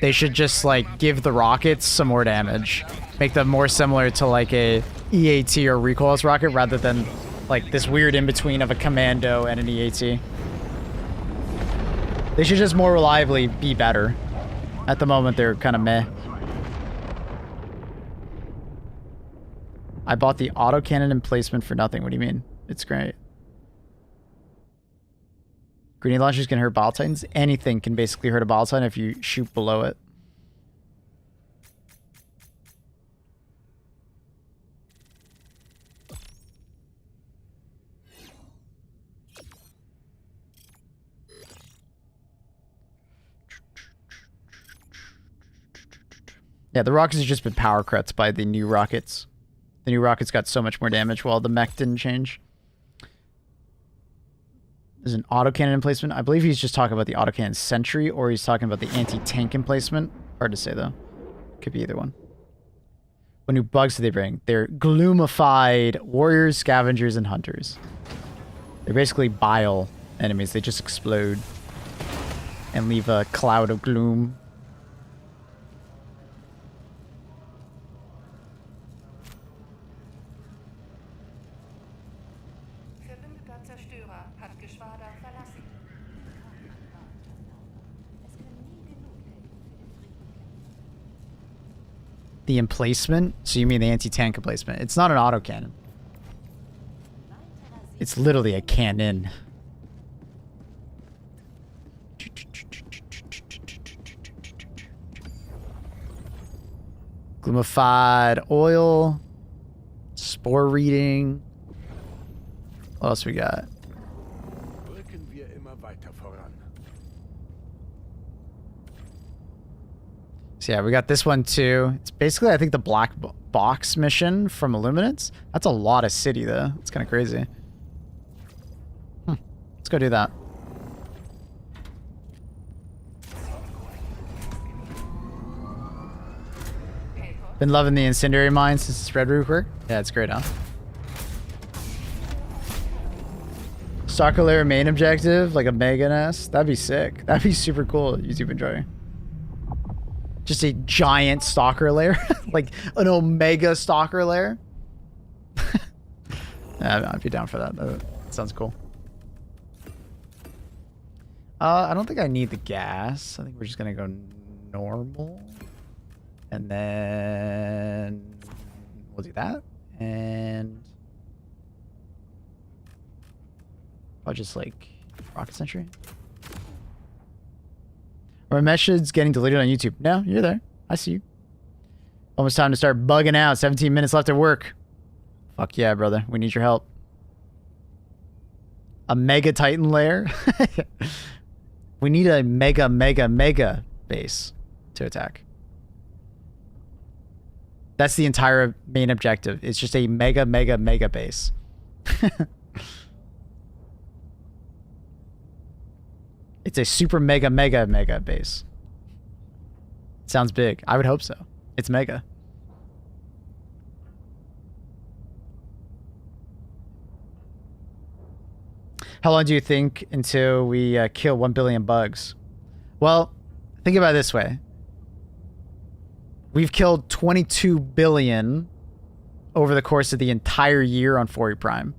they should just like give the rockets some more damage, make them more similar to like a EAT or recoilless rocket rather than like this weird in between of a commando and an EAT. They should just more reliably be better. At the moment, they're kind of meh. I bought the autocannon emplacement for nothing. What do you mean? It's great. Grenade launchers can hurt Bile Titans. Anything can basically hurt a Bile Titan if you shoot below it. Yeah, the rockets have just been power crits by the new rockets. The new rockets got so much more damage while the mech didn't change. There's an autocannon emplacement. I believe he's just talking about the autocannon sentry, or he's talking about the anti-tank emplacement. Hard to say, though. Could be either one. What new bugs do they bring? They're gloomified warriors, scavengers, and hunters. They're basically bile enemies. They just explode and leave a cloud of gloom. The emplacement? So you mean the anti-tank emplacement? It's not an autocannon. It's literally a cannon. Gloomified oil. Spore reading. What else we got? Rücken wir immer weiter voran. So yeah, we got this one too. It's basically, I think, the black box mission from Illuminates. That's a lot of city, though. It's kind of crazy. Let's go do that. Been loving the incendiary mine since it's Red Root work. Yeah, it's great, huh? Stalker layer main objective, like a mega nest. That'd be sick. That'd be super cool. YouTube enjoy. Just a giant stalker lair, like an omega stalker lair. I'd be down for that. That sounds cool. I don't think I need the gas. I think we're just gonna go normal, and then we'll do that, and I'll just like rocket sentry. Our message's getting deleted on YouTube. No, you're there. I see you. Almost time to start bugging out. 17 minutes left at work. Fuck yeah, brother. We need your help. A mega titan lair? We need a mega base to attack. That's the entire main objective. It's just a mega base. It's a super mega base. Sounds big. I would hope so. It's mega. How long do you think until we kill 1 billion bugs? Well, think about it this way. We've killed 22 billion over the course of the entire year on 4E Prime.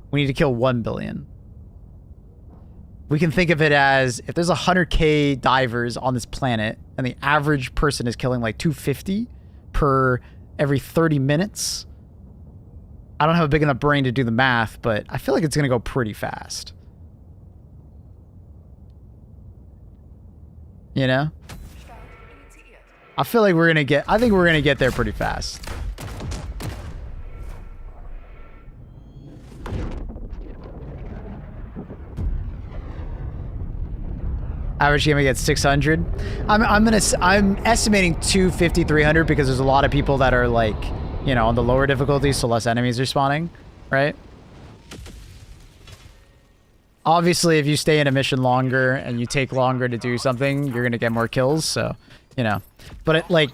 We need to kill 1 billion. we can think of it as if there's 100k divers on this planet and the average person is killing like 250 per every 30 minutes. I don't have a big enough brain to do the math, but I feel like it's going to go pretty fast. You know? I feel like I think we're going to get there pretty fast. Average game gets 600. I'm estimating 250, 300 because there's a lot of people that are like, you know, on the lower difficulty, so less enemies are spawning, right? Obviously, if you stay in a mission longer and you take longer to do something, you're gonna get more kills, so, you know. But it, like,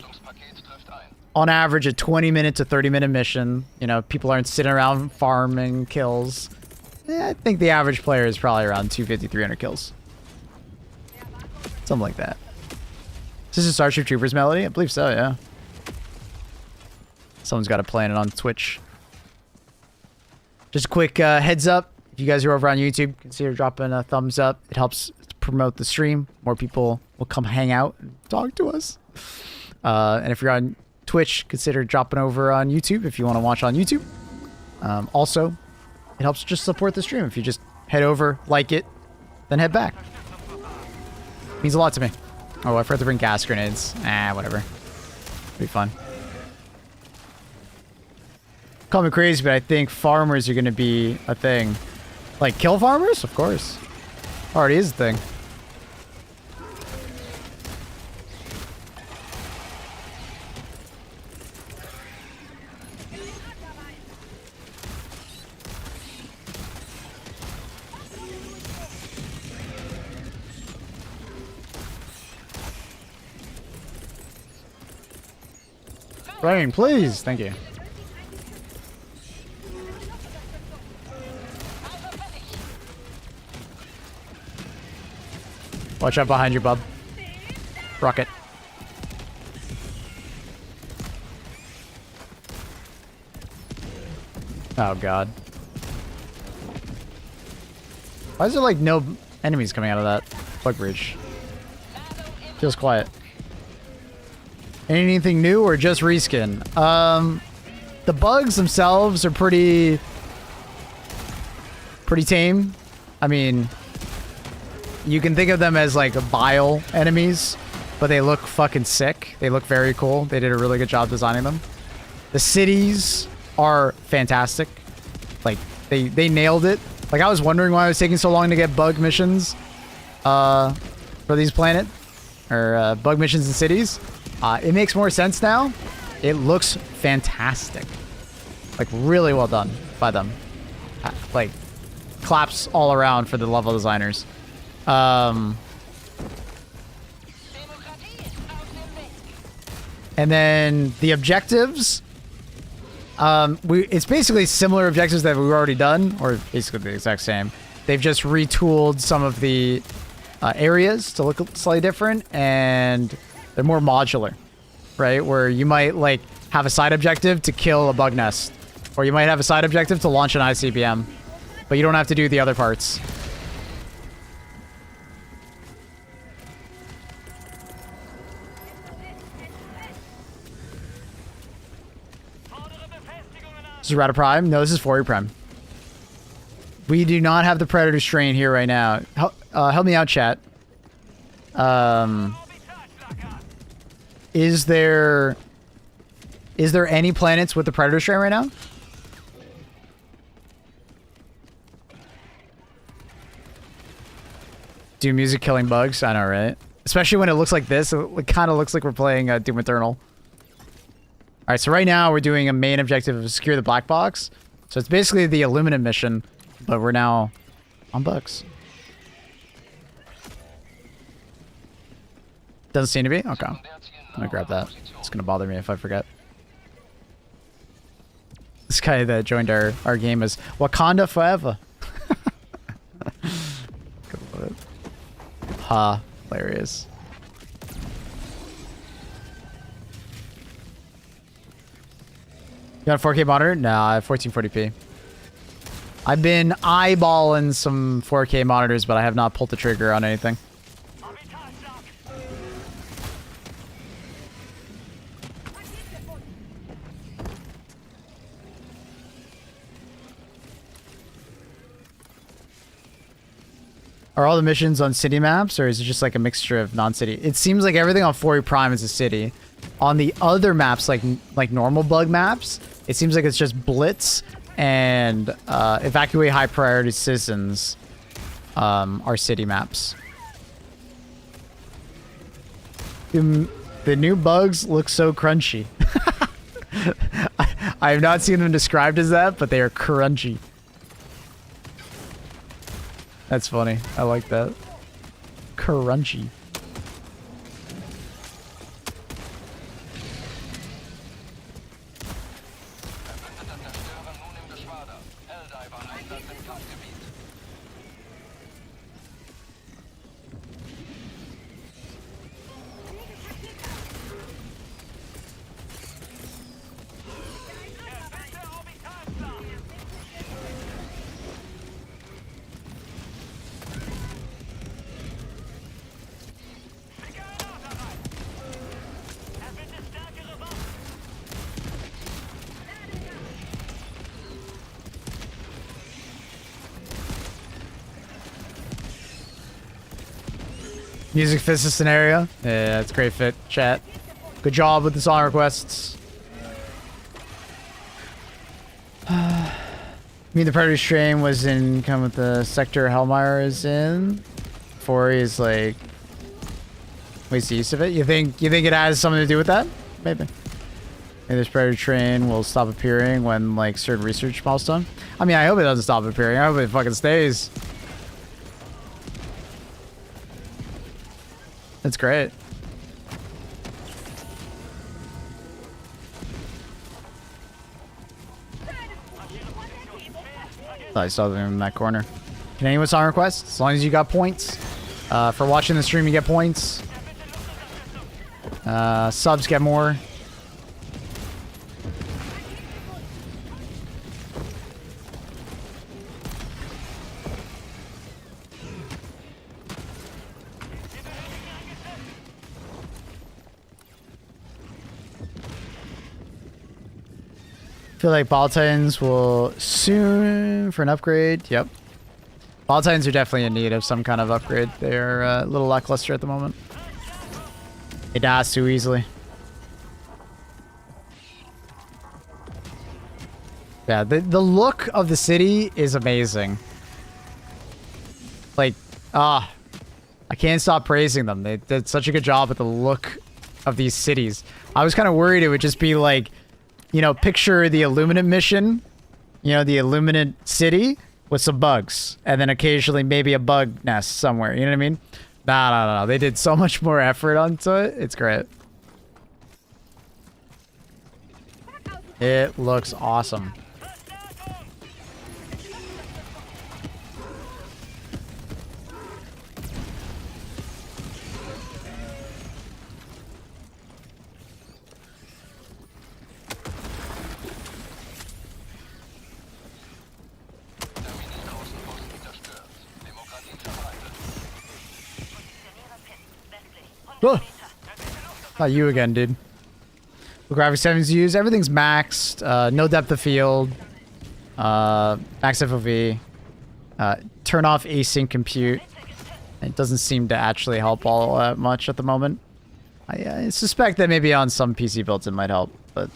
on average, a 20-minute to 30-minute mission, you know, people aren't sitting around farming kills. I think the average player is probably around 250, 300 kills. Something like that. Is this a Starship Troopers melody? I believe so, yeah. Someone's got to play it on Twitch. Just a quick heads up. If you guys are over on YouTube, consider dropping a thumbs up. It helps promote the stream. More people will come hang out and talk to us. And if you're on Twitch, consider dropping over on YouTube if you want to watch on YouTube. Also, it helps just support the stream. If you just head over, like it, then head back. Means a lot to me. Oh, I forgot to bring gas grenades. Whatever. It'll be fun. Call me crazy, but I think farmers are going to be a thing. Like, kill farmers? Of course. Already is a thing. Rain, please. Thank you. Watch out behind you, bub. Rocket. Oh, God. Why is there, like, no enemies coming out of that bug bridge? Feels quiet. Anything new or just reskin? The bugs themselves are pretty tame. I mean, you can think of them as like bile enemies, but they look fucking sick. They look very cool. They did a really good job designing them. The cities are fantastic. Like, they nailed it. Like, I was wondering why it was taking so long to get bug missions for these planet or bug missions in cities. It makes more sense now. It looks fantastic. Like, really well done by them. Like, claps all around for the level designers. And then the objectives. It's basically similar objectives that we've already done, or basically the exact same. They've just retooled some of the areas to look slightly different, and they're more modular, right? Where you might like have a side objective to kill a bug nest, or you might have a side objective to launch an ICBM, but you don't have to do the other parts. This is Rata Prime? No, this is Fourier Prime. We do not have the Predator strain here right now. Help me out, chat. Is there any planets with the Predator strain right now? Do music killing bugs? I know, right? Especially when it looks like this. It kind of looks like we're playing Doom Eternal. Alright, so right now we're doing a main objective of secure the black box. So it's basically the Illuminate mission, but we're now on bugs. Doesn't seem to be? Okay. I'm gonna grab that. It's gonna bother me if I forget. This guy that joined our game is Wakanda Forever. Ha, hilarious. You got a 4K monitor? No, I have 1440p. I've been eyeballing some 4K monitors, but I have not pulled the trigger on anything. Are all the missions on city maps, or is it just like a mixture of non-city? It seems like everything on 4E Prime is a city. On the other maps, like normal bug maps, it seems like it's just Blitz and evacuate high priority citizens are city maps. The new bugs look so crunchy. I have not seen them described as that, but they are crunchy. That's funny. I like that. Crunchy. Music fits the scenario. Yeah, it's great fit, chat. Good job with the song requests. I mean, the Predator stream was in kind of the sector Hellmeyer is in. 4 is like waste the use of it. You think it has something to do with that? Maybe. Maybe this Predator train will stop appearing when like certain research milestone. I mean, I hope it doesn't stop appearing. I hope it fucking stays. That's great. Thought I saw them in that corner. Can anyone song request? As long as you got points. For watching the stream, you get points. Subs get more. Feel like Ball Titans will soon for an upgrade. Yep. Ball Titans are definitely in need of some kind of upgrade. They're a little lackluster at the moment. They die too easily. Yeah, the look of the city is amazing. Like, I can't stop praising them. They did such a good job with the look of these cities. I was kind of worried it would just be like, you know, picture the Illuminate mission, you know, the Illuminate city with some bugs, and then occasionally maybe a bug nest somewhere. You know what I mean? No. They did so much more effort onto it. It's great. It looks awesome. Oh, not you again, dude. The graphics settings used, everything's maxed. No depth of field. Max FOV. Turn off async compute. It doesn't seem to actually help all that much at the moment. I suspect that maybe on some PC builds it might help, but...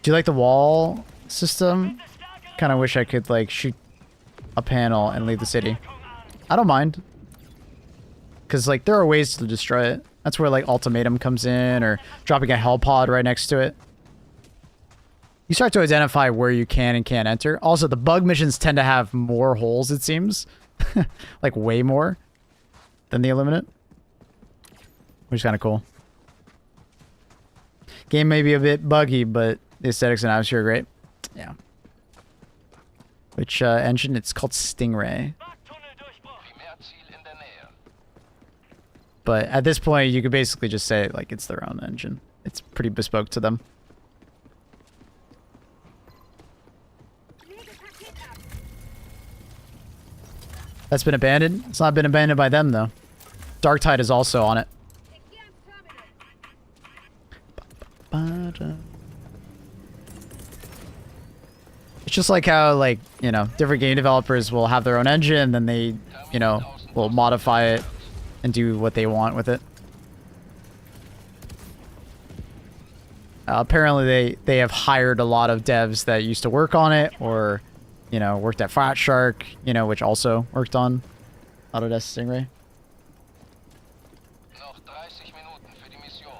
Do you like the wall system? Kind of wish I could, like, shoot a panel and leave the city. I don't mind. Because, like, there are ways to destroy it. That's where, like, ultimatum comes in, or dropping a hell pod right next to it. You start to identify where you can and can't enter. Also, the bug missions tend to have more holes, it seems. Like, way more than the Illuminate. Which is kind of cool. Game may be a bit buggy, but the aesthetics and atmosphere are great. Yeah. Which engine? It's called Stingray. But at this point, you could basically just say, like, it's their own engine. It's pretty bespoke to them. That's been abandoned? It's not been abandoned by them, though. Darktide is also on it. It's just like how, like, you know, different game developers will have their own engine, then they, you know, will modify it and do what they want with it. Apparently they have hired a lot of devs that used to work on it, or, you know, worked at Fat Shark, you know, which also worked on Autodesk Stingray. Noch 30 Minuten für die Mission.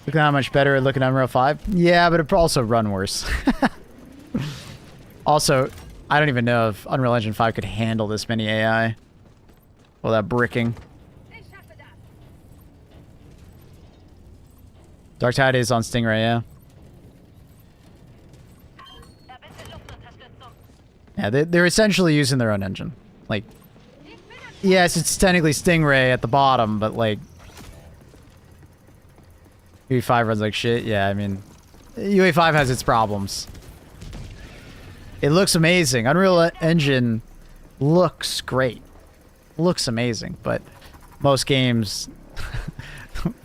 Look at how much better it look at Unreal 5. Yeah, but it also run worse. Also, I don't even know if Unreal Engine 5 could handle this many AI. Well, that bricking. Darktide is on Stingray, yeah. Yeah, they're essentially using their own engine. Like, yes, it's technically Stingray at the bottom, but like... UE5 runs like shit. Yeah, I mean... UE5 has its problems. It looks amazing. Unreal Engine looks great. Looks amazing, but most games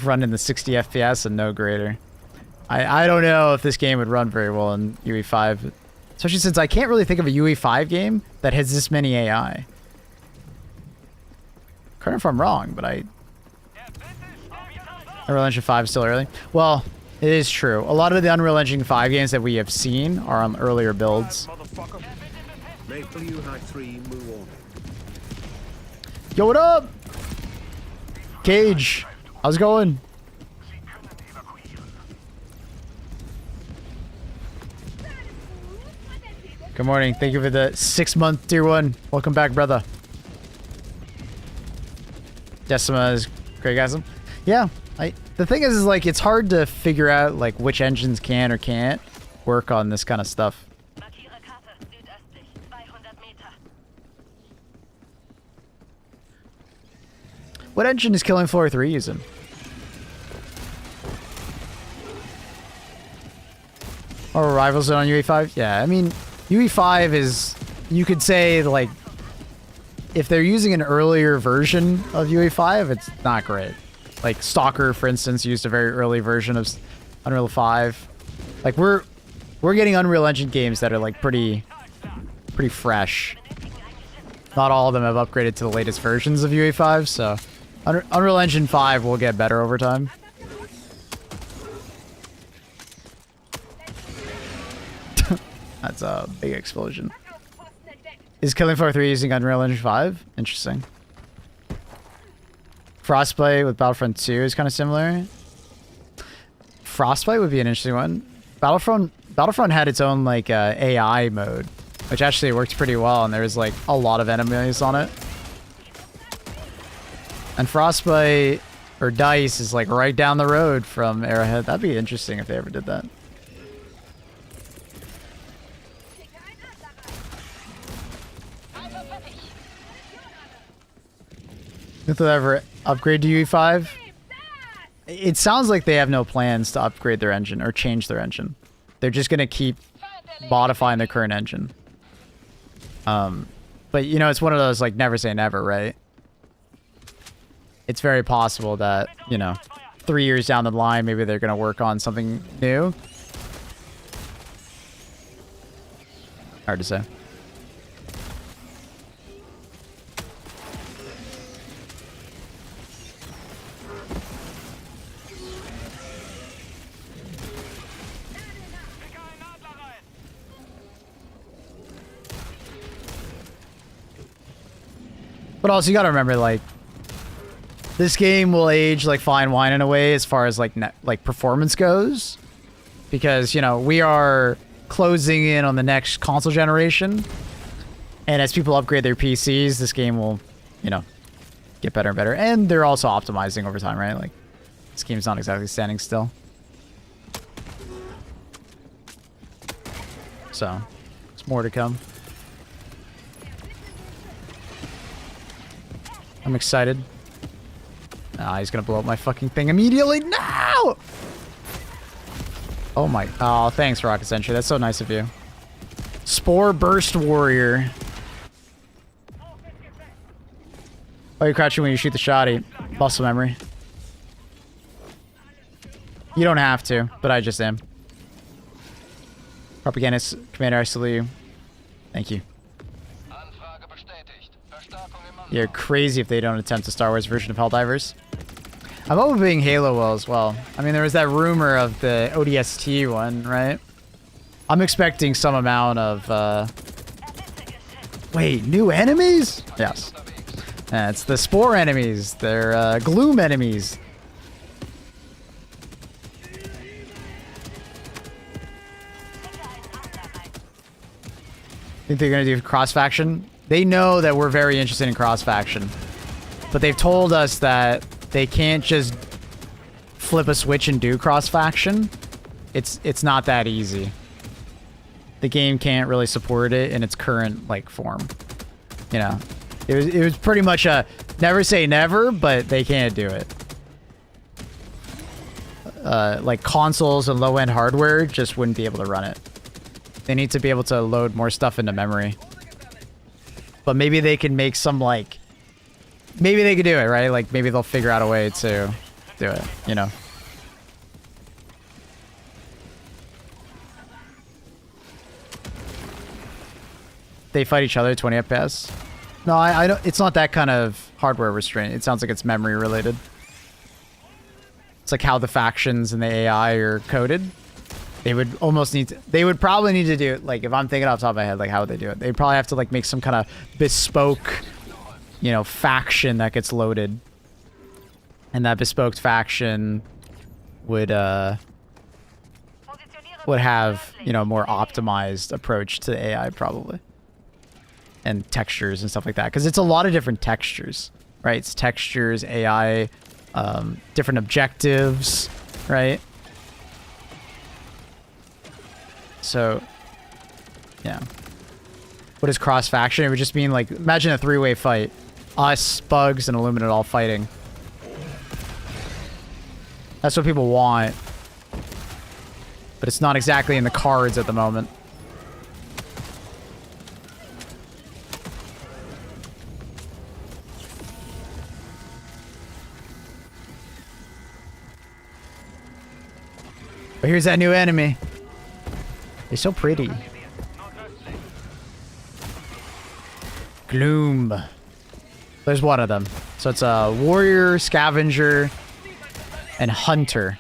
run in the 60 FPS and no greater. I don't know if this game would run very well in UE5, especially since I can't really think of a UE5 game that has this many AI. Correct me if I'm wrong, but Unreal Engine 5 is still early. Well, it is true. A lot of the Unreal Engine 5 games that we have seen are on earlier builds. Maple you had 3 move on. Yo, what up? Cage, how's it going? Good morning. Thank you for the 6-month tier 1. Welcome back, brother. Decima is Craigasm. Yeah, the thing is like it's hard to figure out like which engines can or can't work on this kind of stuff. What engine is Killing Floor 3 using? Or Rivals on UE5? Yeah, I mean, UE5 is, you could say, like, if they're using an earlier version of UE5, it's not great. Like, Stalker, for instance, used a very early version of Unreal 5. Like, we're getting Unreal Engine games that are, like, pretty fresh. Not all of them have upgraded to the latest versions of UE5, so... Unreal Engine 5 will get better over time. That's a big explosion. Is Killing Floor 3 using Unreal Engine 5? Interesting. Frostbite with Battlefront 2 is kind of similar. Frostbite would be an interesting one. Battlefront had its own like AI mode, which actually worked pretty well, and there was like a lot of enemies on it. And Frostbite, or DICE, is like right down the road from Arrowhead. That'd be interesting if they ever did that. If they'll ever upgrade to UE5? It sounds like they have no plans to upgrade their engine or change their engine. They're just going to keep modifying their current engine. But, you know, it's one of those, like, never say never, right? It's very possible that, you know, 3 years down the line, maybe they're going to work on something new. Hard to say. But also, you gotta remember, like, this game will age like fine wine in a way as far as like performance goes, because, you know, we are closing in on the next console generation, and as people upgrade their PCs, this game will, you know, get better and better. And they're also optimizing over time, right? Like, this game's not exactly standing still. So, there's more to come. I'm excited. Ah, he's gonna blow up my fucking thing immediately. No! Oh my... Oh, thanks, Rocket Sentry. That's so nice of you. Spore Burst Warrior. Oh, you're crouching when you shoot the shotty. Muscle memory. You don't have to, but I just am. Propagandist Commander, I salute you. Thank you. Anfrage bestätigt. Verstärkung im Anmarsch. You're crazy if they don't attempt a Star Wars version of Helldivers. I'm hoping Halo will as well. I mean, there was that rumor of the ODST one, right? I'm expecting some amount of, Wait, new enemies? Yes. It's the Spore enemies. They're, Gloom enemies. Think they're gonna do cross-faction? They know that we're very interested in cross-faction. But they've told us that they can't just flip a switch and do cross-faction. It's not that easy. The game can't really support it in its current, like, form. You know? It was pretty much a never say never, but they can't do it. Like, consoles and low-end hardware just wouldn't be able to run it. They need to be able to load more stuff into memory. But maybe they can make some, like... Maybe they could do it, right? Like, maybe they'll figure out a way to do it, you know? They fight each other at 20 FPS? No, I don't... It's not that kind of hardware restraint. It sounds like it's memory related. It's like how the factions and the AI are coded. They would almost need to... They would probably need to do it, like, if I'm thinking off the top of my head, like, how would they do it? They'd probably have to, like, make some kind of bespoke, you know, faction that gets loaded. And that bespoke faction would have, you know, a more optimized approach to AI, probably. And textures and stuff like that. Because it's a lot of different textures, right? It's textures, AI, different objectives, right? So, yeah. What is cross-faction? It would just mean, like, imagine a three-way fight. Us, Bugs, and Illuminate all fighting. That's what people want. But it's not exactly in the cards at the moment. But here's that new enemy. They're so pretty. Gloom. There's one of them. So it's a warrior, scavenger, and hunter.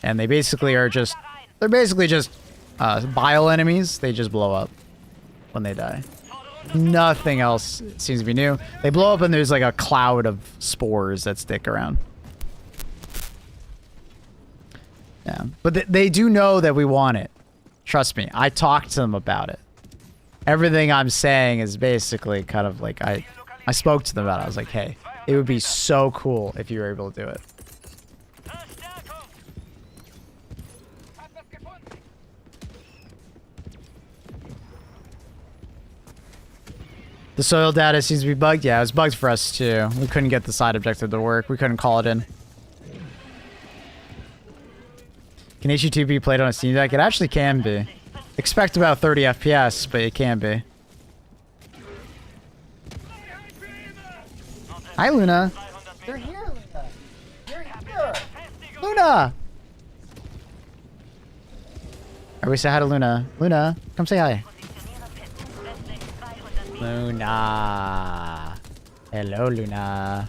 And they basically are just... They're basically just bile enemies. They just blow up when they die. Nothing else seems to be new. They blow up and there's like a cloud of spores that stick around. Yeah, but they do know that we want it. Trust me, I talked to them about it. Everything I'm saying is basically kind of like I spoke to them about it. I was like, hey, it would be so cool if you were able to do it. The soil data seems to be bugged. Yeah, it was bugged for us too. We couldn't get the side objective to work. We couldn't call it in. Can HE2 be played on a Steam Deck? It actually can be. Expect about 30 FPS, but it can be. Hi, Luna. You're here, Luna. You're here. Luna! Everybody say hi to Luna. Luna, come say hi. Luna. Hello, Luna.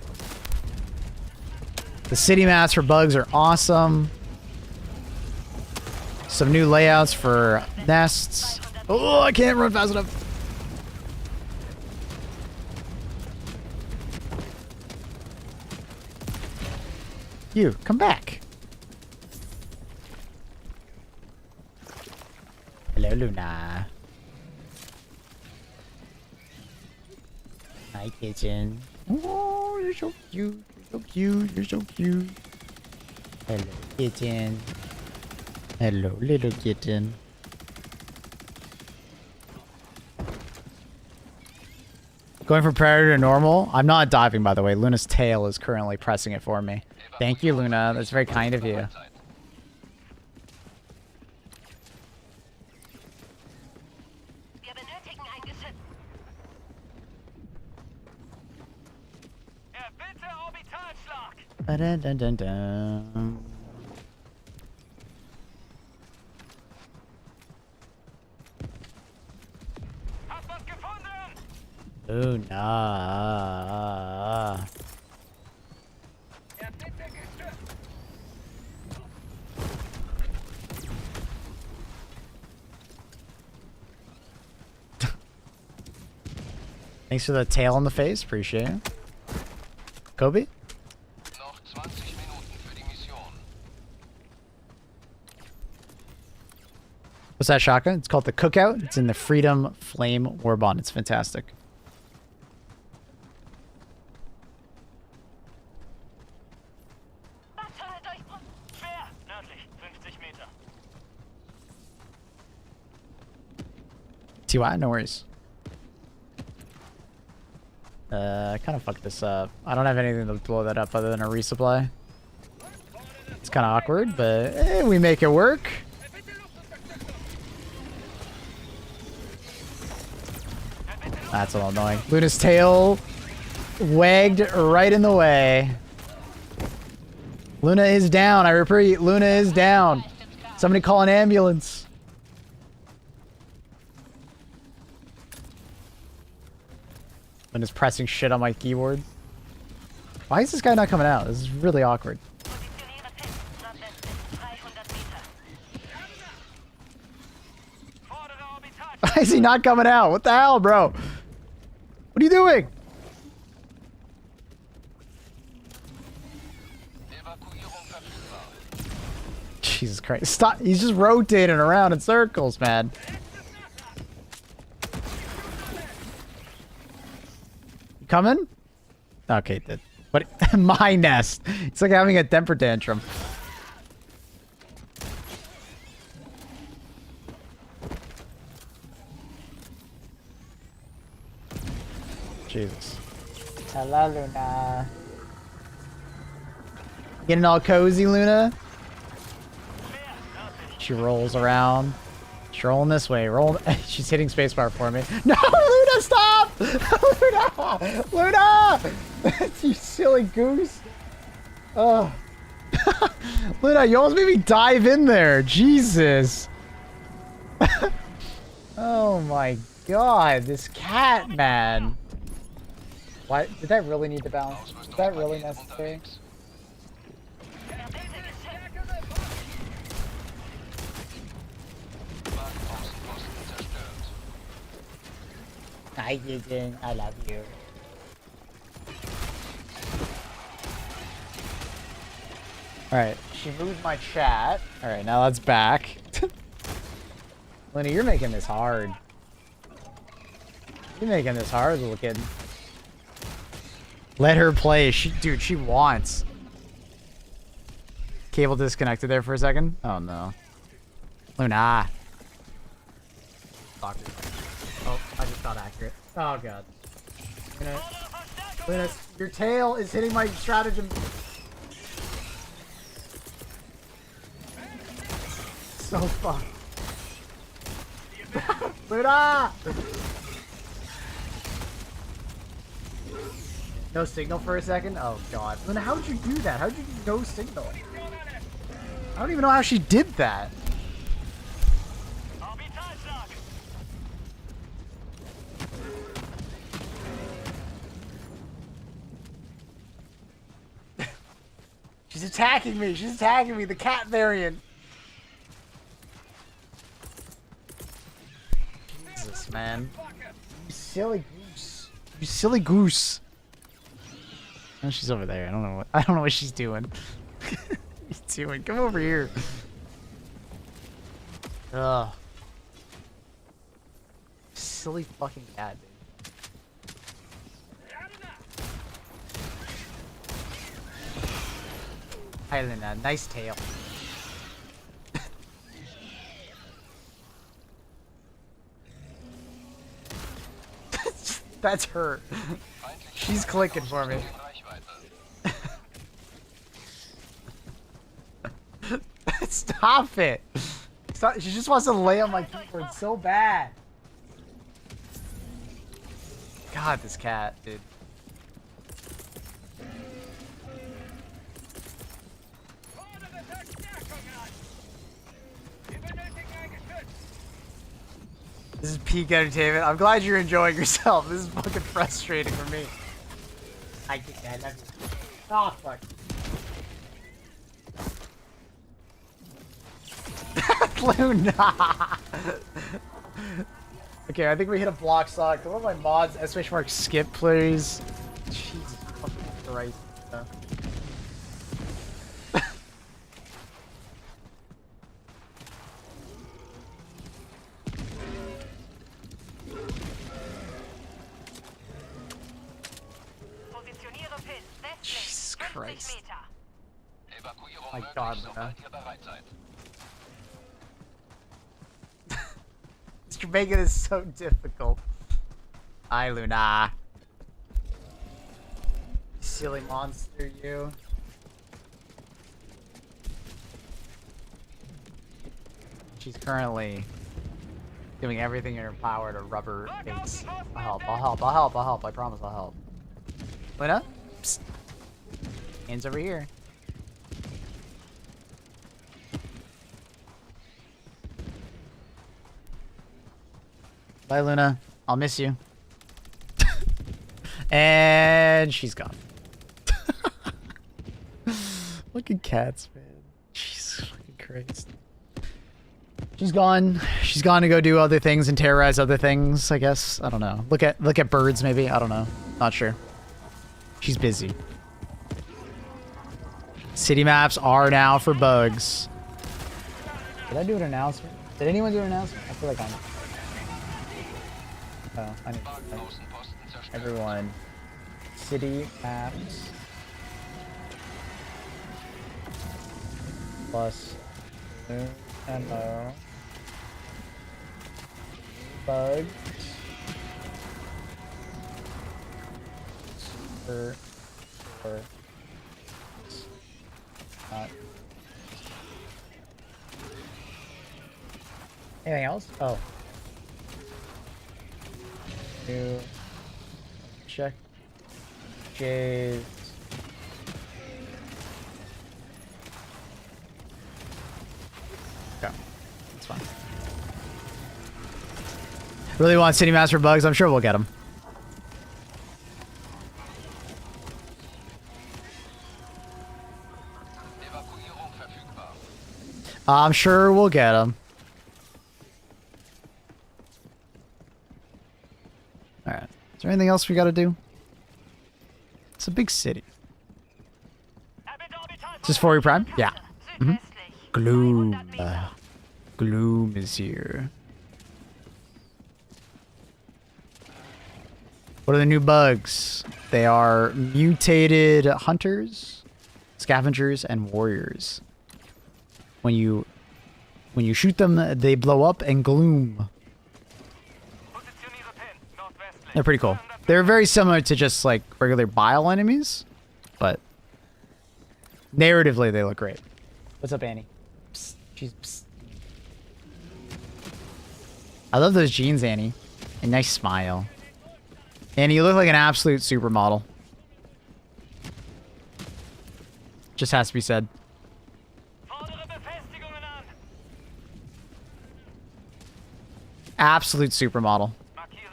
The city maps for Bugs are awesome. Some new layouts for nests. Oh, I can't run fast enough. You, come back. Hello, Luna. Hi, kitchen. Oh, you're so cute. You're so cute. You're so cute. Hello, kitchen. Hello, little kitten. Going from Predator to normal? I'm not diving, by the way. Luna's tail is currently pressing it for me. Thank you, Luna. That's very kind of you. Dun, dun, dun, dun. Oh, nah. Thanks for the tail on the face. Appreciate it. Kobe? Noch 20 Minuten für die Mission. What's that shotgun? It's called the Cookout. It's in the Freedom Flame Warbond. It's fantastic. TY, no worries. I kind of fucked this up. I don't have anything to blow that up other than a resupply. It's kind of awkward, but we make it work. That's a little annoying. Luna's tail wagged right in the way. Luna is down. I repeat, Luna is down. Somebody call an ambulance. Luna's pressing shit on my keyboard. Why is this guy not coming out? This is really awkward. Why is he not coming out? What the hell, bro? What are you doing? Jesus Christ. Stop. He's just rotating around in circles, man. You coming? Okay, good. What? My nest. It's like having a temper tantrum. Jesus. Hello, Luna. Getting all cozy, Luna? She rolls around. She's rolling this way. Roll. She's hitting spacebar for me. No, Luna, stop! Luna! Luna! You silly goose. Oh. Luna, you almost made me dive in there. Jesus. Oh my god, this cat, man. What? Did that really need to bounce? Is that really necessary? Hi, Eugene. I love you. Alright, she moved my chat. Alright, now that's back. Lenny, you're making this hard. You're making this hard, little kid. Let her play. Dude, she wants. Cable disconnected there for a second. Oh no. Luna. Doctor. Oh, I just got accurate. Oh god. Luna, your tail is hitting my stratagem. So fucked. Luna! No signal for a second? Oh god. Luna, how would you do that? How did you no signal? I don't even know how she did that. She's attacking me. She's attacking me. The cat variant. Jesus, man. You silly goose. You silly goose. Oh, she's over there. I don't know what she's doing. What are you doing? Come over here. Ugh. Silly fucking cat, dude. Hi, Luna. Nice tail. That's her. She's clicking for me. Stop it. Stop. She just wants to lay on my keyboard so bad. God, this cat, dude. This is peak entertainment. I'm glad you're enjoying yourself. This is fucking frustrating for me. I get that. I love you. Oh, fuck. Luna! Okay, I think we hit a block sock. One of my mods, exclamation mark skip, please. Jesus fucking Christ. Jesus Christ. Evakuierung My möglich, God, sobald ihr bereit seid. You're making this so difficult. Hi, Luna. Silly monster, you. She's currently doing everything in her power to rub her face. I'll help, I'll help, I'll help, I'll help. I promise I'll help. Luna? Psst. Hands over here. Bye, Luna. I'll miss you. And she's gone. Fucking cats, man. Jesus fucking Christ. She's gone. She's gone to go do other things and terrorize other things, I guess. I don't know. Look at birds, maybe. I don't know. Not sure. She's busy. City maps are now for bugs. Did I do an announcement? Did anyone do an announcement? I feel like I'm... Oh, I need everyone. City maps plus new ammo bugs for not anything else? Oh. New check J's okay, that's fine. Really want City Master bugs? I'm sure we'll get them. I'm sure we'll get them. Alright. Is there anything else we gotta do? It's a big city. Is this 4E Prime? Yeah. Gloom. Gloom is here. What are the new bugs? They are mutated hunters, scavengers, and warriors. When you shoot them, they blow up and gloom. They're pretty cool. They're very similar to just like regular bile enemies, but narratively they look great. What's up, Annie? Psst. She's psst. I love those jeans, Annie. A nice smile. Annie, you look like an absolute supermodel. Just has to be said. Absolute supermodel.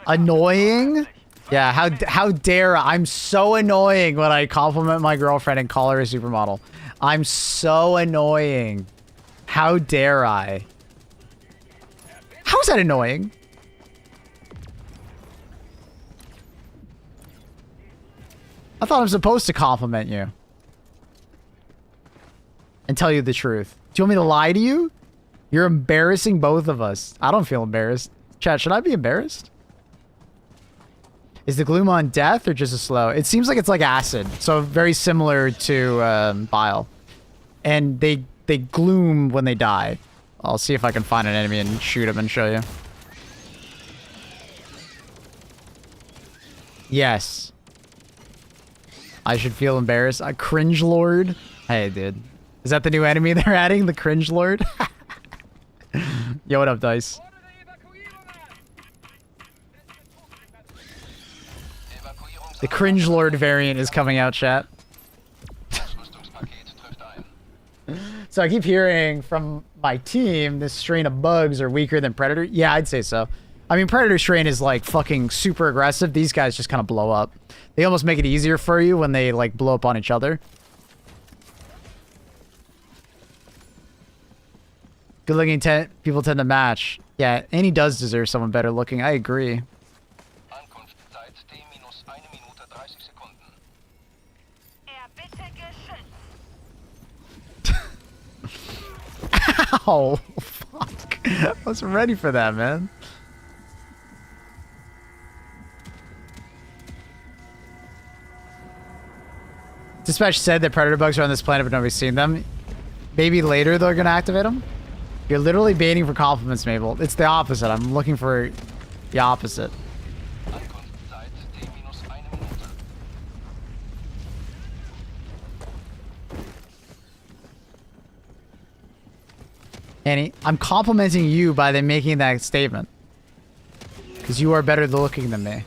Annoying? Yeah, how dare I? I'm so annoying when I compliment my girlfriend and call her a supermodel. I'm so annoying. How dare I? How is that annoying? I thought I'm supposed to compliment you. And tell you the truth. Do you want me to lie to you? You're embarrassing both of us. I don't feel embarrassed. Chat, should I be embarrassed? Is the gloom on death or just a slow? It seems like it's like acid. So very similar to bile. And they gloom when they die. I'll see if I can find an enemy and shoot him and show you. Yes. I should feel embarrassed. A cringe lord? Hey, dude. Is that the new enemy they're adding? The cringe lord? Yo, what up, Dice? The cringe lord variant is coming out, chat. So I keep hearing from my team this strain of bugs are weaker than Predator. Yeah, I'd say so. I mean, Predator Strain is like fucking super aggressive. These guys just kind of blow up. They almost make it easier for you when they like blow up on each other. Good looking people tend to match. Yeah, and he does deserve someone better looking. I agree. Ankunftszeit T-1 Sekunden. Ow! Fuck. I wasn't ready for that, man. Dispatch said that predator bugs are on this planet, but nobody's seen them. Maybe later they're gonna activate them. You're literally baiting for compliments, Mabel. It's the opposite. I'm looking for the opposite. Ankunftszeit T-1 Minute. Annie, I'm complimenting you by them making that statement. Because you are better looking than me.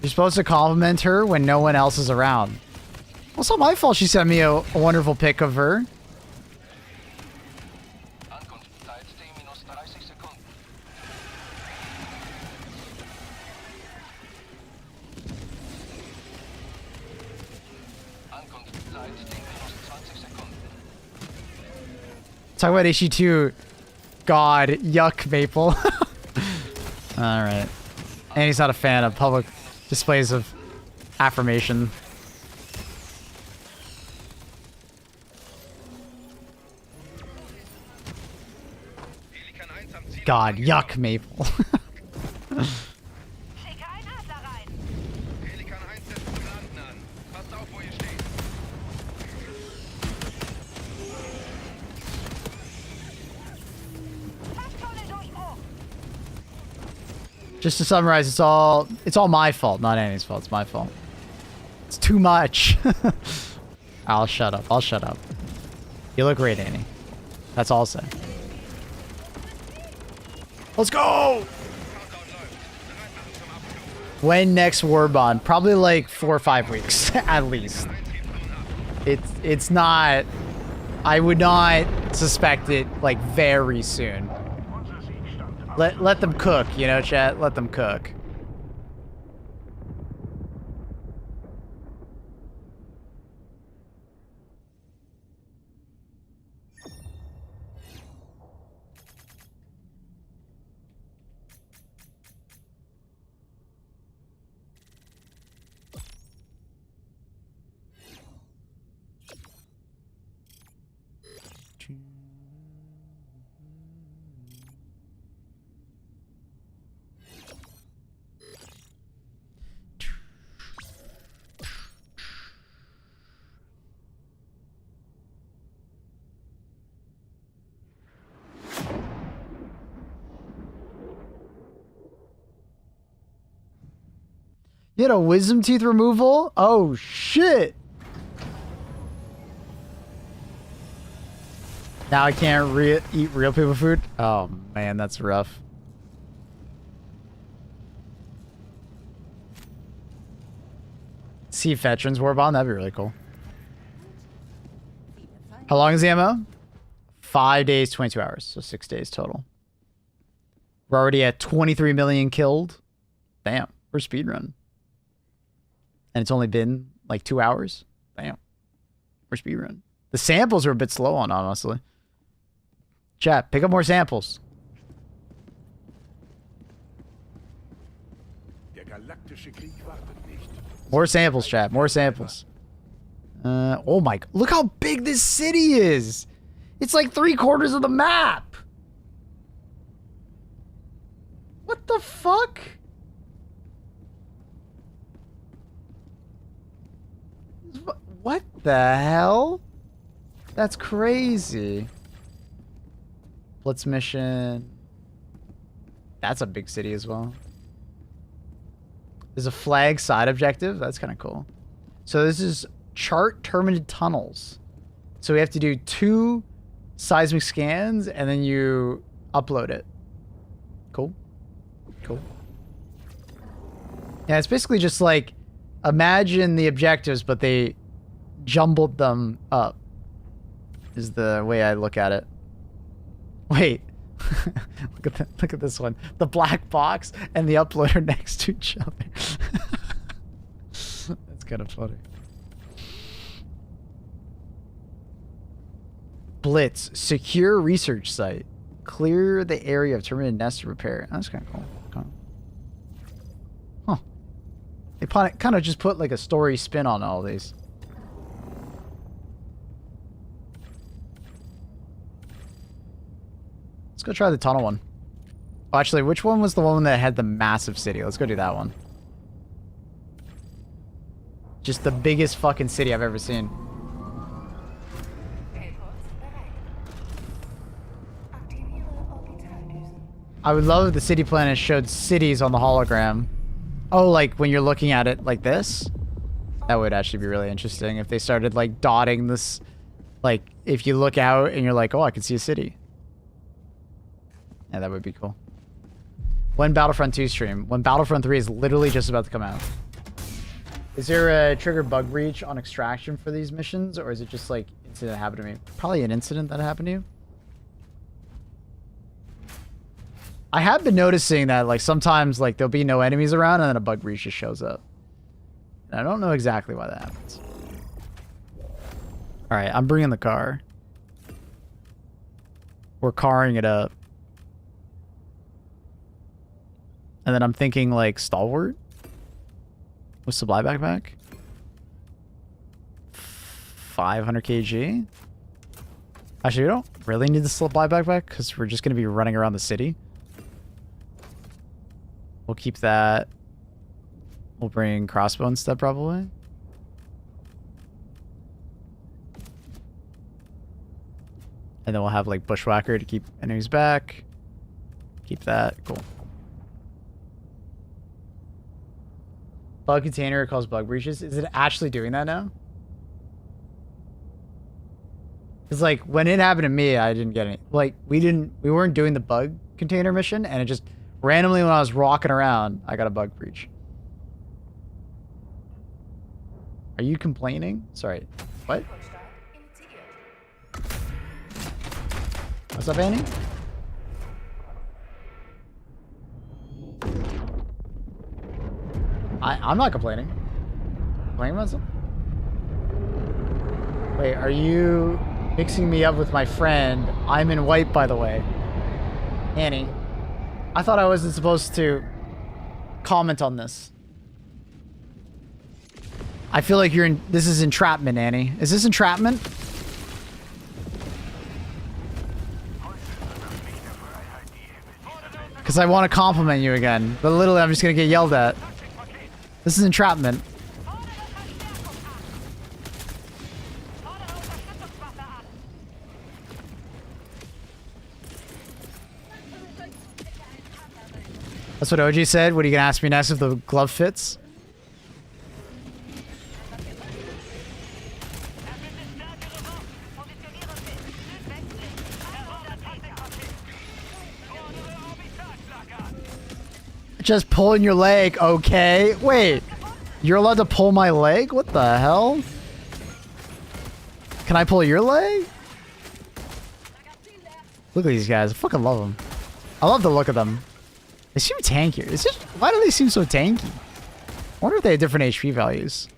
You're supposed to compliment her when no one else is around. Well, it's not my fault she sent me a wonderful pic of her. Ankunftszeit T-30 Sekunden. Ankunftszeit T-20 Sekunden. Talk about HE2. God, yuck, Maple. Alright. And he's not a fan of public displays of affirmation. Pelikan 1 am Ziel. God, yuck, Maple. Pelikan 1 setzt zum Landen an. Passt auf, wo ihr steht. Just to summarize, it's all my fault, not Annie's fault. It's my fault. It's too much. I'll shut up. I'll shut up. You look great, Annie. That's all I'll say. Let's go! When next war bond? Probably like 4 or 5 weeks, at least. It's not. I would not suspect it like very soon. Let them cook, you know, chat. Let them cook. You had a wisdom teeth removal? Oh, shit. Now I can't eat real people food? Oh, man, that's rough. See Veterans Warbond? That'd be really cool. How long is the ammo? 5 days, 22 hours. So 6 days total. We're already at 23 million killed. Damn, we're speedrun. And it's only been like 2 hours. Damn. We're speedrun. The samples are a bit slow on, honestly. Chat, pick up more samples. Der galaktische Krieg wartet nicht. More samples, chat. More samples. Oh my... Look how big this city is! It's like 3/4 of the map! What the fuck? What the hell? That's crazy. Blitz mission. That's a big city as well. There's a flag side objective. That's kind of cool. So this is chart terminated tunnels. So we have to do 2 seismic scans and then you upload it. Cool. Cool. Yeah, it's basically just like, imagine the objectives, but they jumbled them up. is the way I look at it. Wait. Look at this one. The black box and the uploader next to each other. That's kind of funny. Blitz. Secure research site. Clear the area of terminated nest to repair. That's kind of cool. Huh. They kind of just put like a story spin on all these. Let's go try the tunnel one. Oh, actually, which one was the one that had the massive city? Let's go do that one. Just the biggest fucking city I've ever seen. I would love if the city planet showed cities on the hologram. Oh, like when you're looking at it like this? That would actually be really interesting if they started like dotting this. Like if you look out and you're like, oh, I can see a city. Yeah, that would be cool. When Battlefront 2 stream? When Battlefront 3 is literally just about to come out. Is there a trigger bug breach on extraction for these missions? Or is it just like incident that happened to me? Probably an incident that happened to you. I have been noticing that like sometimes like there'll be no enemies around and then a bug breach just shows up. And I don't know exactly why that happens. Alright, I'm bringing the car. We're carring it up. And then I'm thinking like Stalwart with supply backpack. 500 kg. Actually, we don't really need the supply backpack because we're just going to be running around the city. We'll keep that. We'll bring crossbow instead probably. And then we'll have like bushwhacker to keep enemies back. Keep that. Cool. Bug container causes bug breaches. Is it actually doing that now? It's like when it happened to me, I didn't get any. Like we weren't doing the bug container mission, and it just randomly when I was walking around, I got a bug breach. Are you complaining? Sorry. What? What's up, Annie? I'm not complaining. Complaining about something? Wait, are you mixing me up with my friend? I'm in white, by the way. Annie. I thought I wasn't supposed to comment on this. I feel like this is entrapment, Annie. Is this entrapment? Because I want to compliment you again, but literally I'm just going to get yelled at. This is entrapment. That's what OG said. What are you going to ask me next if the glove fits? Just pulling your leg, okay? Wait, you're allowed to pull my leg? What the hell? Can I pull your leg? Look at these guys. I fucking love them. I love the look of them. They seem tankier. It's just, why do they seem so tanky? I wonder if they have different HP values.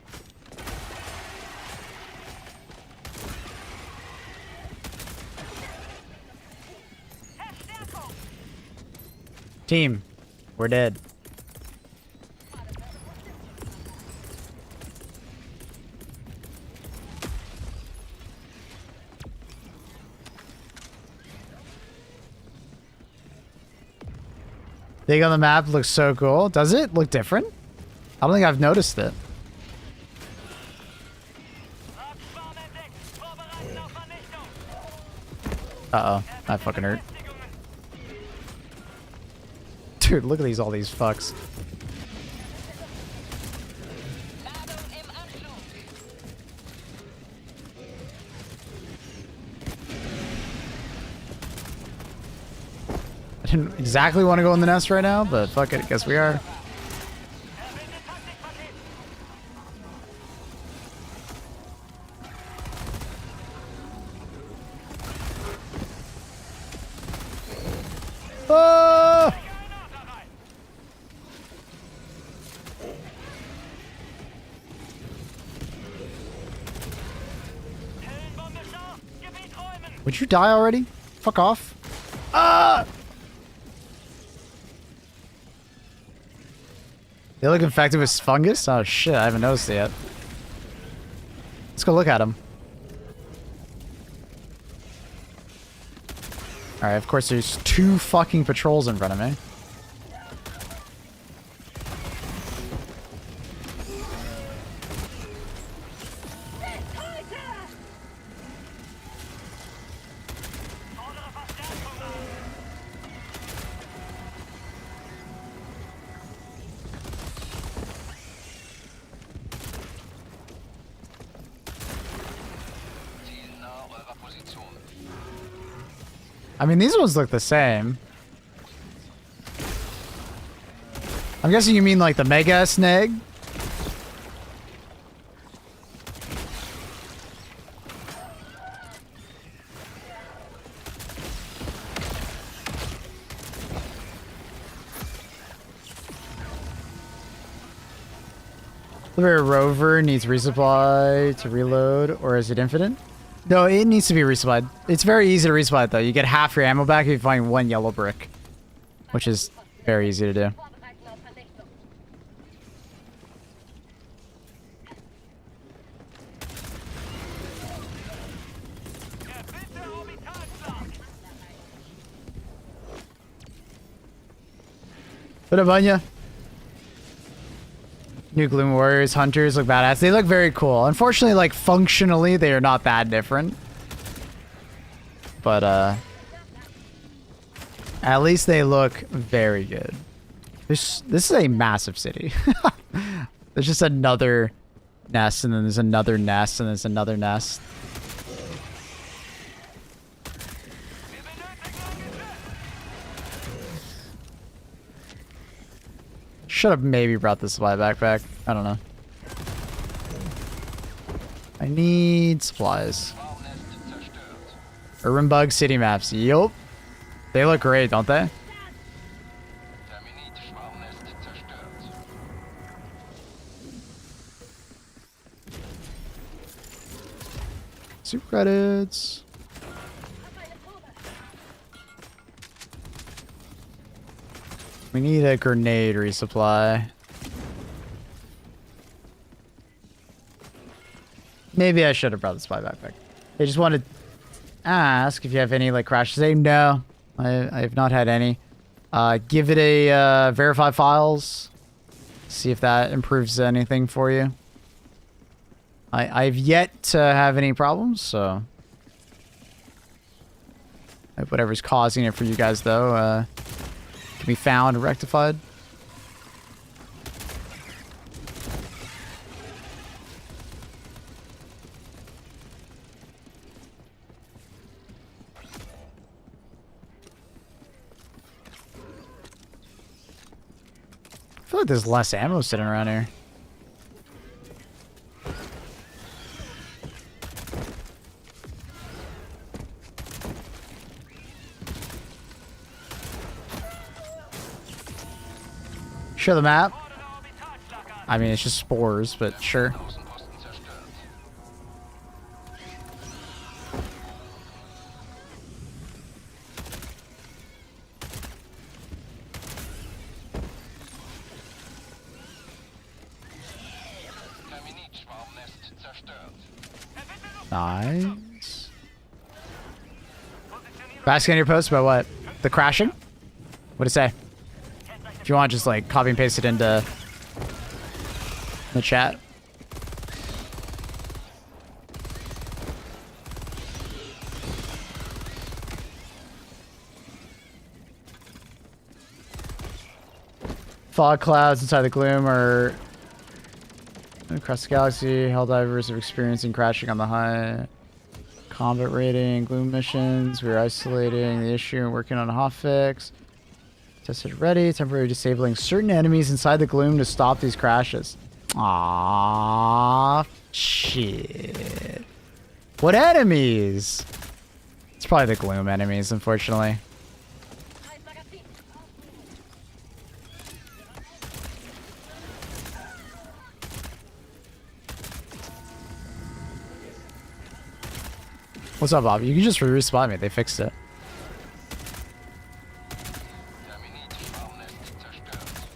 Team, we're dead. Thing on the map looks so cool. Does it look different? I don't think I've noticed it. Uh-oh. That fucking hurt. Dude, look at all these fucks. I didn't exactly want to go in the nest right now, but fuck it, I guess we are. Ah! Would you die already? Fuck off. Ah! They look infected with fungus? Oh shit, I haven't noticed it yet. Let's go look at them. Alright, of course there's 2 fucking patrols in front of me. Ziel nah eurer Position. I mean, these ones look the same. I'm guessing you mean like the Mega Snag? The rover needs resupply to reload, or is it infinite? No, it needs to be resupplied. It's very easy to resupply it, though. You get half your ammo back if you find 1 yellow brick, which is very easy to do. What up, Anya? New Gloom Warriors, Hunters look badass. They look very cool. Unfortunately, like, functionally, they are not that different. But, at least they look very good. This is a massive city. There's just another nest, and then there's another nest, and there's another nest. Should have maybe brought the supply backpack. I don't know. I need supplies. Urban Bug City maps. Yup. They look great, don't they? Terminit Schwarmnest zerstört. Super credits. We need a grenade resupply. Maybe I should have brought the spy backpack. I just wanted to ask if you have any like crashes. Say no, I have not had any. Give it a verify files. See if that improves anything for you. I've yet to have any problems, so I hope whatever's causing it for you guys though can be found and rectified. I feel like there's less ammo sitting around here. Show the map. I mean, it's just spores, but sure. Außenposten zerstört. Terminit Schwarmnest zerstört. Nice. Asking on your post about what? The crashing? What'd it say? If you want, just like copy and paste it into the chat. Fog clouds inside the gloom are across the galaxy. Helldivers are experiencing crashing on the high. Combat rating, gloom missions. We're isolating the issue and working on a hotfix. Tested ready. Temporarily disabling certain enemies inside the gloom to stop these crashes. Aww. Shit. What enemies? It's probably the gloom enemies, unfortunately. What's up, Bob? You can just respawn me. They fixed it. Terminit-Schwarmnest zerstört.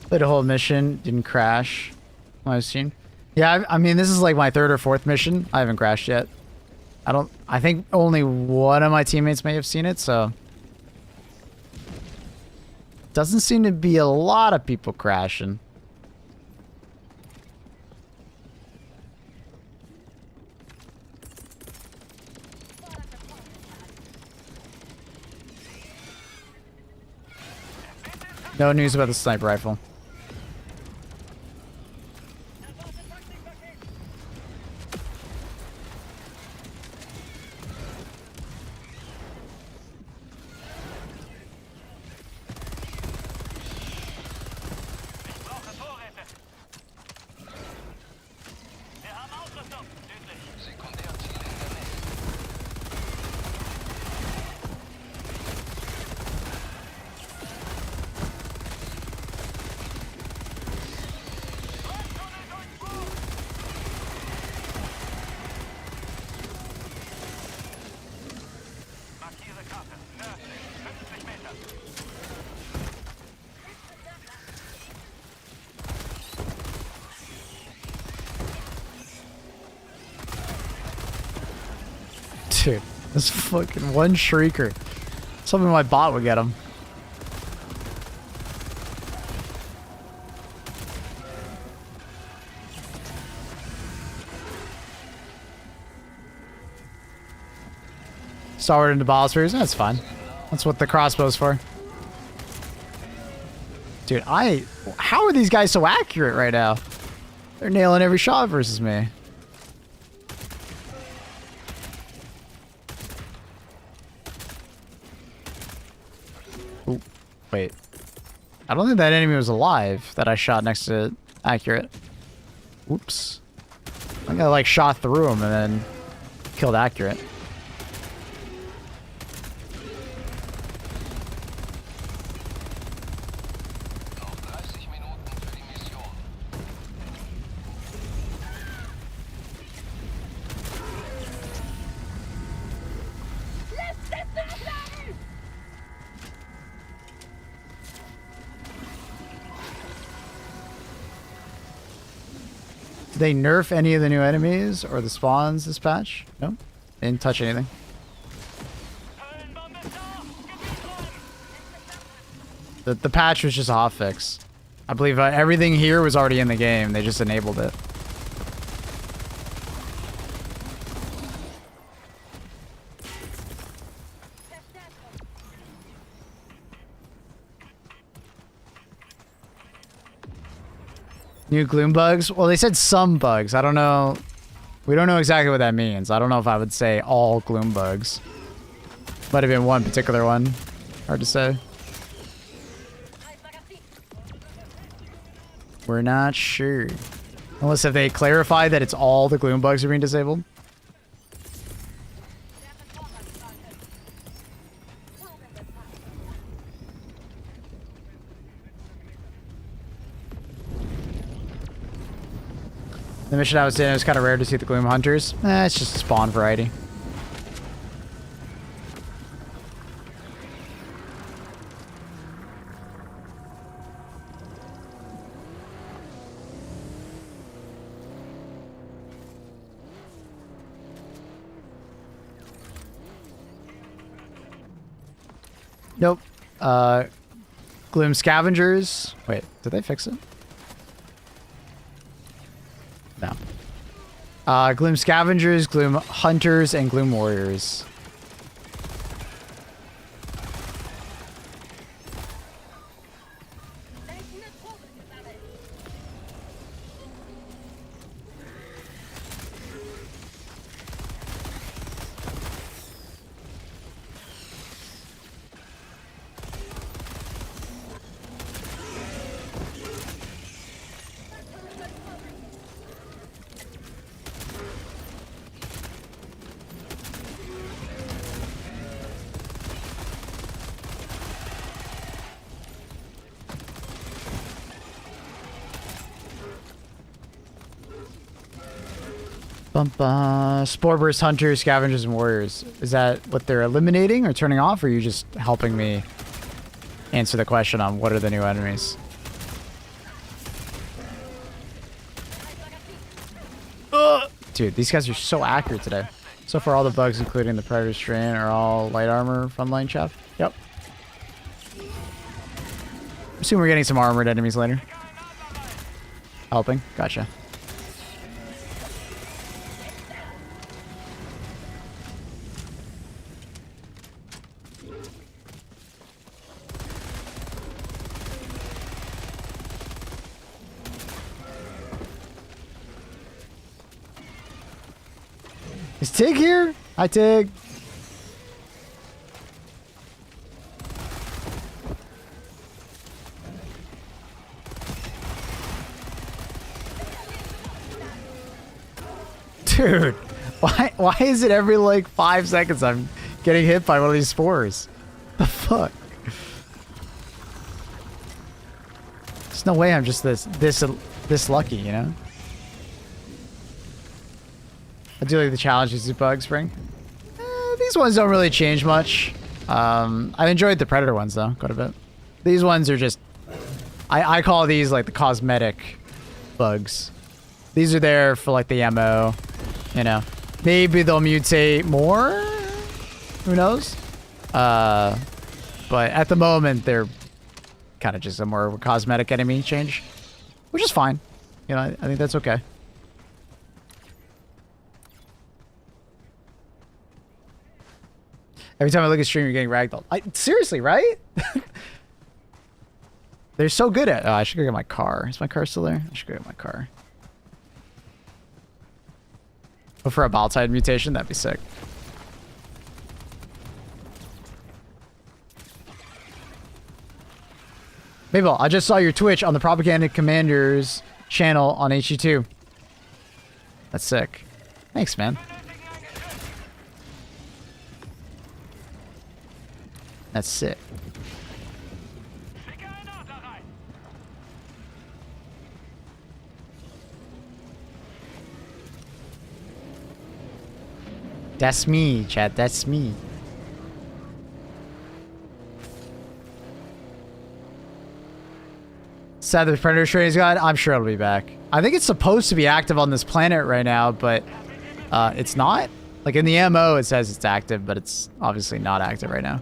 Played a whole mission, didn't crash. I've seen. Yeah, I mean, this is like my 3rd or 4th mission. I haven't crashed yet. I think only one of my teammates may have seen it, so. Doesn't seem to be a lot of people crashing. No news about the sniper rifle. Sekundärziel in der Nähe. Markiere Karte. Nördlich. 50 Meter. Dude, this fucking one shrieker. Something my bot would get him. Starward into ballspheres. That's fine. That's what the crossbow's for. Dude, how are these guys so accurate right now? They're nailing every shot versus me. Ooh, wait. I don't think that enemy was alive that I shot next to accurate. Oops. I think I like shot through him and then killed accurate. Noch 30 Minuten für die Mission. Did they nerf any of the new enemies or the spawns this patch? No? They didn't touch anything. The patch was just a hotfix. I believe everything here was already in the game. They just enabled it. New gloom bugs? Well, they said some bugs. I don't know. We don't know exactly what that means. I don't know if I would say all gloom bugs. Might have been one particular one. Hard to say. We're not sure. Unless if they clarify that it's all the gloom bugs are being disabled. The mission I was in, it was kind of rare to see the Gloom Hunters. It's just a spawn variety. Nope. Gloom Scavengers. Wait, did they fix it? No. Gloom Scavengers, Gloom Hunters, and Gloom Warriors. Spore burst hunters, scavengers, and warriors. Is that what they're eliminating or turning off, or are you just helping me answer the question on what are the new enemies? Dude, these guys are so accurate today. So far, all the bugs, including the Predator strain, are all light armor frontline chaff. Yep. Assume we're getting some armored enemies later. Helping. Gotcha. Is Tig here? Hi, Tig. Dude, why is it every like 5 seconds I'm getting hit by one of these spores? The fuck? There's no way I'm just this lucky, you know? I do like the challenges these bugs bring. These ones don't really change much. I enjoyed the Predator ones though, quite a bit. These ones are just, I call these like the cosmetic bugs. These are there for like the ammo, you know. Maybe they'll mutate more, who knows? But at the moment they're kind of just a more cosmetic enemy change, which is fine. You know, I think that's okay. Every time I look at stream, you're getting ragdolled. Seriously, right? They're so good at... Oh, I should go get my car. Is my car still there? I should go get my car. But for a Baltide mutation, that'd be sick. Mabel, I just saw your Twitch on the Propaganda Commanders channel on HE2. That's sick. Thanks, man. That's sick. That's me, chat. That's me. Sad the Predator Strain's gone. I'm sure it'll be back. I think it's supposed to be active on this planet right now, but it's not. Like in the MO, it says it's active, but it's obviously not active right now.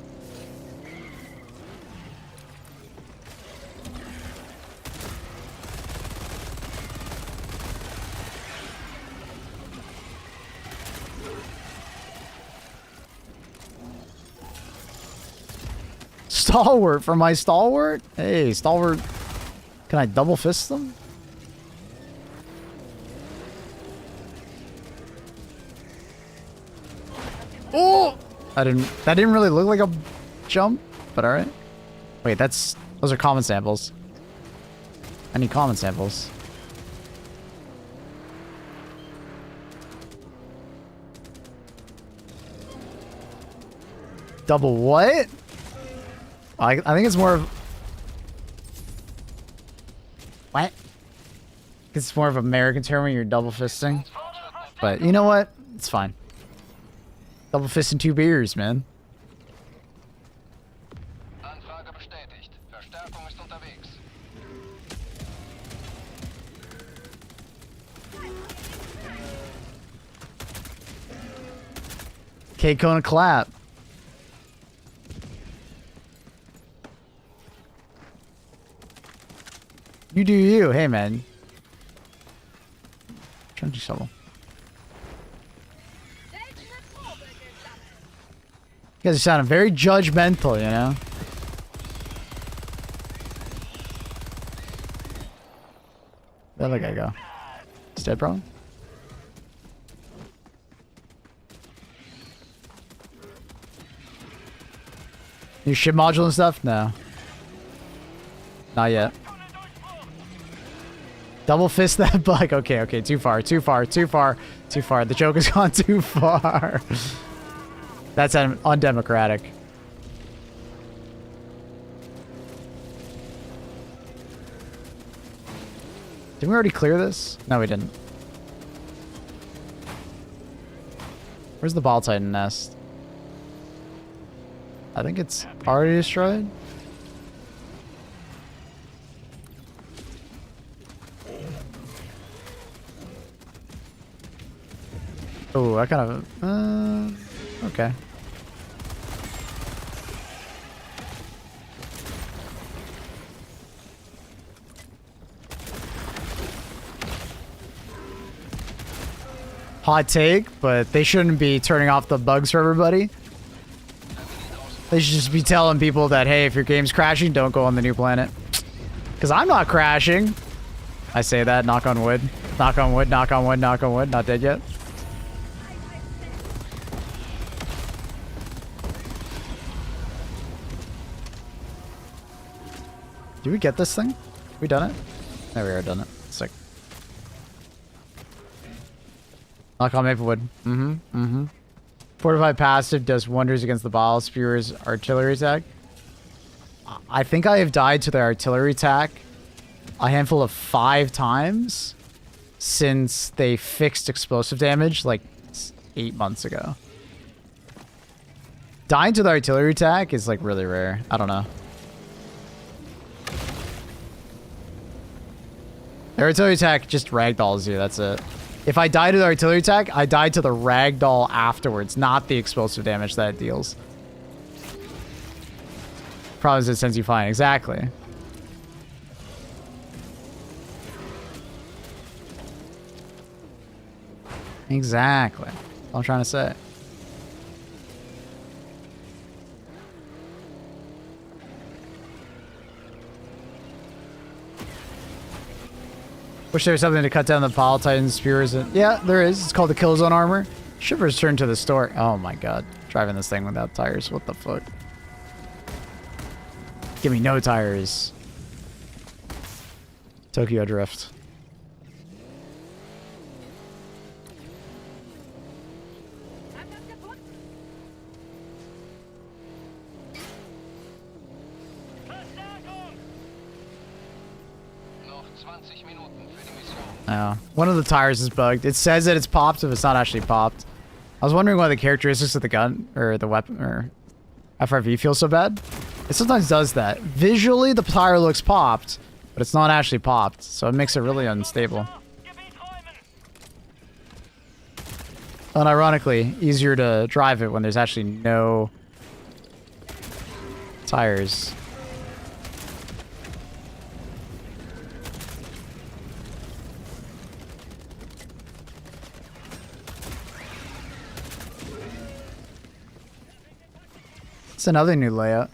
Stalwart for my Stalwart? Hey, Stalwart. Can I double fist them? Oh! That didn't really look like a jump, but alright. Wait, those are common samples. I need common samples. Double what? I think it's more of... What? It's more of an American term when you're double fisting. But you know what? It's fine. Double fisting 2 beers, man. Anfrage bestätigt. Verstärkung ist unterwegs. K-Kona clap. You do you. Hey, man. Trying to do something. You guys are sounding very judgmental, you know? Where'd that guy go? He's dead, bro? New ship module and stuff? No. Not yet. Double fist that bug. Okay, okay. Too far, too far, too far, too far. The joke has gone too far. That's undemocratic. Didn't we already clear this? No, we didn't. Where's the Ball Titan nest? I think it's already destroyed. Oh, I kind of... okay. Hot take, but they shouldn't be turning off the bugs for everybody. They should just be telling people that, hey, if your game's crashing, don't go on the new planet. Because I'm not crashing. I say that, knock on wood. Knock on wood, knock on wood, knock on wood. Not dead yet. Did we get this thing? We done it? There we are, done it. Sick. Knock on Maplewood. Fortified passive does wonders against the ball spear's artillery attack. I think I have died to the artillery attack a handful of 5 times since they fixed explosive damage like 8 months ago. Dying to the artillery attack is like really rare. I don't know. The artillery attack just ragdolls you, that's it. If I die to the artillery attack, I die to the ragdoll afterwards, not the explosive damage that it deals. Problem is it sends you flying. Exactly. Exactly. That's what I'm trying to say. Wish there was something to cut down the Ball Titan's spears. Yeah, there is. It's called the Kill Zone armor. Should return to the store. Oh my god. Driving this thing without tires. What the fuck? Give me no tires. Tokyo Drift. Oh, one of the tires is bugged. It says that it's popped if it's not actually popped. I was wondering why the characteristics of the gun or the weapon or FRV feel so bad. It sometimes does that. Visually, the tire looks popped, but it's not actually popped, so it makes it really unstable. And ironically, easier to drive it when there's actually no tires. It's another new layout.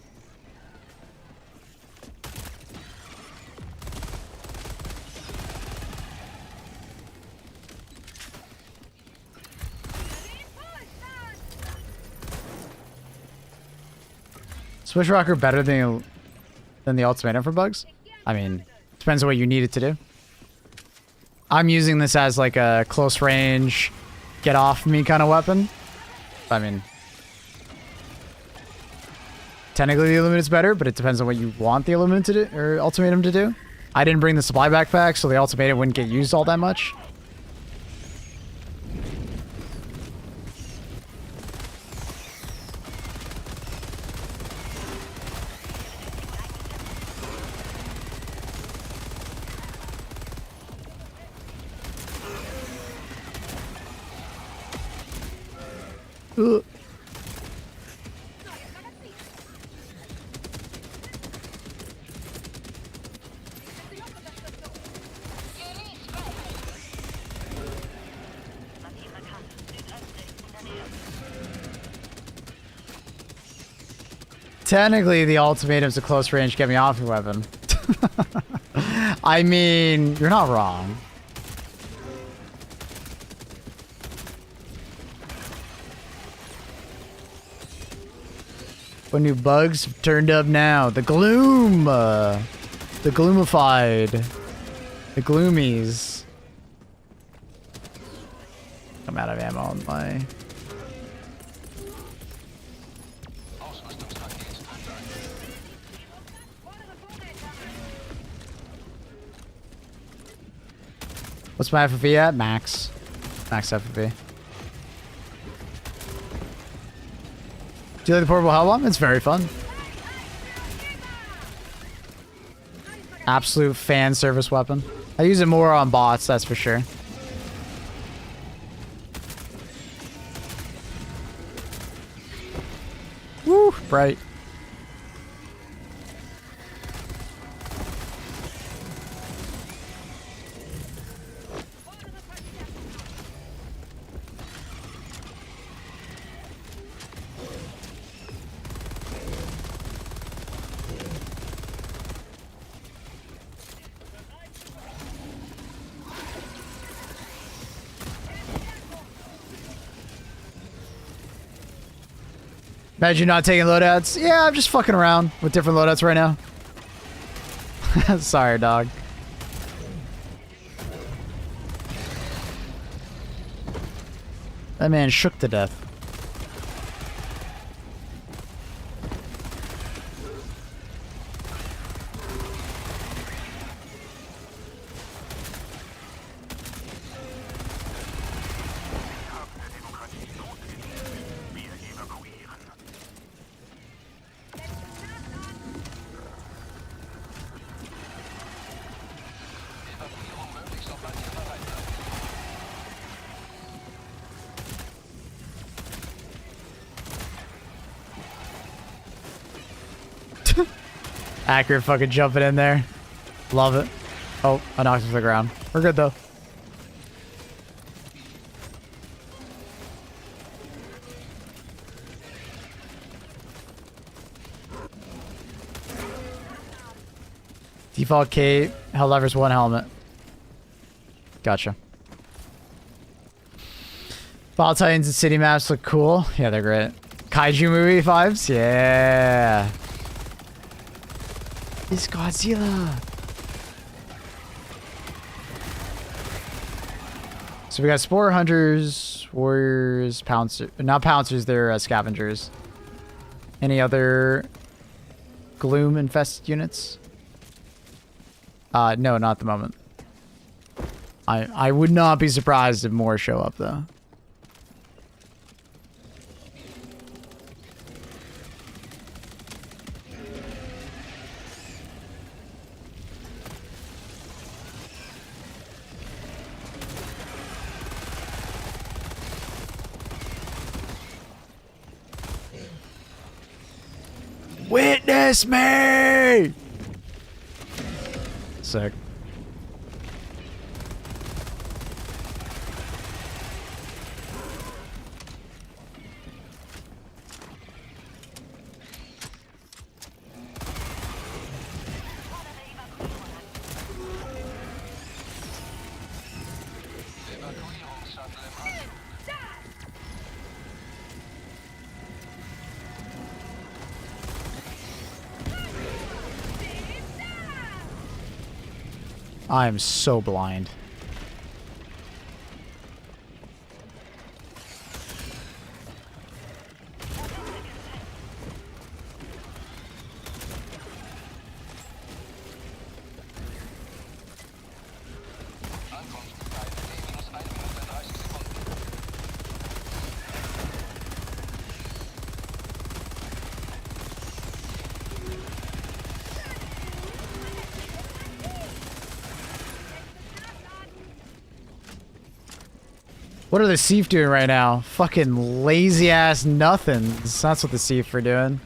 Swish Rocker better than the ultimatum for bugs? I mean, depends on what you need it to do. I'm using this as like a close range, get off me kind of weapon. I mean, technically the Illuminate's better, but it depends on what you want the Illuminate to do, or Ultimatum to do. I didn't bring the supply backpack, so the Ultimatum wouldn't get used all that much. Ugh. Technically, the ultimatum's a close range, get me off your weapon. I mean, you're not wrong. What new bugs have turned up now? The gloom! The gloomified. The gloomies. I'm out of ammo on my... What's my FFV at? Max. Max FFV. you like the portable hell bomb? It's very fun. Absolute fan service weapon. I use it more on bots, that's for sure. Woo, bright. Imagine not taking loadouts. Yeah, I'm just fucking around with different loadouts right now. Sorry, dog. That man shook to death. Accurate fucking jumping in there. Love it. Oh, I knocked him to the ground. We're good though. Default cape, hell levers, one helmet. Gotcha. Ball Titans and city maps look cool. Yeah, they're great. Kaiju movie vibes? Yeah. It's Godzilla. So we got Spore Hunters, Warriors, Pouncers. Not Pouncers, they're Scavengers. Any other Gloom infested units? No, not at the moment. I would not be surprised if more show up though. Witness me! Sick. I am so blind. What are the Sief doing right now? Fucking lazy ass nothings. That's what the Sief are doing.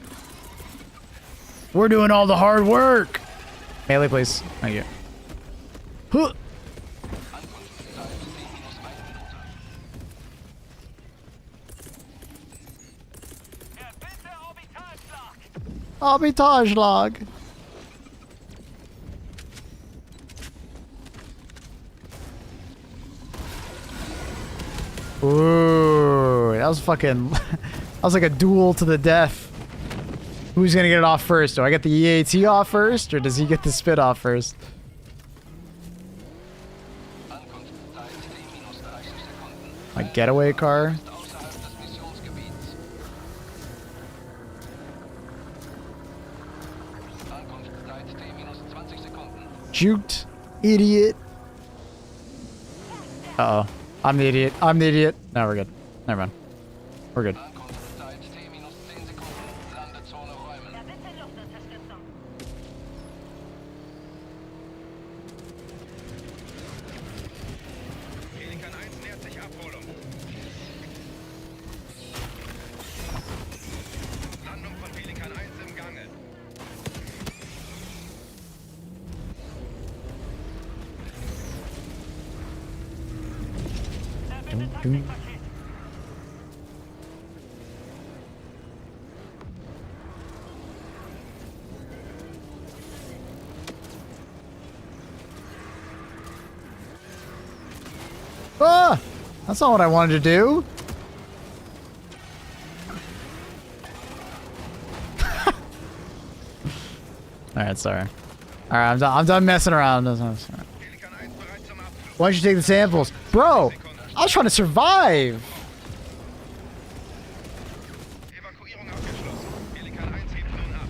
We're doing all the hard work. Melee, please. Thank you. Huh. Arbitrage log. Ooh, that was fucking... that was like a duel to the death. Who's gonna get it off first? Do I get the EAT off first, or does he get the spit off first? My getaway car? Juked. Idiot. Uh-oh. I'm the idiot. I'm the idiot. No, we're good. Never mind. We're good. Ah! That's not what I wanted to do. Alright, sorry. Alright, I'm done messing around. Why don't you take the samples? Bro, I was trying to survive. Evakuierung abgeschlossen. Pelikan 1 hebt nun ab.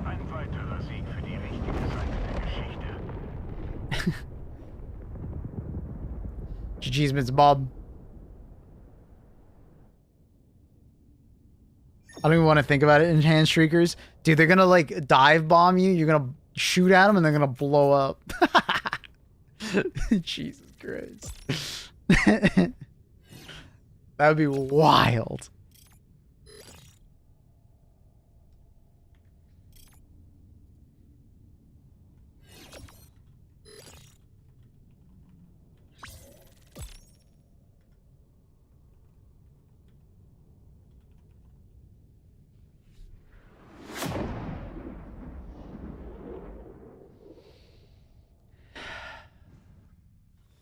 Ein weiterer Sieg für die richtige Seite der Geschichte. GG's, Mr. Bob. I don't even want to think about it, enhanced streakers. Dude, they're gonna like dive bomb you. You're gonna shoot at them and they're gonna blow up. Jesus Christ. That would be wild.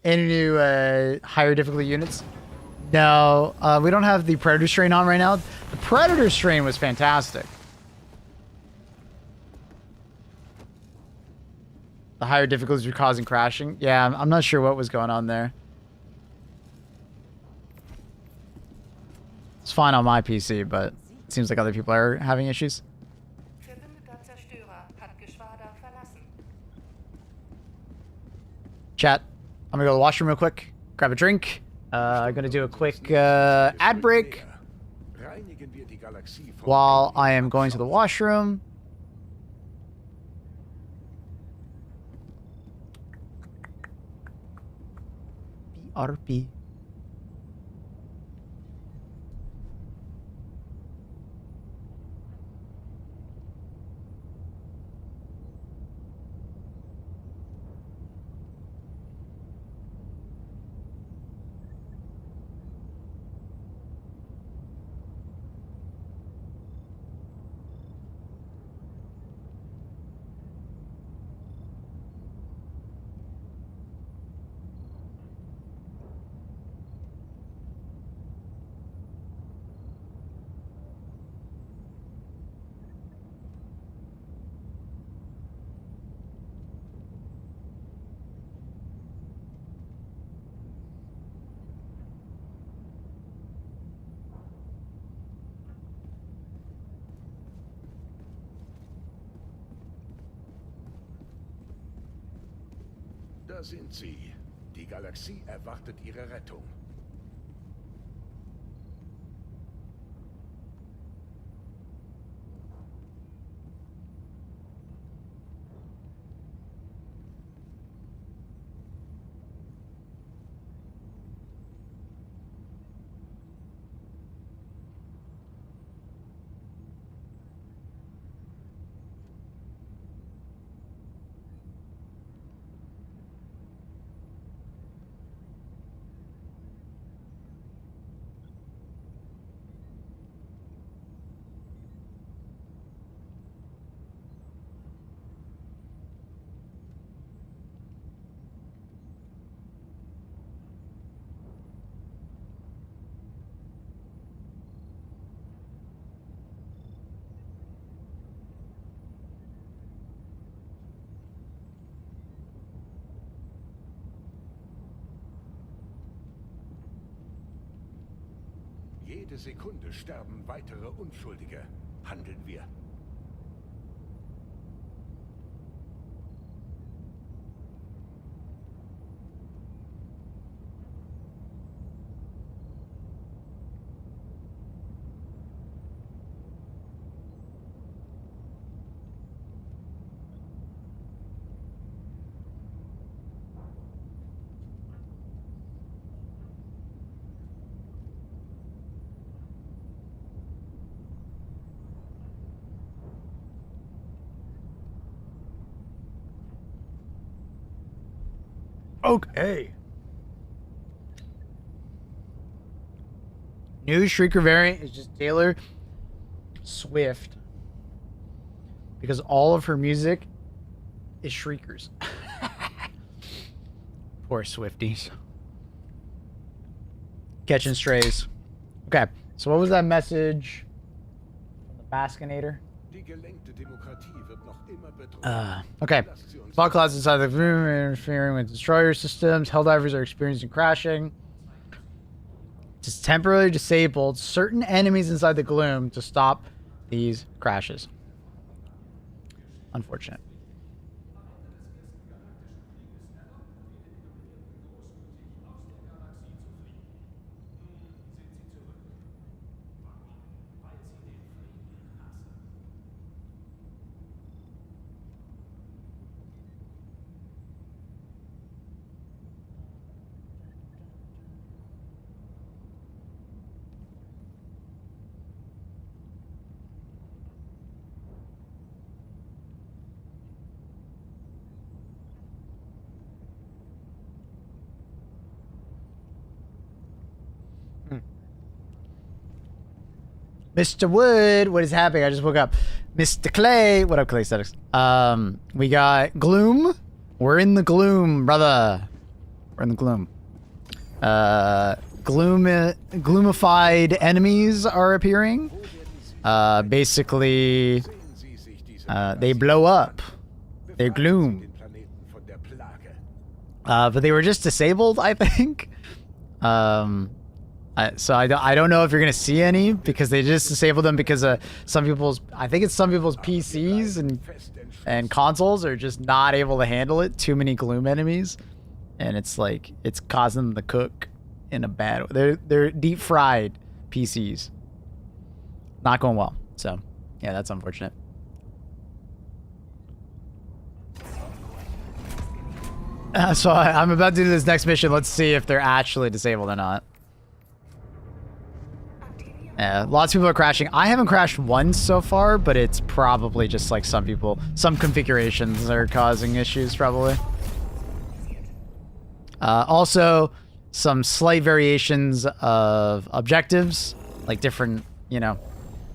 Any new higher difficulty units? No, we don't have the Predator strain on right now. The Predator strain was fantastic. The higher difficulties were causing crashing. Yeah, I'm not sure what was going on there. It's fine on my PC, but it seems like other people are having issues. Verbündeter Zerstörer hat Geschwader verlassen. Chat, I'm gonna go to the washroom real quick, grab a drink. I'm gonna do a quick ad break Reinigen wir die Galaxie vom while I am going to the washroom. BRB. Da sind sie. Die Galaxie erwartet ihre Rettung. Jede Sekunde sterben weitere Unschuldige. Handeln wir. Okay. New Shrieker variant is just Taylor Swift. Because all of her music is Shriekers. Poor Swifties. Catching strays. Okay, so what was that message from the Baskinator? Die gelenkte Demokratie wird noch immer bedroht. Okay. Fog clouds inside the room are interfering with destroyer systems. Helldivers are experiencing crashing. It's temporarily disabled certain enemies inside the gloom to stop these crashes. Unfortunate. Mr. Wood, what is happening? I just woke up. Mr. Clay, what up, Clay Statics? We got Gloom. We're in the gloom, brother. We're in the gloom. Gloomified enemies are appearing. Basically, they blow up. They're gloom. But they were just disabled, I think. So I don't know if you're gonna see any because they just disabled them because some people's PCs and consoles are just not able to handle it. Too many Gloom enemies, and it's like it's causing them to cook in a bad way. They're deep fried PCs. Not going well. So yeah, that's unfortunate. So I'm about to do this next mission. Let's see if they're actually disabled or not. Yeah, lots of people are crashing. I haven't crashed once so far, but it's probably just like some configurations are causing issues probably. Also, some slight variations of objectives, like different,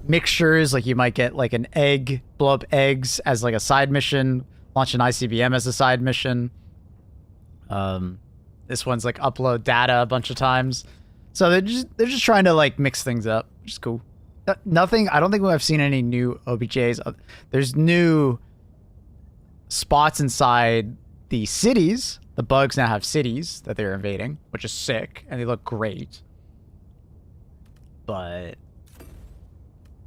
mixtures. Like you might get like an egg, blow up eggs as like a side mission, launch an ICBM as a side mission. This one's like upload data a bunch of times. So they're just trying to like mix things up, which is cool. Nothing. I don't think I've seen any new OBJs. There's new spots inside the cities. The bugs now have cities that they're invading, which is sick, and they look great. But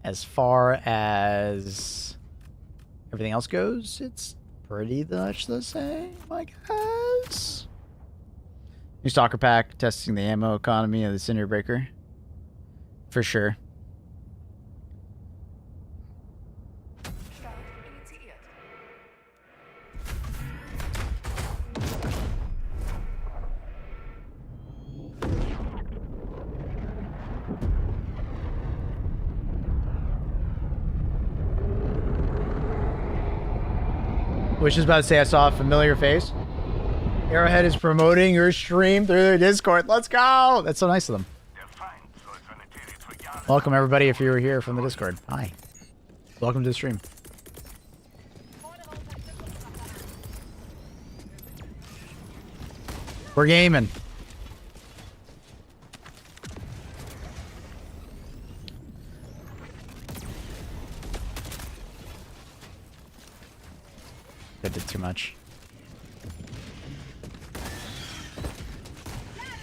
as far as everything else goes, it's pretty much the same, I guess. New Stalker Pack, testing the ammo economy of the Cinder Breaker. For sure. Start initiiert. Was just about to say I saw a familiar face. Arrowhead is promoting your stream through their Discord. Let's go! That's so nice of them. Welcome everybody if you were here from the Discord. Hi. Welcome to the stream. We're gaming. I did too much.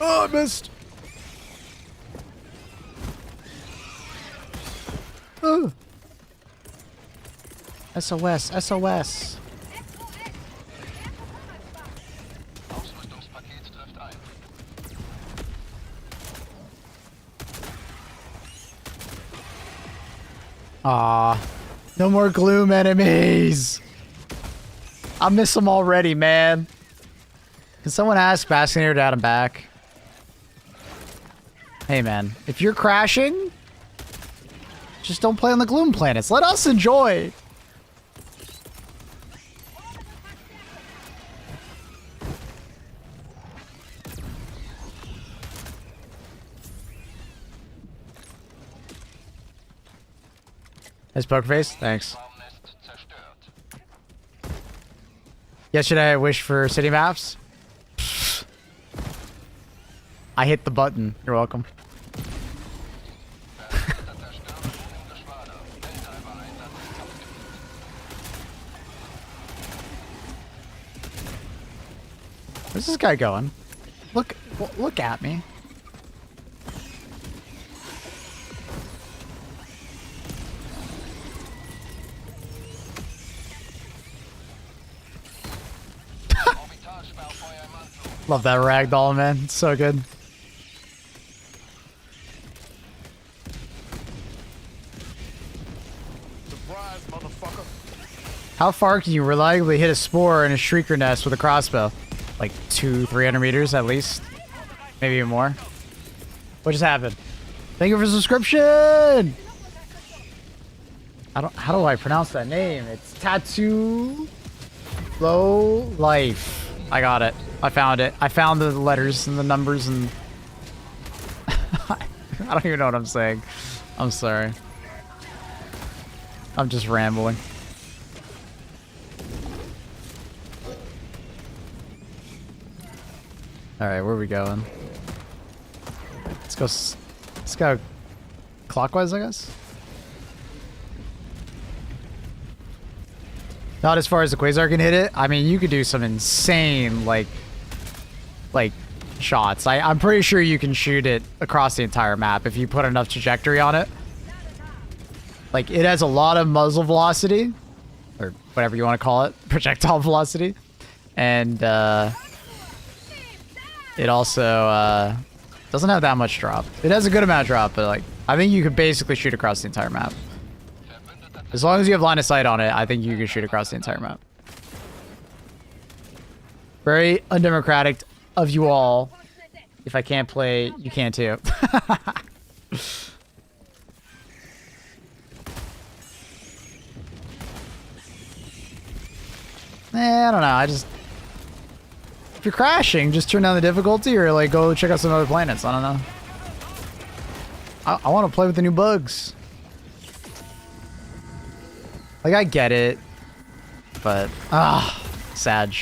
Oh, I missed. Oh. SOS, SOS. Ausrüstungspaket trifft ein. Aw. No more Gloom enemies. I miss them already, man. Can someone ask Baskinator to add him back? Hey, man. If you're crashing, just don't play on the Gloom planets. Let us enjoy. Nice poker face. Thanks. Warmnest zerstört. Yesterday I wished for city maps. I hit the button. You're welcome. Verwundeter Zerstörer im Geschwader. Welthalber-Einsatz im Kampfgebiet. Where's this guy going? Look at me. Orbitalsperrfeuer im Anflug. Love that ragdoll, man. It's so good. Surprise, motherfucker. How far can you reliably hit a spore in a shrieker nest with a crossbow? Like 200-300 meters at least. Maybe even more. What just happened? Thank you for the subscription! How do I pronounce that name? It's Tattoo Low Life. I got it. I found it. I found the letters and the numbers and I don't even know what I'm saying. I'm sorry. I'm just rambling. Alright, where are we going? Let's go clockwise, I guess? Not as far as the Quasar can hit it. I mean, you could do some insane, like shots. I'm pretty sure you can shoot it across the entire map if you put enough trajectory on it. Like, it has a lot of muzzle velocity, or whatever you want to call it, projectile velocity. And, it also, doesn't have that much drop. It has a good amount of drop, but, like, I think you could basically shoot across the entire map. As long as you have line of sight on it, I think you can shoot across the entire map. Very undemocratic of you all. If I can't play, you can too. I don't know. If you're crashing, just turn down the difficulty or like go check out some other planets. I don't know. I want to play with the new bugs. Like, I get it, but, Sag.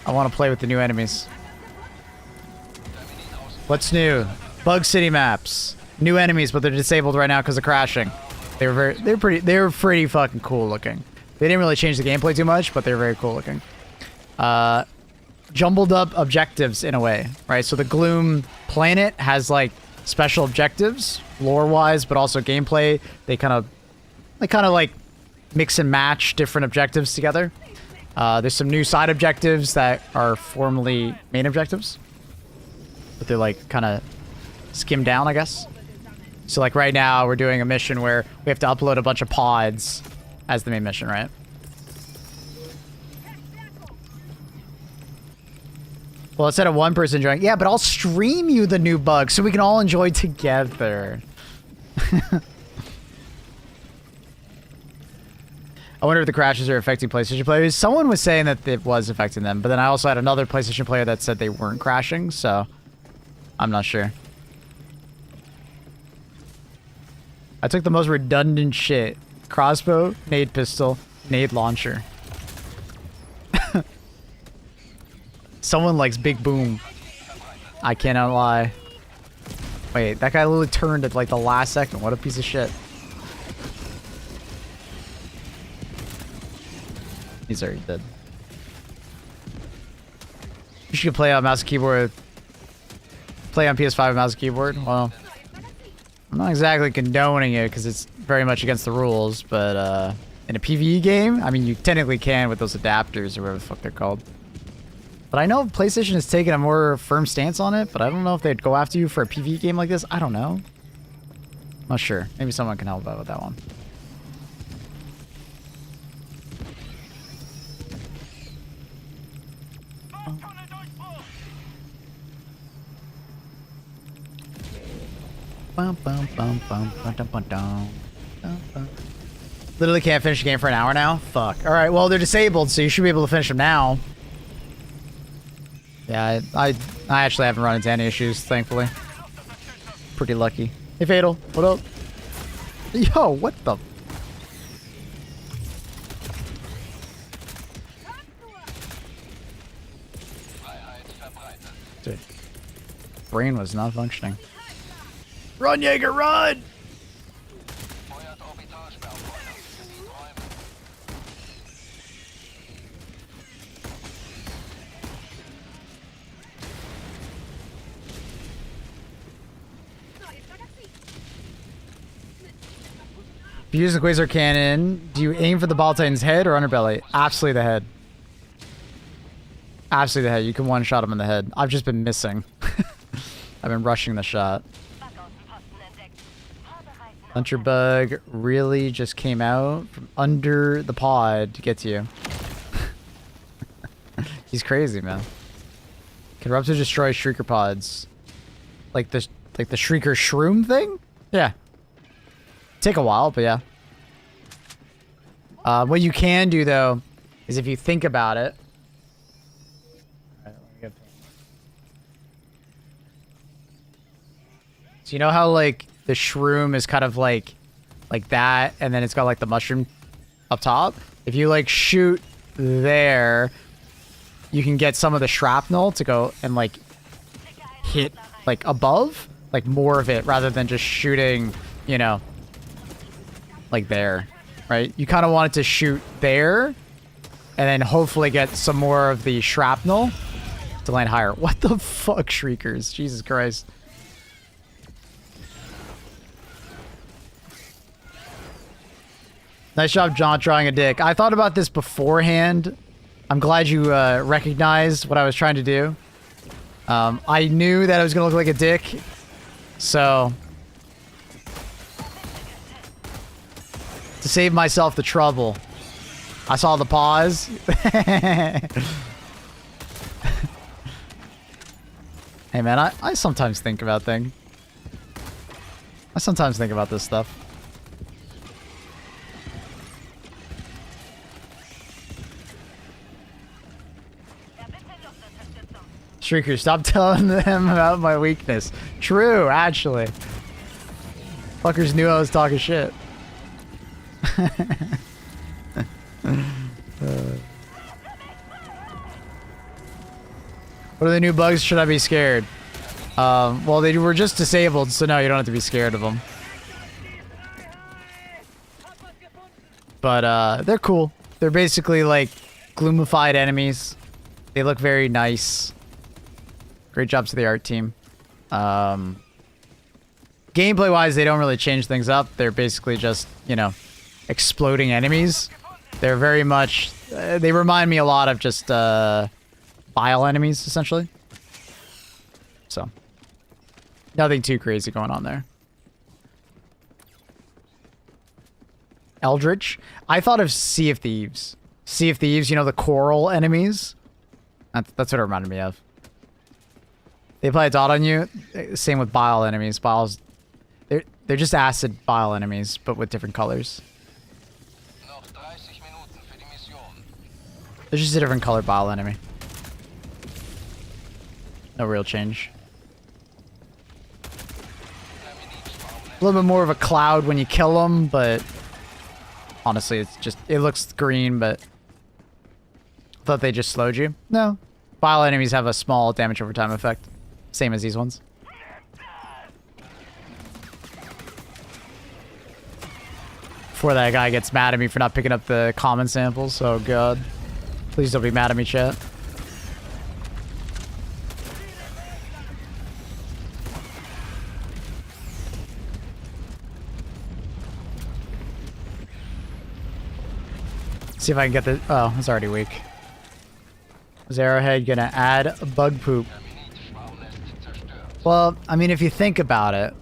I want to play with the new enemies. What's new? Bug City maps. New enemies, but they're disabled right now because of crashing. They were pretty fucking cool looking. They didn't really change the gameplay too much, but they're very cool looking. Jumbled up objectives in a way, right? So the Gloom planet has, like, special objectives, lore-wise, but also gameplay. They kind of like mix and match different objectives together. There's some new side objectives that are formerly main objectives, but they're like kind of skimmed down, I guess. So like right now we're doing a mission where we have to upload a bunch of pods as the main mission, right? Well, instead of one person enjoying, yeah, but I'll stream you the new bug so we can all enjoy together. I wonder if the crashes are affecting PlayStation players. Someone was saying that it was affecting them, but then I also had another PlayStation player that said they weren't crashing, so I'm not sure. I took the most redundant shit. Crossbow, nade pistol, nade launcher. Someone likes Big Boom. I cannot lie. Wait, that guy literally turned at like the last second. What a piece of shit. He's already dead. You should play on mouse and keyboard. Play on PS5 with mouse and keyboard. Well, I'm not exactly condoning it because it's very much against the rules, but in a PvE game, I mean, you technically can with those adapters or whatever the fuck they're called. But I know PlayStation has taken a more firm stance on it, but I don't know if they'd go after you for a PvE game like this. I don't know. Not sure. Maybe someone can help out with that one. Literally can't finish the game for an hour now? Fuck. Alright, well, they're disabled, so you should be able to finish them now. Yeah, I actually haven't run into any issues, thankfully. Pretty lucky. Hey, Fatal. What up? Yo, what the... brain was not functioning. Run, Jaeger, run! Feuert Orbitalsperrfeuer. Die Räume. If you use the Quasar Cannon, do you aim for the Ball Titan's head or underbelly? Absolutely the head. Absolutely the head. You can one-shot him in the head. I've just been missing. I've been rushing the shot. Hunter Bug really just came out from under the pod to get to you. He's crazy, man. Can Rupture destroy Shrieker pods? Like the Shrieker Shroom thing? Yeah. Take a while, but yeah. What you can do, though, is if you think about it. So you know how, like, the shroom is kind of like that, and then it's got, like, the mushroom up top? If you, like, shoot there, you can get some of the shrapnel to go and, like, hit, like, above. Like, more of it, rather than just shooting, you know, like there, right? You kind of want it to shoot there, and then hopefully get some more of the shrapnel to land higher. What the fuck, Shriekers? Jesus Christ. Nice job, John, drawing a dick. I thought about this beforehand. I'm glad you recognized what I was trying to do. I knew that I was going to look like a dick. So, to save myself the trouble, I saw the pause. Hey, man, I sometimes think about things. I sometimes think about this stuff. Shrieker, stop telling them about my weakness. True, actually. Fuckers knew I was talking shit. What are the new bugs? Should I be scared? Well, they were just disabled, so no, you don't have to be scared of them. But, they're cool. They're basically, like, gloomified enemies. They look very nice. Great job to the art team. Gameplay-wise, they don't really change things up. They're basically just, you know, exploding enemies. They're very much... they remind me a lot of just, bile enemies, essentially. So, nothing too crazy going on there. Eldritch? I thought of Sea of Thieves. Sea of Thieves, you know, the coral enemies? That's what it reminded me of. They apply a dot on you. Same with bile enemies. Biles, they're just acid bile enemies, but with different colors. Noch 30 Minuten für die Mission. There's just a different color bile enemy. No real change. A little bit more of a cloud when you kill them, but honestly, it's just, it looks green, but I thought they just slowed you. No. Bile enemies have a small damage over time effect. Same as these ones. Before that guy gets mad at me for not picking up the common samples. Oh god. Please don't be mad at me, chat. See if I can get the... Oh, it's already weak. Is Arrowhead gonna add bug poop? Well, I mean, if you think about it,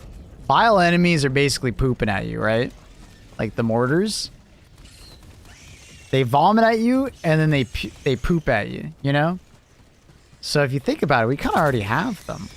bile enemies are basically pooping at you, right? Like the mortars. They vomit at you, and then they poop at you, you know? So if you think about it, we kind of already have them.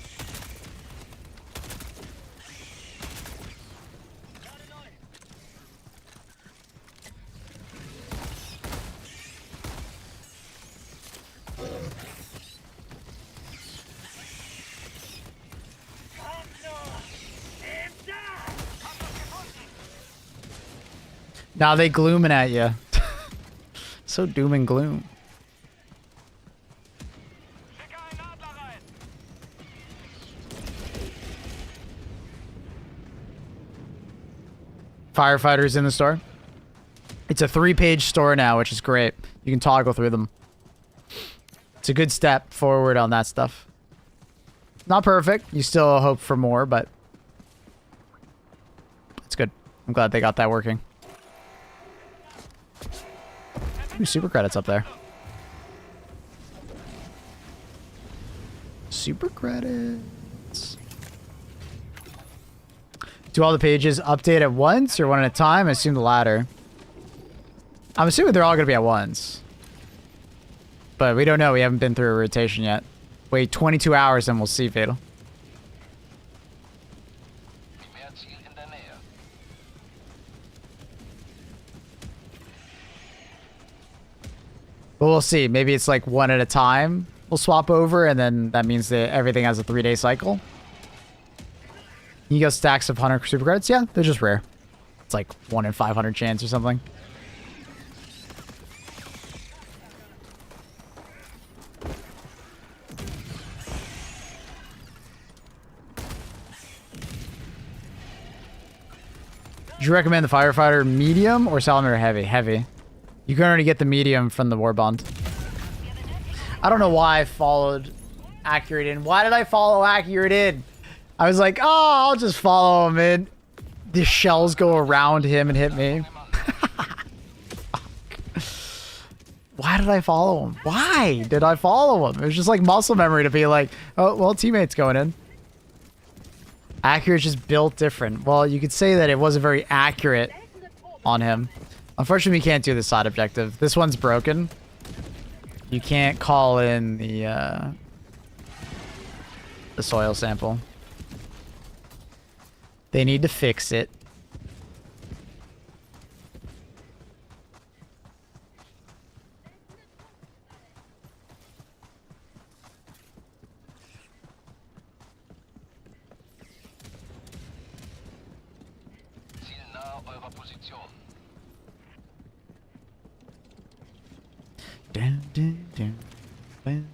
Now they glooming at you. So doom and gloom. firefighters in the store. It's a 3-page store now, which is great. You can toggle through them. It's a good step forward on that stuff. Not perfect. You still hope for more, but it's good. I'm glad they got that working. Ooh, super credits up there. Super credits. Do all the pages update at once or one at a time? I assume the latter. I'm assuming they're all going to be at once. But we don't know. We haven't been through a rotation yet. Wait 22 hours and we'll see, Fatal. Primärziel in der Nähe. But we'll see. Maybe it's like one at a time. We'll swap over, and then that means that everything has a 3-day cycle. You go stacks of 100 super credits? Yeah, they're just rare. It's like 1 in 500 chance or something. Do you recommend the firefighter medium or salamander heavy? Heavy. You can already get the medium from the war bond. I don't know why I followed Accurate in. Why did I follow Accurate in? I was like, oh, I'll just follow him in. The shells go around him and hit me. Why did I follow him? Why did I follow him? It was just like muscle memory to be like, oh, well, teammate's going in. Accurate's just built different. Well, you could say that it wasn't very accurate on him. Unfortunately, we can't do the side objective. This one's broken. You can't call in the soil sample. They need to fix it. Ziel nahe eurer Position. Dun, dun, dun, dun.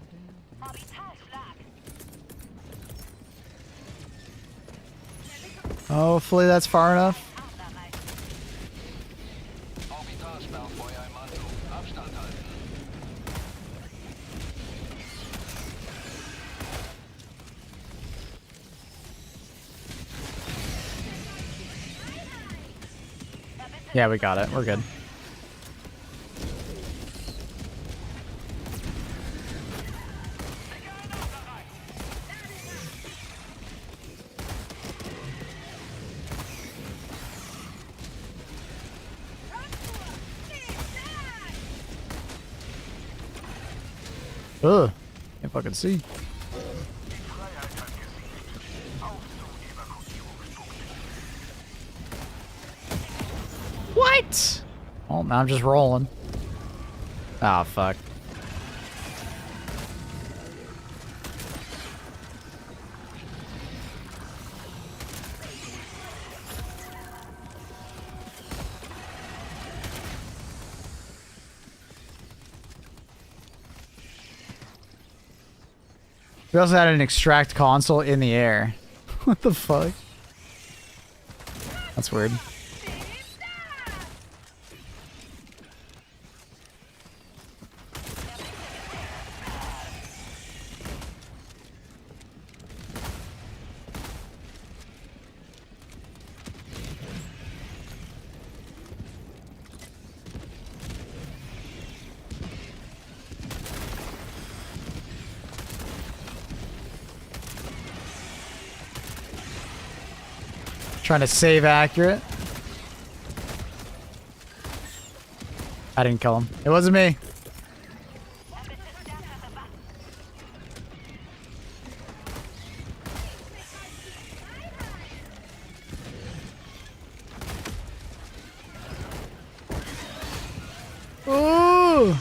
Hopefully that's far enough. Orbitalsperrfeuer im Anflug. Abstand halten. Yeah, we got it. We're good. Ugh. Can't fucking see. What? Oh, now I'm just rolling. Ah, fuck. We also had an extract console in the air. What the fuck? That's weird. Trying to save accurate. I didn't kill him. It wasn't me. Ooh!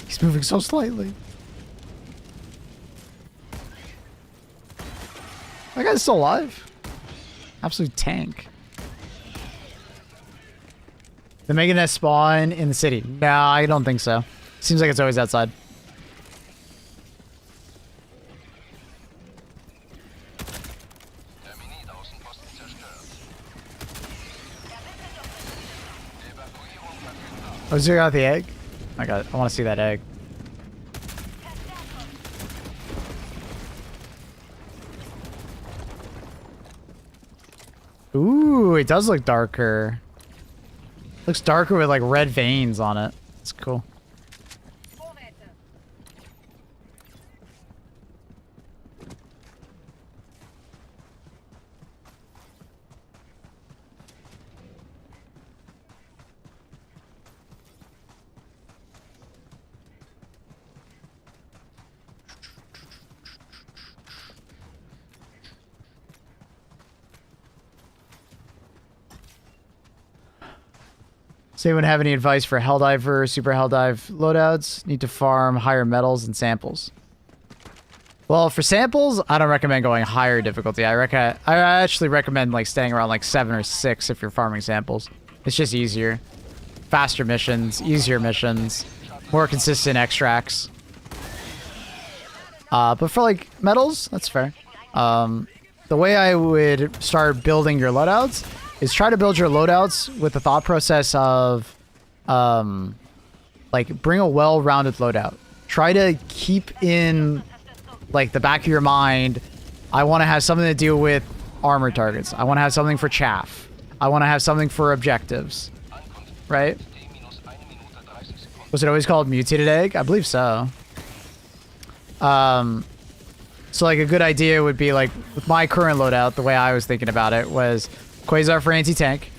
He's moving so slightly. That guy's still alive. Absolute tank. They're making a spawn in the city. No, I don't think so. Seems like it's always outside. Oh, so you got the egg? I want to see that egg. Ooh, it does look darker. Looks darker with like red veins on it. It's cool. Does anyone have any advice for Helldiver, Super Helldive loadouts? Need to farm higher metals and samples. Well, for samples, I don't recommend going higher difficulty. I actually recommend like staying around like 7 or 6 if you're farming samples. It's just easier. Faster missions, easier missions, more consistent extracts. But for like metals, that's fair. The way I would start building your loadouts is try to build your loadouts with the thought process of, like, bring a well-rounded loadout. Try to keep in, like, the back of your mind, I want to have something to deal with armor targets. I want to have something for chaff. I want to have something for objectives. Right? Was it always called mutated egg? I believe so. So, like, a good idea would be, like, with my current loadout, the way I was thinking about it was Quasar for anti-tank.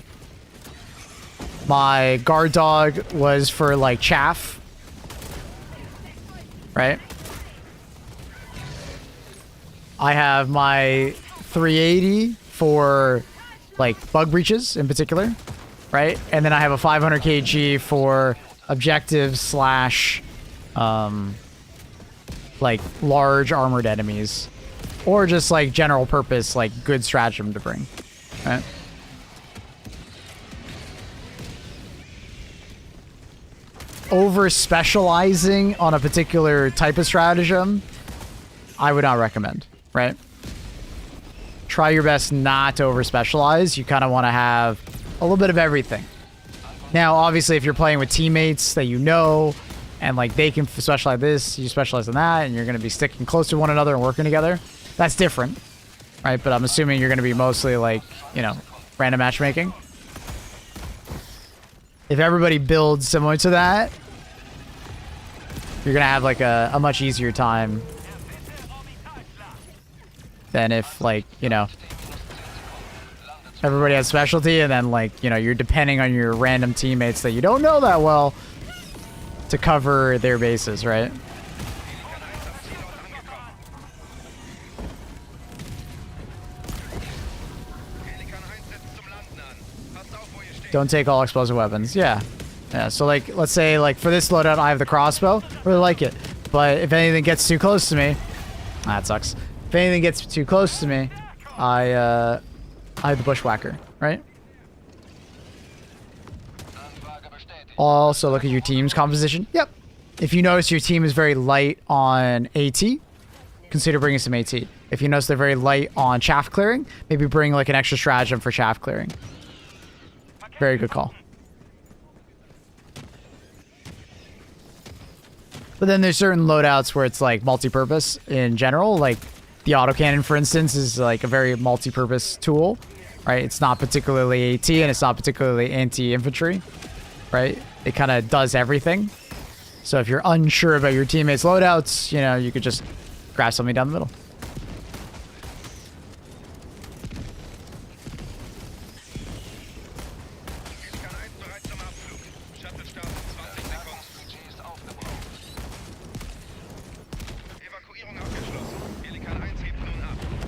My guard dog was for, like, chaff. Right? I have my 380 for, like, bug breaches in particular. Right? And then I have a 500 kg for objectives slash, like, large armored enemies. Or just, like, general purpose, like, good stratagem to bring. Right? Over specializing on a particular type of stratagem, I would not recommend, right? Try your best not to over specialize. You kind of want to have a little bit of everything. Now, obviously, if you're playing with teammates that you know, and like they can specialize this, you specialize in that, and you're going to be sticking close to one another and working together, that's different, right? But I'm assuming you're going to be mostly like, you know, random matchmaking. If everybody builds similar to that, you're going to have like a much easier time than if, like, you know, everybody has specialty and then, like, you know, you're depending on your random teammates that you don't know that well to cover their bases, right? Don't take all explosive weapons. Yeah. Yeah, so, like, let's say, like, for this loadout, I have the crossbow. Really like it. But if anything gets too close to me... that sucks. If anything gets too close to me, I have the bushwhacker, right? Also, look at your team's composition. Yep. If you notice your team is very light on AT, consider bringing some AT. If you notice they're very light on chaff clearing, maybe bring, like, an extra stratagem for chaff clearing. Very good call. But then there's certain loadouts where it's like multi-purpose in general. Like the autocannon, for instance, is like a very multi-purpose tool, right? It's not particularly AT and it's not particularly anti-infantry, right? It kind of does everything. So if you're unsure about your teammates' loadouts, you know, you could just grab something down the middle.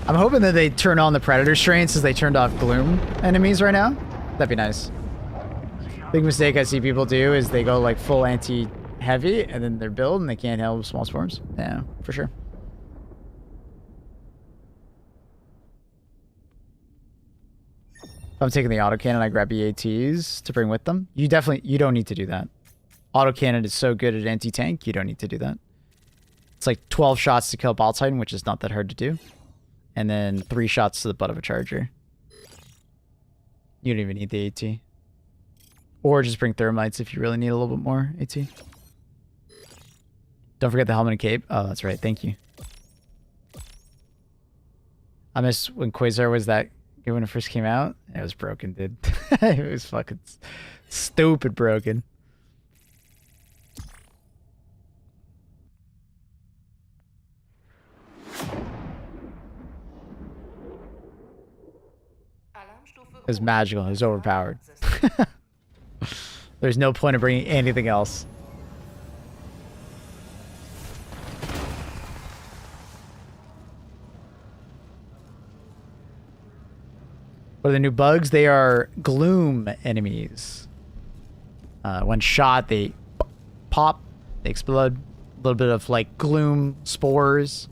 I'm hoping that they turn on the Predator strain since they turned off GLOOM enemies right now. That'd be nice. Big mistake I see people do is they go like full anti-heavy and then they're build and they can't handle small swarms. Yeah, for sure. If I'm taking the autocannon, I grab EATs to bring with them. You don't need to do that. Autocannon is so good at anti-tank, you don't need to do that. It's like 12 shots to kill Ball Titan, which is not that hard to do. And then 3 shots to the butt of a charger. You don't even need the AT. Or just bring thermites if you really need a little bit more AT. Don't forget the helmet and cape. Oh, that's right. Thank you. I miss when Quasar was that good when it first came out. It was broken, dude. It was fucking stupid broken. It was magical. It was overpowered. There's no point of bringing anything else. What are the new bugs? They are GLOOM enemies. When shot, they pop, they explode. A little bit of like GLOOM spores.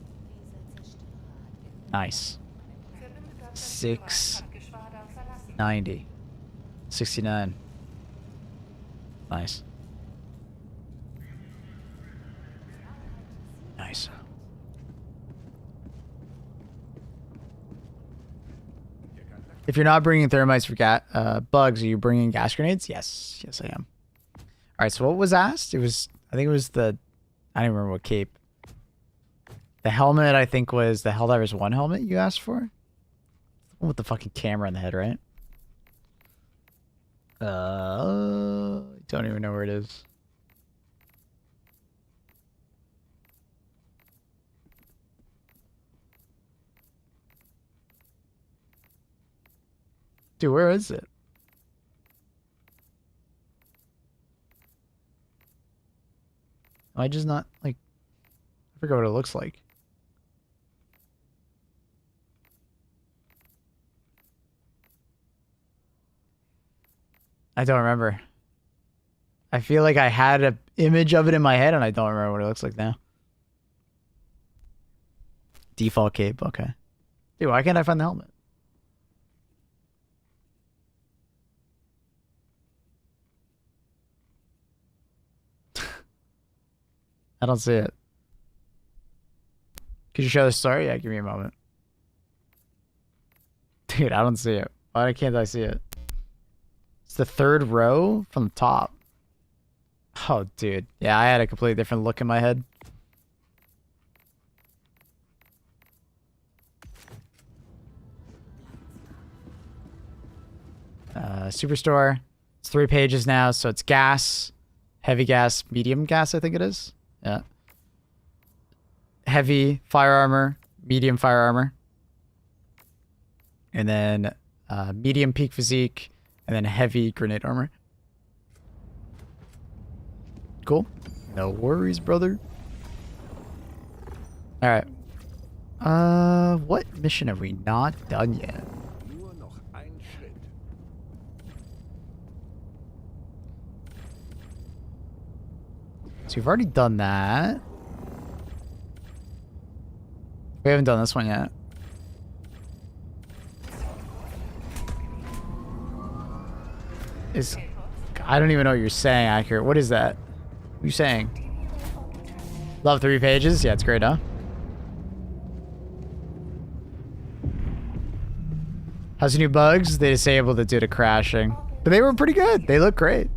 Nice. 690. 69. Nice. Nice. If you're not bringing thermites for bugs, are you bringing gas grenades? Yes. Yes, I am. All right, so what was asked? It was, I think it was the, I don't remember what cape. The helmet, I think, was the Helldivers 1 helmet you asked for? The one with the fucking camera on the head, right? Don't even know where it is. Dude, where is it? Am I just not, like... I forgot what it looks like. I don't remember. I feel like I had an image of it in my head, and I don't remember what it looks like now. Default cape, okay. Dude, why can't I find the helmet? I don't see it. Could you show the story? Yeah, give me a moment. Dude, I don't see it. Why can't I see it? It's the 3rd row from the top. Oh, dude. Yeah, I had a completely different look in my head. Superstore. It's 3 pages now, so it's gas, heavy gas, medium gas, I think it is. Yeah. Heavy fire armor, medium fire armor. And then medium peak physique, and then heavy grenade armor. Cool. No worries, brother. Alright. What mission have we not done yet? Nur noch ein Schritt. So we've already done that. We haven't done this one yet. I don't even know what you're saying, Accurate. What is that? What are you saying? Love 3 pages? Yeah, it's great, huh? How's the new bugs? They disabled it due to crashing. But they were pretty good. They look great.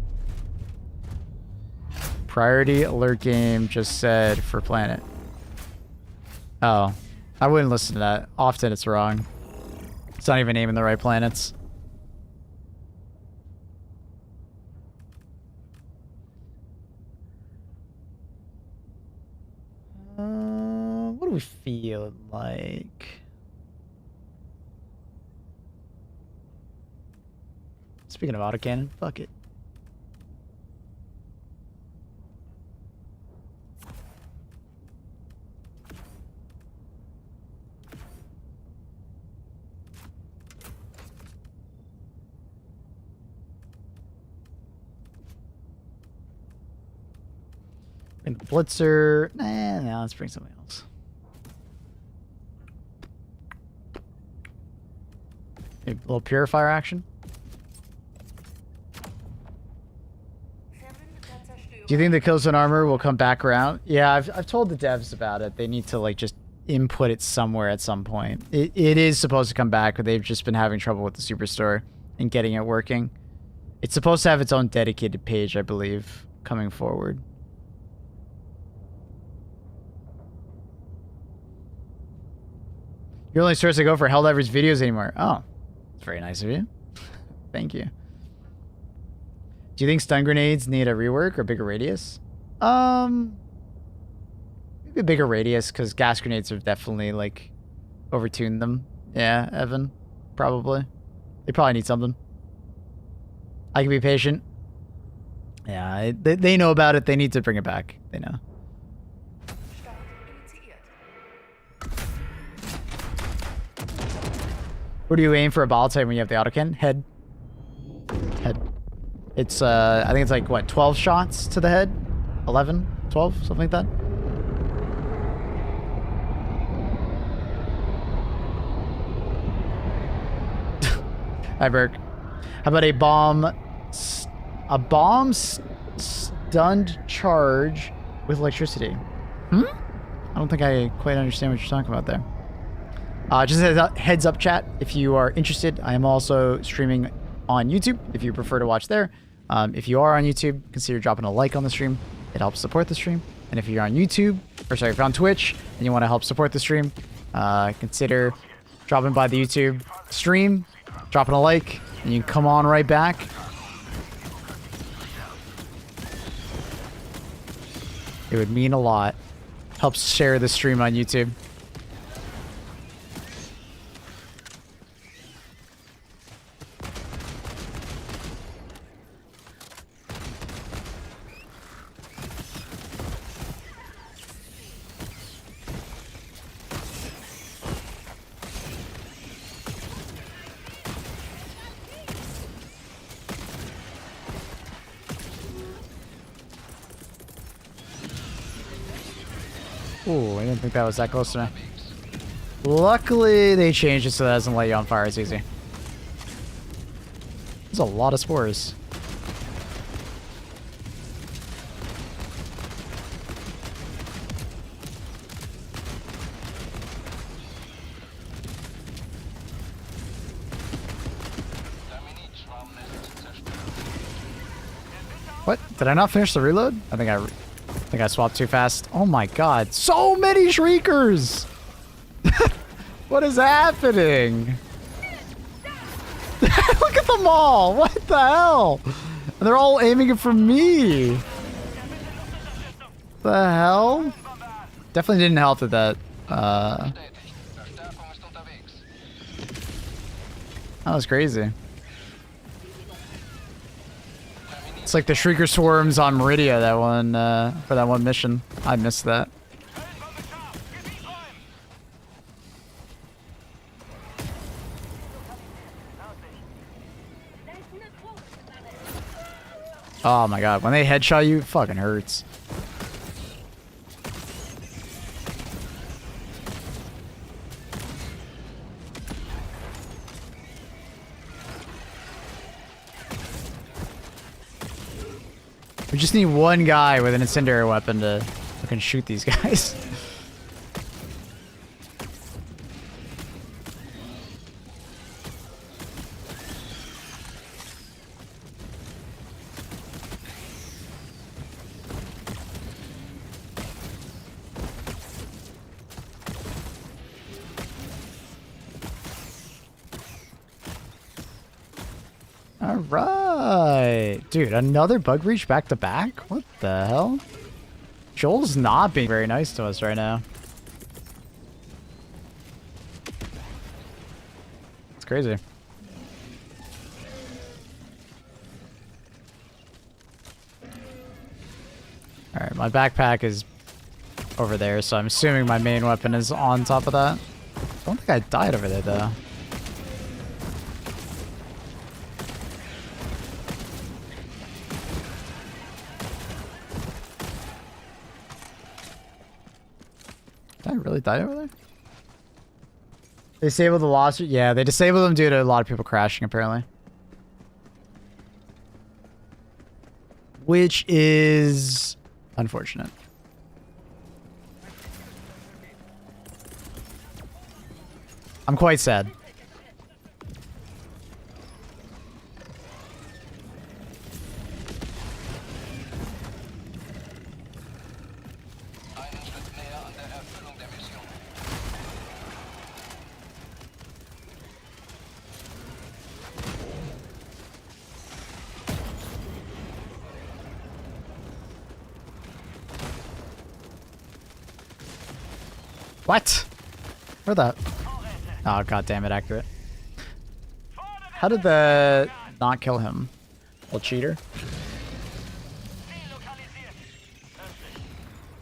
Priority alert game just said for planet. Oh. I wouldn't listen to that. Often it's wrong. It's not even naming the right planets. What do we feel like? Speaking of autocannon, fuck it. And Blitzer. Nah, let's bring something else. A little purifier action. Do you think the Killzone armor will come back around? Yeah, I've told the devs about it. They need to like just input it somewhere at some point. It is supposed to come back, but they've just been having trouble with the Superstore and getting it working. It's supposed to have its own dedicated page, I believe, coming forward. You're only source to go for Helldivers videos anymore. Oh, it's very nice of you. Thank you. Do you think stun grenades need a rework or bigger radius? Maybe a bigger radius, because gas grenades have definitely, like, overtuned them. Yeah, Evan. Probably. They probably need something. I can be patient. Yeah, they know about it. They need to bring it back. They know. Where do you aim for a ball type when you have the autocan? Head. Head. It's, I think it's like, what, 12 shots to the head? 11? 12? Something like that? Hi, Burke. How about a bomb stunned charge with electricity? I don't think I quite understand what you're talking about there. Just a heads up, chat. If you are interested, I am also streaming on YouTube if you prefer to watch there. If you are on YouTube, consider dropping a like on the stream. It helps support the stream. And if you're on YouTube, or sorry, if you're on Twitch and you want to help support the stream, consider dropping by the YouTube stream, dropping a like, and you can come on right back. It would mean a lot. Helps share the stream on YouTube. Ooh, I didn't think that was that close to me. Luckily, they changed it so that doesn't light you on fire as easy. There's a lot of spores. What? Did I not finish the reload? I think I swapped too fast. Oh my god. So many shriekers! What is happening? Look at them all! What the hell? They're all aiming it for me! The hell? Definitely didn't help with that. That was crazy. It's like the Shrieker Swarms on Meridia, that one, for that one mission. I missed that. Oh my god, when they headshot you, it fucking hurts. We just need one guy with an incendiary weapon to fucking shoot these guys. Alright. Dude, another bug reach back to back? What the hell? Joel's not being very nice to us right now. It's crazy. Alright, my backpack is over there, so I'm assuming my main weapon is on top of that. I don't think I died over there, though. Did I really die over there? They disabled the loss. Yeah, they disabled them due to a lot of people crashing, apparently. which is unfortunate. I'm quite sad. Einen Schritt näher an der Erfüllung der Mission. What? Where the? Oh, god damn it, accurate. How did the not kill him? Little cheater.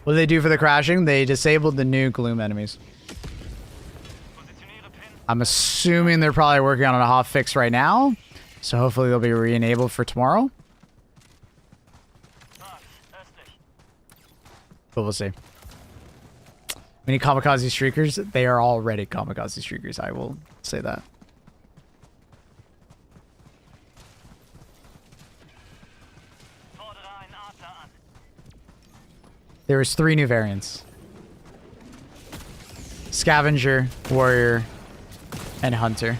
What did they do for the crashing? They disabled the new Gloom enemies. I'm assuming they're probably working on a hot fix right now. So hopefully they'll be re-enabled for tomorrow. But we'll see. We need kamikaze streakers. They are already kamikaze streakers. I will say that. There was 3 new variants. Scavenger, Warrior, and Hunter.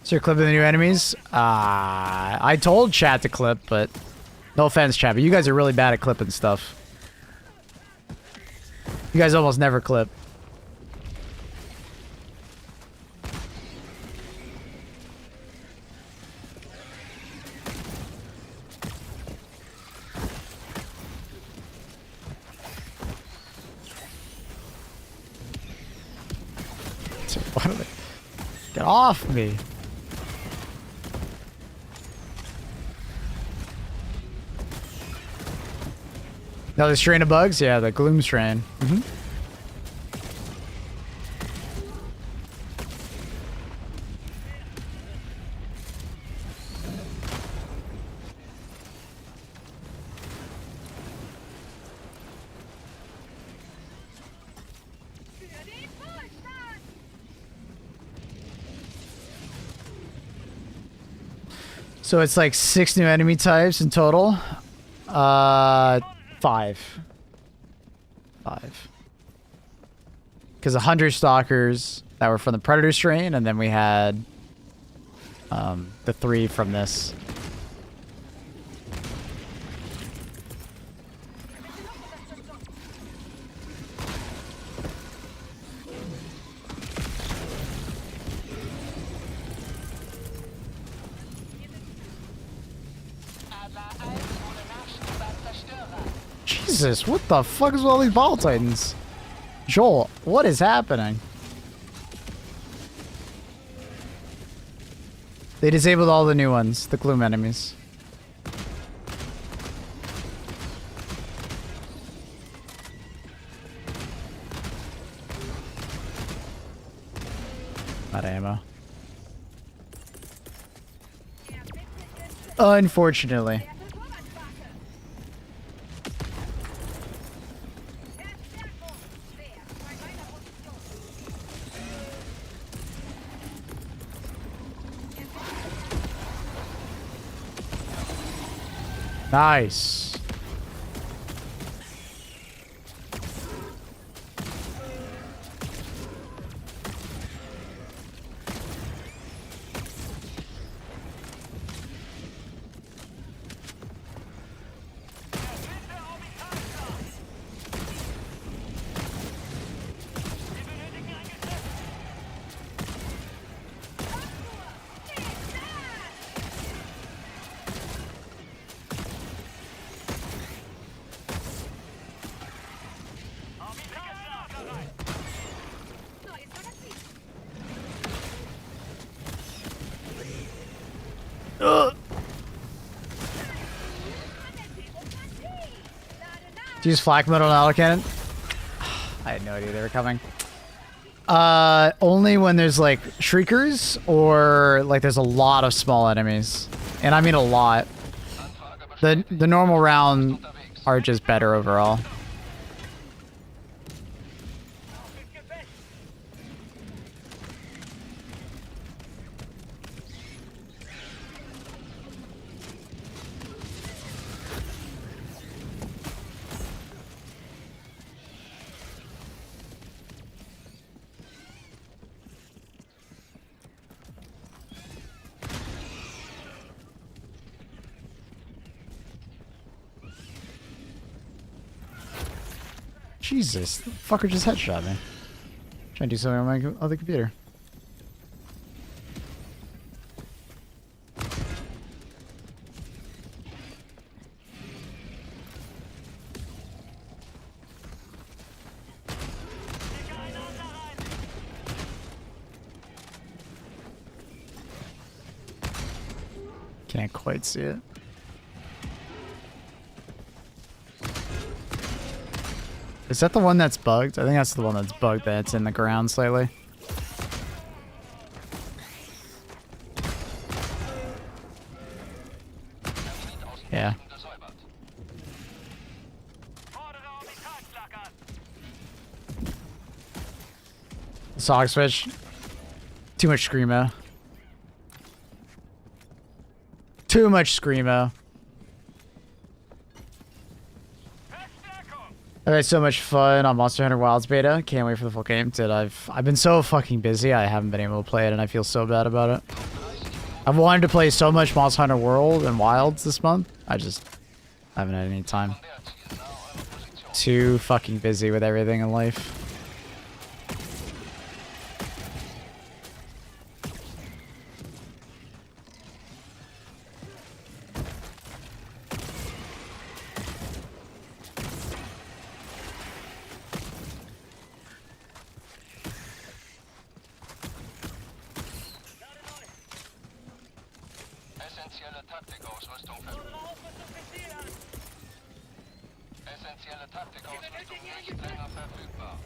So you're clipping the new enemies? I told chat to clip, but no offense, chat, but you guys are really bad at clipping stuff. You guys almost never clip. What are they? Get off me. Another strain of bugs? Yeah, the Gloom strain. Mm-hmm. So it's like 6 new enemy types in total. 5. 5. Because the Hunter Stalkers that were from the Predator strain, and then we had the 3 from this. Jesus, what the fuck is with all these ball titans? Joel, what is happening? They disabled all the new ones, the Gloom enemies. Not ammo. Unfortunately. Nice. Do you use flak metal and autocannon? I had no idea they were coming. Only when there's like shriekers or like there's a lot of small enemies. And I mean a lot. The normal round are just better overall. Jesus, the fucker just headshot me. Trying to do something on my other computer. Can't quite see it. Is that the one that's bugged? I think that's the one that's bugged that's in the ground slightly. Yeah. Sock switch. Too much screamo. Too much screamo. I had so much fun on Monster Hunter Wilds beta. Can't wait for the full game. Dude, I've been so fucking busy. I haven't been able to play it, and I feel so bad about it. I've wanted to play so much Monster Hunter World and Wilds this month. I haven't had any time. Too fucking busy with everything in life. Essentielle Taktikausrüstung Essentielle Taktikausrüstung nicht länger verfügbar.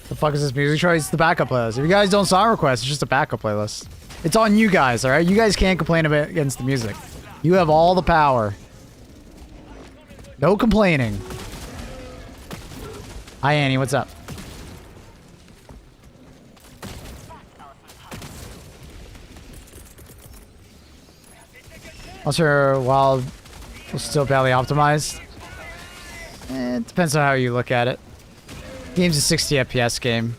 The fuck is this music choice? It's the backup playlist. If you guys don't song request, it's just a backup playlist. It's on you guys, alright? You guys can't complain about against the music. You have all the power. No complaining. Hi Annie, what's up? Also, while we're still badly optimized, it depends on how you look at it. Game's a 60 FPS game.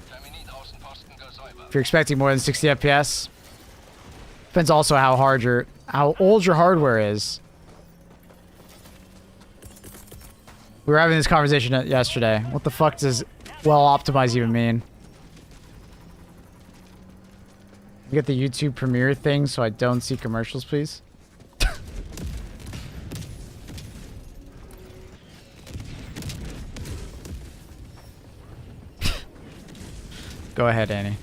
If you're expecting more than 60 FPS, depends also how old your hardware is. We were having this conversation yesterday. What the fuck does well optimized even mean? You get the YouTube Premiere thing so I don't see commercials, please. Go ahead, Annie.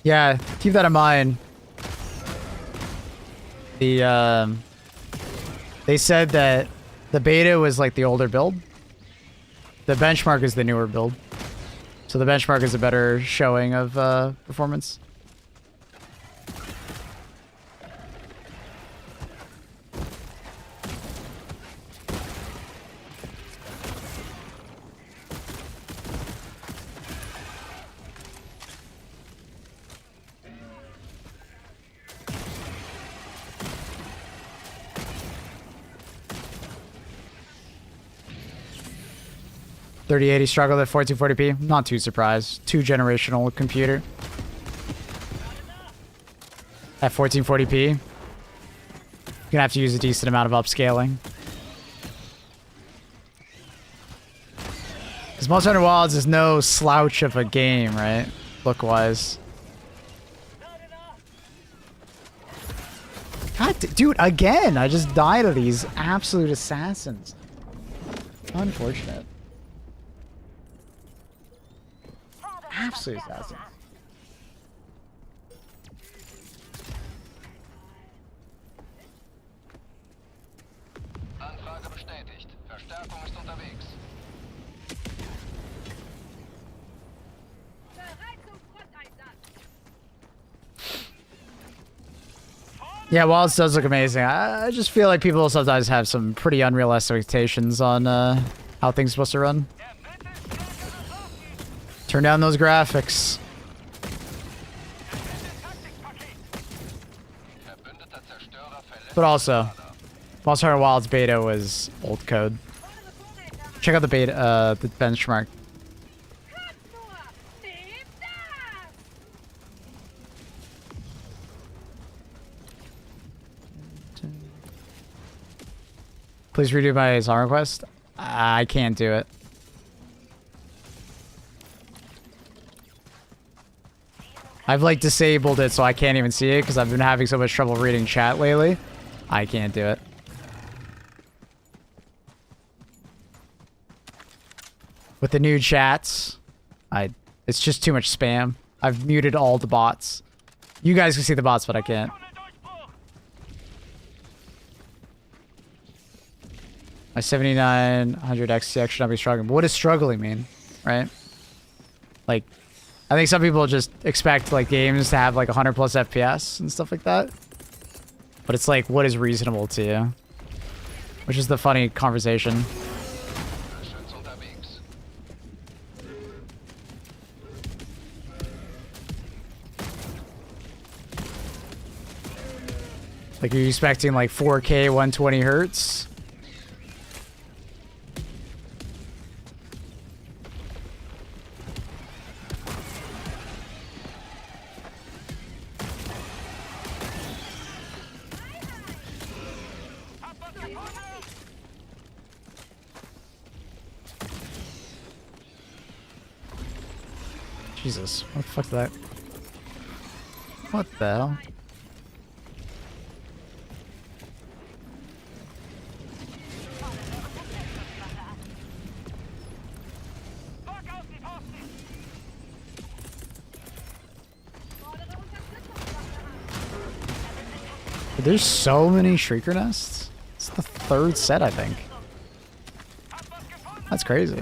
Yeah, keep that in mind. They said that the beta was like the older build. The benchmark is the newer build. So the benchmark is a better showing of performance. .3080 struggled at 1440p. Not too surprised. 2-generational computer. At 1440p. You're gonna have to use a decent amount of upscaling. Because Monster Hunter Wilds is no slouch of a game, right? Look-wise. God, dude, again! I just died of these absolute assassins. Unfortunate. Absolute assassins. Anfrage bestätigt. Verstärkung ist unterwegs. Yeah, Wilds does look amazing. I just feel like people sometimes have some pretty unrealistic expectations on how things are supposed to run. Turn down those graphics. But also, Monster Hunter Wilds beta was old code. Check out the beta, the benchmark. Please redo my song request. I can't do it. I've like disabled it so I can't even see it because I've been having so much trouble reading chat lately. I can't do it. With the new chats, it's just too much spam. I've muted all the bots. You guys can see the bots, but I can't. My 7900 XTX should not be struggling. But what does struggling mean, right? Like, I think some people just expect like games to have like 100 plus FPS and stuff like that. But it's like, what is reasonable to you? Which is the funny conversation. Like, are you expecting like 4K 120 hertz? Jesus, what the fuck is that? What the hell? There's so many Shrieker nests. It's the third set, I think. That's crazy.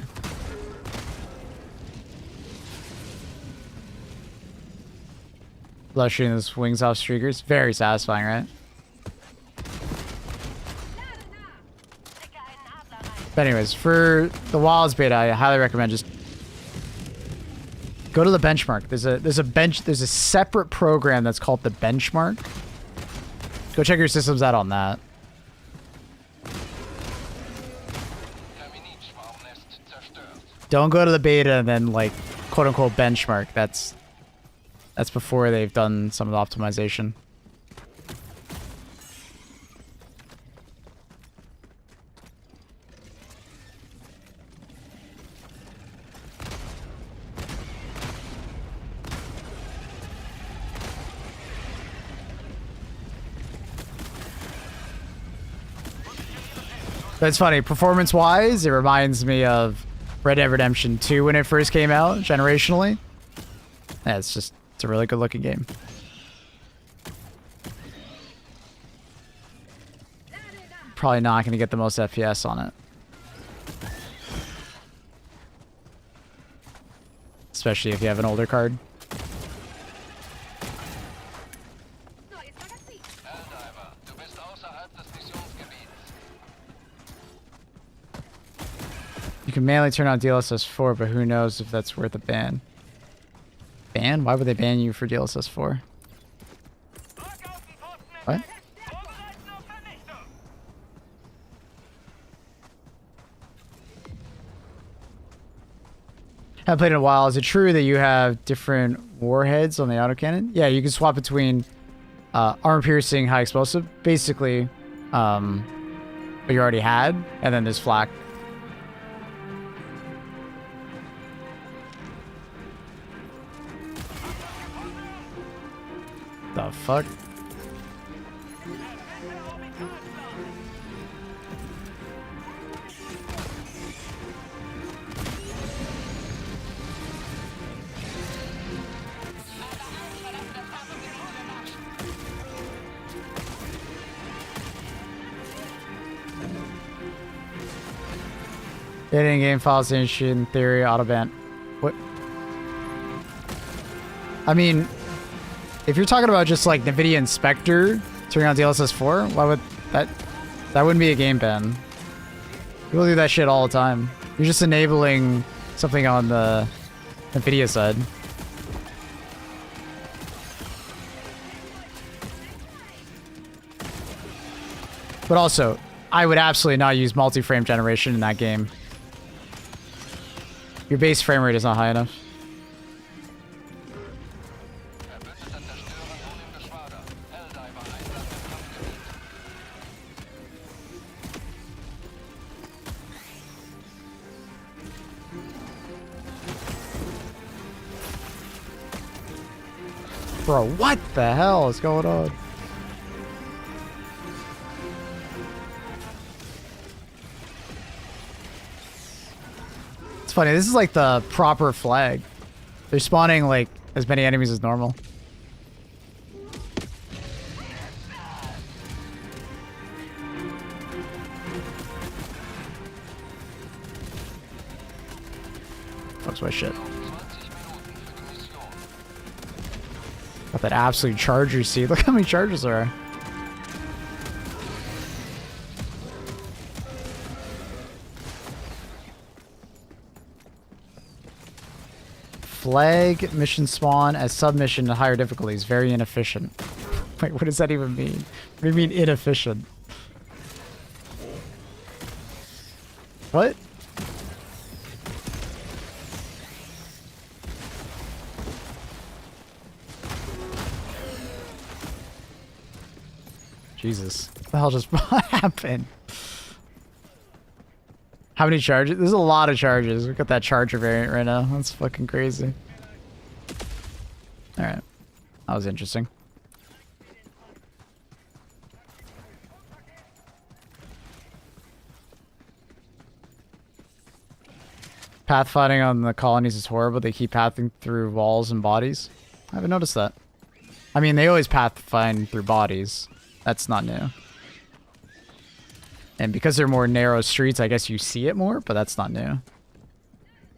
Love shooting those wings off Shriekers. Very satisfying, right? But anyways, for the Wilds beta, I highly recommend just go to the benchmark. There's a separate program that's called the benchmark. Go check your systems out on that. Don't go to the beta and then like quote unquote benchmark. That's before they've done some of the optimization. But it's funny, performance-wise, it reminds me of Red Dead Redemption 2 when it first came out, generationally. Yeah, it's a really good-looking game. Probably not going to get the most FPS on it. Especially if you have an older card. You can manually turn on DLSS 4, but who knows if that's worth a ban. Ban? Why would they ban you for DLSS 4? What? Haven't played in a while. Is it true that you have different warheads on the autocannon? Yeah, you can swap between armor piercing, high explosive, basically what you already had, and then there's flak. The fuck? Editing game files in theory, autoban. What? I mean, if you're talking about just like NVIDIA Inspector Turning on DLSS 4? Why would that? That wouldn't be a game ban. People do that shit all the time. You're just enabling something on the NVIDIA side. But also, I would absolutely not use multi-frame generation in that game. Your base frame rate is not high enough. Verbündeter Zerstörer nun im Geschwader. Helldiver Einsatz im Kampfgebiet. Bro, what the hell is going on? It's funny, this is like the proper flag. They're spawning like as many enemies as normal. Fuck's my shit. Got that absolute charger seed. Look how many charges there are. Flag mission spawn as submission to higher difficulties. Very inefficient. Wait, what does that even mean? What do you mean inefficient? What? Jesus. What the hell just happened? How many charges? There's a lot of charges. We got that charger variant right now. That's fucking crazy. Alright. That was interesting. Pathfinding on the colonies is horrible. They keep pathing through walls and bodies. I haven't noticed that. I mean, they always pathfind through bodies. That's not new. And because they're more narrow streets, I guess you see it more, but that's not new.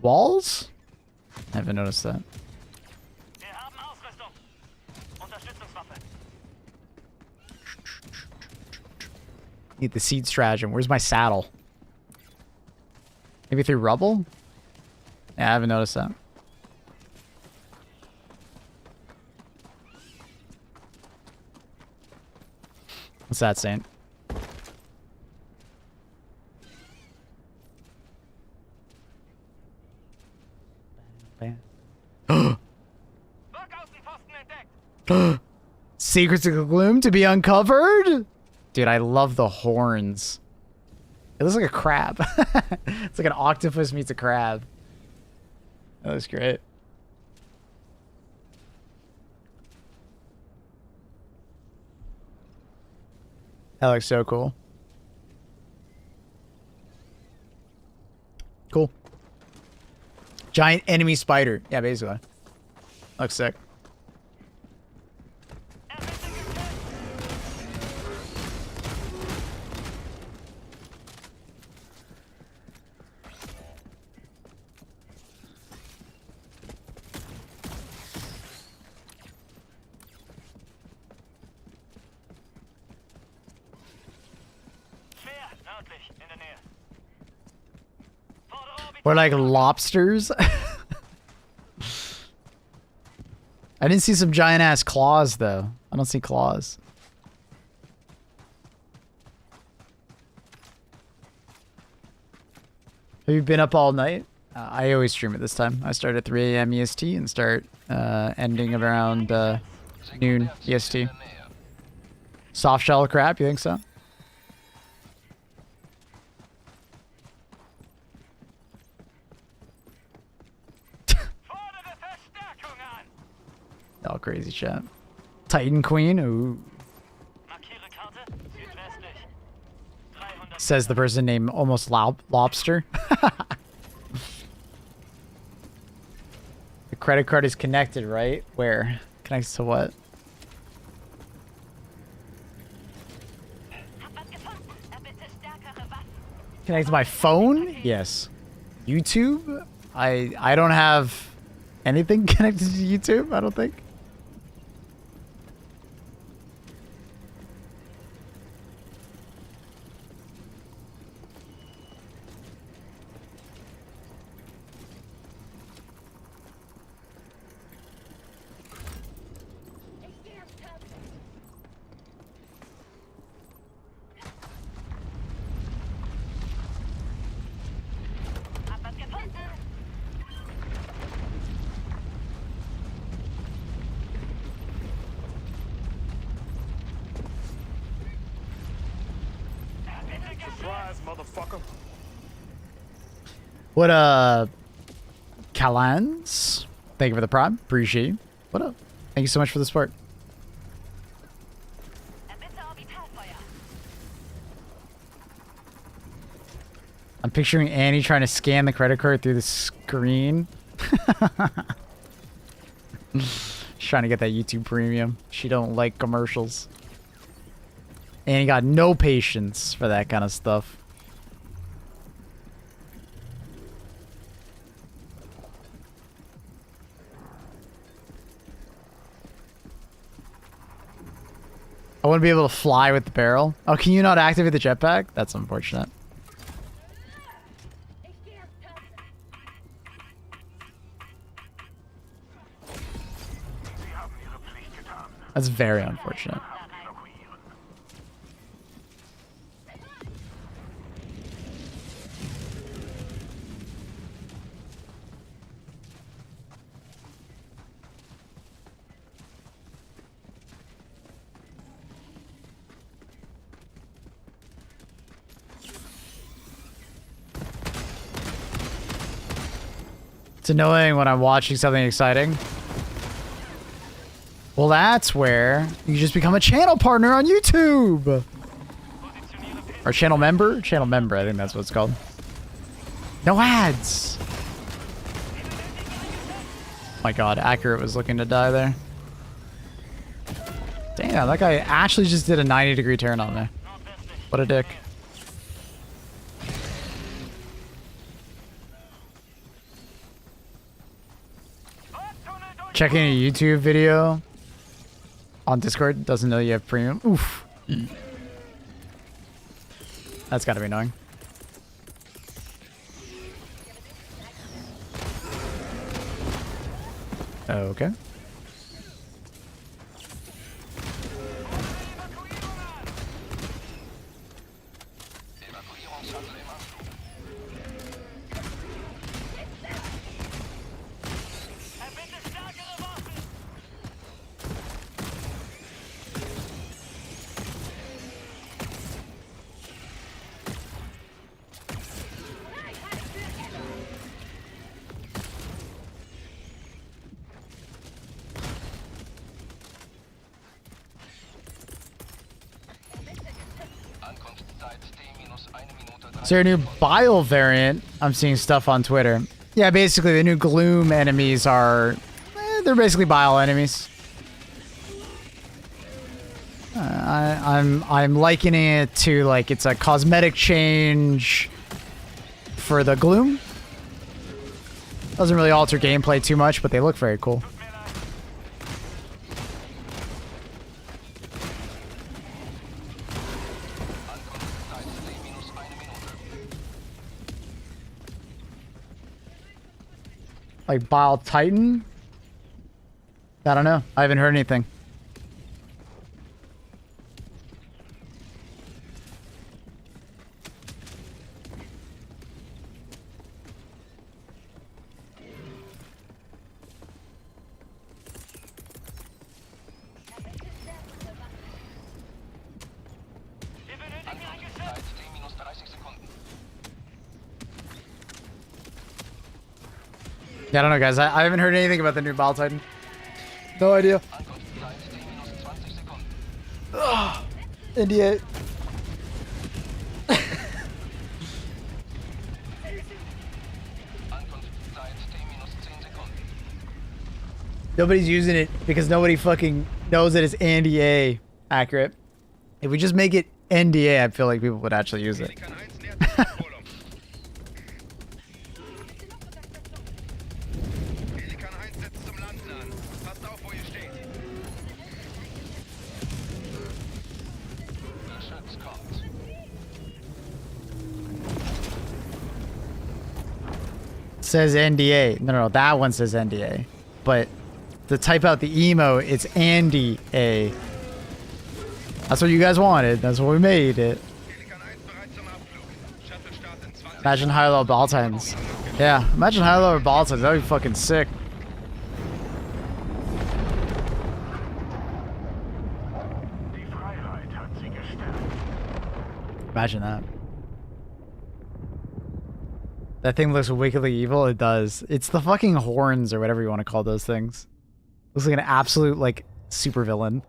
Walls? I haven't noticed that. Need the seed stratagem. Where's my saddle? Maybe through rubble? Yeah, I haven't noticed that. What's that, Saint? Secrets of Gloom to be uncovered? Dude, I love the horns. It looks like a crab. It's like an octopus meets a crab. That was great. That looks so cool. Cool. Giant enemy spider. Yeah, basically. Looks sick. Or like lobsters? I didn't see some giant ass claws though. I don't see claws. Have you been up all night? I always stream at this time. I start at 3 AM EST and start ending around noon EST. Soft shell crab, you think so? All crazy shit. Titan Queen, ooh. Says the person named almost Lobster. The credit card is connected, right? Where? Connects to what? Connect to my phone? Yes. YouTube? I don't have anything connected to YouTube, I don't think. ass motherfucker. What Calans? Thank you for the prime. Appreciate you. What up? Thank you so much for the support. I'm picturing Annie trying to scan the credit card through the screen. She's trying to get that YouTube premium. She don't like commercials. Annie got no patience for that kind of stuff. I want to be able to fly with the barrel. Oh, can you not activate the jetpack? That's unfortunate. That's very unfortunate. It's annoying when I'm watching something exciting. Well, that's where you just become a channel partner on YouTube. Or channel member? Channel member, I think that's what it's called. No ads. My god, Accurate was looking to die there. Damn, that guy actually just did a 90-degree turn on me. What a dick. Checking a YouTube video on Discord doesn't know you have premium. Oof. That's gotta be annoying. Okay. Is there a new Bile variant? I'm seeing stuff on Twitter. Yeah, basically the new Gloom enemies are... they're basically Bile enemies. I'm likening it to like it's a cosmetic change for the Gloom. Doesn't really alter gameplay too much, but they look very cool. Like Bile Titan? I don't know. I haven't heard anything. Yeah, I don't know, guys. I haven't heard anything about the new Bile Titan. No idea. Ugh. NDA. Nobody's using it because nobody fucking knows that it's NDA accurate. If we just make it NDA, I feel like people would actually use it. Says NDA. No, that one says NDA. But to type out the emo, it's Andy A. That's what you guys wanted. That's what we made it. Imagine high-level Bile Titans. Yeah, imagine high-level Bile Titans. That'd be fucking sick. Imagine that. That thing looks wickedly evil. It does. It's the fucking horns or whatever you want to call those things. Looks like an absolute like super villain.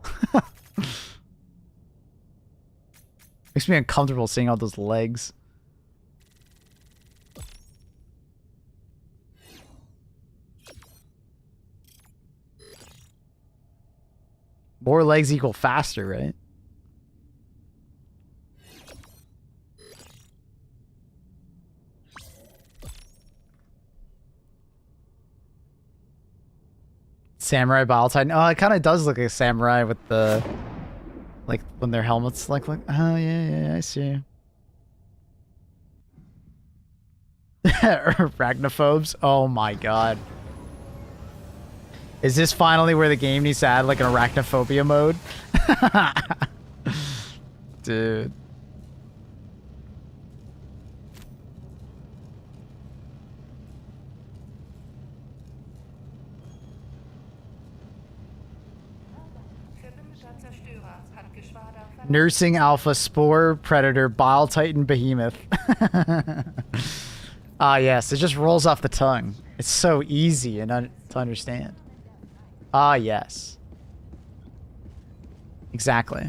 Makes me uncomfortable seeing all those legs. More legs equal faster, right? Samurai Bile Titan. Oh, it kind of does look like a samurai with the, like, when their helmets like, oh, yeah, I see. Arachnophobes. Oh my god. Is this finally where the game needs to add, like, an arachnophobia mode? Dude. Verbündeter Zerstörer hat Geschwader verlassen. Nursing Alpha Spore Predator Bile Titan Behemoth. Ah, yes. It just rolls off the tongue. It's so easy and to understand. Ah, yes. Exactly.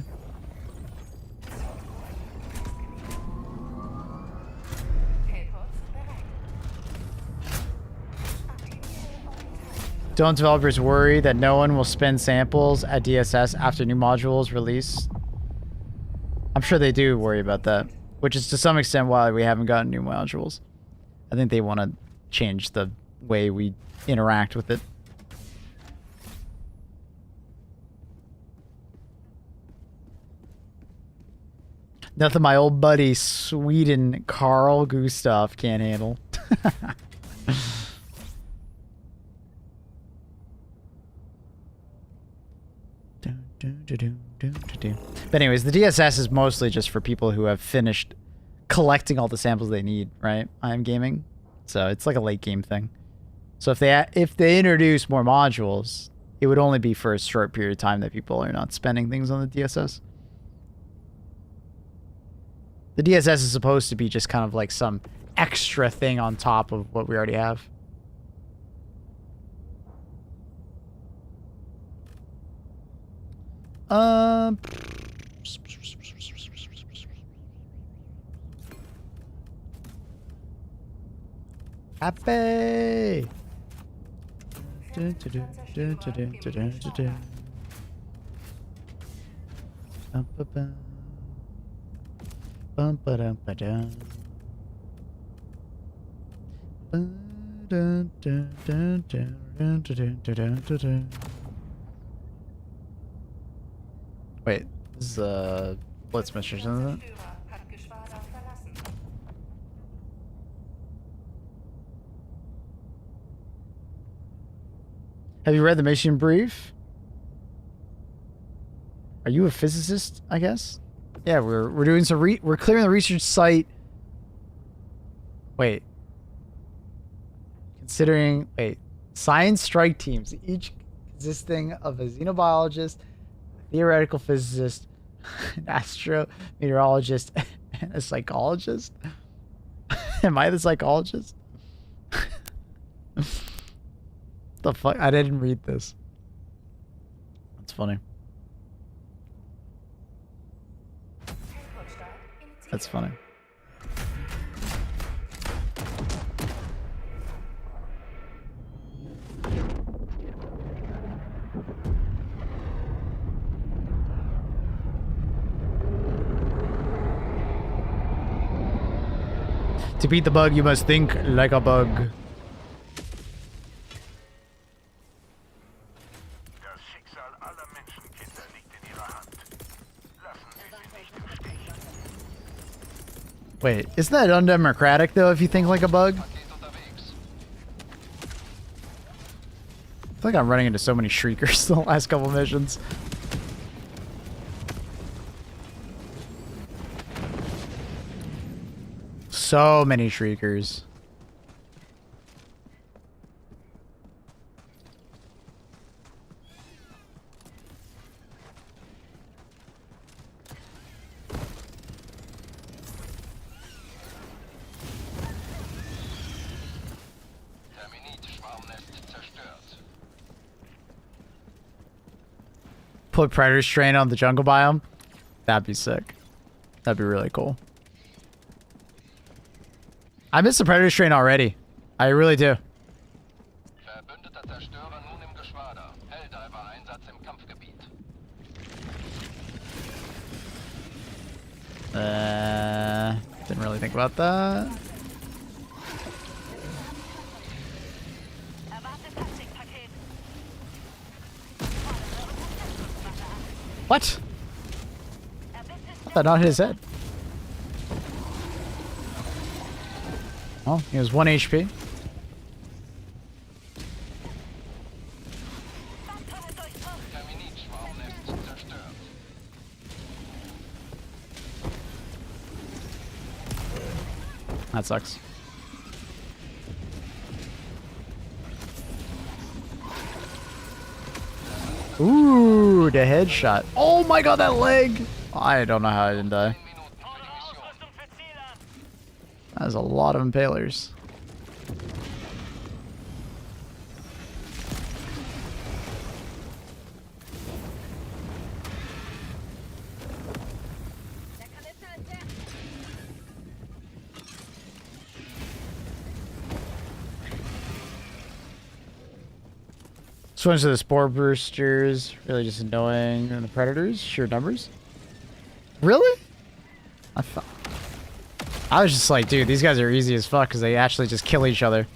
Don't developers worry that no one will spend samples at DSS after new modules release? I'm sure they do worry about that, which is to some extent why we haven't gotten new modules. I think they want to change the way we interact with it. Nothing my old buddy Sweden Carl Gustav can't handle. But anyways, the DSS is mostly just for people who have finished collecting all the samples they need, right? I'm gaming, so it's like a late game thing. So if they introduce more modules, it would only be for a short period of time that people are not spending things on the DSS. The DSS is supposed to be just kind of like some extra thing on top of what we already have. Happy. Wait, this is Blitz mission, isn't it? Zerstörer hat Geschwader verlassen. Have you read the mission brief? Are you a physicist, I guess? Yeah, we're doing some we're clearing the research site. Wait. Science strike teams, each consisting of a xenobiologist, a theoretical physicist, an astrometeorologist, and a psychologist. Am I the psychologist? The fuck? I didn't read this. That's funny. That's funny. To beat the bug, you must think like a bug. Das Schicksal aller Menschenkinder liegt in ihrer Hand. Lassen Sie sie nicht im Stich. Wait, isn't that undemocratic though if you think like a bug? I feel like I'm running into so many shriekers the last couple missions. So many shriekers. Put Predator Strain on the jungle biome. That'd be sick. That'd be really cool. I miss the Predator Strain already. I really do. Verbündeter Zerstörer nun im Geschwader. Helldiver-Einsatz im Kampfgebiet. Didn't really think about that. What? That not hit his head. Oh, he was 1 HP. Terminitschwarmnest zerstört. That sucks. Ooh, the headshot. Oh my god, that leg! I don't know how I didn't die. 10 Minuten für die Mission. That is a lot of impalers. Switch to the Spore Boosters. Really just annoying. And the Predators. Sheer numbers. Really? I was just like, dude, these guys are easy as fuck because they actually just kill each other.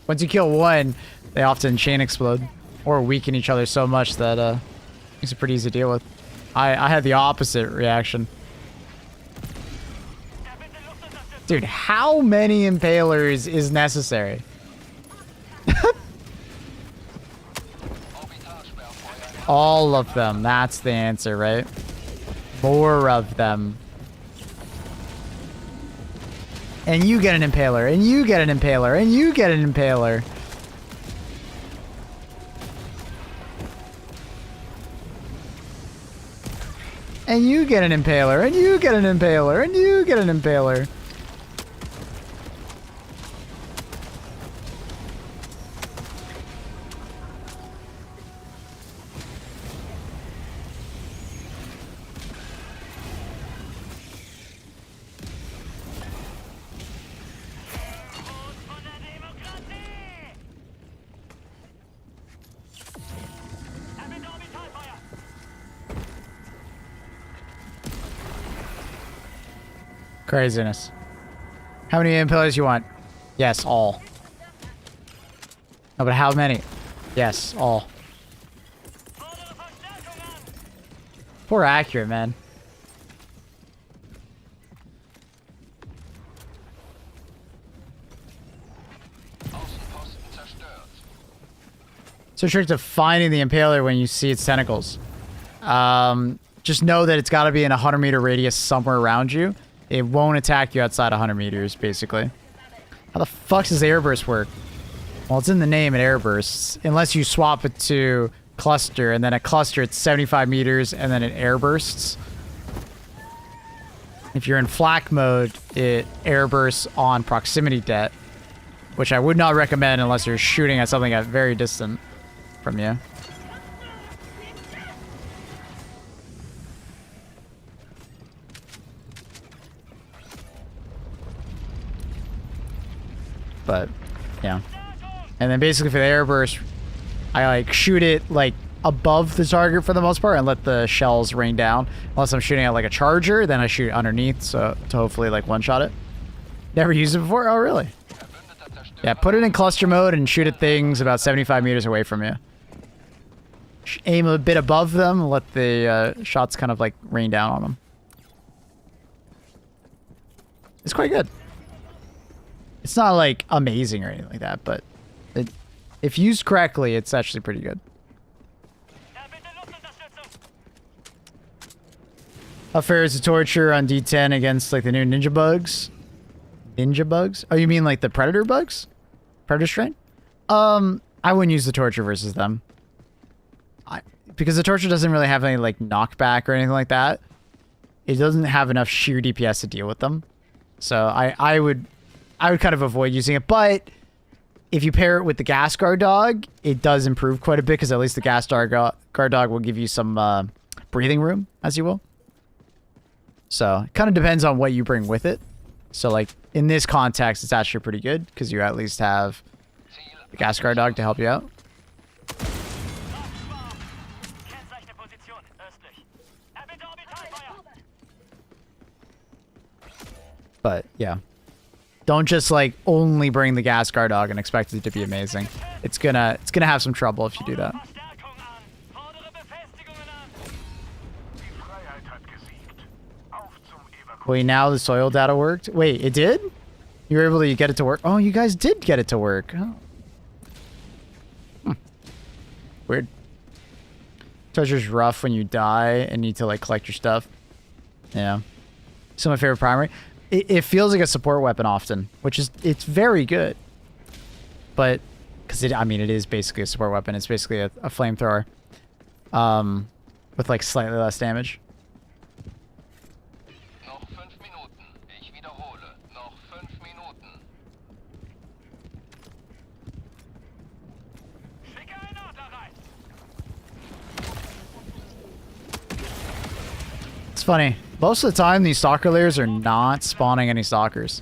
Once you kill one, they often chain explode or weaken each other so much that makes it pretty easy to deal with. I had the opposite reaction. Dude, how many impalers is necessary? All of them. That's the answer, right? More of them. And you get an impaler, and you get an impaler, and you get an impaler. And you get an impaler, and you get an impaler, and you get an impaler. Craziness. How many impalers you want? Yes, all. No, but how many? Yes, all. Poor accurate, man. Außenposten zerstört. So trick to finding the impaler when you see its tentacles. Just know that it's got to be in a 100-meter radius somewhere around you. It won't attack you outside 100 meters, basically. How the fuck does airburst work? Well, it's in the name, it airbursts. Unless you swap it to cluster, and then a cluster, it's 75 meters, and then it airbursts. If you're in flak mode, it airbursts on proximity det, which I would not recommend unless you're shooting at something at very distant from you. But, yeah. And then basically for the airburst, I like shoot it like above the target for the most part and let the shells rain down. Unless I'm shooting at like a charger, then I shoot underneath so to hopefully like one-shot it. Never used it before? Oh, really? Yeah, put it in cluster mode and shoot at things about 75 meters away from you. Aim a bit above them, let the shots kind of like rain down on them. It's quite good. It's not like amazing or anything like that, but if used correctly, it's actually pretty good. How fair is the torture on D10 against like the new ninja bugs? Ninja bugs? Oh, you mean like the predator bugs? Predator strain? I wouldn't use the torture versus them. Because the torture doesn't really have any like knockback or anything like that. It doesn't have enough sheer DPS to deal with them. So I would kind of avoid using it, but if you pair it with the gas guard dog, it does improve quite a bit because at least the gas guard dog will give you some breathing room, as you will. So it kind of depends on what you bring with it. So like in this context, it's actually pretty good because you at least have the gas guard dog to help you out. But yeah, don't just like only bring the gas guard dog and expect it to be amazing. It's gonna have some trouble if you do that. Wait, now the soil data worked? Wait, it did? You were able to get it to work? Oh, you guys did get it to work. Oh. Weird. Treasure's rough when you die and need to like collect your stuff. Yeah. Some of my favorite primary. It feels like a support weapon often, which is, it's very good. But, because I mean, it is basically a support weapon. It's basically a flamethrower. With like slightly less damage. Noch 5 Minuten. Ich wiederhole. Noch 5 Minuten. Schicke ein Auto rein. It's funny. Most of the time, these stalker layers are not spawning any stalkers.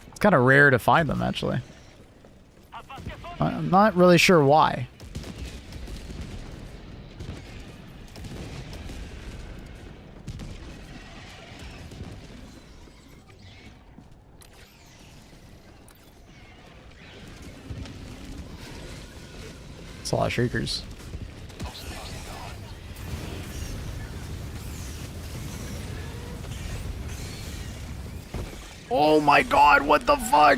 It's kind of rare to find them, actually. I'm not really sure why. It's a lot of shriekers. Oh my god, what the fuck?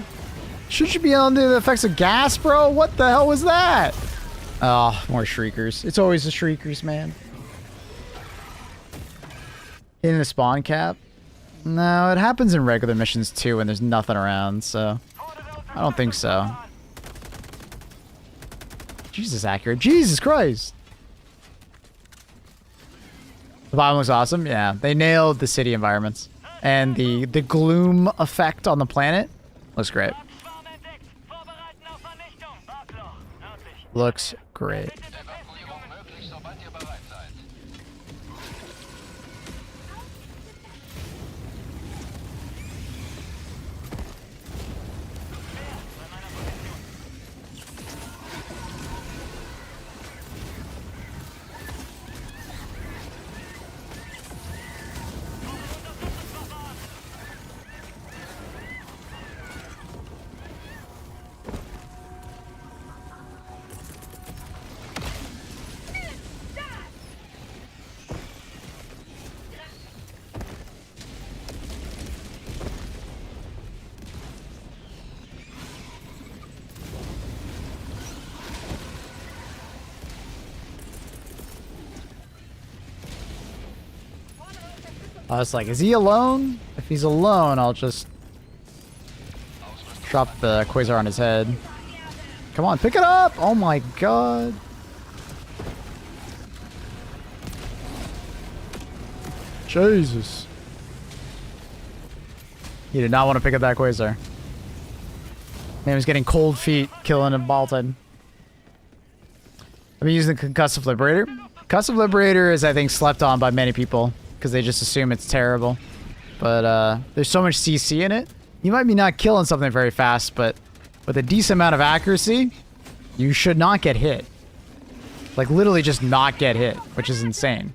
Should you be under the effects of gas, bro? What the hell was that? Oh, more shriekers. It's always the shriekers, man. In the spawn cap? No, it happens in regular missions too when there's nothing around, so I don't think so. Jesus, accurate. Jesus Christ! The bottom looks awesome. Yeah, they nailed the city environments. And the gloom effect on the planet looks great. Looks great. Evakuierung möglich, sobald ihr bereit seid. I was like, is he alone? If he's alone, I'll just drop the Quasar on his head. Come on, pick it up! Oh my god. Jesus. He did not want to pick up that Quasar. Man was getting cold feet, killing a Balton. I've been using the Concussive Liberator. Concussive Liberator is, I think, slept on by many people because they just assume it's terrible. But there's so much CC in it. You might be not killing something very fast, but with a decent amount of accuracy, you should not get hit. Like, literally just not get hit, which is insane.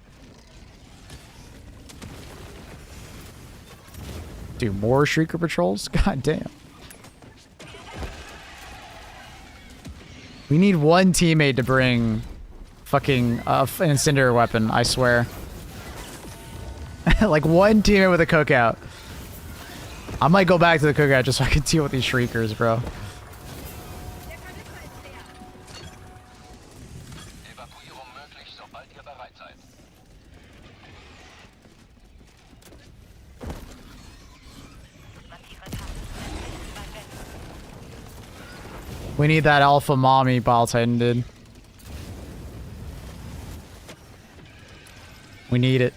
Dude, more Shrieker patrols? God damn. We need one teammate to bring fucking an incendiary weapon, I swear. Like one teammate with a cookout. I might go back to the cookout just so I can deal with these shriekers, bro. Evakuierung möglich, sobald ihr bereit seid. We need that alpha mommy Bile Titan, dude. We need it.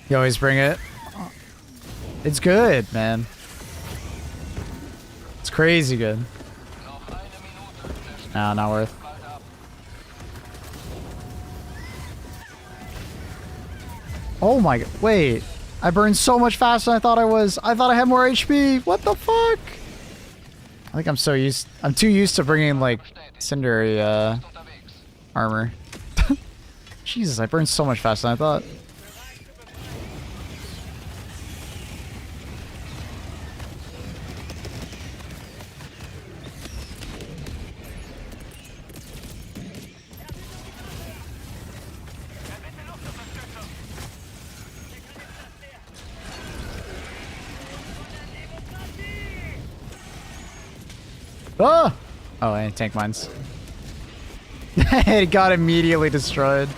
You always bring it. It's good, man. It's crazy good. No, not worth. Oh my god. Wait. I burned so much faster than I thought I was. I thought I had more HP. What the fuck? I think I'm too used to bringing like Cinder armor. Jesus, I burned so much faster than I thought. Oh! Oh, and tank mines. It got immediately destroyed.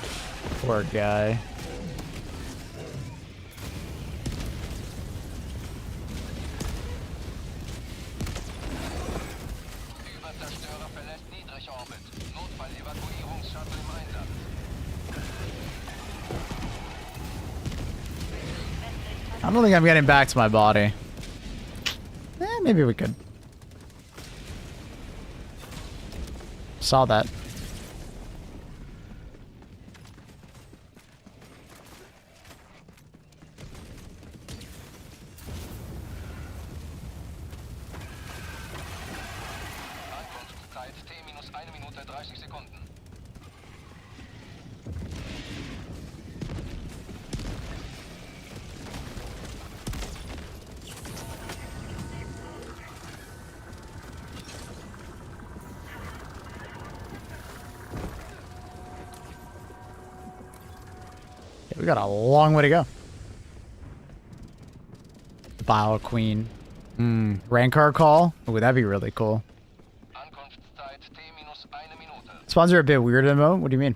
Poor guy. Überzerstörer verlässt Niedrigorbit. Notfall-Evakuierungsshuttle im Einsatz. I don't think I'm getting back to my body. Maybe we could. Saw that. Ankunftszeit T-1 Minute 30 Sekunden. We got a long way to go. Bio Queen. Rancor call? Ooh, that'd be really cool. Ankunftszeit T-1 Minute. Spawns are a bit weird in mode. What do you mean?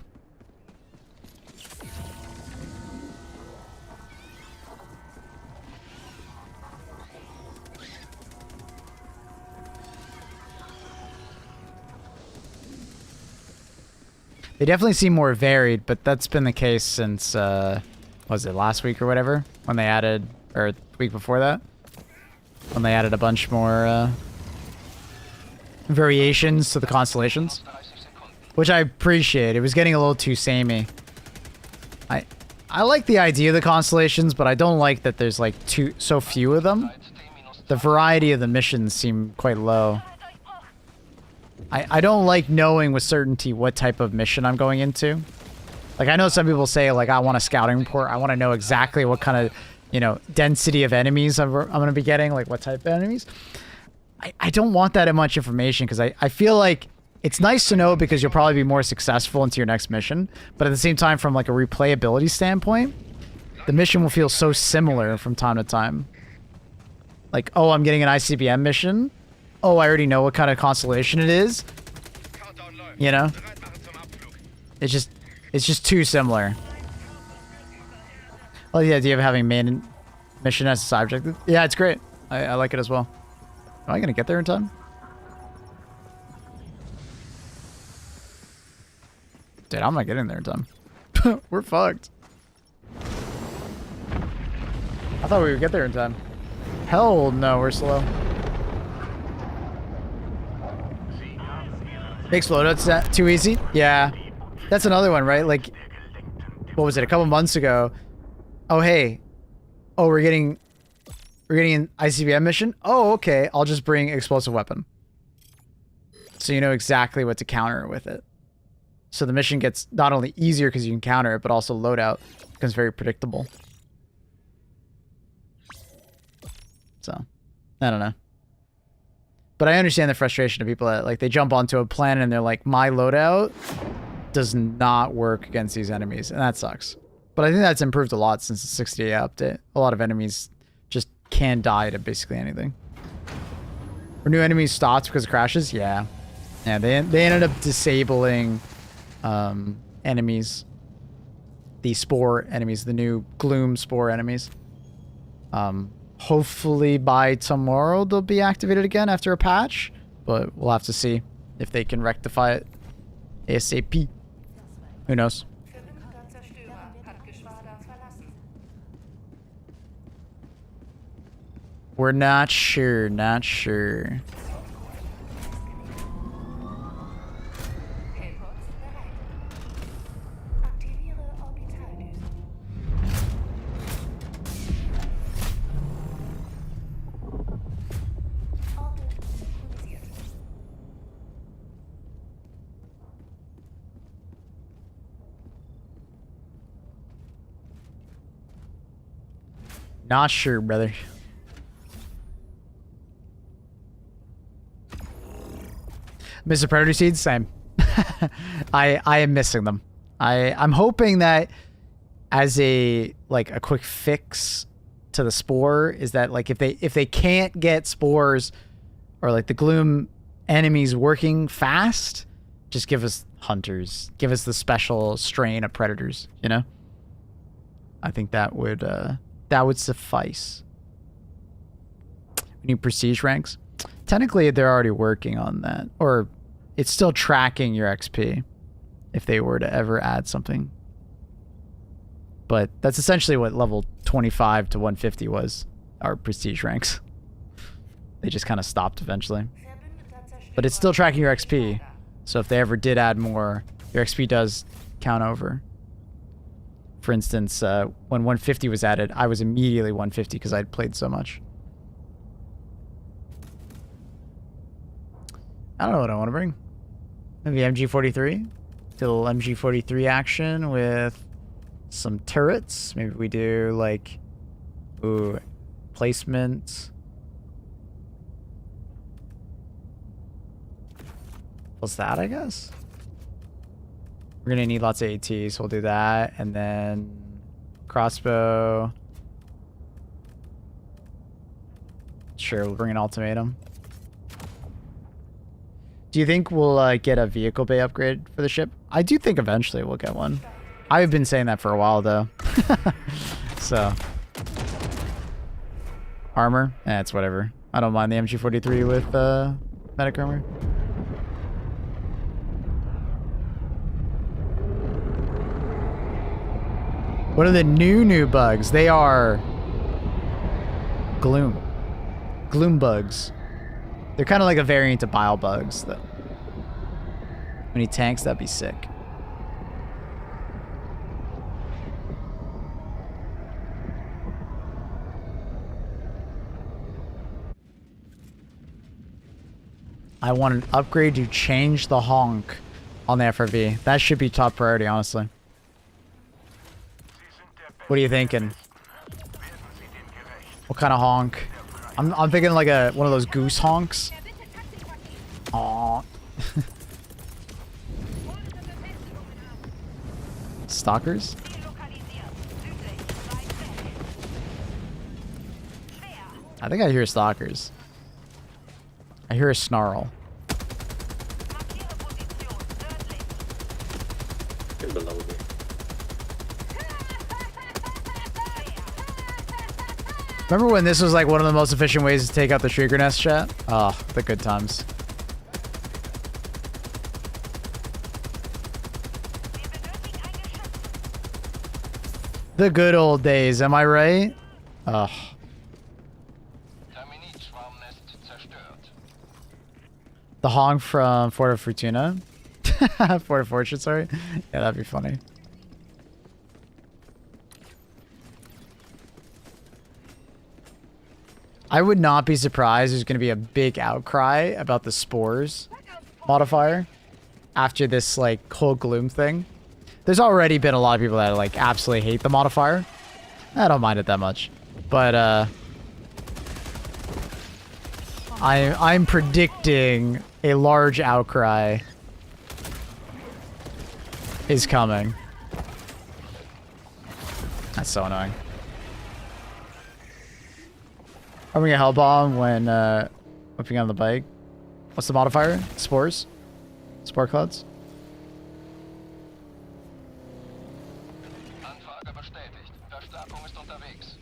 They definitely seem more varied, but that's been the case since, was it last week or whatever? When they added, or the week before that? When they added a bunch more, variations to the constellations. Which I appreciate. It was getting a little too samey. I like the idea of the constellations, but I don't like that there's like so few of them. The variety of the missions seem quite low. I don't like knowing with certainty what type of mission I'm going into. Like, I know some people say, like, I want a scouting report. I want to know exactly what kind of, you know, density of enemies I'm going to be getting, like what type of enemies. I don't want that much information because I feel like it's nice to know because you'll probably be more successful into your next mission. But at the same time, from like a replayability standpoint, the mission will feel so similar from time to time. Like, oh, I'm getting an ICBM mission. Oh, I already know what kind of constellation it is. You know? It's just too similar. Well, the idea of having main mission as a side objective. Yeah, it's great. I like it as well. Am I gonna get there in time? Dude, I'm not getting there in time. We're fucked. I thought we would get there in time. Hell no, we're slow. Makes loadouts too easy? Yeah. That's another one, right? Like, what was it? A couple months ago. Oh, hey. Oh, we're getting an ICBM mission? Oh, okay. I'll just bring explosive weapon. So you know exactly what to counter with it. So the mission gets not only easier because you can counter it, but also loadout becomes very predictable. So, I don't know. But I understand the frustration of people that, like, they jump onto a planet and they're like, my loadout does not work against these enemies. And that sucks. But I think that's improved a lot since the 60-day update. A lot of enemies just can die to basically anything. Were new enemies stopped because of crashes? Yeah. Yeah, they ended up disabling enemies. The spore enemies, the new GLOOM spore enemies. Hopefully by tomorrow they'll be activated again after a patch, but we'll have to see if they can rectify it ASAP. Who knows? Verwündeter Zerstörer hat Geschwader verlassen. We're not sure, not sure. Hellpots bereit. Aktiviere Orbitaldüsen. Orbit synchronisiert. Not sure, brother. Mr. Predator seeds, same. I am missing them. I'm hoping that as a quick fix to the spore is that like if they can't get spores or like the gloom enemies working fast, just give us hunters. Give us the special strain of predators, you know? I think that would suffice. We need prestige ranks. Technically, they're already working on that. Or it's still tracking your XP if they were to ever add something. But that's essentially what level 25 to 150 was, our prestige ranks. They just kind of stopped eventually. But it's still tracking your XP. So if they ever did add more, your XP does count over. For instance, when 150 was added, I was immediately 150 because I'd played so much. I don't know what I want to bring. Maybe MG43. Do a little MG43 action with some turrets. Maybe we do like, ooh, placement. What's that, I guess? We're gonna need lots of ATs, so we'll do that. And then crossbow. Sure, we'll bring an ultimatum. Do you think we'll get a vehicle bay upgrade for the ship? I do think eventually we'll get one. I've been saying that for a while, though. So. Armor? It's whatever. I don't mind the MG43 with medic armor. What are the new bugs? They are gloom. Gloom bugs. They're kind of like a variant of bile bugs, though. We need tanks, that'd be sick. I want an upgrade to change the honk on the FRV. That should be top priority, honestly. What are you thinking? What kind of honk? I'm thinking like one of those goose honks. Aww. Stalkers? I think I hear stalkers. I hear a snarl. Remember when this was like one of the most efficient ways to take out the Shrieker Nest, chat? Oh, the good times. The good old days, am I right? Ugh. The honk from Fort of Fortuna? Fort of Fortune, sorry. Yeah, that'd be funny. I would not be surprised there's going to be a big outcry about the spores modifier after this like whole gloom thing. There's already been a lot of people that like absolutely hate the modifier. I don't mind it that much. But I'm predicting a large outcry is coming. That's so annoying. I'm gonna hell bomb when whipping on the bike. What's the modifier? Spores? Spore clouds? Anfrage bestätigt. Verstärkung ist unterwegs.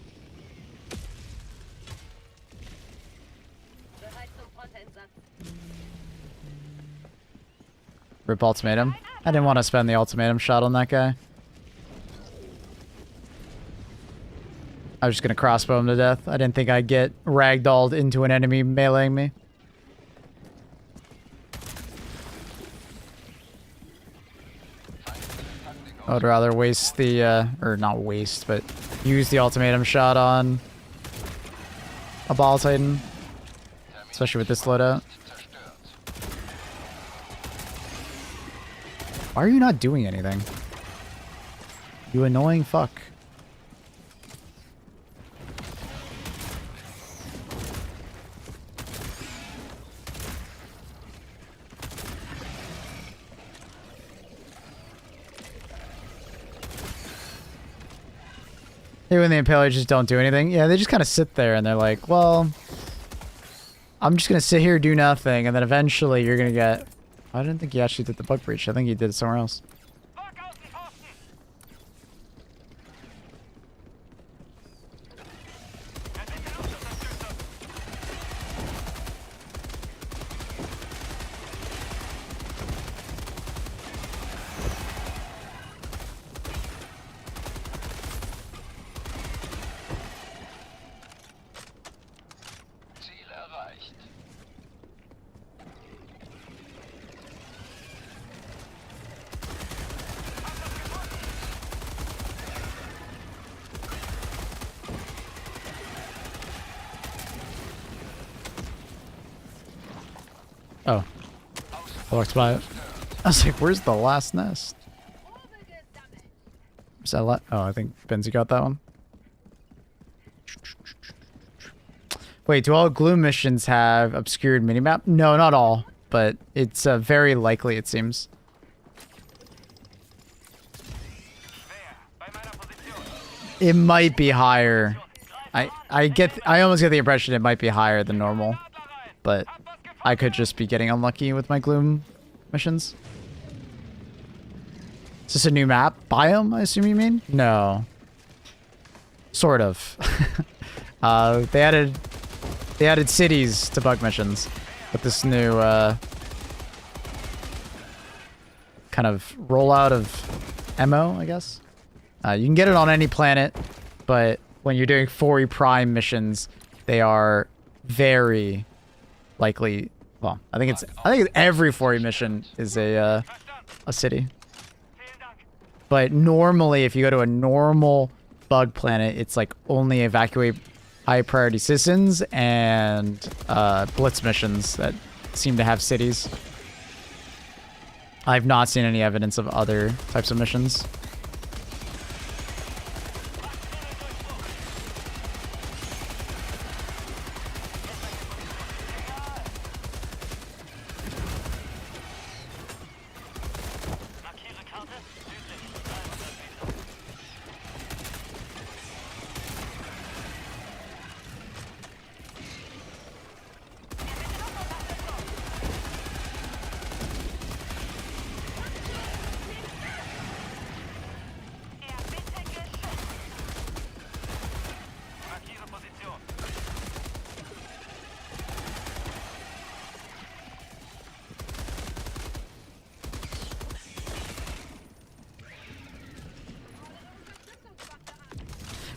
Bereit zum Fronteinsatz. Rip ultimatum. I didn't want to spend the ultimatum shot on that guy. I was just gonna crossbow him to death. I didn't think I'd get ragdolled into an enemy meleeing me. I would rather waste the, or not waste, but use the ultimatum shot on a ball titan. Especially with this loadout. Why are you not doing anything? You annoying fuck. Hey, when the Impaler just don't do anything. Yeah, they just kind of sit there and they're like, well, I'm just going to sit here, do nothing, and then eventually you're going to get... I didn't think he actually did the bug breach. I think he did it somewhere else. Ziel erreicht. Oh. I walked by it. I was like, where's the last nest? Is that oh, I think Benzie got that one. Wait, do all Gloom missions have obscured minimap? No, not all, but it's very likely, it seems. It might be higher. I almost get the impression it might be higher than normal, but I could just be getting unlucky with my Gloom missions. Is this a new map? Biome, I assume you mean? No. Sort of. They added cities to bug missions with this new kind of rollout of MO, I guess. You can get it on any planet, but when you're doing 4E Prime missions, they are very likely. Well, I think every 4E mission is a city. But normally, if you go to a normal bug planet, it's like only evacuate high priority citizens and blitz missions that seem to have cities. I've not seen any evidence of other types of missions.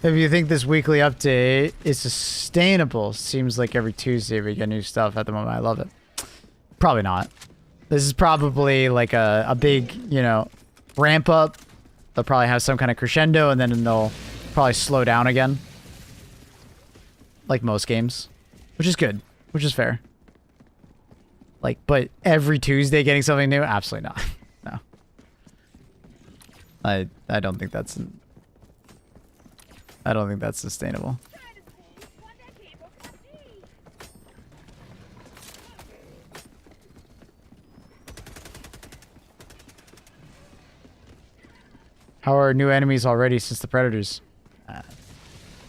If you think this weekly update is sustainable, seems like every Tuesday we get new stuff at the moment. I love it. Probably not. This is probably like a big, you know, ramp up. They'll probably have some kind of crescendo and then they'll probably slow down again. Like most games. Which is good. Which is fair. Like, but every Tuesday getting something new? Absolutely not. No. I don't think that's... I don't think that's sustainable. How are new enemies already since the Predators?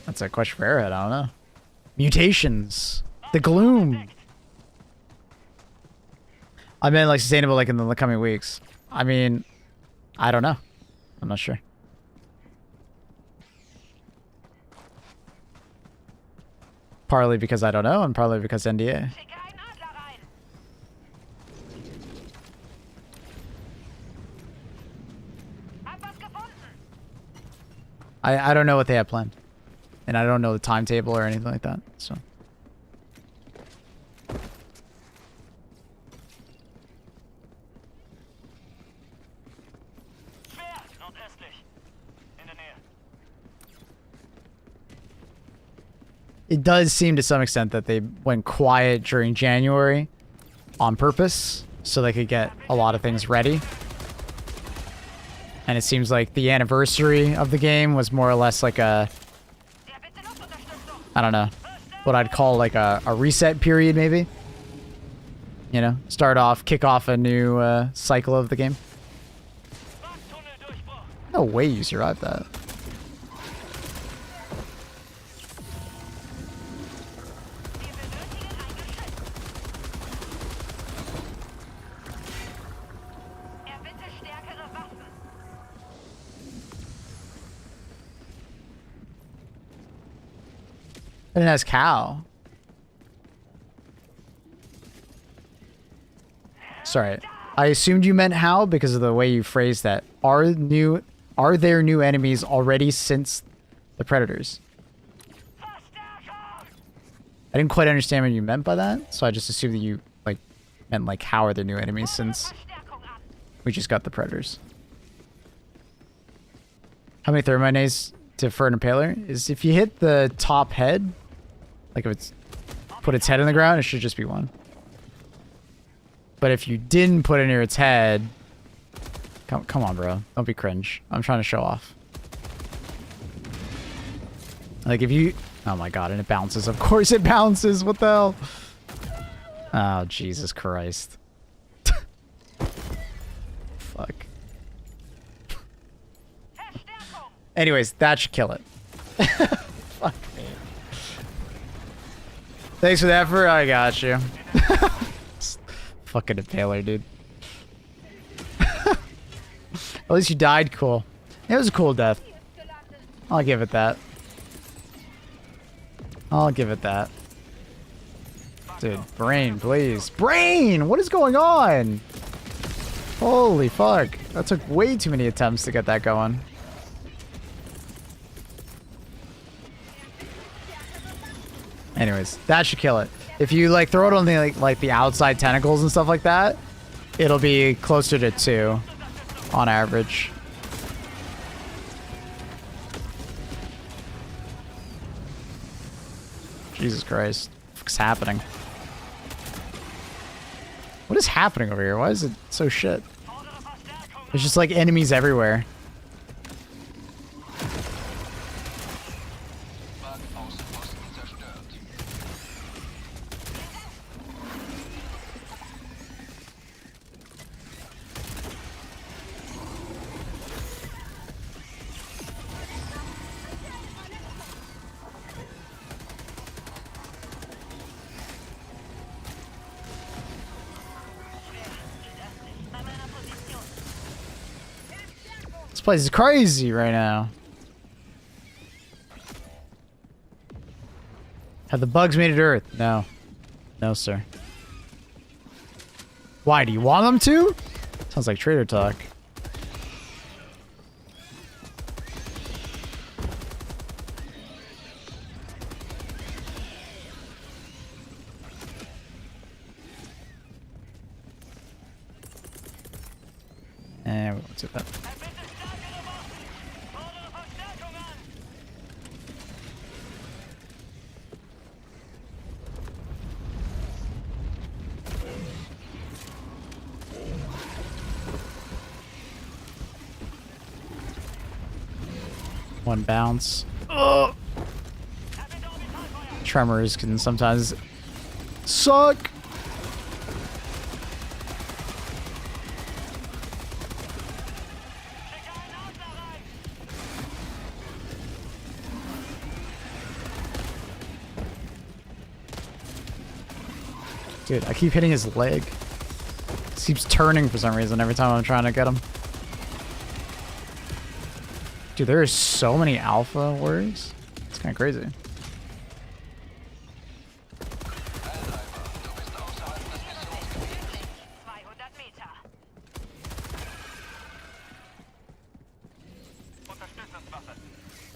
That's a question for Airhead, I don't know. Mutations. The Gloom. I meant like sustainable like in the coming weeks. I mean, I don't know. I'm not sure. Partly because I don't know, and partly because NDA. I don't know what they have planned. And I don't know the timetable or anything like that, so. It does seem to some extent that they went quiet during January on purpose so they could get a lot of things ready. And it seems like the anniversary of the game was more or less like a, I don't know, what I'd call like a reset period maybe. You know, kick off a new cycle of the game. No way you survived that. And it has cow. Sorry. I assumed you meant how because of the way you phrased that. Are there new enemies already since the Predators? I didn't quite understand what you meant by that, so I just assumed that you like meant like how are there new enemies since we just got the Predators. How many thermite for an impaler? Is if you hit the top head, like if it's put its head in the ground, it should just be one. But if you didn't put it near its head, come on, bro, don't be cringe. I'm trying to show off. Like if you, oh my god, and it bounces. Of course it bounces. What the hell? Oh Jesus Christ. Fuck. Anyways, that should kill it. Fuck me. Thanks for the effort. I got you. Fucking impaler, dude. At least you died cool. It was a cool death. I'll give it that. I'll give it that. Dude, brain, please. Brain! What is going on? Holy fuck. That took way too many attempts to get that going. Anyways, that should kill it. If you like throw it on the like the outside tentacles and stuff like that, it'll be closer to 2 on average. Jesus Christ. What's happening? What is happening over here? Why is it so shit? There's just like enemies everywhere. This place is crazy right now. Have the bugs made it to Earth? No. No, sir. Why? Do you want them to? Sounds like trader talk. We won't do that. One bounce. Oh! Tremors can sometimes suck. Dude, I keep hitting his leg. He keeps turning for some reason every time I'm trying to get him. Dude, there are so many alpha words. It's kind of crazy.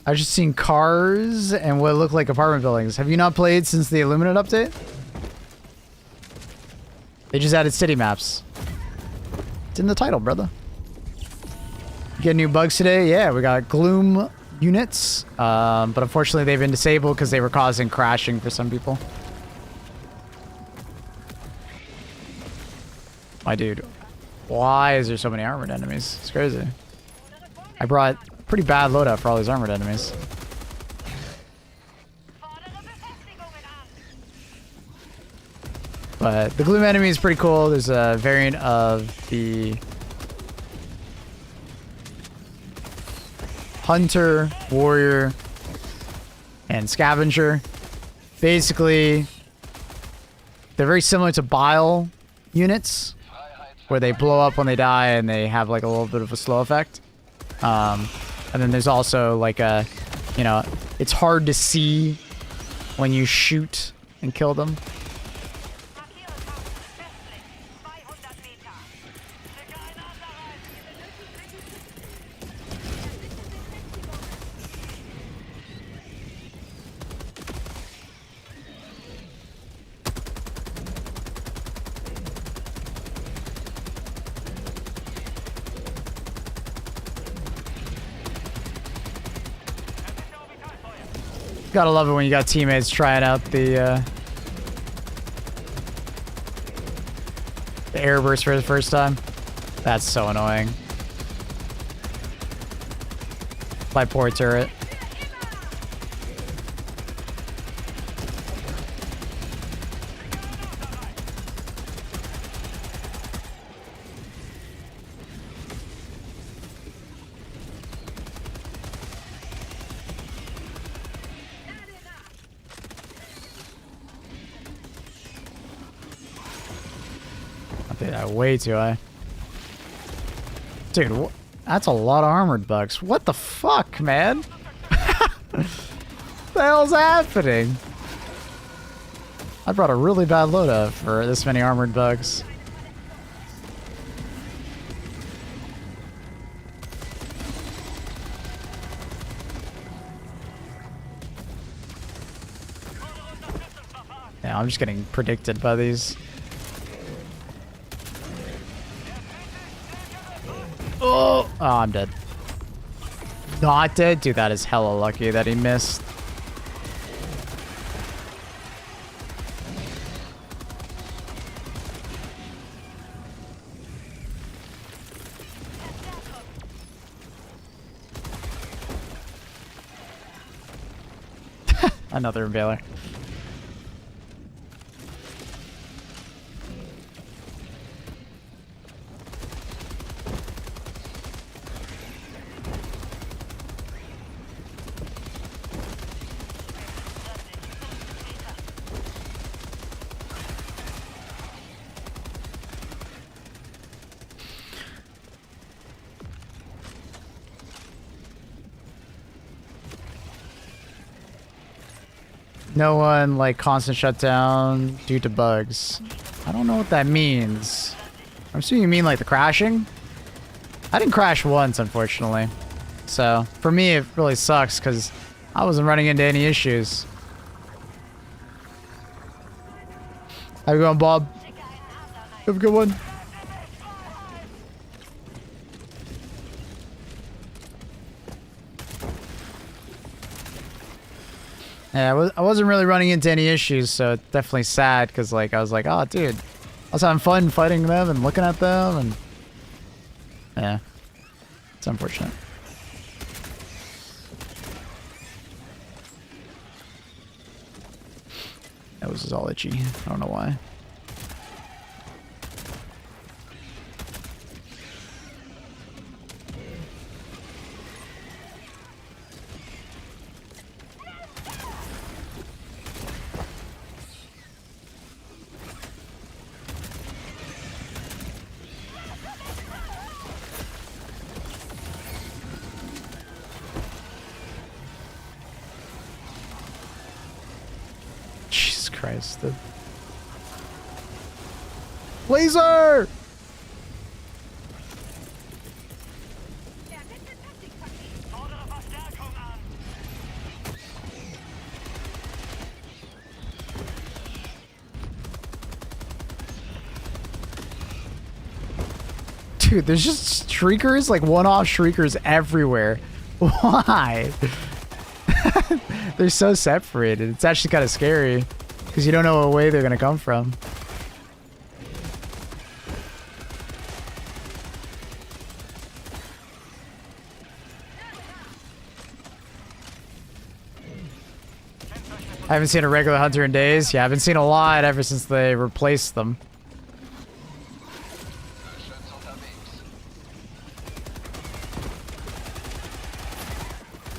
I've just seen cars and what look like apartment buildings. Have you not played since the Illuminate update? They just added city maps. It's in the title, brother. Get new bugs today? Yeah, we got GLOOM units. But unfortunately they've been disabled because they were causing crashing for some people. My dude. Why is there so many armored enemies? It's crazy. I brought pretty bad loadout for all these armored enemies. But the gloom enemy is pretty cool. There's a variant of the hunter, warrior, and scavenger. Basically, they're very similar to bile units, where they blow up when they die and they have like a little bit of a slow effect. And then there's also like a, you know, it's hard to see when you shoot and kill them. Gotta love it when you got teammates trying out the airburst for the first time. That's so annoying. My poor turret. Way too high. Dude, that's a lot of armored bugs. What the fuck, man? What the hell's happening? I brought a really bad loadout for this many armored bugs. Yeah, I'm just getting predicted by these. Oh, I'm dead. Not dead? Dude, that is hella lucky that he missed. Another impaler. No one, like, constant shutdown due to bugs. I don't know what that means. I'm assuming you mean, like, the crashing? I didn't crash once, unfortunately. So, for me, it really sucks, because I wasn't running into any issues. How you going, Bob? Have a good one. Yeah, I wasn't really running into any issues, so it's definitely sad, because, like, I was like, oh, dude, I was having fun fighting them and looking at them, and yeah, it's unfortunate. That was all itchy. I don't know why. Jesus Christ. The laser! Dude, there's just shriekers, like one-off shriekers everywhere. Why? They're so separated. It's actually kind of scary because you don't know what way they're gonna come from. I haven't seen a regular hunter in days. Yeah, I haven't seen a lot ever since they replaced them.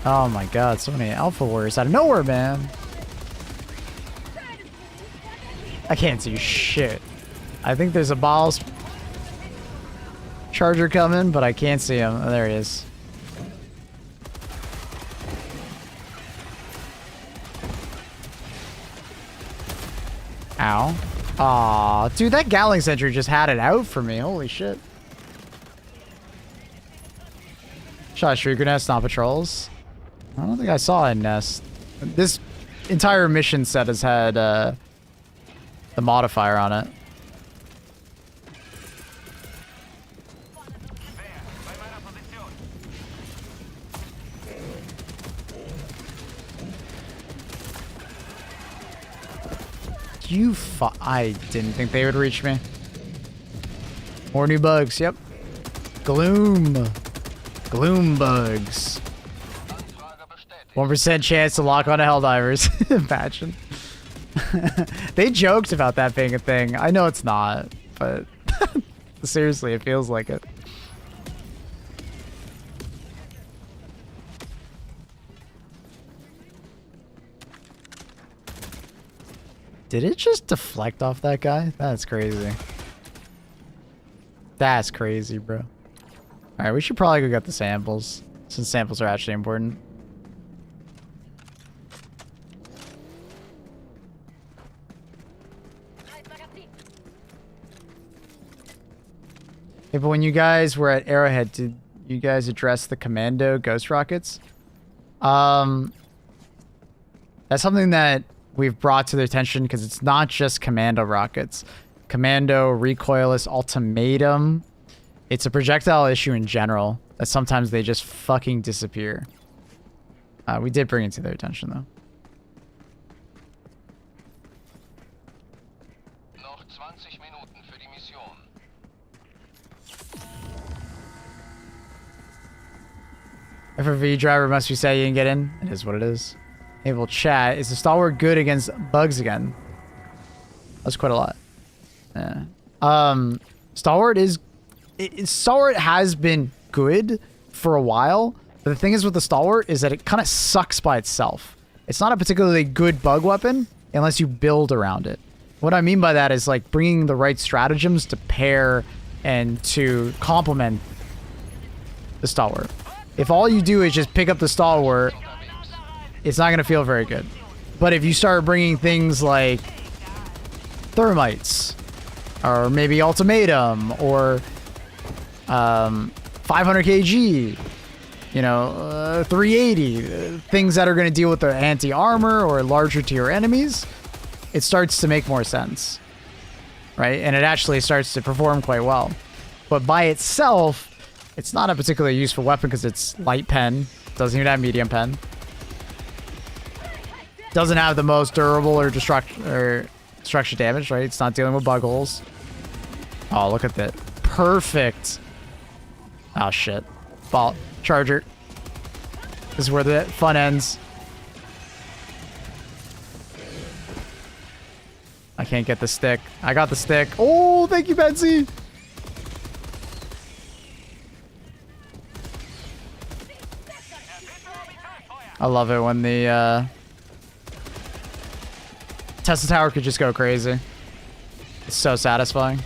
Oh my god, so many alpha warriors out of nowhere, man. I can't see shit. I think there's a balls charger coming, but I can't see him. Oh, there he is. Ow. Aw, dude, that Gatling sentry just had it out for me. Holy shit. Shot a Shrieker Nest, not patrols. I don't think I saw a nest. This entire mission set has had the modifier on it. I didn't think they would reach me. More new bugs, yep. Gloom. Gloom bugs. 1% chance to lock on to Helldivers. Imagine. They joked about that being a thing. I know it's not, but seriously, it feels like it. Did it just deflect off that guy? That's crazy. That's crazy, bro. Alright, we should probably go get the samples, since samples are actually important. Hey, but when you guys were at Arrowhead, did you guys address the Commando ghost rockets? That's something that we've brought to their attention because it's not just Commando rockets. Commando, recoilless, ultimatum. It's a projectile issue in general that sometimes they just fucking disappear. We did bring it to their attention though. Noch 20 Minuten für die Mission. FRV driver must be sad you didn't get in. It is what it is. Able chat. Is the stalwart good against bugs again? That's quite a lot. Yeah. Stalwart is... Stalwart has been good for a while. But the thing is with the Stalwart is that it kind of sucks by itself. It's not a particularly good bug weapon unless you build around it. What I mean by that is like bringing the right stratagems to pair and to complement the Stalwart. If all you do is just pick up the Stalwart, it's not going to feel very good. But if you start bringing things like thermites, or maybe ultimatum, or 500 kg, you know, 380, things that are going to deal with the anti-armor or larger tier enemies, it starts to make more sense, right? And it actually starts to perform quite well. But by itself, it's not a particularly useful weapon because it's light pen, doesn't even have medium pen. Doesn't have the most durable or destruction damage, right? It's not dealing with bug holes. Oh, look at that. Perfect. Oh, shit. Ball. Charger. This is where the fun ends. I can't get the stick. I got the stick. Oh, thank you, Betsy. I love it when the Tesla Tower could just go crazy. It's so satisfying.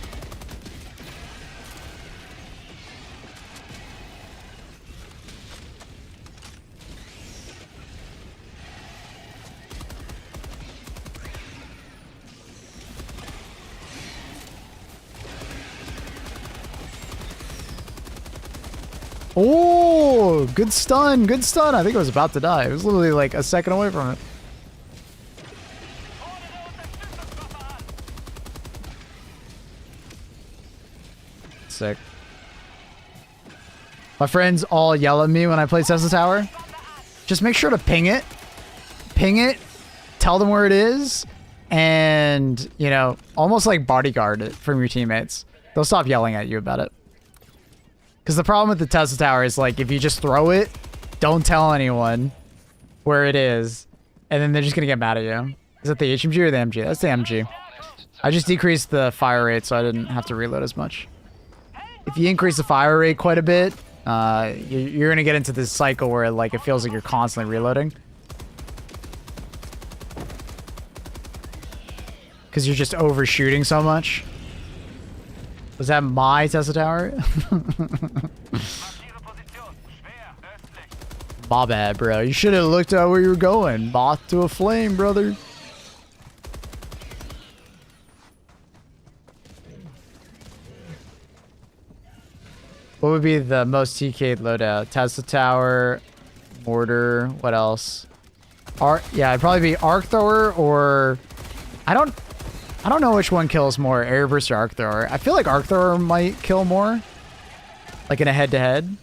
Oh, good stun, good stun. I think I was about to die. It was literally like a second away from it. Sick. My friends all yell at me when I play Tesla Tower. Just make sure to ping it. Ping it. Tell them where it is. And, you know, almost like bodyguard it from your teammates. They'll stop yelling at you about it. Because the problem with the Tesla Tower is, like, if you just throw it, don't tell anyone where it is. And then they're just going to get mad at you. Is that the HMG or the MG? That's the MG. I just decreased the fire rate so I didn't have to reload as much. If you increase the fire rate quite a bit, you're going to get into this cycle where, like, it feels like you're constantly reloading. Because you're just overshooting so much. Was that my Tesla Tower? My bad, bro. You should have looked at where you were going. Moth to a flame, brother. What would be the most TK'd loadout? Tesla Tower, Mortar, what else? Yeah, it'd probably be Arc Thrower or... I don't know which one kills more, Air Burst or Arc Thrower. I feel like Arc Thrower might kill more. Like in a head-to-head.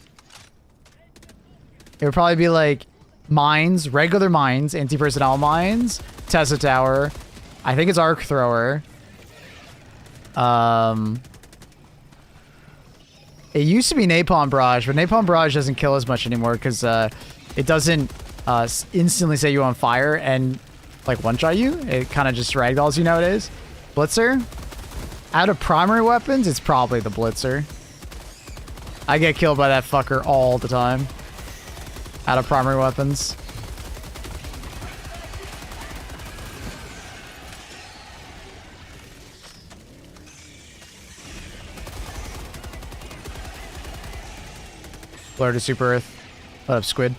It would probably be like mines, regular mines, anti-personnel mines, Tesla Tower. I think it's Arc Thrower. It used to be Napalm Barrage, but Napalm Barrage doesn't kill as much anymore because it doesn't instantly set you on fire and like one-shot you. It kind of just ragdolls you nowadays. Blitzer? Out of primary weapons, it's probably the Blitzer. I get killed by that fucker all the time. Out of primary weapons. Blur to Super Earth. What up, Squid?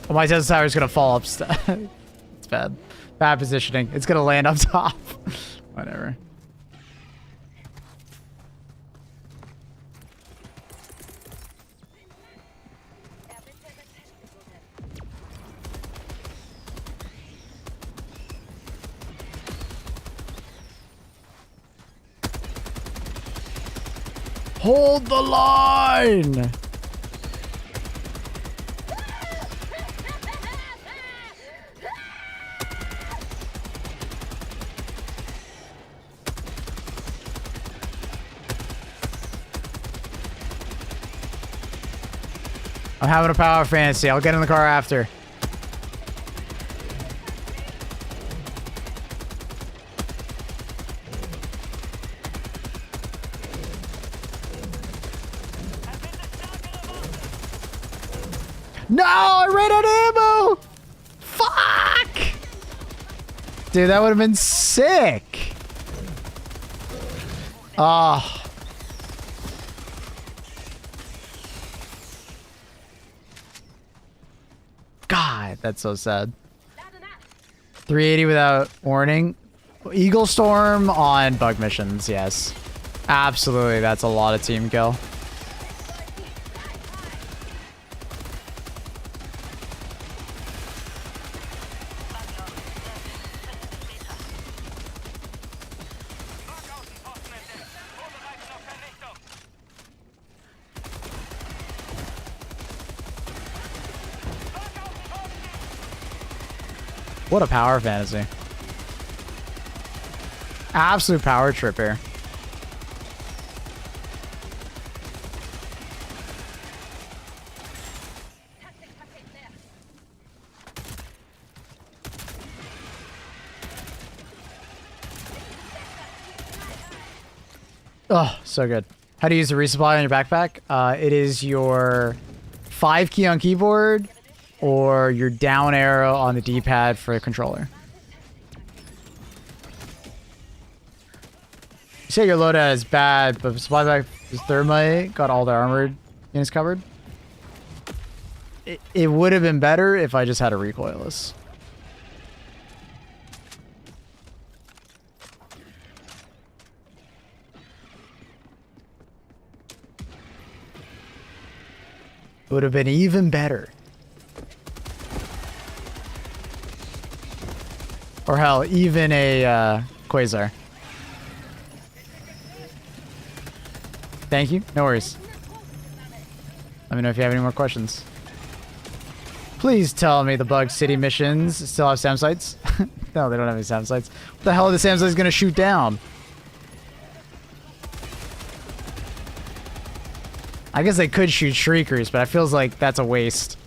Well, my Tesla Tower is going to fall up. It's bad. Bad positioning. It's going to land up top. Whatever. Hold the line! I'm having a power fantasy. I'll get in the car after. No, I ran out of ammo. Fuck. Dude, that would have been sick. Oh. God, that's so sad. 380 without warning. Eagle Storm on bug missions, yes. Absolutely, that's a lot of team kill. What a power fantasy. Absolute power trip here. Oh, so good. How to use the resupply on your backpack? It is your 5 key on keyboard or your down arrow on the D-pad for the controller. say your loadout is bad, but supply back is thermite, got all the armored units covered. It would have been better if I just had a recoilless. It would have been even better. Or hell, even a Quasar. Thank you. No worries. Let me know if you have any more questions. Please tell me the Bug City missions still have SAM sites. No, they don't have any SAM sites. What the hell are the SAM sites gonna shoot down? I guess they could shoot Shriekers, but I feels like that's a waste.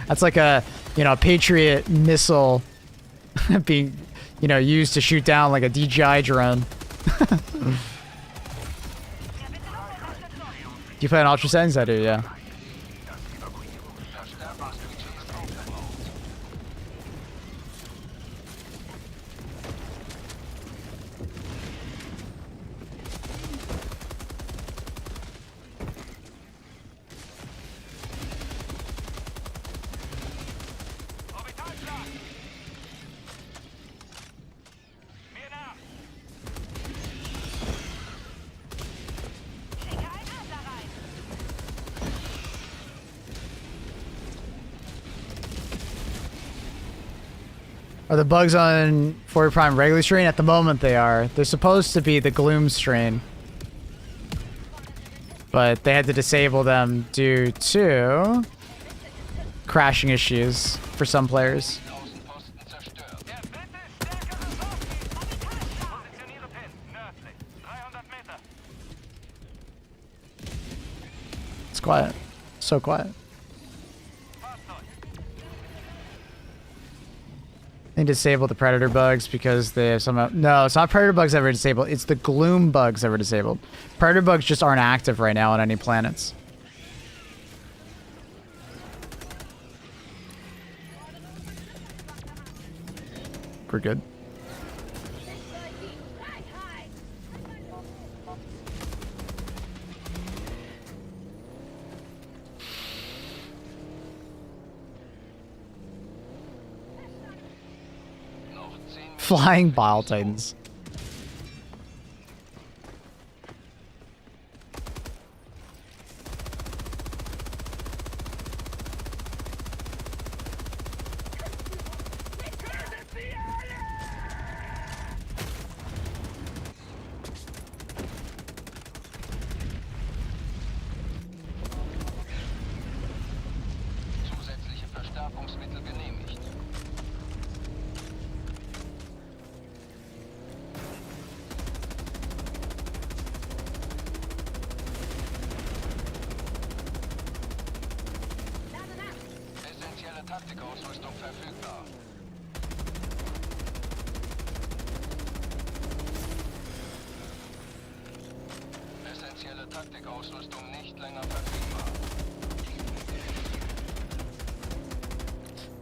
That's like a, you know, Patriot missile being, you know, used to shoot down like a DJI drone. Do you play on Ultra Settings? I do, yeah. Are the bugs on 40 Prime regular strain? At the moment they are. They're supposed to be the GLOOM strain. But they had to disable them due to crashing issues for some players. It's quiet. So quiet. They disable the predator bugs because they have some. No, it's not predator bugs that are disabled. It's the GLOOM bugs that were disabled. Predator bugs just aren't active right now on any planets. We're good. Flying Bile Titans. Zusätzliche Verstärkungsmittel genehmigt. Essentielle Taktikausrüstung verfügbar. Essentielle Taktikausrüstung nicht länger verfügbar.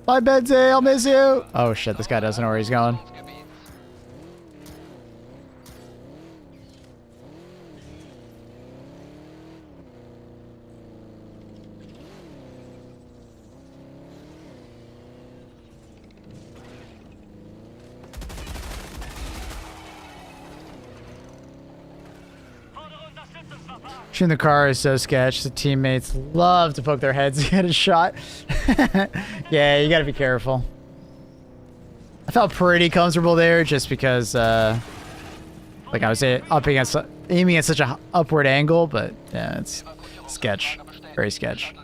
Bye, Benzie. I'll miss you. Oh shit, this guy doesn't know where he's going. Shooting the car is so sketch. The teammates love to poke their heads to get a shot. Yeah, you gotta be careful. I felt pretty comfortable there just because, like I was aiming at such a upward angle, but yeah, it's sketch. Very sketch.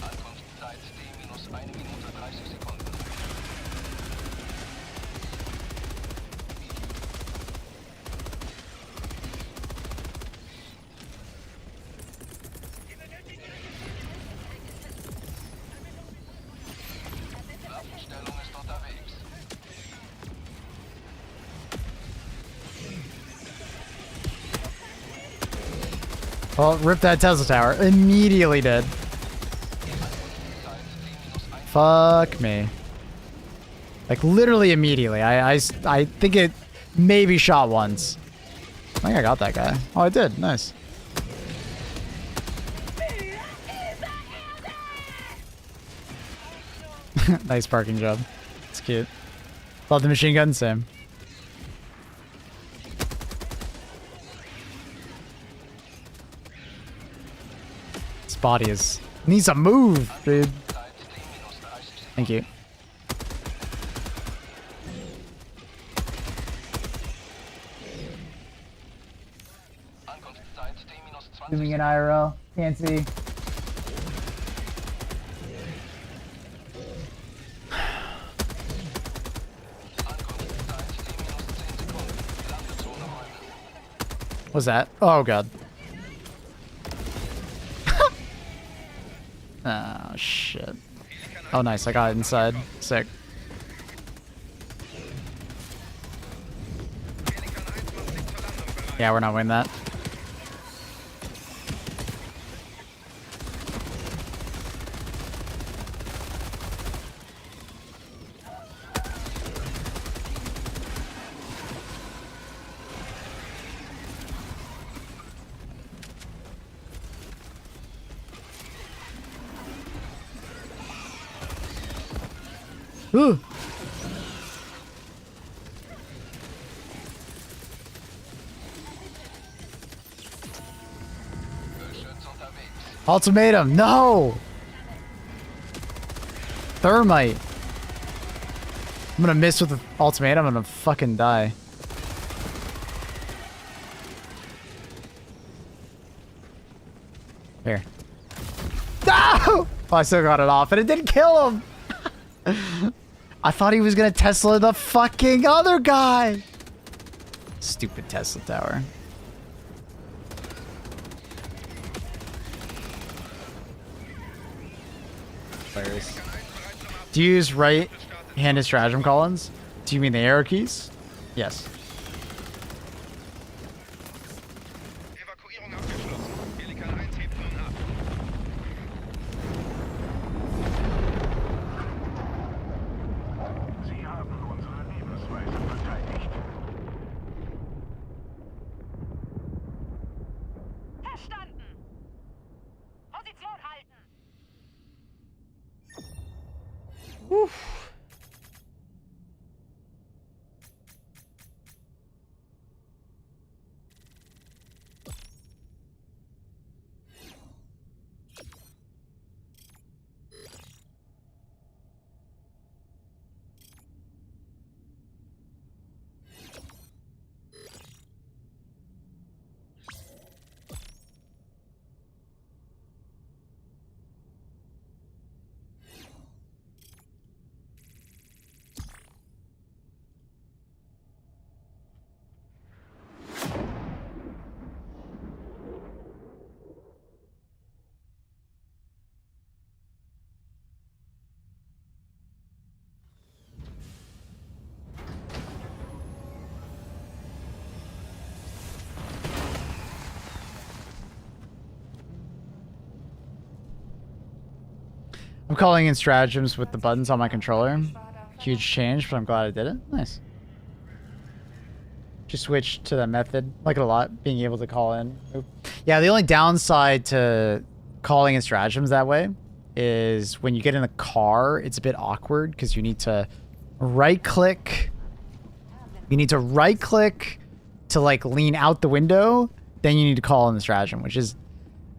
Ankunftszeit T-1 Minute 30 Sekunden. Well, rip that Tesla tower. Immediately dead. Fuck me. Like, literally immediately. I think it maybe shot once. I think I got that guy. Oh, I did. Nice. Nice parking job. It's cute. Love the machine gun, same. This body needs a move, dude. Thank you. Zooming in IRL. Can't see. What's that? Oh god. Oh shit. Oh nice, I got it inside. Sick. Yeah, we're not winning that. Ooh. Ultimatum, no! Thermite. I'm gonna miss with the ultimatum, I'm gonna fucking die. Here. No! Oh, I still got it off, and it didn't kill him! I thought he was gonna Tesla the fucking other guy! Stupid Tesla tower. Hilarious. Do you use right-handed stratagem, Collins? Do you mean the arrow keys? Yes. Evakuierung abgeschlossen. Pelikan 1 hebt nun ab. Sie haben unsere Lebensweise verteidigt. Verstanden. Position halten. I'm calling in stratagems with the buttons on my controller. Huge change, but I'm glad I did it. Nice. Just switch to that method. Like it a lot, being able to call in. Oop. Yeah, the only downside to calling in stratagems that way is when you get in the car, it's a bit awkward because you need to right click. You need to right click to like lean out the window. Then you need to call in the stratagem, which is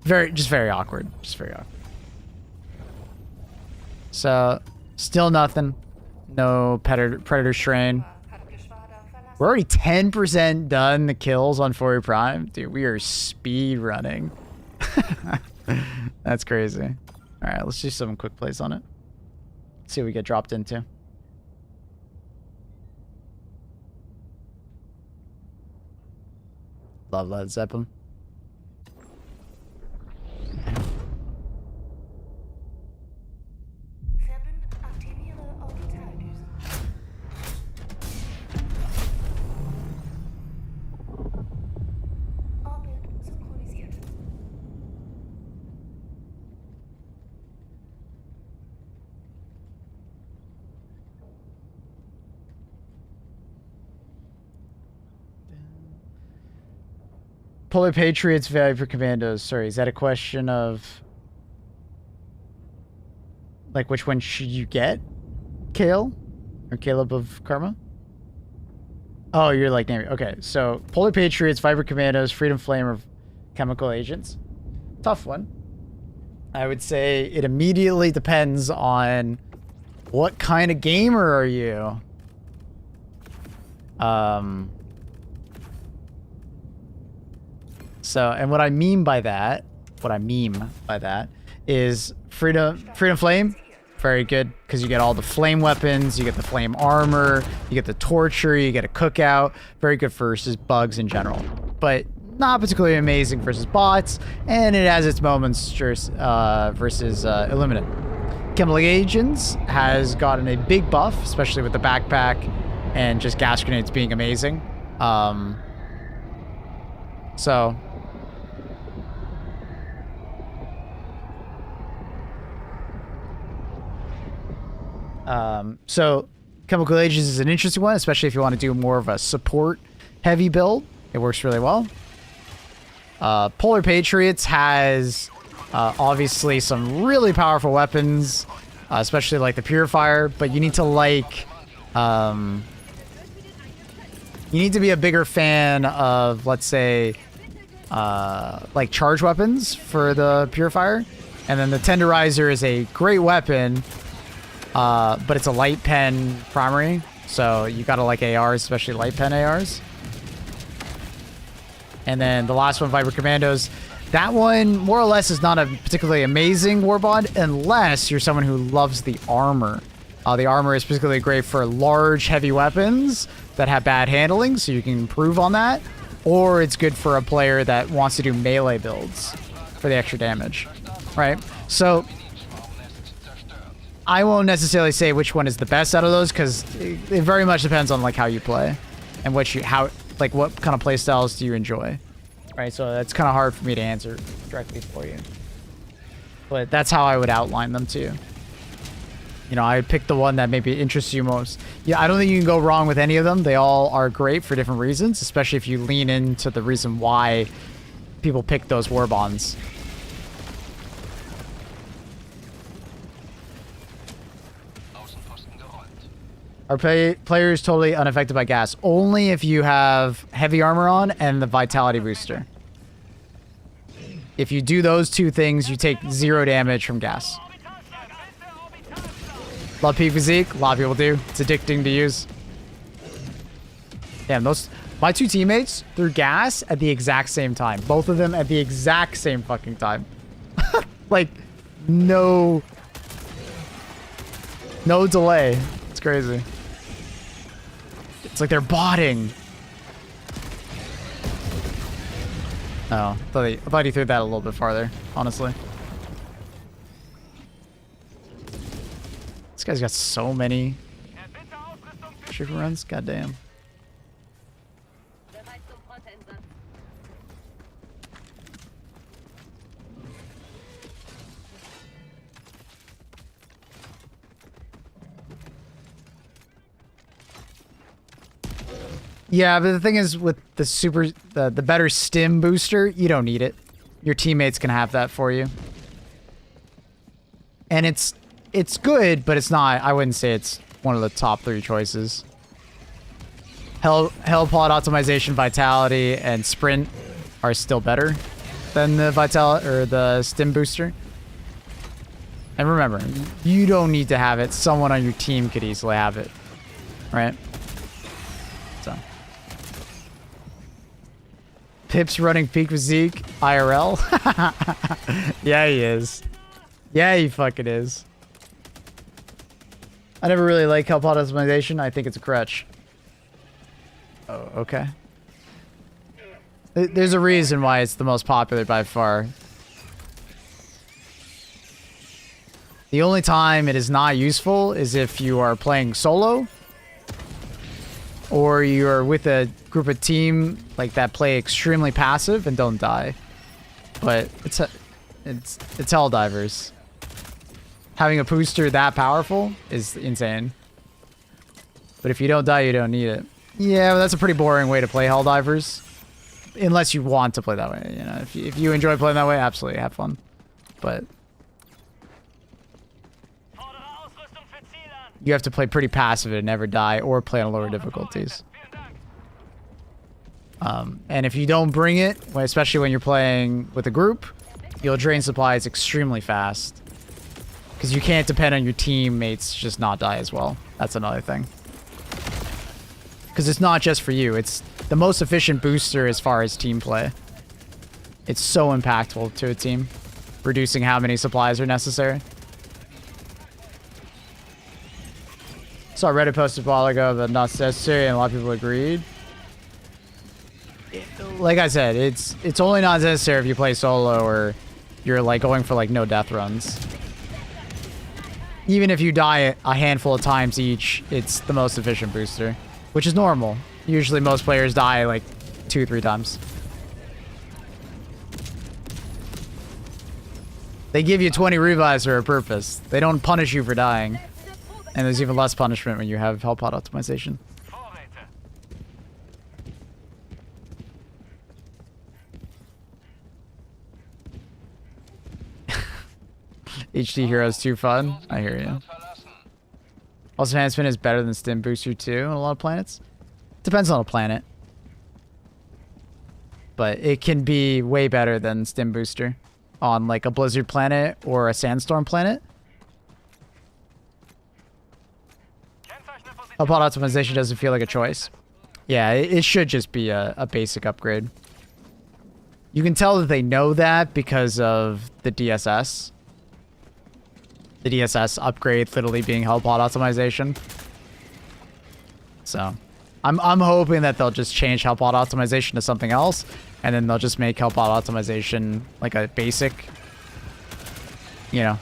very awkward. Just very awkward. So, still nothing. No predator strain. We're already 10% done the kills on 4 Prime. Dude, we are speed running. That's crazy. Alright, let's do some quick plays on it. See what we get dropped into. Love Led Zeppelin. Aktiviere Orbitaldüsen. Orbit synchronisiert. Polar Patriots, Viper Commandos. Sorry, is that a question of like which one should you get? Kale or Caleb of Karma? Oh, you're like naming. Okay, so Polar Patriots, Viper Commandos, Freedom Flame, or Chemical Agents. Tough one. I would say it immediately depends on what kind of gamer are you. So, and what I mean by that is Freedom Flame, very good, because you get all the flame weapons, you get the flame armor, you get the torture, you get a cookout. Very good versus bugs in general, but not particularly amazing versus bots, and it has its moments versus Illuminate. Chemical Agents has gotten a big buff, especially with the backpack and just gas grenades being amazing. So Chemical Agents is an interesting one, especially if you want to do more of a support heavy build. It works really well. Polar Patriots has obviously some really powerful weapons, especially like the Purifier, but you need to like you need to be a bigger fan of, let's say, like charge weapons for the Purifier. And then the Tenderizer is a great weapon, but it's a light pen primary, so you gotta like ARs, especially light pen ARs. And then the last one, Viper Commandos, that one more or less is not a particularly amazing warbond unless you're someone who loves the armor. The armor is particularly great for large, heavy weapons that have bad handling, so you can improve on that. Or it's good for a player that wants to do melee builds for the extra damage, right? So I won't necessarily say which one is the best out of those, because it very much depends on like how you play and what kind of play styles do you enjoy, right? So that's kind of hard for me to answer directly for you, but that's how I would outline them to you. You know, I would pick the one that maybe interests you most. Yeah, I don't think you can go wrong with any of them. They all are great for different reasons, especially if you lean into the reason why people pick those war bonds. Are players totally unaffected by gas? Only if you have heavy armor on and the vitality booster. If you do those two things, you take 0 damage from gas. Love peak physique. A lot of people do. It's addicting to use. Damn, my two teammates threw gas at the exact same time. Both of them at the exact same fucking time. Like, no delay. It's crazy. It's like they're botting. Oh, I thought he threw that a little bit farther, honestly. This guy's got so many shooting runs. Goddamn. Yeah, but the thing is, with the better stim booster, you don't need it. Your teammates can have that for you. And it's good, but it's not, I wouldn't say it's one of the top 3 choices. Hell pod optimization, vitality, and sprint are still better than the vitality or the stim booster. And remember, you don't need to have it. Someone on your team could easily have it, right? So, Pip's running peak physique IRL. Yeah, he is. Yeah, he fucking is. I never really like help optimization. I think it's a crutch. Oh, okay. There's a reason why it's the most popular by far. The only time it is not useful is if you are playing solo, or you are with a group of team like that play extremely passive and don't die. But it's Helldivers. Having a booster that powerful is insane. But if you don't die, you don't need it. Yeah, but that's a pretty boring way to play Helldivers. unless you want to play that way. You know, if you enjoy playing that way, absolutely have fun. But you have to play pretty passive and never die, or play on lower difficulties. And if you don't bring it, especially when you're playing with a group, you'll drain supplies extremely fast. Because you can't depend on your teammates to just not die as well. That's another thing. Because it's not just for you. It's the most efficient booster as far as team play. It's so impactful to a team. Reducing how many supplies are necessary. Saw a Reddit post a while ago that not necessary, and a lot of people agreed. Like I said, it's only not necessary if you play solo or you're like going for like no death runs. Even if you die a handful of times each, it's the most efficient booster, which is normal. Usually most players die like 2-3 times. They give you 20 revives for a purpose. They don't punish you for dying. And there's even less punishment when you have health pod optimization. HD Hero is too fun. I hear you. Also, enhancement is better than Stim Booster 2 on a lot of planets. Depends on the planet. But it can be way better than Stim Booster on like a Blizzard planet or a Sandstorm planet. Health pod optimization doesn't feel like a choice. Yeah, it should just be a basic upgrade. You can tell that they know that because of the DSS. The DSS upgrade literally being health pod optimization. So, I'm hoping that they'll just change health pod optimization to something else, and then they'll just make health pod optimization like a basic, you know.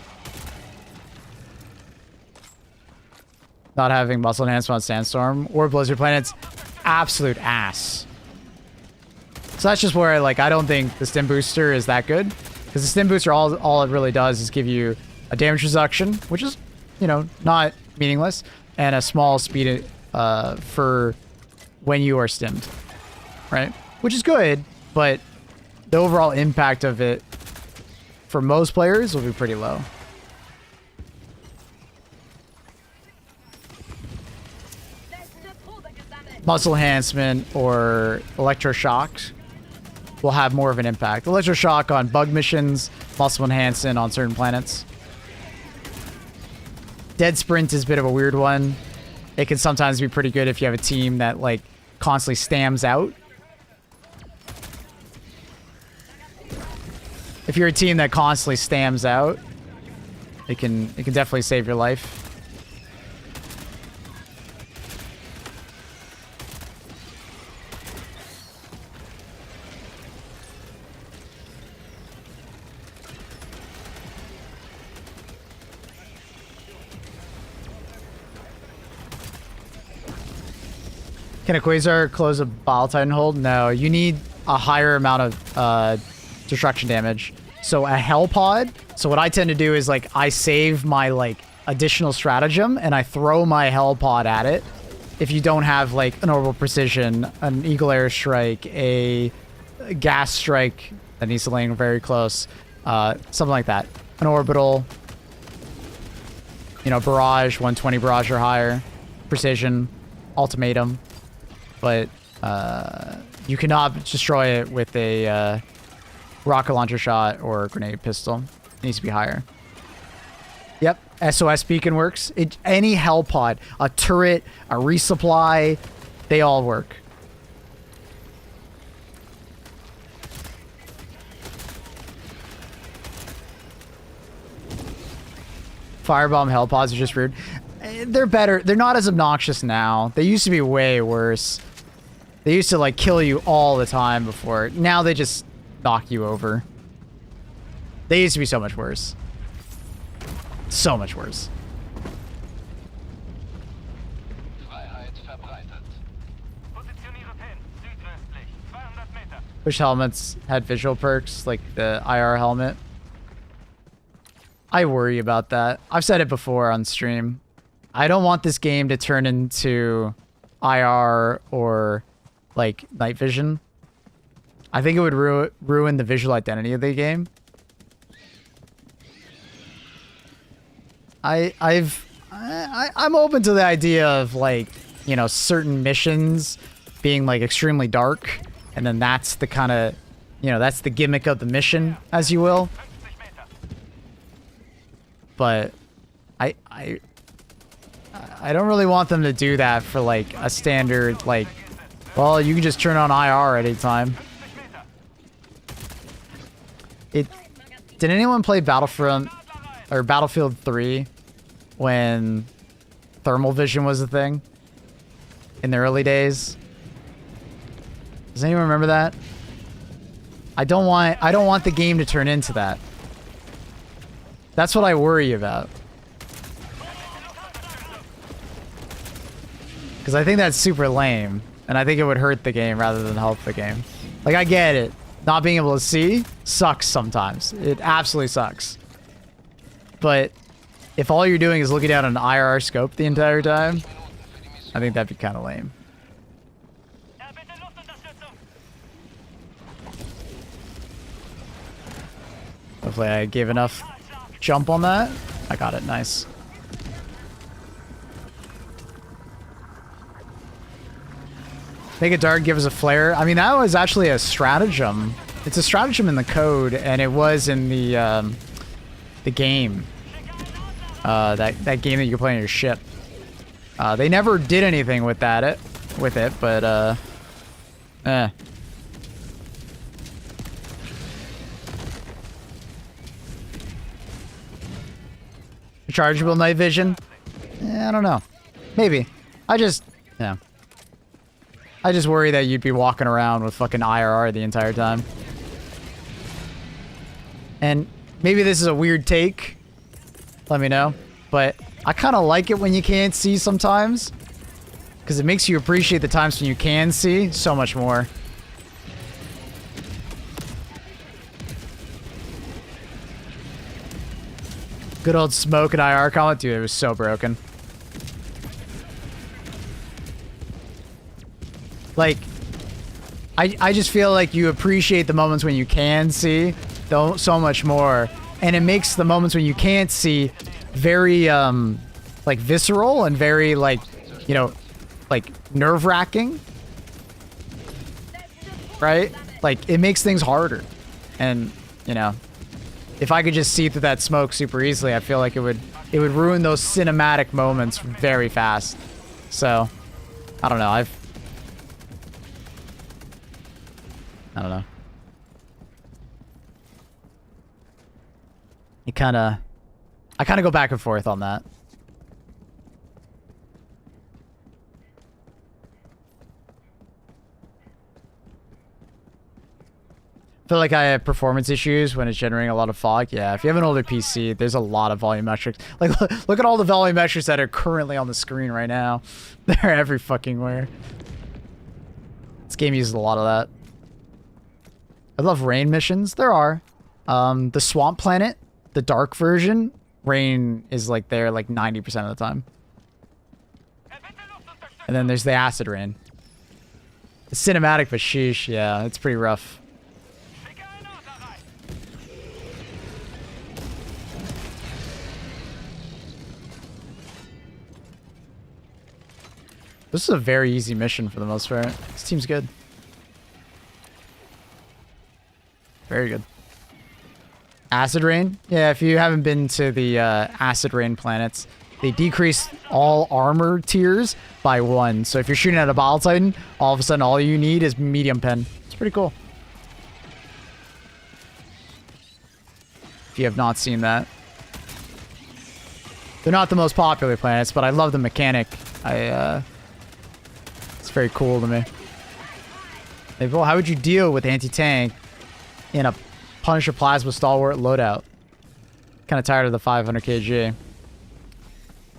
Not having muscle enhancement on Sandstorm or Blizzard planets, absolute ass. So that's just where like I don't think the Stim Booster is that good, because the Stim Booster all it really does is give you a damage reduction, which is, you know, not meaningless, and a small speed for when you are stimmed, right? Which is good, but the overall impact of it for most players will be pretty low. Muscle enhancement or electroshock will have more of an impact. Electroshock on bug missions, muscle enhancement on certain planets. Dead sprint is a bit of a weird one. It can sometimes be pretty good if you have a team that like constantly stams out. If you're a team that constantly stams out, it can definitely save your life. Can a Quasar close a Bile Titan hold? No, you need a higher amount of destruction damage. So a Hell Pod. So what I tend to do is like I save my like additional stratagem and I throw my Hell Pod at it. If you don't have like an orbital precision, an Eagle Air Strike, a gas strike that needs to land very close, something like that. An orbital, you know, barrage, 120 barrage or higher, precision, ultimatum. But you cannot destroy it with a rocket launcher shot or grenade pistol. It needs to be higher. Yep, SOS beacon works. Any Hell Pod, a turret, a resupply, they all work. Firebomb Hell Pods are just rude. They're better. They're not as obnoxious now. They used to be way worse. They used to like kill you all the time before. Now they just knock you over. They used to be so much worse. So much worse. Which helmets had visual perks, like the IR helmet? I worry about that. I've said it before on stream. I don't want this game to turn into IR or like night vision. I think it would ruin the visual identity of the game. I'm open to the idea of, like, you know, certain missions being like extremely dark, and then that's the kind of, you know, that's the gimmick of the mission, as you will. But I don't really want them to do that for like a standard, like, well, you can just turn on IR at any time. Did anyone play Battlefront or Battlefield 3 when thermal vision was a thing in the early days? Does anyone remember that? I don't want the game to turn into that. That's what I worry about. Because I think that's super lame, and I think it would hurt the game rather than help the game. Like, I get it. Not being able to see sucks sometimes. It absolutely sucks. But if all you're doing is looking down an IR scope the entire time, I think that'd be kind of lame. Hopefully I gave enough jump on that. I got it. Nice. Make it dark, give us a flare. I mean, that was actually a stratagem. It's a stratagem in the code, and it was in the game. That game that you can play on your ship. They never did anything with that but Rechargeable night vision? I don't know. Maybe. I just worry that you'd be walking around with fucking IRR the entire time. And maybe this is a weird take. Let me know. But I kind of like it when you can't see sometimes. Because it makes you appreciate the times when you can see so much more. Good old smoke and IR combat. Dude, it was so broken. Like, I just feel like you appreciate the moments when you can see so much more. And it makes the moments when you can't see very, like, visceral and very, like, you know, like, nerve-wracking. Right? Like, it makes things harder. And, you know, if I could just see through that smoke super easily, I feel like it would ruin those cinematic moments very fast. So, I don't know. I don't know. I kind of go back and forth on that. I feel like I have performance issues when it's generating a lot of fog. Yeah, if you have an older PC, there's a lot of volumetrics. Like, look at all the volumetrics that are currently on the screen right now. They're every fucking where. This game uses a lot of that. I love rain missions. There are. The Swamp Planet, the dark version, rain is like there like 90% of the time. And then there's the acid rain. It's cinematic, but sheesh, yeah, it's pretty rough. This is a very easy mission for the most part. This team's good. Very good. Acid rain? Yeah, if you haven't been to the acid rain planets, they decrease all armor tiers by 1. So if you're shooting at a Bile Titan, all of a sudden all you need is medium pen. It's pretty cool. If you have not seen that. They're not the most popular planets, but I love the mechanic. It's very cool to me. Hey, well, how would you deal with anti-tank in a Punisher Plasma Stalwart loadout? Kind of tired of the 500 kg.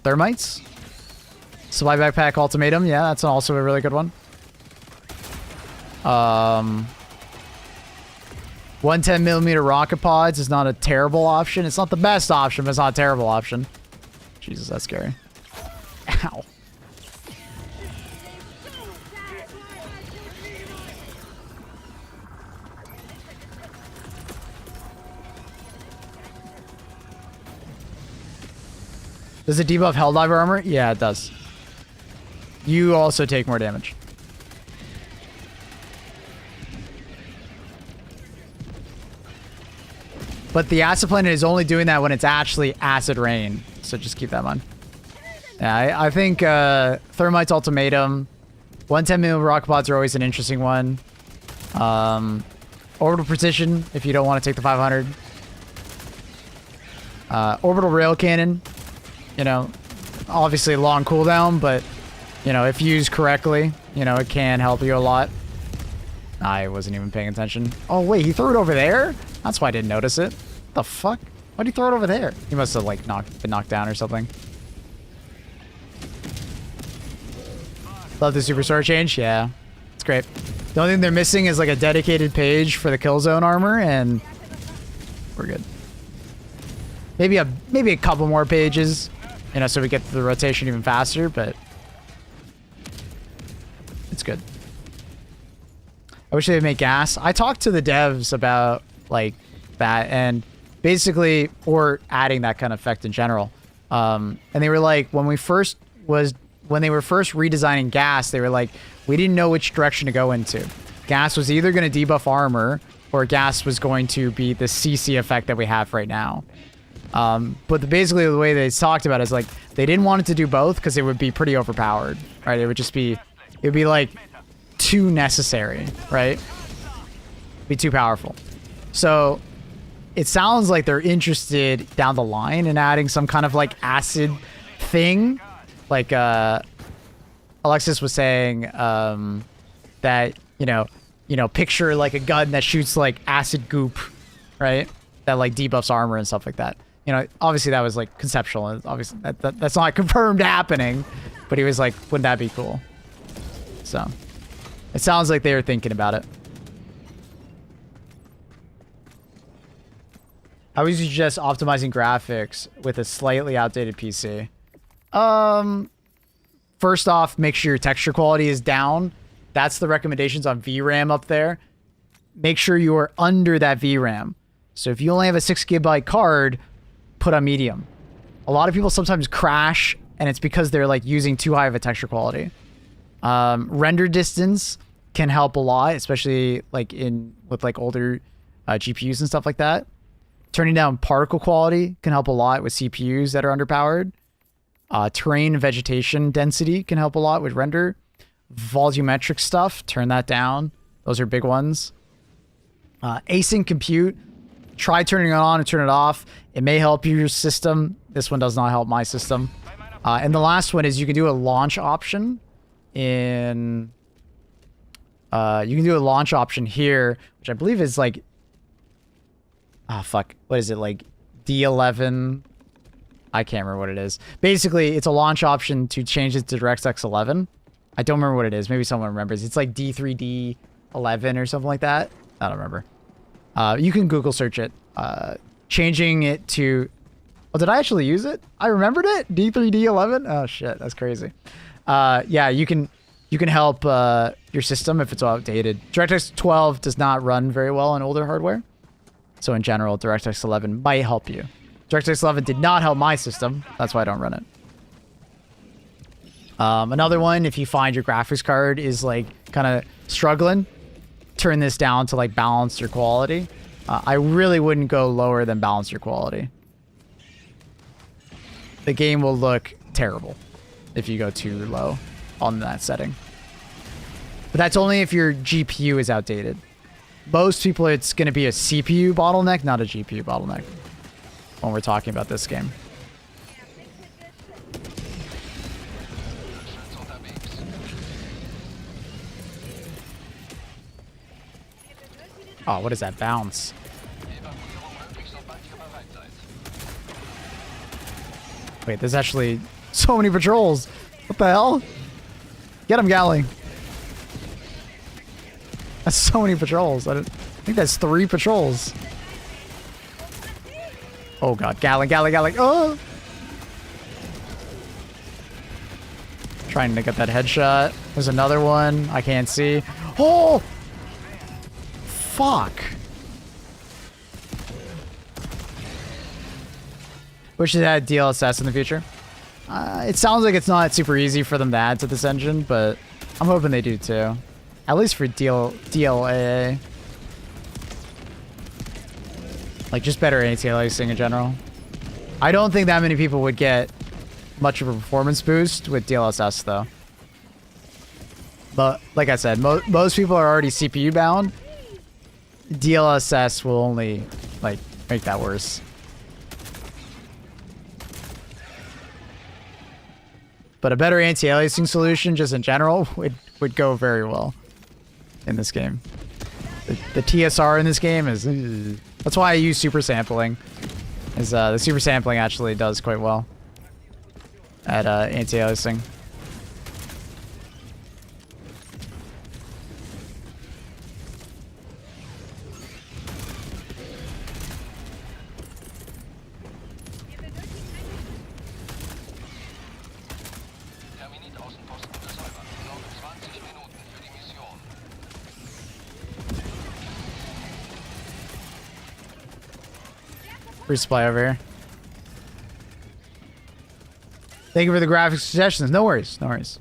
Thermites? Supply Backpack Ultimatum. Yeah, that's also a really good one. 110mm rocket pods is not a terrible option. It's not the best option, but it's not a terrible option. Jesus, that's scary. Ow. Does it debuff Helldiver armor? Yeah, it does. You also take more damage. But the acid planet is only doing that when it's actually acid rain. So just keep that in mind. Yeah, I think Thermite's Ultimatum. 110 million rocket pods are always an interesting one. Orbital Precision, if you don't want to take the 500. Orbital Rail Cannon. You know, obviously long cooldown, but, you know, if used correctly, you know, it can help you a lot. I wasn't even paying attention. Oh, wait, he threw it over there? That's why I didn't notice it. What the fuck? Why'd he throw it over there? He must have, like, been knocked down or something. Love the Superstar change. Yeah, it's great. The only thing they're missing is, like, a dedicated page for the kill zone armor, and we're good. Maybe a couple more pages, you know, so we get the rotation even faster, but it's good. I wish they'd make gas. I talked to the devs about, like, that, and basically, or adding that kind of effect in general. And they were like, when they were first redesigning gas, they were like, we didn't know which direction to go into. Gas was either going to debuff armor, or gas was going to be the CC effect that we have right now. But basically the way they talked about it is like, they didn't want it to do both because it would be pretty overpowered, right? It would be like too necessary, right? Be too powerful. So it sounds like they're interested down the line in adding some kind of like acid thing. Like, Alexis was saying, that, you know, picture like a gun that shoots like acid goop, right? That like debuffs armor and stuff like that. You know, obviously that was like conceptual, and obviously that's not confirmed happening, but he was like, wouldn't that be cool? So it sounds like they were thinking about it. I would suggest optimizing graphics with a slightly outdated PC. First off, make sure your texture quality is down. That's the recommendations on VRAM up there. Make sure you are under that VRAM. So if you only have a 6 GB card, put on medium. A lot of people sometimes crash, and it's because they're like using too high of a texture quality. Render distance can help a lot, especially like with like older GPUs and stuff like that. Turning down particle quality can help a lot with CPUs that are underpowered. Terrain and vegetation density can help a lot with render. Volumetric stuff, turn that down. Those are big ones. Async compute, try turning it on and turn it off. It may help your system. This one does not help my system. And the last one is you can do a launch option in... you can do a launch option here, which I believe is like... Ah, fuck. What is it? Like D11... I can't remember what it is. Basically, it's a launch option to change it to DirectX 11. I don't remember what it is. Maybe someone remembers. It's like D3D 11 or something like that. I don't remember. You can Google search it. Changing it to... Oh, did I actually use it? I remembered it? D3D 11? Oh, shit. That's crazy. Yeah, you can help your system if it's outdated. DirectX 12 does not run very well on older hardware. So in general, DirectX 11 might help you. DirectX 11 did not help my system. That's why I don't run it. Another one, if you find your graphics card is like kind of struggling, turn this down to like balance your quality. I really wouldn't go lower than balance your quality. The game will look terrible if you go too low on that setting. But that's only if your GPU is outdated. Most people, it's going to be a CPU bottleneck, not a GPU bottleneck, when we're talking about this game. Oh, what is that bounce? Wait, there's actually so many patrols. What the hell? Get him, Galley. That's so many patrols. I think that's 3 patrols. Oh god, Galley. Oh! Trying to get that headshot. There's another one. I can't see. Oh! Fuck. Wish it had DLSS in the future. It sounds like it's not super easy for them to add to this engine, but I'm hoping they do too. At least for DLAA. Like, just better anti-aliasing in general. I don't think that many people would get much of a performance boost with DLSS, though. But, like I said, most people are already CPU bound. DLSS will only, like, make that worse. But a better anti-aliasing solution, just in general, would go very well in this game. The TSR in this game is... That's why I use super sampling. The super sampling actually does quite well at anti-aliasing. Terminiert Außenposten gesäubert. Noch 20 Minuten für die Mission. Resupply over here. Thank you for the graphics suggestions. No worries. No worries.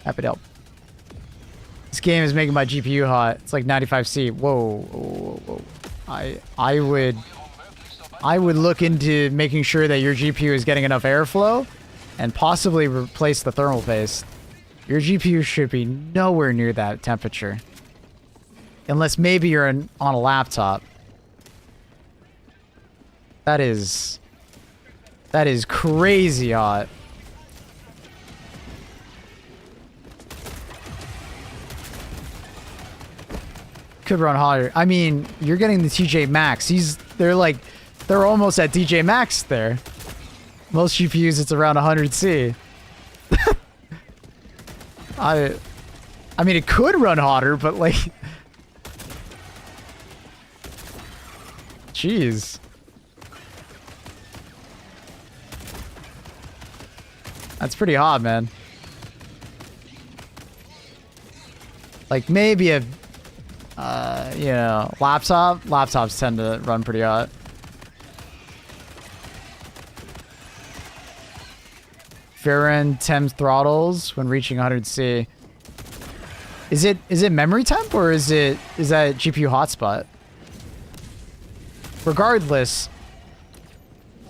Happy to help. This game is making my GPU hot. It's like 95C. Whoa. Whoa, whoa. I would look into making sure that your GPU is getting enough airflow and possibly replace the thermal paste. Your GPU should be nowhere near that temperature. Unless maybe you're on a laptop. That is crazy hot. Could run hotter. I mean, you're getting the TJ Max. They're almost at DJ Max there. Most GPUs it's around 100C. I mean, it could run hotter, but like, jeez. That's pretty hot, man. Like maybe a, you know, laptop. Laptops tend to run pretty hot. Varen temp throttles when reaching 100C. Is it memory temp or is that GPU hotspot? Regardless,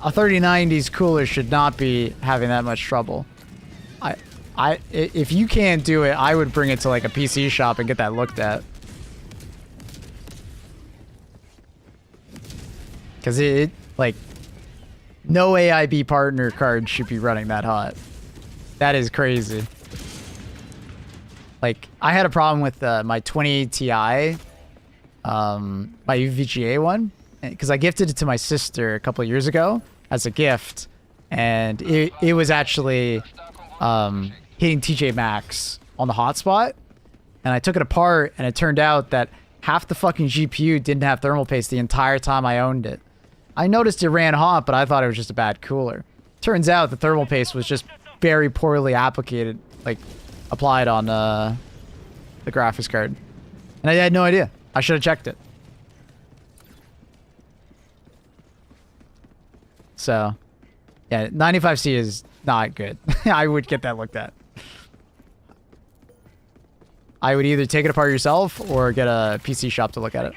a 3090's cooler should not be having that much trouble. If you can't do it, I would bring it to like a PC shop and get that looked at. Cause it like no AIB partner card should be running that hot. That is crazy. Like I had a problem with my 20 Ti, my UVGA one, because I gifted it to my sister a couple of years ago as a gift, and it was actually hitting TJ Max on the hotspot, and I took it apart, and it turned out that half the fucking GPU didn't have thermal paste the entire time I owned it. I noticed it ran hot, but I thought it was just a bad cooler. Turns out the thermal paste was just very poorly applied on the graphics card. And I had no idea. I should have checked it. So, yeah, 95C is not good. I would get that looked at. I would either take it apart yourself or get a PC shop to look at it.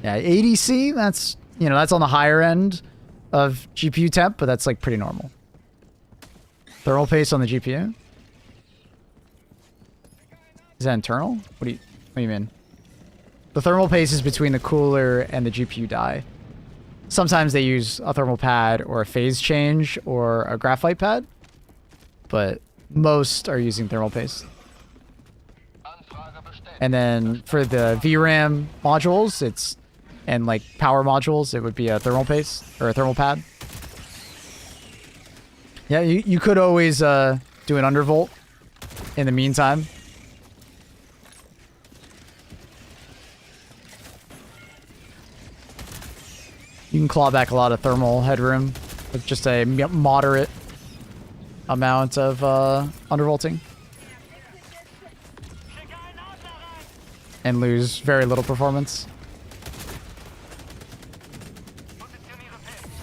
Yeah, 80C, that's, you know, that's on the higher end of GPU temp, but that's like pretty normal. Thermal paste on the GPU? Is that internal? What do you mean? The thermal paste is between the cooler and the GPU die. Sometimes they use a thermal pad or a phase change or a graphite pad, but most are using thermal paste. And then for the VRAM modules, and like power modules, it would be a thermal paste or a thermal pad. Yeah, you could always do an undervolt in the meantime. You can claw back a lot of thermal headroom with just a moderate amount of undervolting. And lose very little performance.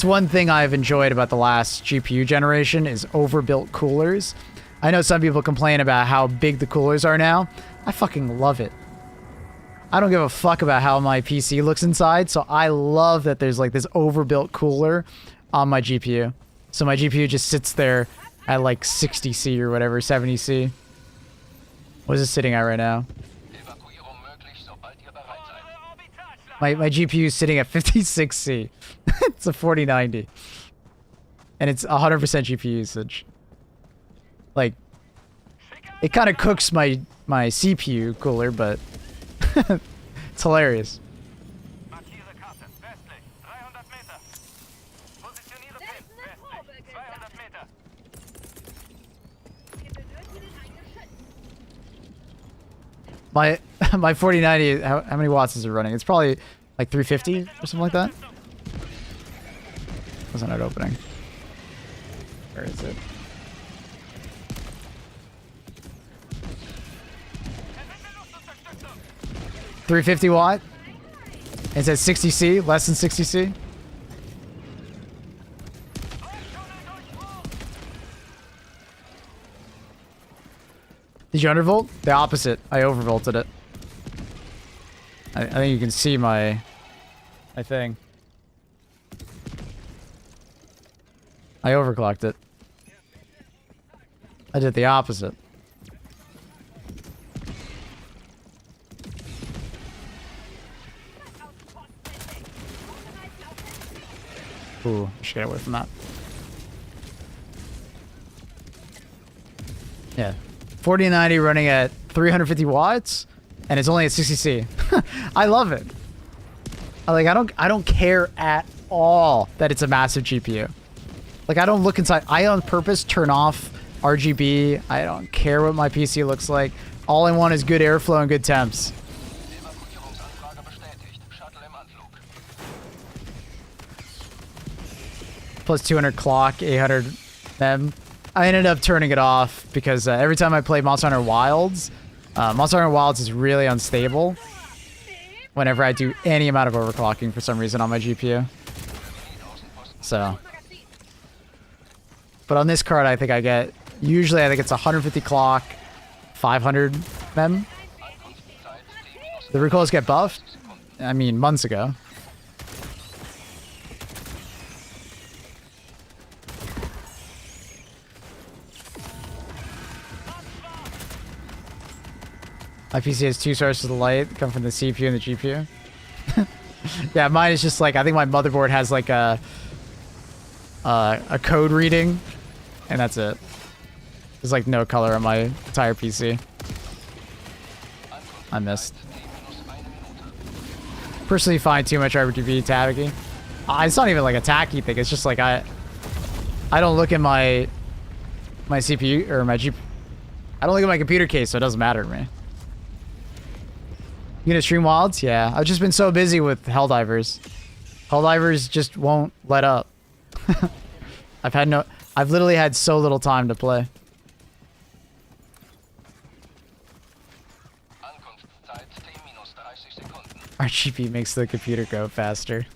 one thing I've enjoyed about the last GPU generation is overbuilt coolers. I know some people complain about how big the coolers are now. I fucking love it. I don't give a fuck about how my PC looks inside, so I love that there's like this overbuilt cooler on my GPU. So my GPU just sits there at like 60C or whatever, 70C. What is it sitting at right now? My GPU is sitting at 56C. It's a 4090. And it's 100% GPU usage. Like, it kind of cooks my CPU cooler, but it's hilarious. My 4090, how many watts is it running? It's probably like 350 or something like that. Wasn't it opening? Where is it? $350 It's at 60C, less than 60C. Did you undervolt? The opposite. I overvolted it. I think you can see my thing. I overclocked it. I did the opposite. Ooh, I should get away from that. Yeah. 4090 running at 350 watts, and it's only at 60C. I love it. I don't care at all that it's a massive GPU. Like, I don't look inside. I on purpose turn off RGB. I don't care what my PC looks like. All I want is good airflow and good temps. Plus 200 clock, 800 mem. I ended up turning it off because every time I play Monster Hunter Wilds, Monster Hunter Wilds is really unstable whenever I do any amount of overclocking for some reason on my GPU. So. But on this card, I think I get, usually I think it's 150 clock, 500 mem. The recoils get buffed, I mean, months ago. My PC has 2 sources of light, come from the CPU and the GPU. Yeah, mine is just like, I think my motherboard has like a code reading, and that's it. There's like no color on my entire PC. I missed. Personally find too much RGB tagging. It's not even like a tacky thing, it's just like I don't look at my CPU or my I don't look at my computer case, so it doesn't matter to me. You gonna stream Wilds? Yeah, I've just been so busy with Helldivers. Helldivers just won't let up. I've literally had so little time to play. RGB makes the computer go faster.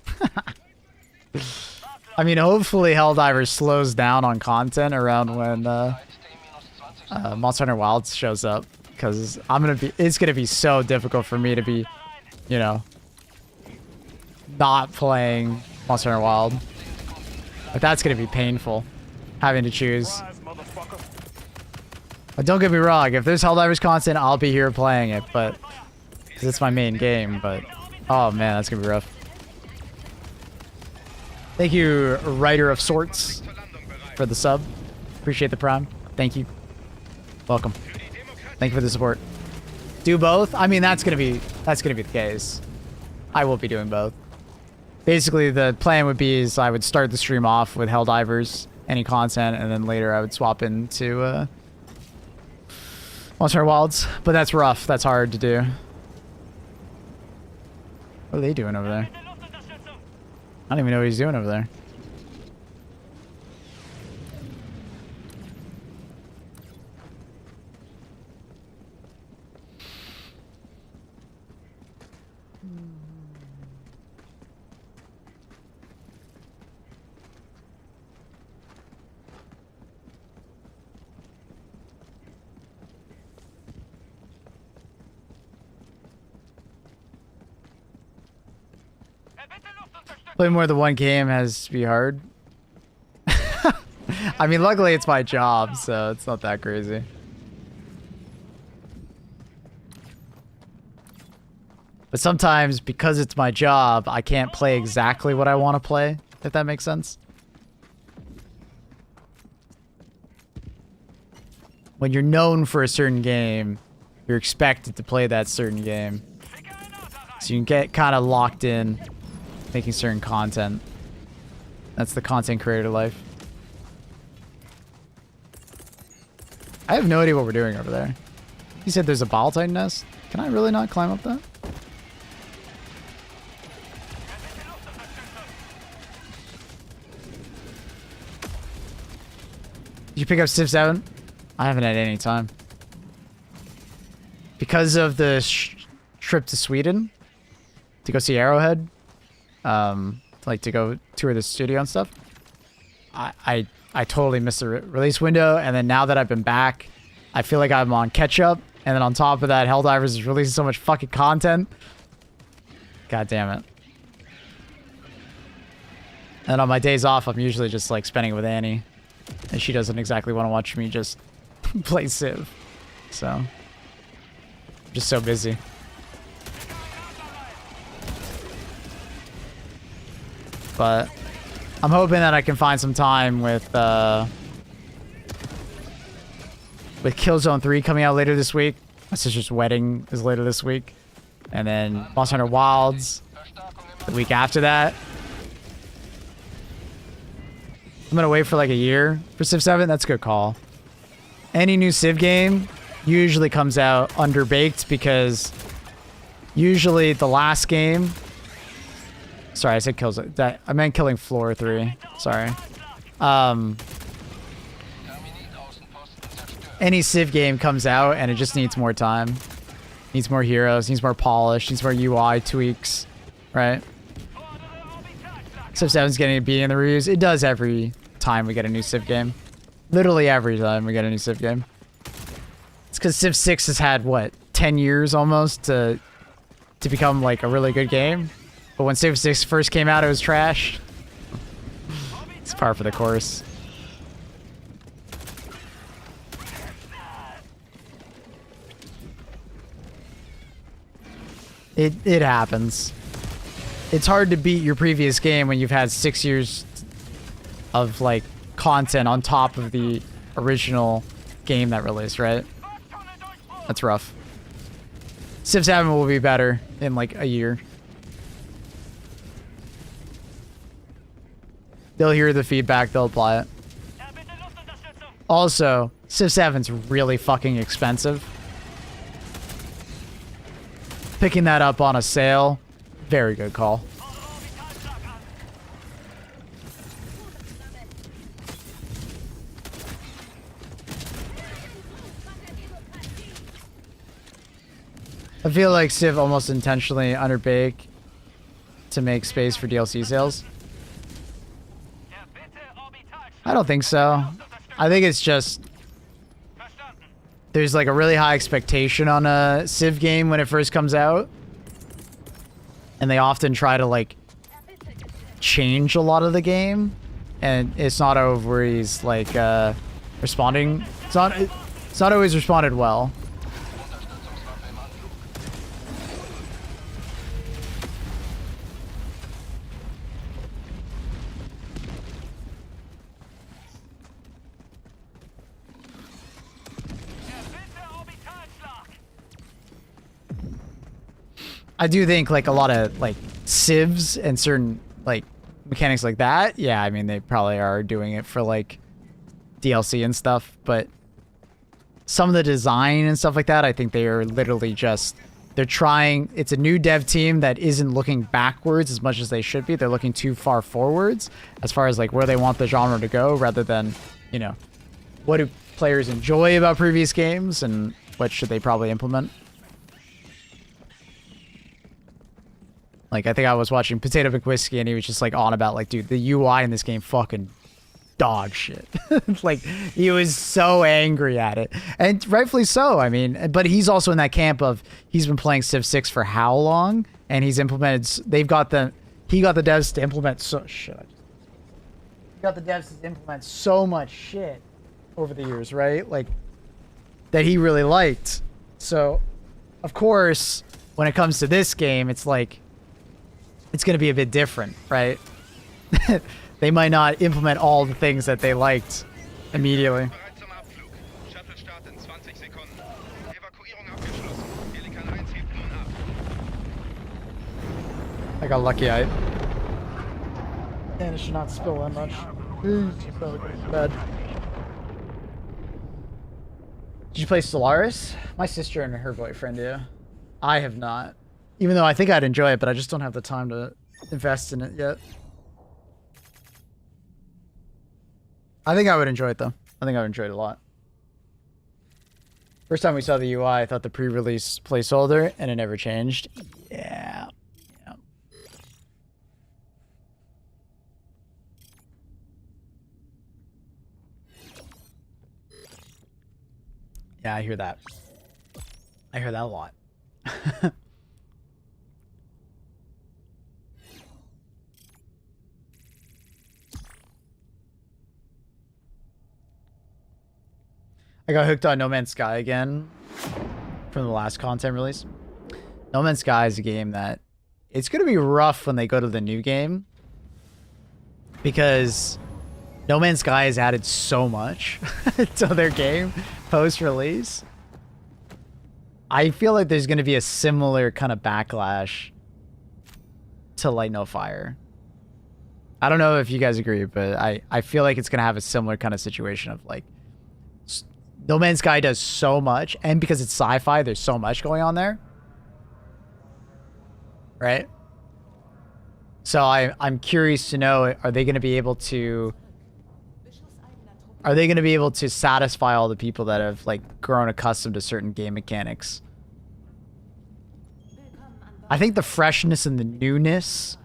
I mean, hopefully Helldivers slows down on content around when Monster Hunter Wilds shows up. Because it's gonna be so difficult for me to be, you know, not playing Monster Hunter Wild. But that's gonna be painful, having to choose. But don't get me wrong, if there's Helldivers content, I'll be here playing it, but because it's my main game. But oh man, that's gonna be rough. Thank you, Writer of Sorts, for the sub. Appreciate the prime. Thank you. Welcome. Thank you for the support. Do both? I mean, that's gonna be the case. I will be doing both. Basically, the plan would be is I would start the stream off with Helldivers, any content, and then later I would swap into Monster Hunter Wilds. But that's rough. That's hard to do. What are they doing over there? I don't even know what he's doing over there. Play more than one game has to be hard. I mean, luckily it's my job, so it's not that crazy. But sometimes, because it's my job, I can't play exactly what I want to play, if that makes sense. When you're known for a certain game, you're expected to play that certain game. So you can get kind of locked in making certain content. That's the content creator life. I have no idea what we're doing over there. He said there's a ball titan nest. Can I really not climb up that? Did you pick up Civ 7? I haven't had any time. Because of the trip to Sweden to go see Arrowhead, like to go tour the studio and stuff, I totally missed the release window, and then now that I've been back, I feel like I'm on catch up, and then on top of that, Helldivers is releasing so much fucking content. God damn it. And on my days off, I'm usually just like spending it with Annie, and she doesn't exactly want to watch me just play Civ. So, I'm just so busy. But I'm hoping that I can find some time with Killzone 3 coming out later this week. My sister's wedding is later this week. And then Monster Hunter Wilds the week after that. I'm gonna wait for like a year for Civ 7. That's a good call. Any new Civ game usually comes out underbaked because usually the last game... Sorry, I said Killzone. I meant Killing Floor 3. Sorry. Any Civ game comes out and it just needs more time. Needs more heroes, needs more polish, needs more UI tweaks, right? Civ 7's getting to be in the reviews. It does every time we get a new Civ game. Literally every time we get a new Civ game. It's because Civ 6 has had, what, 10 years almost to become like a really good game? But when Civ 6 first came out, it was trash. It's par for the course. It happens. It's hard to beat your previous game when you've had 6 years of like content on top of the original game that released, right? That's rough. Civ 7 will be better in like a year. They'll hear the feedback, they'll apply it. Also, Civ 7's really fucking expensive. Picking that up on a sale, very good call. I feel like Civ almost intentionally underbake to make space for DLC sales. I don't think so. I think it's just there's like a really high expectation on a Civ game when it first comes out. And they often try to like change a lot of the game. And it's not always like responding. It's not always responded well. I do think like a lot of like civs and certain like mechanics like that. Yeah, I mean they probably are doing it for like DLC and stuff, but some of the design and stuff like that, I think they are literally just they're trying. It's a new dev team that isn't looking backwards as much as they should be. They're looking too far forwards as far as like where they want the genre to go, rather than, you know, what do players enjoy about previous games and what should they probably implement. Like, I think I was watching Potato McWhiskey and he was just like on about like, dude, the UI in this game fucking dog shit. Like, he was so angry at it. And rightfully so, I mean, but he's also in that camp of, he's been playing Civ 6 for how long? And he's implemented, he got the devs to implement so shit. He got the devs to implement so much shit over the years, right? Like that he really liked. So, of course, when it comes to this game, it's like it's gonna be a bit different, right? They might not implement all the things that they liked immediately. Bereit zum Abflug. Shuttle-Start in 20 Sekunden. Evakuierung abgeschlossen. Pelikan 1 hebt nun ab. I got lucky. Man, it should not spill that much. Bad. Did you play Stellaris? My sister and her boyfriend do. I have not. Even though I think I'd enjoy it, but I just don't have the time to invest in it yet. I think I would enjoy it, though. I think I would enjoy it a lot. First time we saw the UI, I thought the pre-release placeholder, and it never changed. Yeah. Yeah. Yeah, I hear that. I hear that a lot. I got hooked on No Man's Sky again from the last content release. No Man's Sky is a game that it's going to be rough when they go to the new game because No Man's Sky has added so much to their game post-release. I feel like there's going to be a similar kind of backlash to Light No Fire. I don't know if you guys agree, but I feel like it's going to have a similar kind of situation of like No Man's Sky does so much, and because it's sci-fi, there's so much going on there. Right? So I'm curious to know, are they going to be able to satisfy all the people that have like grown accustomed to certain game mechanics? I think the freshness and the newness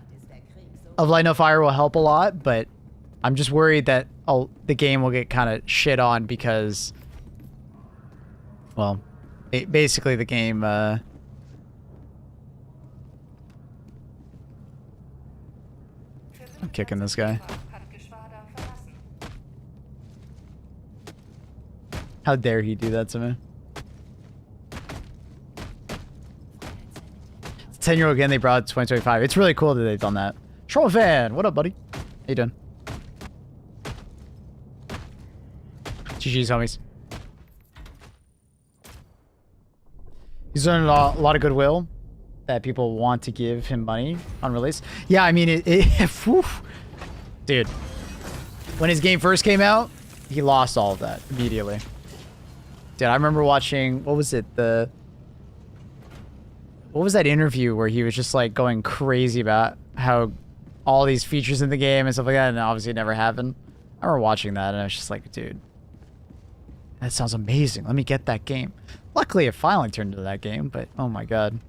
of Light No Fire will help a lot, but I'm just worried that the game will get kind of shit on because, well, basically the game I'm kicking this guy. How dare he do that to me? It's a 10-year-old game they brought to 2025. It's really cool that they've done that. Troll fan, what up, buddy? How you doing? GG's, homies. He's earned a lot of goodwill that people want to give him money on release. Yeah, I mean, dude, when his game first came out, he lost all of that immediately. Dude, I remember watching, what was it? What was that interview where he was just like going crazy about how all these features in the game and stuff like that, and obviously it never happened. I remember watching that and I was just like, dude, that sounds amazing. Let me get that game. Luckily, it finally turned into that game, but oh my god.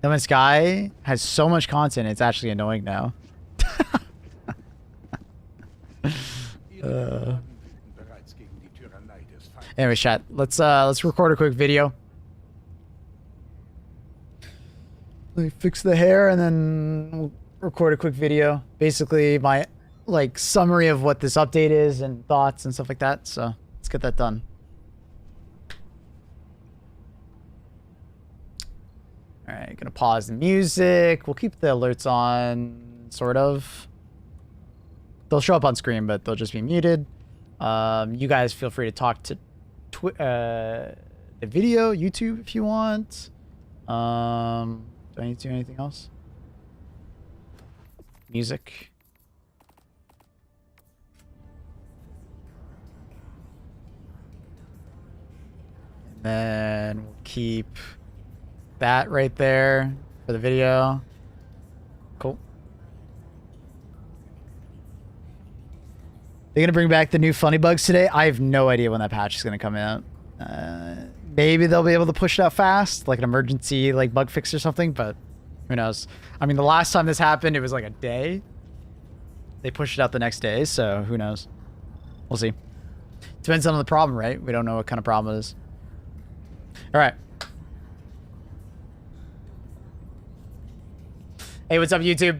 No Man's Sky has so much content, it's actually annoying now. Anyway, chat, let's record a quick video. Let me fix the hair and then we'll record a quick video. Basically, my like summary of what this update is and thoughts and stuff like that. So let's get that done. All right, gonna pause the music. We'll keep the alerts on, sort of. They'll show up on screen, but they'll just be muted. You guys feel free to talk to the video, YouTube, if you want. Do I need to do anything else? Music. And then we'll keep that right there for the video. Cool. They're gonna bring back the new funny bugs today. I have no idea when that patch is gonna come out. Maybe they'll be able to push it out fast, like an emergency like bug fix or something, but who knows? I mean, the last time this happened, it was like a day. They pushed it out the next day, so who knows? We'll see. Depends on the problem, right? We don't know what kind of problem it is. All right. Hey, what's up, YouTube?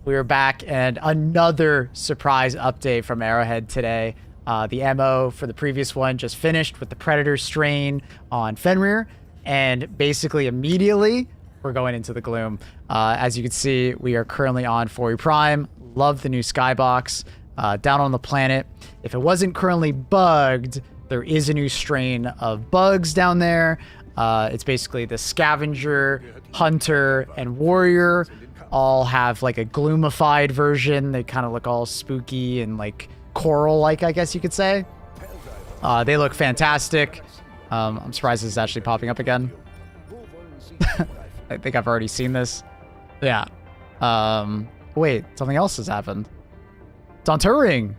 We're back, and another surprise update from Arrowhead today. The MO for the previous one just finished with the Predator strain on Fenrir, and basically immediately we're going into the Gloom. As you can see, we are currently on Fori Prime. Love the new skybox. Down on the planet, if it wasn't currently bugged, there is a new strain of bugs down there. It's basically the Scavenger, Hunter, and Warrior all have like a gloomified version. They kind of look all spooky and like coral-like, I guess you could say. They look fantastic. I'm surprised this is actually popping up again. I think I've already seen this. Yeah. Wait, something else has happened. It's on Turing.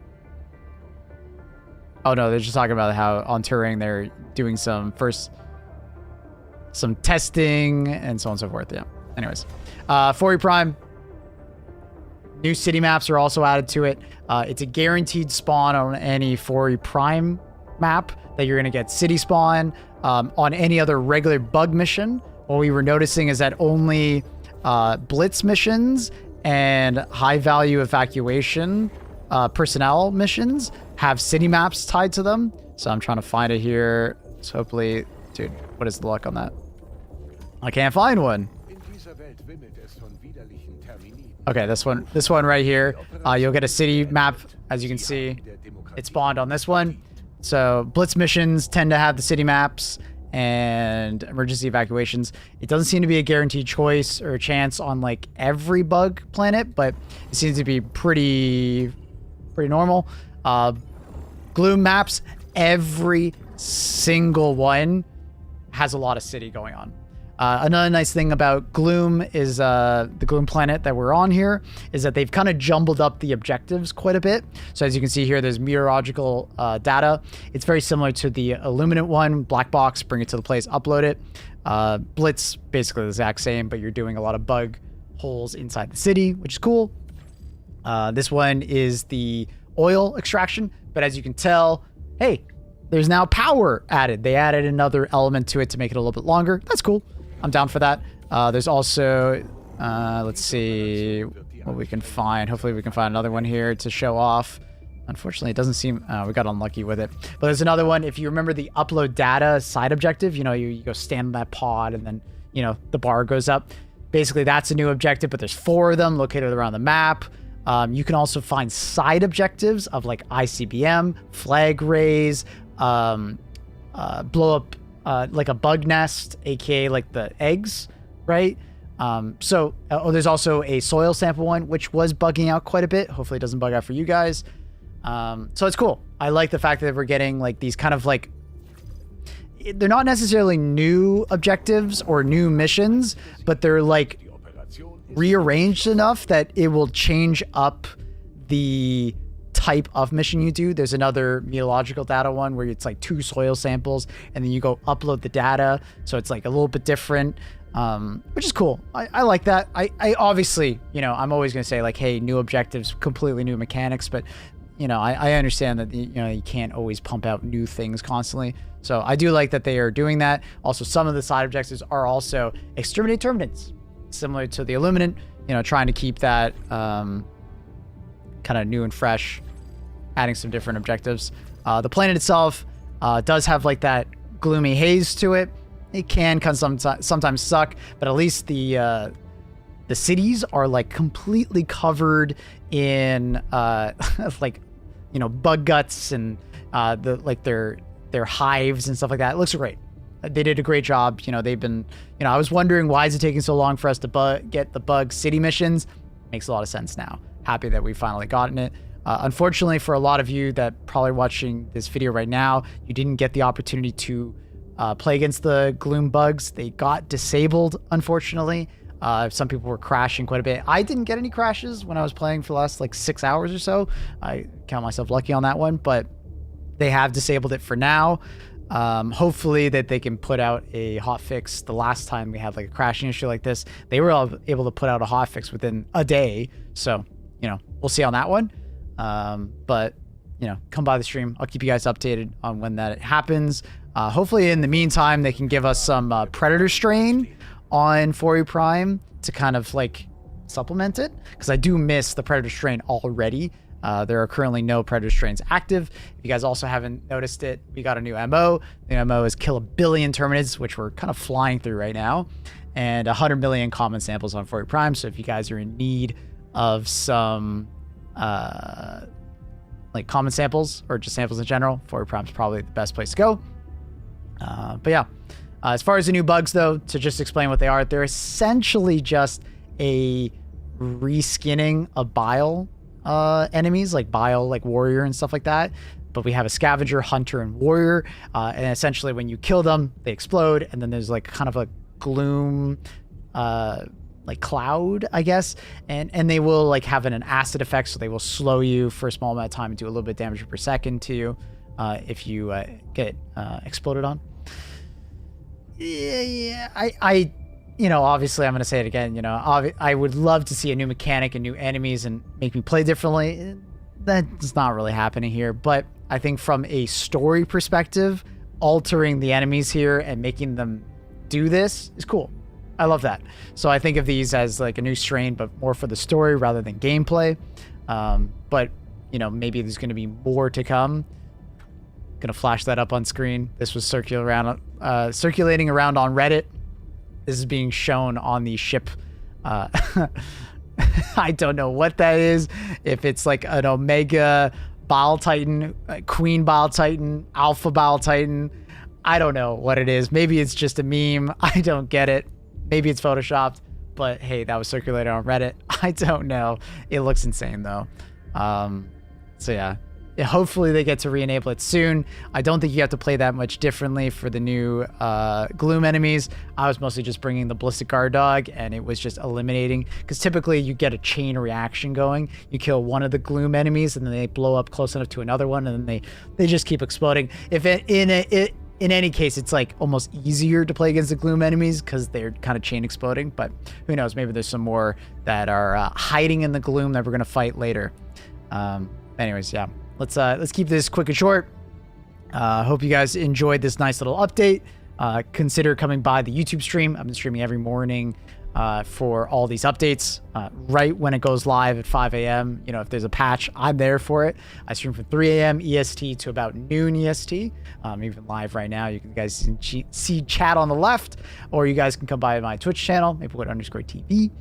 Oh no, they're just talking about how on Turing they're doing some testing and so on and so forth. Yeah. Anyways, Fori Prime. New city maps are also added to it. It's a guaranteed spawn on any Fori Prime map that you're gonna get city spawn. On any other regular bug mission, what we were noticing is that only blitz missions and high value evacuation personnel missions have city maps tied to them. So I'm trying to find it here. So hopefully, dude, what is the luck on that? I can't find one. Okay, this one right here. You'll get a city map, as you can see. It spawned on this one. So blitz missions tend to have the city maps and emergency evacuations. It doesn't seem to be a guaranteed choice or a chance on like every bug planet, but it seems to be pretty normal. Gloom maps, every single one has a lot of city going on. Another nice thing about Gloom is the Gloom planet that we're on here is that they've kind of jumbled up the objectives quite a bit. So as you can see here, there's meteorological data. It's very similar to the Illuminate one. Black box, bring it to the place, upload it. Blitz, basically the exact same, but you're doing a lot of bug holes inside the city, which is cool. This one is the oil extraction, but as you can tell, hey, there's now power added. They added another element to it to make it a little bit longer. That's cool. I'm down for that. There's also, let's see what we can find. Hopefully we can find another one here to show off. Unfortunately, it doesn't seem, we got unlucky with it. But there's another one. If you remember the upload data side objective, you know, you go stand in that pod and then, you know, the bar goes up. Basically, that's a new objective, but there's 4 of them located around the map. You can also find side objectives of like ICBM, flag raise, blow up like a bug nest, aka like the eggs, right? There's also a soil sample one, which was bugging out quite a bit. Hopefully it doesn't bug out for you guys. So it's cool. I like the fact that we're getting like these kind of like, they're not necessarily new objectives or new missions, but they're like rearranged enough that it will change up the type of mission you do. There's another meteorological data one where it's like 2 soil samples and then you go upload the data. So it's like a little bit different, which is cool. I like that. I obviously, you know, I'm always going to say like, hey, new objectives, completely new mechanics, but you know, I understand that, you know, you can't always pump out new things constantly. So I do like that they are doing that. Also, some of the side objectives are also exterminate terminates, similar to the Illuminant, you know, trying to keep that kind of new and fresh, adding some different objectives. The planet itself does have like that gloomy haze to it. It can sometimes suck, but at least the cities are like completely covered in like, you know, bug guts and their hives and stuff like that. It looks great. They did a great job. You know, they've been, you know, I was wondering why is it taking so long for us to get the bug city missions. Makes a lot of sense now. Happy that we finally gotten it. Unfortunately, for a lot of you that probably watching this video right now, you didn't get the opportunity to play against the Gloom bugs. They got disabled, unfortunately. Some people were crashing quite a bit. I didn't get any crashes when I was playing for the last like 6 hours or so. I count myself lucky on that one, but they have disabled it for now. Hopefully that they can put out a hotfix. The last time we had like a crashing issue like this, they were able to put out a hotfix within a day. So, you know, we'll see on that one. But, you know, come by the stream. I'll keep you guys updated on when that happens. Hopefully in the meantime, they can give us some Predator strain on Fori Prime to kind of like supplement it, because I do miss the Predator strain already. There are currently no Predator strains active. If you guys also haven't noticed it, we got a new MO. The MO is kill 1 billion Terminids, which we're kind of flying through right now, and 100 million common samples on 40 Prime. So if you guys are in need of some like common samples or just samples in general, 40 Prime is probably the best place to go. But yeah, as far as the new bugs though, to just explain what they are, they're essentially just a reskinning of Bile enemies, like Bile, like Warrior and stuff like that. But we have a Scavenger, Hunter, and Warrior, and essentially when you kill them, they explode, and then there's like kind of a gloom like cloud, I guess, and they will like have an acid effect, so they will slow you for a small amount of time and do a little bit of damage per second to you if you get exploded on. Yeah, I you know, obviously I'm gonna say it again, you know, I would love to see a new mechanic and new enemies and make me play differently. That's not really happening here, but I think from a story perspective, altering the enemies here and making them do this is cool. I love that. So I think of these as like a new strain, but more for the story rather than gameplay. But you know, maybe there's going to be more to come. Gonna flash that up on screen. This was circulating around on Reddit. This is being shown on the ship. I don't know what that is. If it's like an Omega Bile Titan, Queen Bile Titan, Alpha Bile Titan. I don't know what it is. Maybe it's just a meme. I don't get it. Maybe it's photoshopped, but hey, that was circulated on Reddit. I don't know. It looks insane though. So yeah. Hopefully they get to re-enable it soon. I don't think you have to play that much differently for the new Gloom enemies. I was mostly just bringing the Ballistic Guard Dog, and it was just eliminating, because typically you get a chain reaction going. You kill one of the Gloom enemies, and then they blow up close enough to another one, and then they just keep exploding. If in any case, it's like almost easier to play against the Gloom enemies because they're kind of chain exploding, but who knows, maybe there's some more that are hiding in the Gloom that we're going to fight later. Anyways, yeah. Let's keep this quick and short. Hope you guys enjoyed this nice little update. Consider coming by the YouTube stream. I've been streaming every morning for all these updates. Right when it goes live at 5 a.m. You know, if there's a patch, I'm there for it. I stream from 3 a.m. EST to about noon EST. I'm even live right now. You guys can see chat on the left, or you guys can come by my Twitch channel, Maplewood_TV.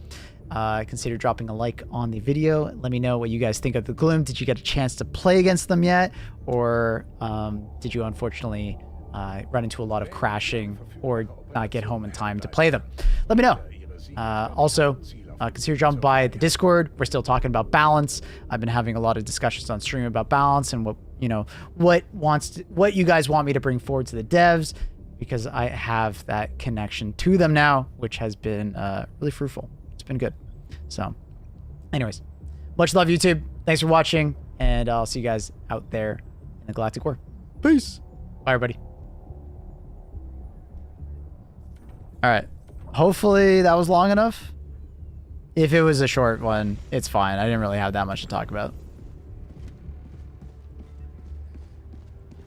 Consider dropping a like on the video. Let me know what you guys think of the Gloom. Did you get a chance to play against them yet? Or did you unfortunately run into a lot of crashing or not get home in time to play them? Let me know. Also, consider jumping by the Discord. We're still talking about balance. I've been having a lot of discussions on stream about balance and what you guys want me to bring forward to the devs, because I have that connection to them now, which has been really fruitful. Been good. So anyways, much love, YouTube. Thanks for watching, and I'll see you guys out there in the Galactic War. Peace. Bye, everybody. All right, hopefully that was long enough. If it was a short one, it's fine. I didn't really have that much to talk about.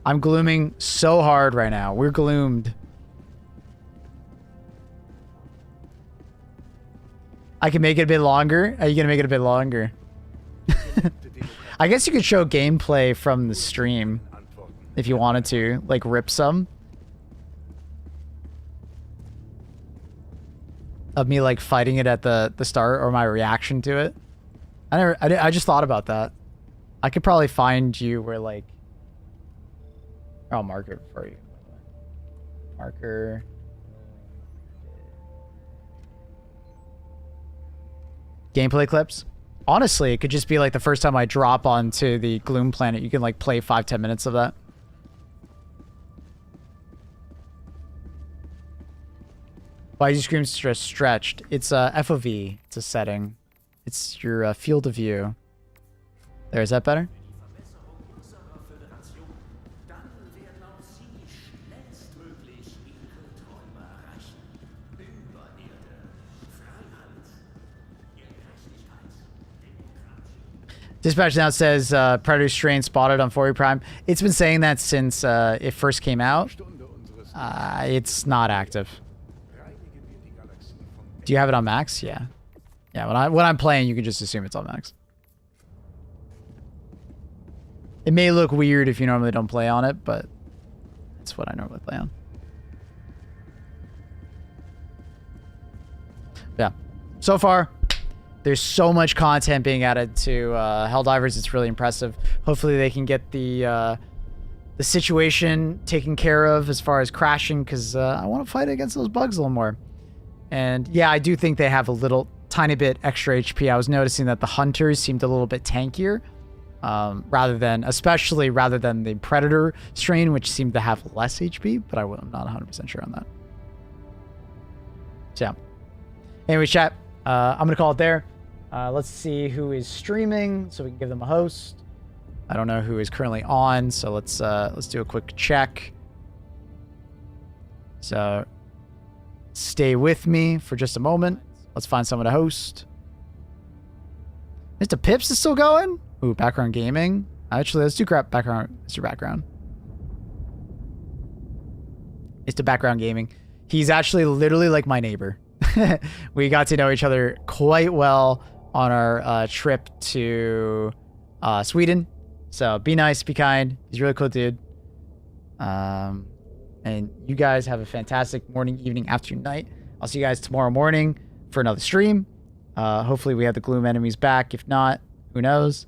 I'm glooming so hard right now. We're gloomed. I can make it a bit longer. Are you going to make it a bit longer? I guess you could show gameplay from the stream if you wanted to, like rip some of me like fighting it at the start, or my reaction to it. I just thought about that. I could probably find you where like, I'll mark it for you. Marker. Gameplay clips. Honestly, it could just be like the first time I drop onto the Gloom planet, you can like play 5-10 minutes of that. Why is your screen just stretched? It's a FOV. It's a setting. It's your field of view. There, is that better? Dispatch now says Predator strain spotted on 40 Prime. It's been saying that since it first came out. It's not active. Do you have it on max? Yeah. Yeah, when I'm playing, you can just assume it's on max. It may look weird if you normally don't play on it, but that's what I normally play on. Yeah. So far, there's so much content being added to Helldivers. It's really impressive. Hopefully they can get the situation taken care of as far as crashing, because I want to fight against those bugs a little more. And yeah, I do think they have a little tiny bit extra HP. I was noticing that the hunters seemed a little bit tankier, rather than the predator strain, which seemed to have less HP, but I'm not 100% sure on that. So yeah. Anyway, chat, I'm gonna call it there. Let's see who is streaming so we can give them a host. I don't know who is currently on, so let's do a quick check. So stay with me for just a moment. Let's find someone to host. Mr. Pips is still going? Ooh, background gaming. Actually, let's do background. Mr. Background. Mr. Background Gaming. He's actually literally like my neighbor. We got to know each other quite well on our trip to Sweden. So be nice, be kind. He's a really cool dude. And you guys have a fantastic morning, evening, afternoon, night. I'll see you guys tomorrow morning for another stream. Hopefully we have the Gloom enemies back. If not, who knows?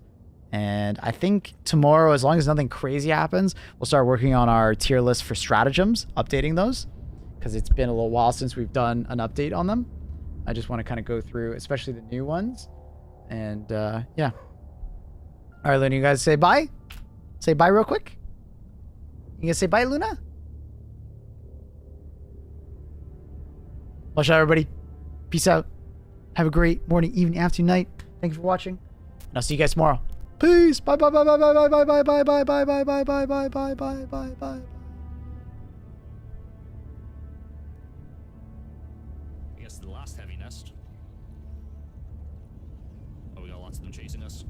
And I think tomorrow, as long as nothing crazy happens, we'll start working on our tier list for stratagems, updating those, because it's been a little while since we've done an update on them. I just want to kind of go through, especially the new ones. And yeah. All right, Luna, you guys say bye? Say bye real quick. You gonna say bye, Luna? Watch out, everybody. Peace out. Have a great morning, evening, afternoon, night. Thank you for watching. And I'll see you guys tomorrow. Peace. Bye bye bye bye bye bye bye bye bye bye bye bye bye bye bye bye bye bye bye. I guess the last heavy nest. Oh, we got lots of them chasing us.